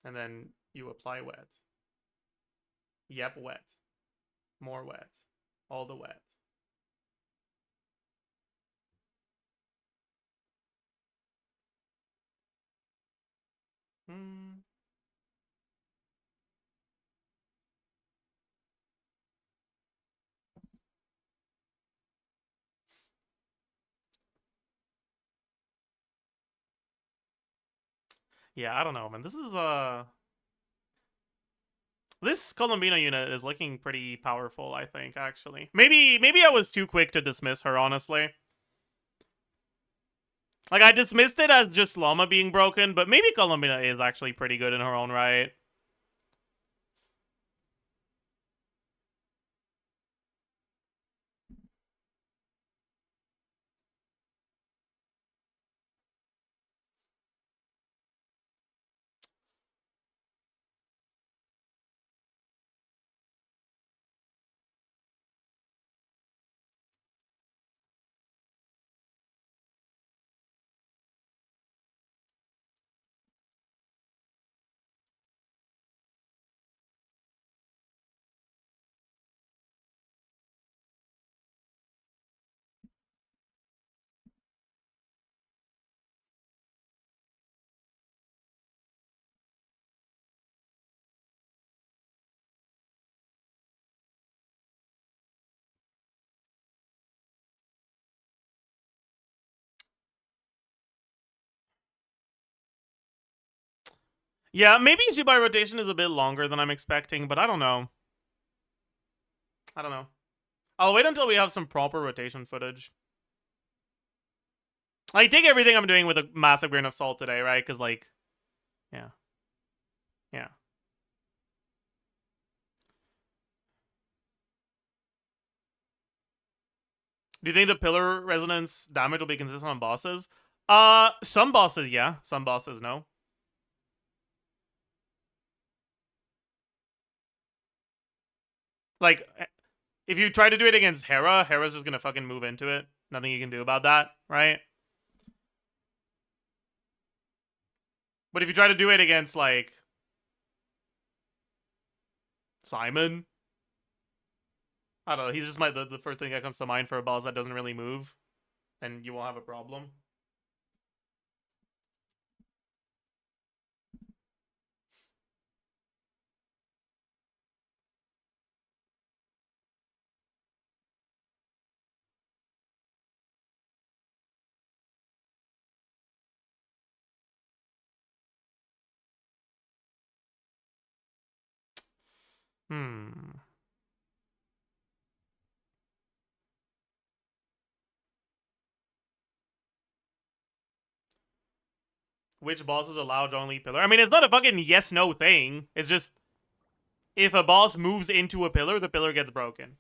And then you apply wet. Yep, wet. More wet. All the wet. Hmm. Yeah, I don't know, man. This Columbina unit is looking pretty powerful, I think, actually. Maybe I was too quick to dismiss her, honestly. Like, I dismissed it as just Llama being broken, but maybe Columbina is actually pretty good in her own right. Yeah, maybe Zubai rotation is a bit longer than I'm expecting, but I don't know. I don't know. I'll wait until we have some proper rotation footage. I take everything I'm doing with a massive grain of salt today, right? Because, like, yeah. Yeah. Do you think the pillar resonance damage will be consistent on bosses? Some bosses, yeah. Some bosses, no. Like, if you try to do it against Hera, Hera's just gonna fucking move into it. Nothing you can do about that, right? But if you try to do it against, like, Simon, I don't know, he's just the first thing that comes to mind for a boss that doesn't really move, then you won't have a problem. Hmm. Which bosses allow only pillar? I mean, it's not a fucking yes-no thing. It's just if a boss moves into a pillar, the pillar gets broken.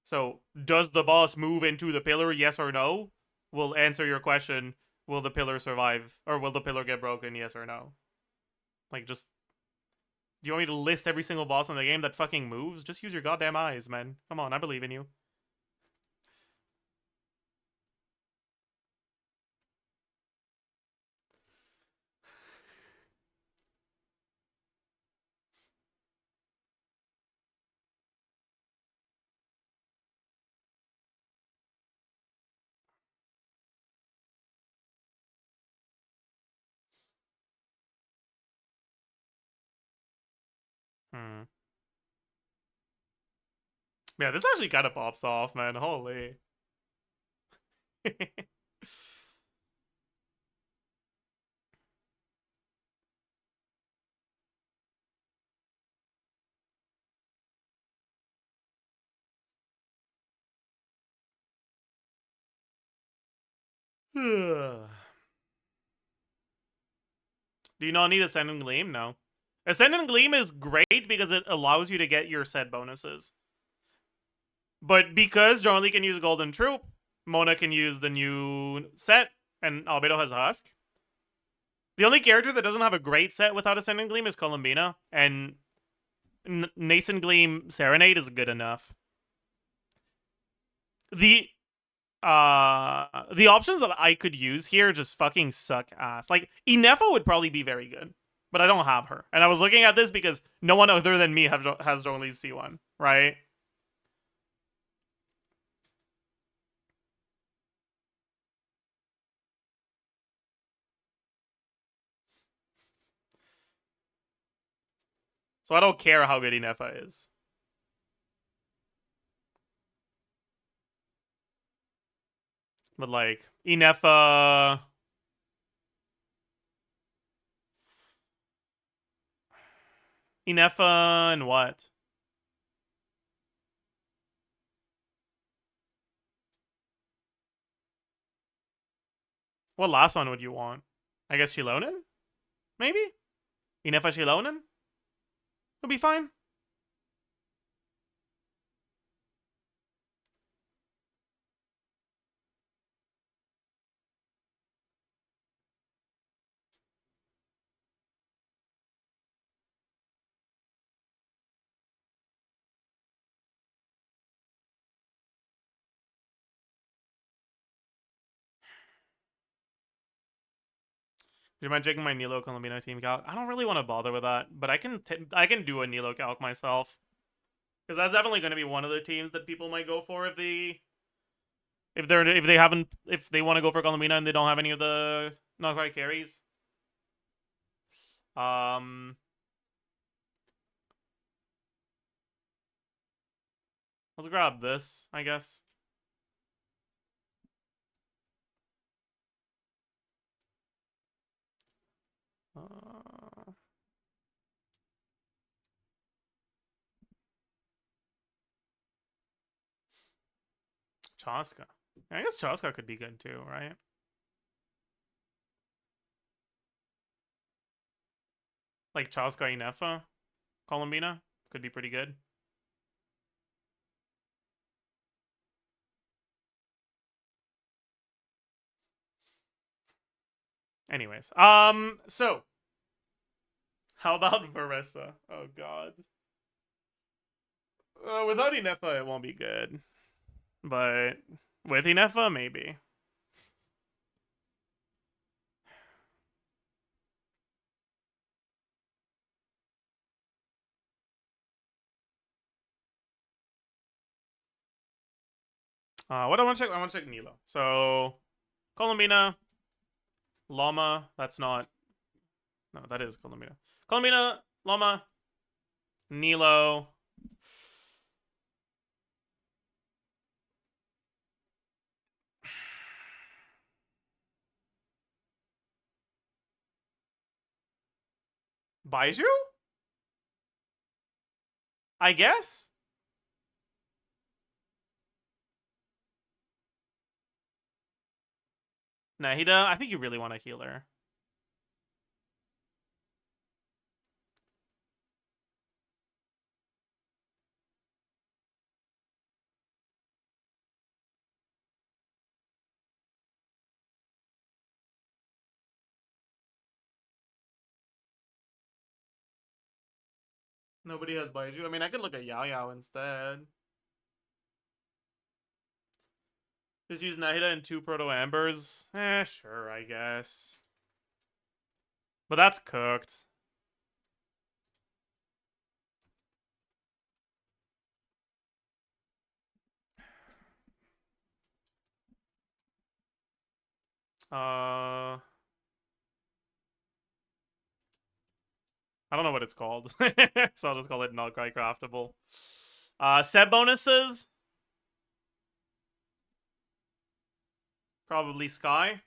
So, does the boss move into the pillar, yes or no? Will answer your question, will the pillar survive? Or will the pillar get broken, yes or no? Like, just... Do you want me to list every single boss in the game that fucking moves? Just use your goddamn eyes, man. Come on, I believe in you. Hmm. Yeah, this actually kind of pops off, man. Holy. Do you not need Ascendant Gleam? No. Ascendant Gleam is great because it allows you to get your set bonuses. But because Journaly can use Golden Troop, Mona can use the new set, and Albedo has Husk. The only character that doesn't have a great set without Ascendant Gleam is Columbina, and Nascent Gleam Serenade is good enough. The options that I could use here just fucking suck ass. Like, Inefa would probably be very good, but I don't have her. And I was looking at this because no one other than me has Journaly's C1, right? So I don't care how good Inefa is. But like, Inefa... Inefa and what? What last one would you want? I guess Shilonen? Maybe? Inefa Shilonen? It'll be fine. Do you mind checking my Nilo Columbina team calc? I don't really want to bother with that, but I can do a Nilo calc myself. Because that's definitely going to be one of the teams that people might go for if they want to go for Columbina and they don't have any of the not quite carries. Let's grab this, I guess. Chaska. I guess Chaska could be good too, right? Like Chaska Inefa, Columbina could be pretty good. Anyways, so how about Varessa? Oh god. Without Inefa, it won't be good. But with Inefa, maybe. What do I want to check? I want to check Nilo. So, Columbina, Llama. That's not. No, that is Columbina. Columbina, Llama, Nilo. Baiju? I guess? Nahida, I think you really want a healer. Nobody has Baiju. I mean, I could look at Yao Yao instead. Just use Nahida and 2 Proto Ambers. Sure, I guess. But that's cooked. I don't know what it's called. So I'll just call it not quite craftable. Set bonuses. Probably Sky.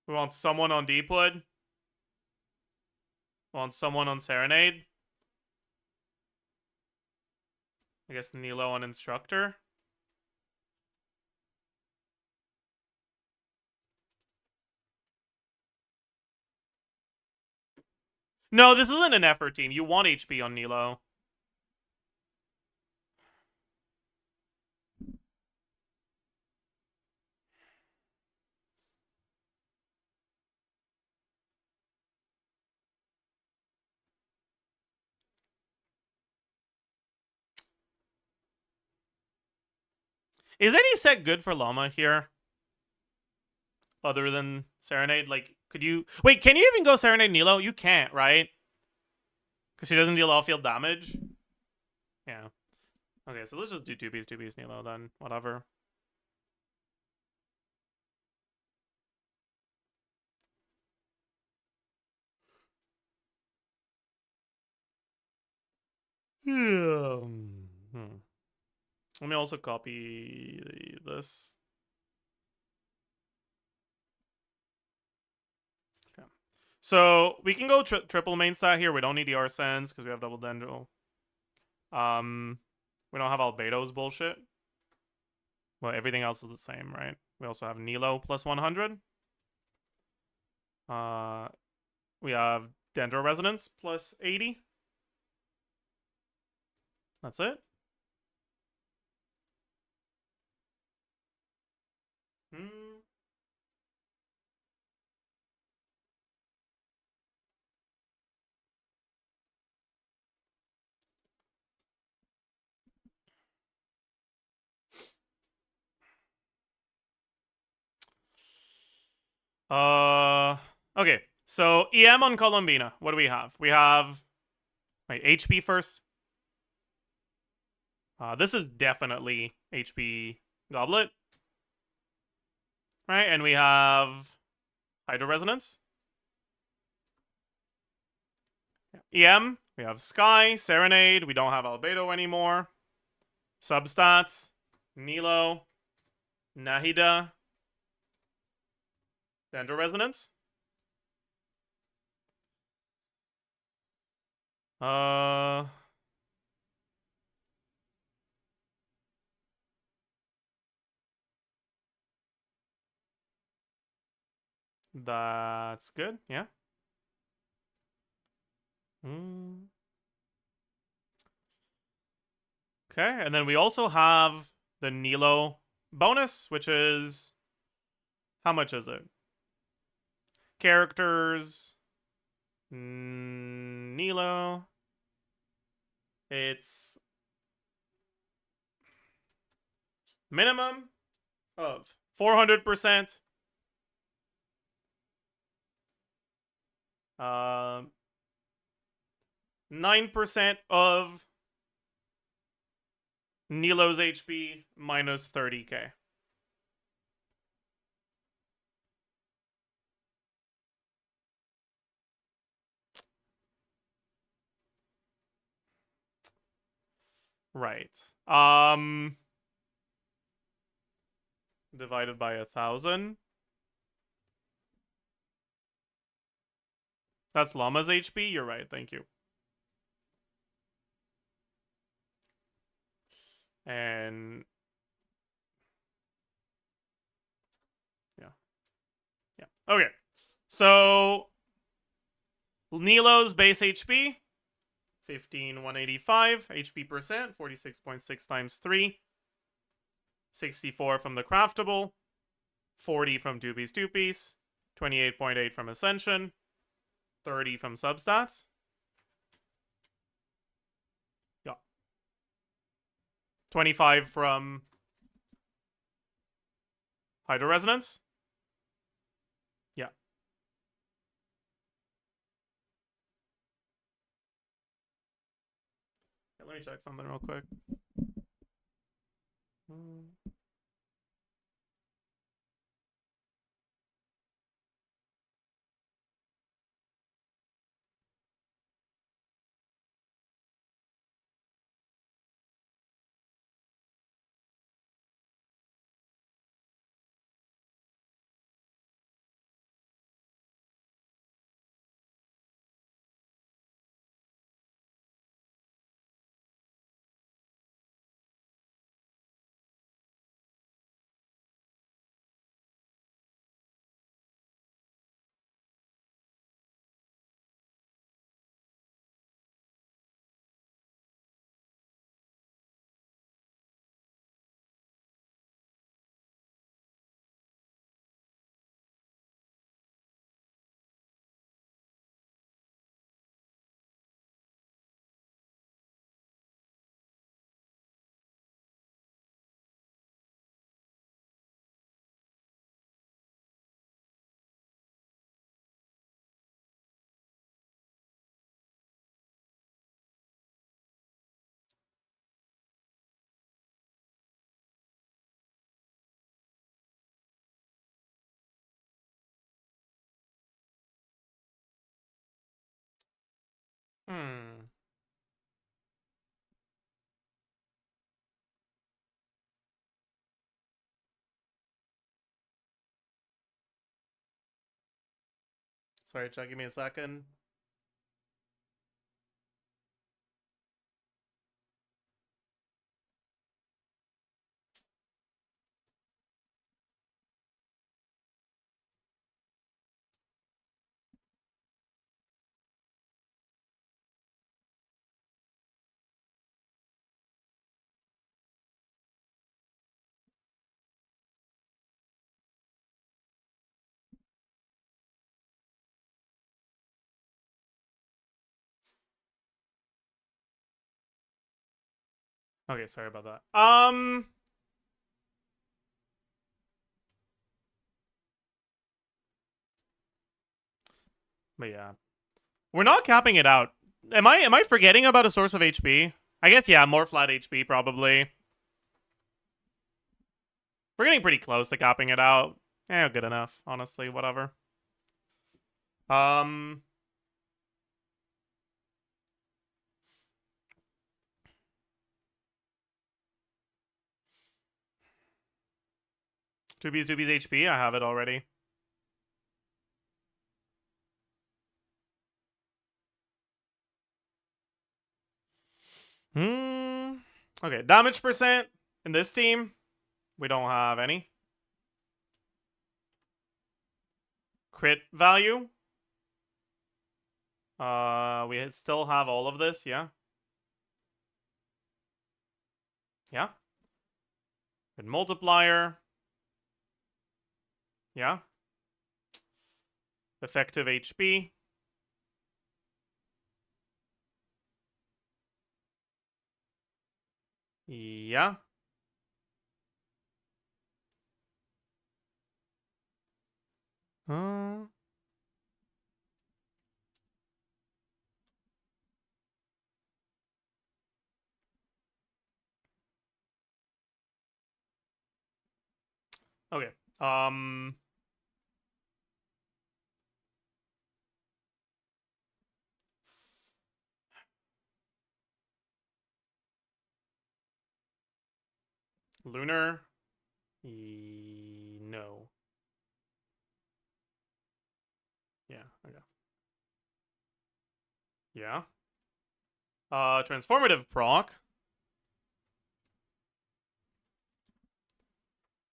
We want someone on Deepwood. We want someone on Serenade. I guess Nilo on Instructor. No, this isn't an effort team. You want HP on Nilo. Is any set good for Llama here? Other than Serenade? Like, could you... Wait, can you even go Serenade Nilo? You can't, right? Because she doesn't deal off-field damage? Yeah. Okay, so let's just do 2-piece Nilo then. Whatever. Let me also copy this. Okay. So we can go triple main stat here. We don't need the Arsens because we have double Dendro. We don't have Albedo's bullshit. Well, everything else is the same, right? We also have Nilo plus 100. We have Dendro Resonance plus 80. That's it. Okay. So EM on Columbina. What do we have? We have HP first. This is definitely HP Goblet. Right, and we have Hydro Resonance. EM, we have Sky, Serenade, we don't have Albedo anymore. Substats, Nilo, Nahida, Dendro Resonance. That's good, yeah. Okay, and then we also have the Nilo bonus, which is... How much is it? Characters... Nilo... It's... minimum of 400%. 9% of Nilo's HP minus 30k. Right. Divided by 1,000. That's Llama's HP? You're right, thank you. And Okay. So Nilo's base HP 15,185 HP percent, 46.6 times 3, 64 from the craftable, 40 from Doobies Doopies, 28.8 from Ascension, 30 from substats. Yeah. 25 from Hydro Resonance. Yeah. Let me check something real quick. Hmm. Sorry, Chuck, give me a second. Okay, sorry about that. But yeah. We're not capping it out. Am I forgetting about a source of HP? I guess yeah, more flat HP probably. We're getting pretty close to capping it out. Eh, good enough, honestly, whatever. Um 2B's HP, I have it already. Okay, damage percent in this team, we don't have any. Crit value. We still have all of this, yeah. Yeah. Good multiplier. Yeah. Effective HP. Yeah. Uh, okay. Lunar. No. Yeah, okay. Yeah. Transformative proc.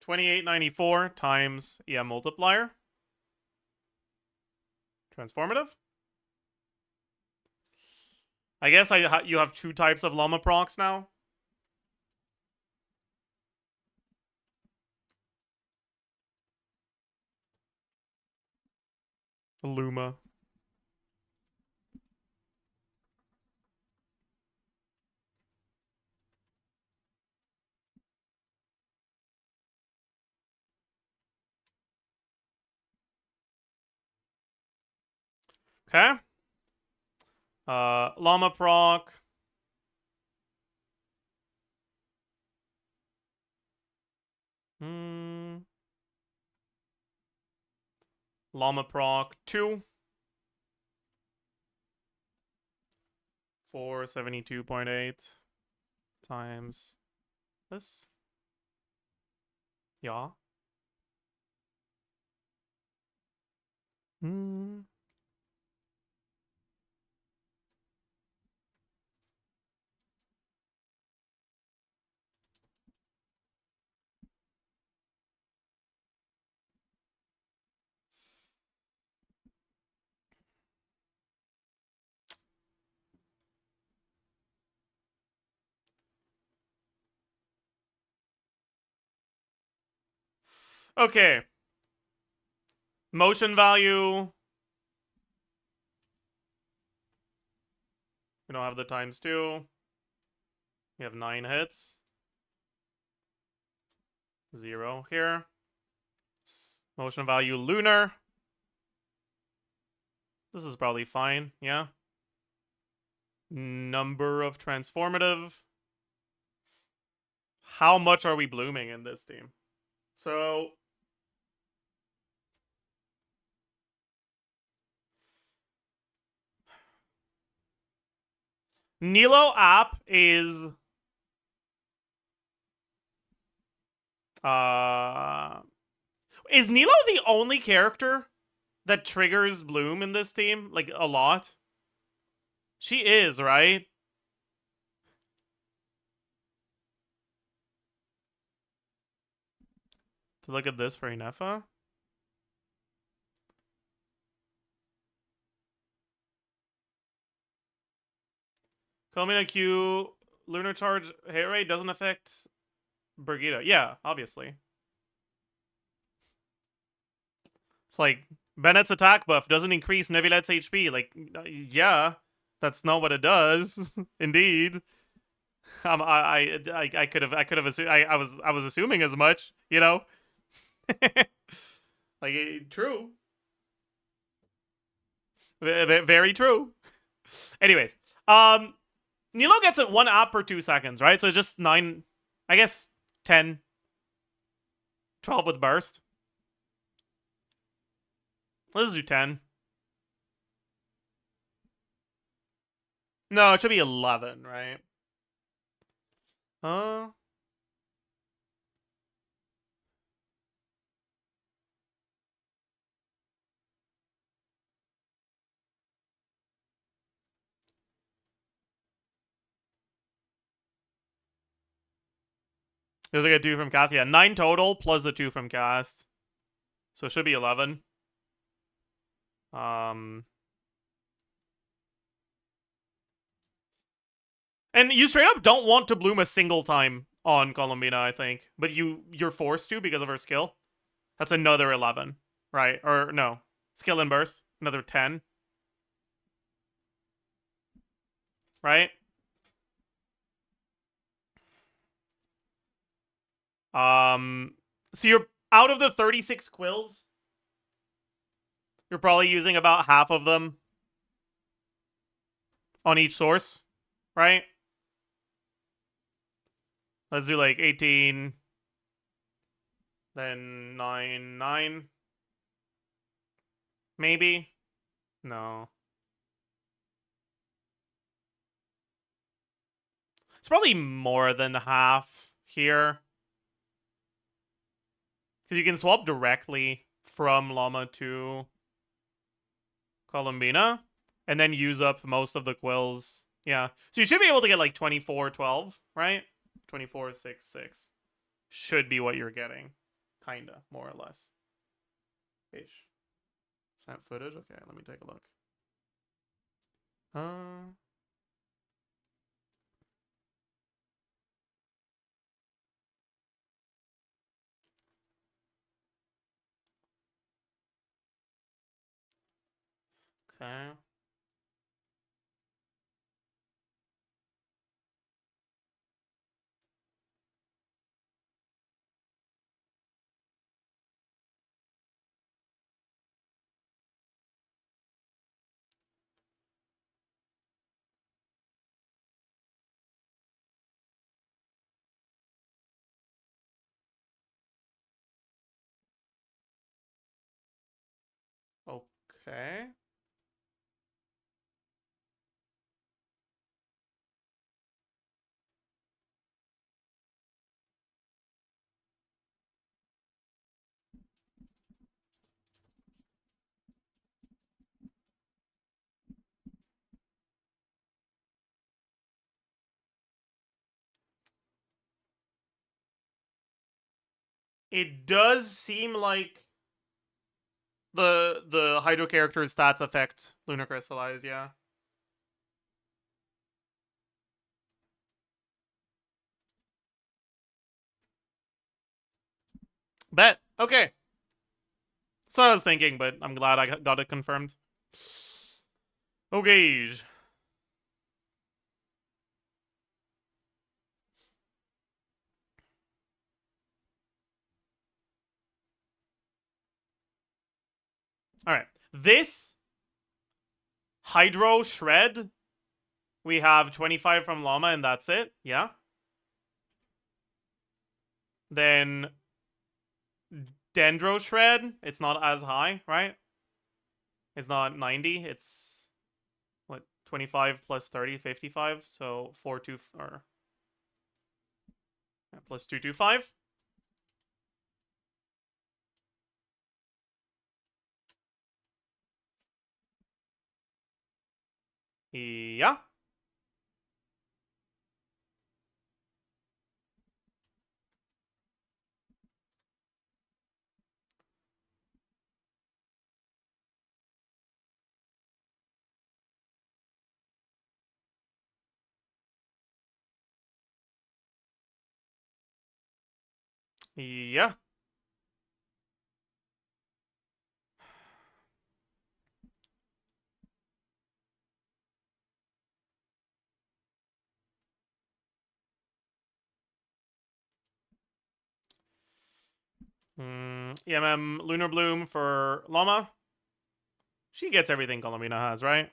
2894 times multiplier. Transformative? I guess you have 2 types of llama procs now. Luma. Okay. Llama proc. Llama proc 2. 472.8 times this. Yeah. Okay. Motion value. We don't have the ×2. We have 9 hits. 0 here. Motion value lunar. This is probably fine, yeah. Number of transformative. How much are we blooming in this team? So Nilo app is Nilo the only character that triggers bloom in this team? Like, a lot? She is, right? To look at this for Inefa. Culmina Q, Lunar Charge hit rate doesn't affect Brigitte. Yeah, obviously. It's like, Bennett's attack buff doesn't increase Nevilette's HP. Like, yeah, that's not what it does. Indeed. I could have assumed, I was assuming as much, you know? Like, true. Very true. Anyways, Nilo gets it 1 up per 2 seconds, right? So just 9, I guess 10, 12 with burst. Let's do 10. No, it should be 11, right? There's like a 2 from cast. Yeah, 9 total plus the 2 from cast. So it should be 11. And you straight up don't want to bloom a single time on Columbina, I think. But you're forced to because of her skill. That's another 11, right? Or no. Skill and burst. Another 10. Right? So you're out of the 36 quills, you're probably using about half of them on each source, right? Let's do like 18, then 9, 9. Maybe? No. It's probably more than half here. Because you can swap directly from Llama to Columbina, and then use up most of the quills. Yeah. So you should be able to get like 24, 12, right? 24, 6, 6. Should be what you're getting. Kinda, more or less. Ish. Snap footage? Okay, let me take a look. Okay. Okay. It does seem like the Hydro character's stats affect Lunar Crystallize, yeah. Bet. Okay. That's what I was thinking, but I'm glad I got it confirmed. Okay. Alright. This Hydro Shred, we have 25 from Llama, and that's it. Yeah. Then Dendro Shred, it's not as high, right? It's not 90, it's what, 25 plus 30, 55, so 4 or yeah, plus 225. Yeah. Yeah. EMM Lunar Bloom for Llama. She gets everything Columbina has, right?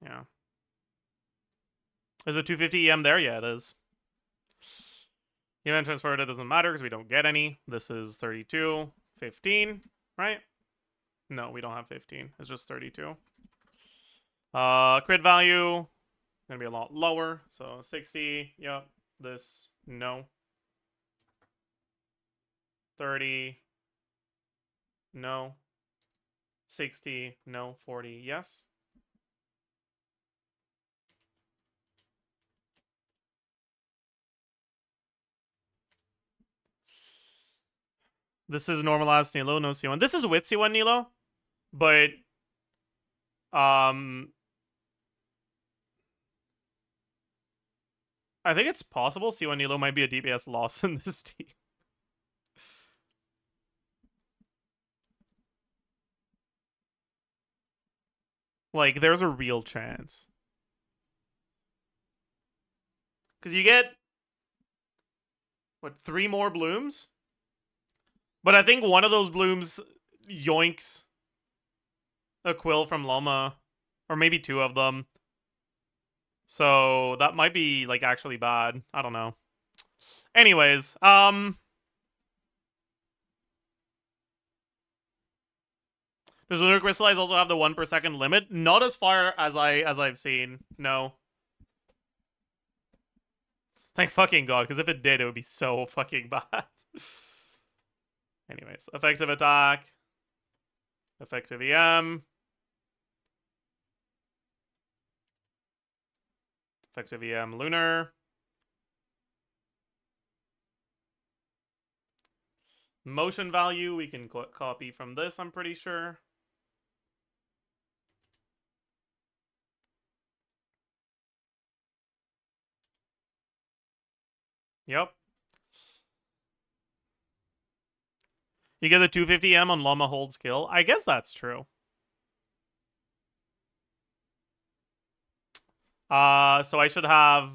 Yeah. Is it 250 EM there? Yeah, it is. EM transferred, it doesn't matter because we don't get any. This is 32, 15, right? No, we don't have 15. It's just 32. Crit value gonna be a lot lower. So 60, yep. This, no. 30, no. 60, no. 40, yes. This is normalized Nilo, no C1. This is with C1 Nilo, but I think it's possible C1 Nilo might be a DPS loss in this team. Like, there's a real chance. Because you get, what, 3 more blooms? But I think one of those blooms yoinks a quill from Llama. Or maybe 2 of them. So that might be, like, actually bad. I don't know. Anyways, does Lunar Crystallize also have the 1 per second limit? Not as far as I've seen. No. Thank fucking God, because if it did, it would be so fucking bad. Anyways, effective attack. Effective EM. Effective EM Lunar. Motion value we can copy from this, I'm pretty sure. Yep. You get the 250M on Llama Hold skill. I guess that's true. So I should have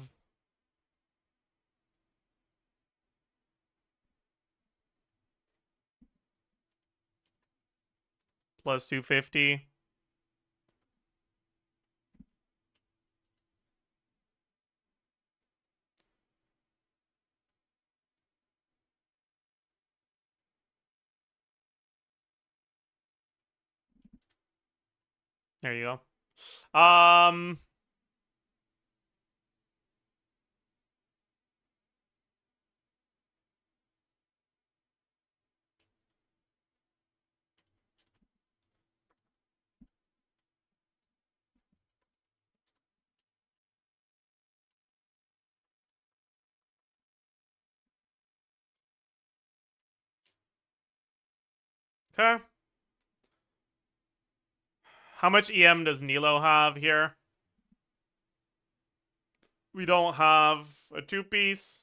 plus 250. There you go. Okay. How much EM does Nilo have here? We don't have a two-piece.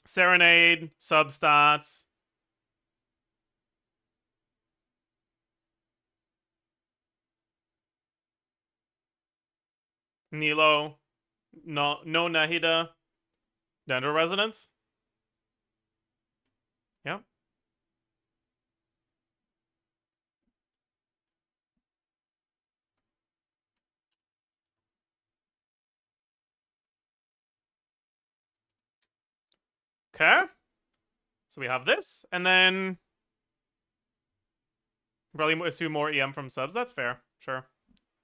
Serenade, substats. Nilo, no Nahida. Dendro Resonance. Yep. Okay. So we have this, and then probably assume more EM from subs. That's fair. Sure.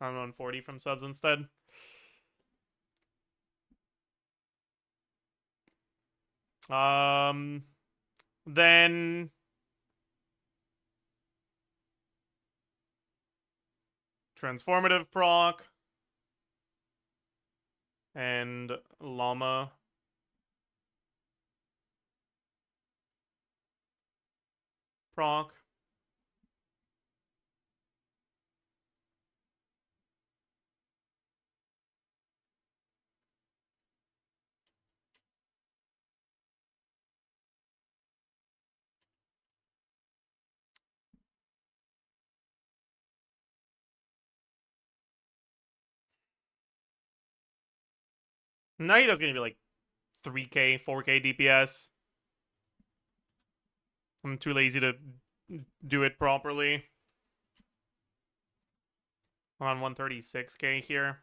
I'm on 40 from subs instead. Then transformative proc and llama proc. Nahida's gonna be like 3k, 4k DPS. I'm too lazy to do it properly. I'm on 136k here.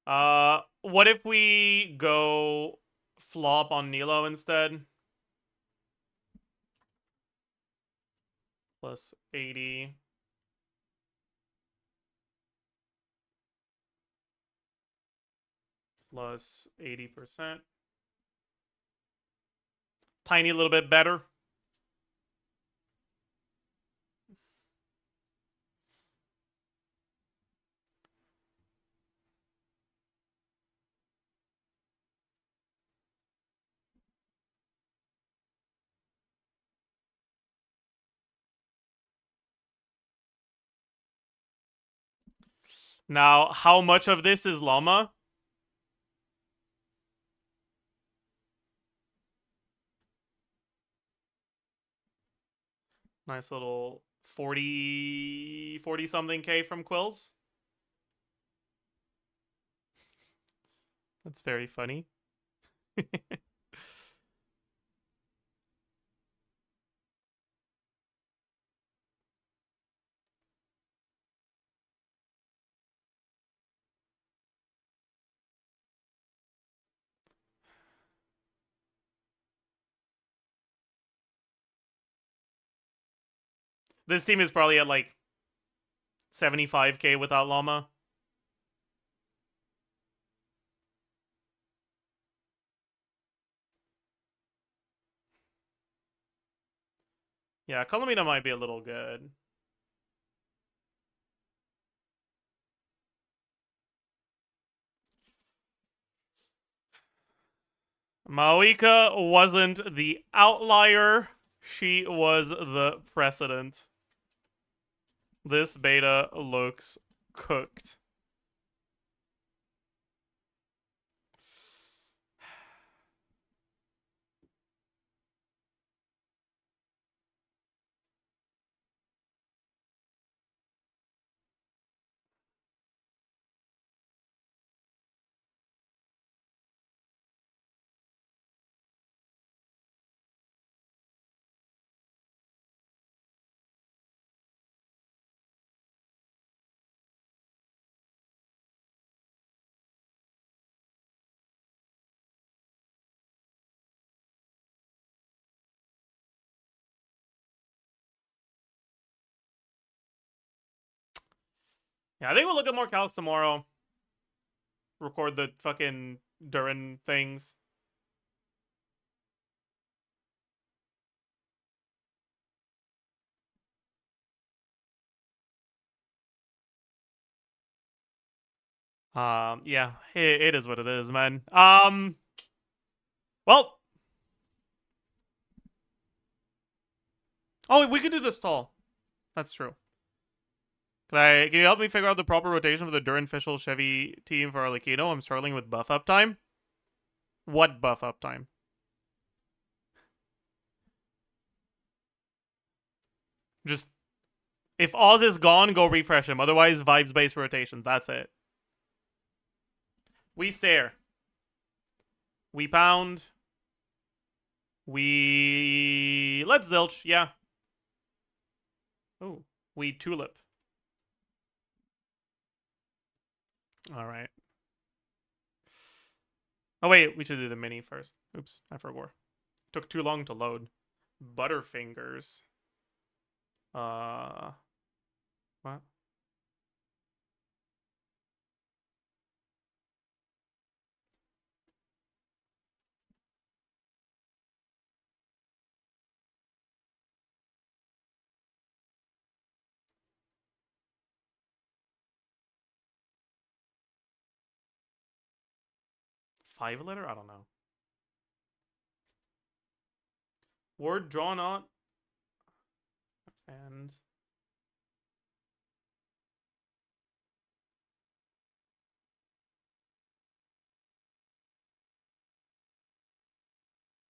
What if we go flop on Nilo instead? Plus 80. Plus 80%. Tiny little bit better. Now, how much of this is llama? Nice little 40 something K from Quills. That's very funny. This team is probably at like 75k without llama. Yeah, Colomina might be a little good. Maoika wasn't the outlier. She was the precedent. This beta looks cooked. Yeah, I think we'll look at more calcs tomorrow. Record the fucking Durin things. Yeah, it is what it is, man. Well. Oh, we could do this tall. That's true. Can you help me figure out the proper rotation for the Durin Fischl Chevy team for Arlecchino? I'm struggling with buff uptime. What buff uptime? Just if Oz is gone, go refresh him. Otherwise, vibes based rotations. That's it. We stare. We pound. Let's zilch. Yeah. Oh, we tulip. All right. Oh wait, we should do the mini first. Oops, I forgot. Took too long to load. Butterfingers. What? Five letter? I don't know. Word drawn on. And.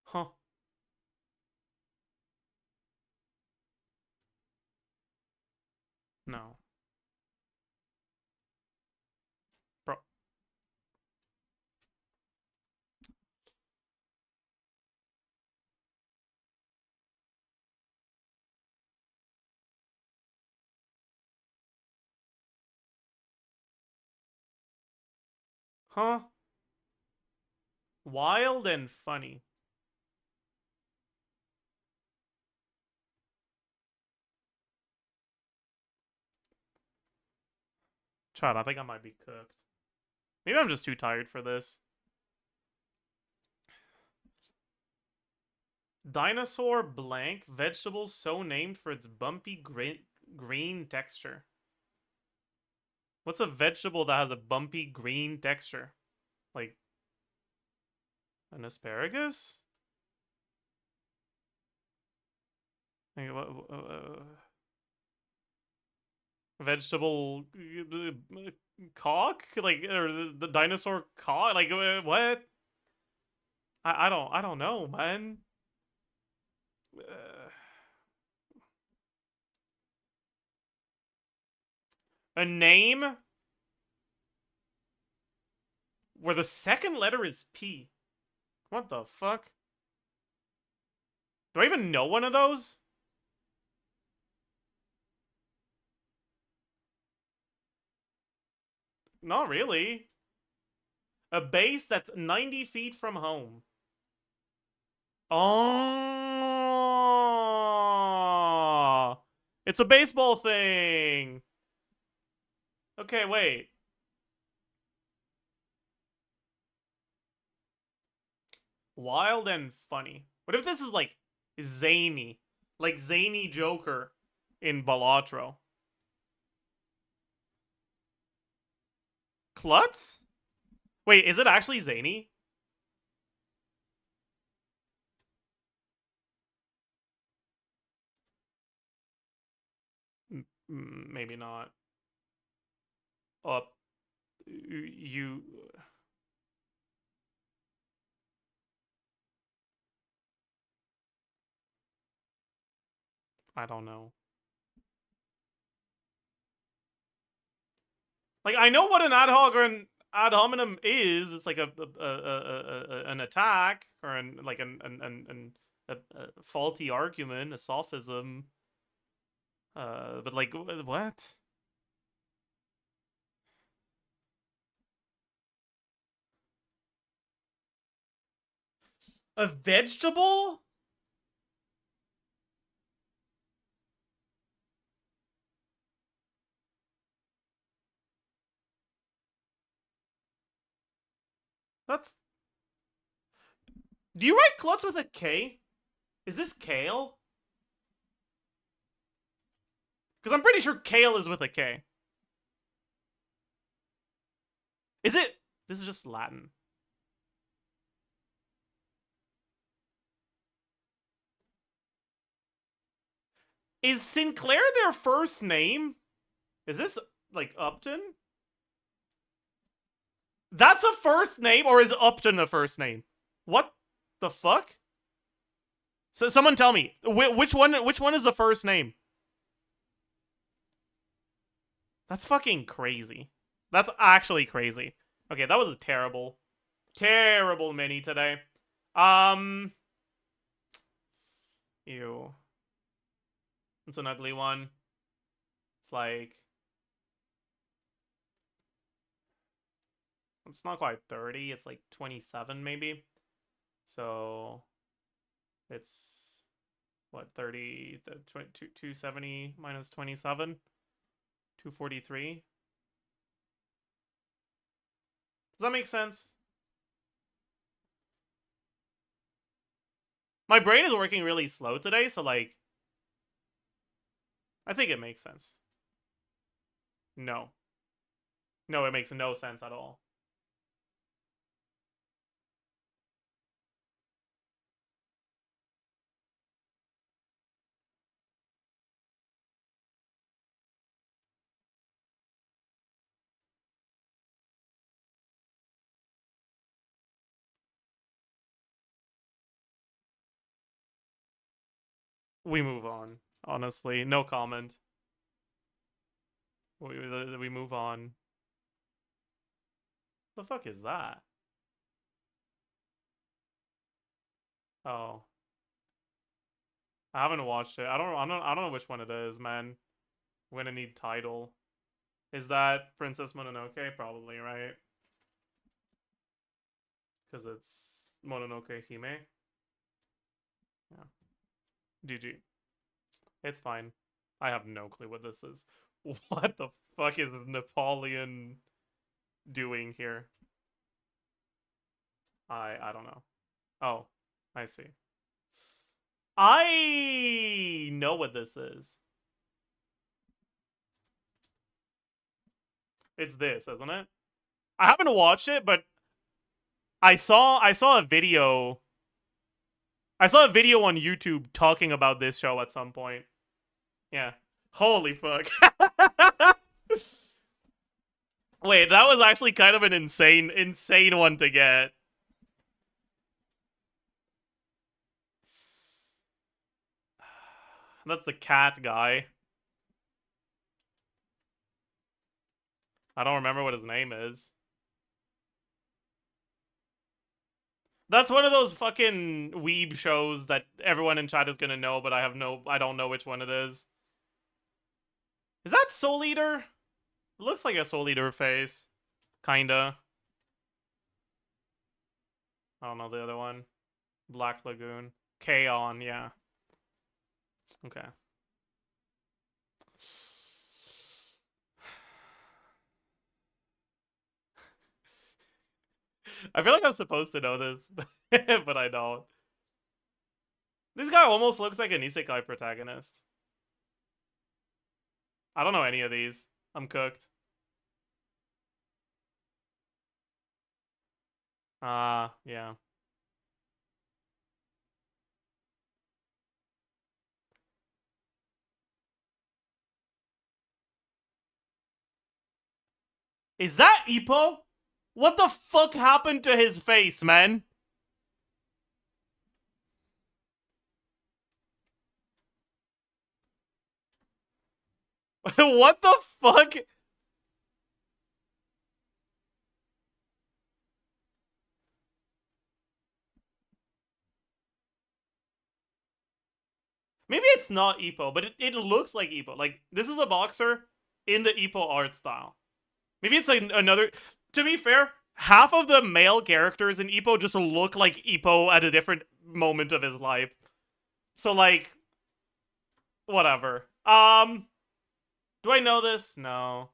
Huh. No. Bro. Huh? Wild and funny. Chad, I think I might be cooked. Maybe I'm just too tired for this. Dinosaur blank vegetable so named for its bumpy green texture. What's a vegetable that has a bumpy green texture? Like an asparagus? Like, vegetable cock? Like or the dinosaur cock? Like what? I don't know, man. A name where the second letter is P. What the fuck? Do I even know one of those? Not really. A base that's 90 feet from home. Oh, it's a baseball thing. Okay, wait. Wild and funny. What if this is like zany? Like zany Joker in Balatro. Klutz? Wait, is it actually zany? Maybe not. Up. You. I don't know. Like, I know what an ad hoc or an ad hominem is. It's like an attack or a faulty argument, a sophism. But like, what? A vegetable? That's. Do you write klutz with a K? Is this kale? Because I'm pretty sure kale is with a K. Is it? This is just Latin. Is Sinclair their first name? Is this, like, Upton? That's a first name, or is Upton the first name? What the fuck? So someone tell me, which one is the first name? That's fucking crazy. That's actually crazy. Okay, that was a terrible, terrible mini today. Ew. It's an ugly one. It's like, it's not quite 30. It's like 27 maybe. So it's what, 30, 270 minus 27, 243. Does that make sense? My brain is working really slow today, so like, I think it makes sense. No. No, it makes no sense at all. We move on. Honestly, no comment. We move on. The fuck is that? Oh, I haven't watched it. I don't know which one it is, man. I'm gonna need title. Is that Princess Mononoke? Probably, right? Because it's Mononoke Hime. Yeah. GG. It's fine. I have no clue what this is. What the fuck is Napoleon doing here? I don't know. Oh, I see. I know what this is. It's this, isn't it? I haven't watched it, but I saw a video. I saw a video on YouTube talking about this show at some point. Yeah. Holy fuck. Wait, that was actually kind of an insane one to get. That's the cat guy. I don't remember what his name is. That's one of those fucking weeb shows that everyone in chat is gonna know, but I don't know which one it is. Is that Soul Eater? It looks like a Soul Eater face. Kinda. I don't know the other one. Black Lagoon. K-On, yeah. Okay. I feel like I'm supposed to know this, but I don't. This guy almost looks like an isekai protagonist. I don't know any of these. I'm cooked. Yeah. Is that Ippo? What the fuck happened to his face, man? What the fuck? Maybe it's not Ippo, but it looks like Ippo. Like, this is a boxer in the Ippo art style. Maybe it's like another... To be fair, half of the male characters in Ippo just look like Ippo at a different moment of his life. So, like... Whatever. Do I know this? No.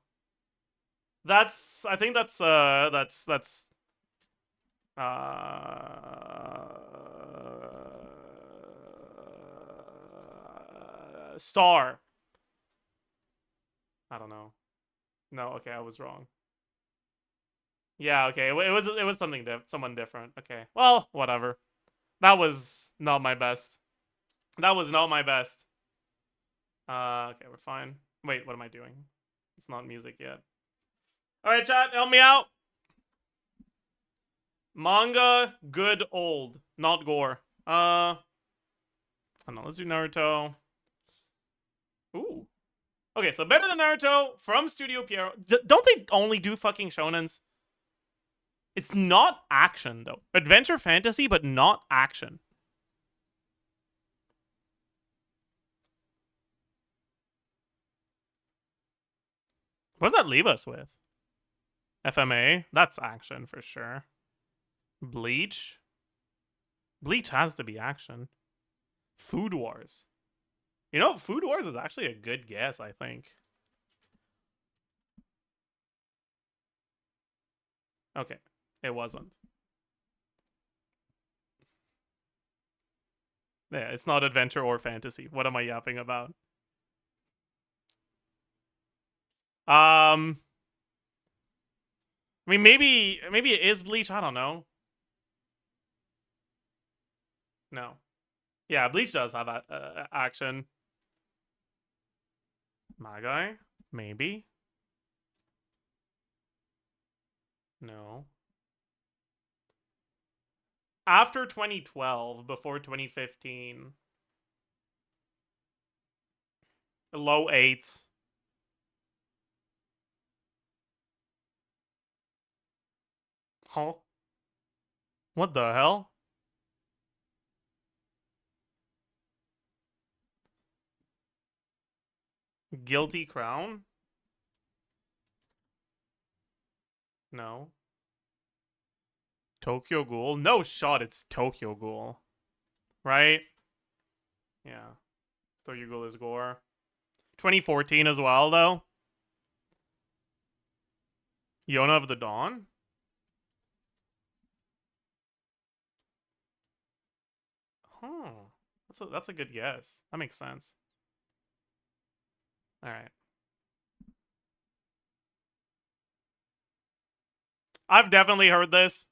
That's... I think that's, Star. I don't know. No, okay, I was wrong. Yeah, okay, it was something someone different. Okay, well, whatever. That was not my best. That was not my best. Okay, we're fine. Wait, what am I doing? It's not music yet. All right, chat, help me out. Manga, good old, not gore. I don't know. Let's do Naruto. Ooh. Okay, so better than Naruto from Studio Pierrot. Don't they only do fucking shonens? It's not action, though. Adventure fantasy, but not action. What does that leave us with? FMA? That's action for sure. Bleach? Bleach has to be action. Food Wars. You know, Food Wars is actually a good guess, I think. Okay, it wasn't. Yeah, it's not adventure or fantasy. What am I yapping about? I mean, maybe it is Bleach. I don't know. No. Yeah, Bleach does have action. My guy? Maybe. No. After 2012, before 2015. Low 8s. Huh? What the hell? Guilty Crown? No. Tokyo Ghoul? No shot, it's Tokyo Ghoul. Right? Yeah. Tokyo Ghoul is gore. 2014 as well, though. Yona of the Dawn? Huh. That's a good guess. That makes sense. Alright. I've definitely heard this.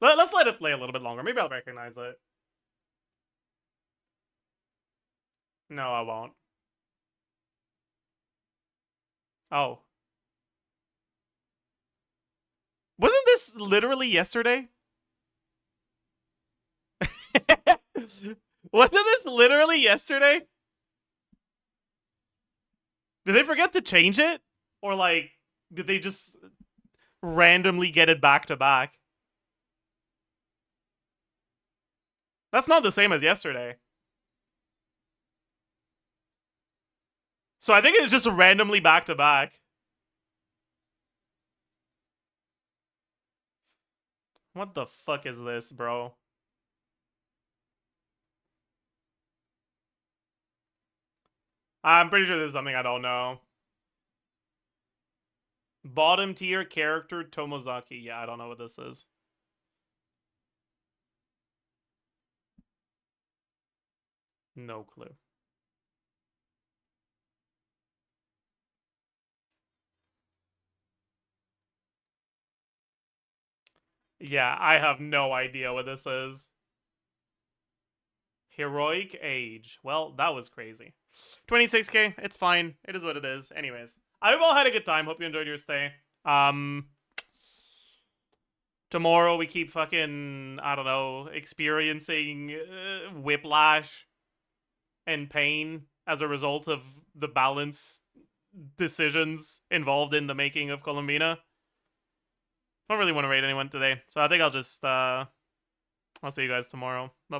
Let's let it play a little bit longer. Maybe I'll recognize it. No, I won't. Oh. Wasn't this literally yesterday? Wasn't this literally yesterday? Did they forget to change it? Or, like, did they just randomly get it back to back? That's not the same as yesterday. So I think it's just randomly back to back. What the fuck is this, bro? I'm pretty sure this is something I don't know. Bottom tier character Tomozaki. Yeah, I don't know what this is. No clue. Yeah, I have no idea what this is. Heroic age. Well, that was crazy. 26k. It's fine. It is what it is. Anyways, I hope you all had a good time. Hope you enjoyed your stay. Tomorrow we keep fucking, I don't know, experiencing whiplash and pain as a result of the balance decisions involved in the making of Columbina. I don't really want to raid anyone today, so I think I'll just, I'll see you guys tomorrow. Bye-bye.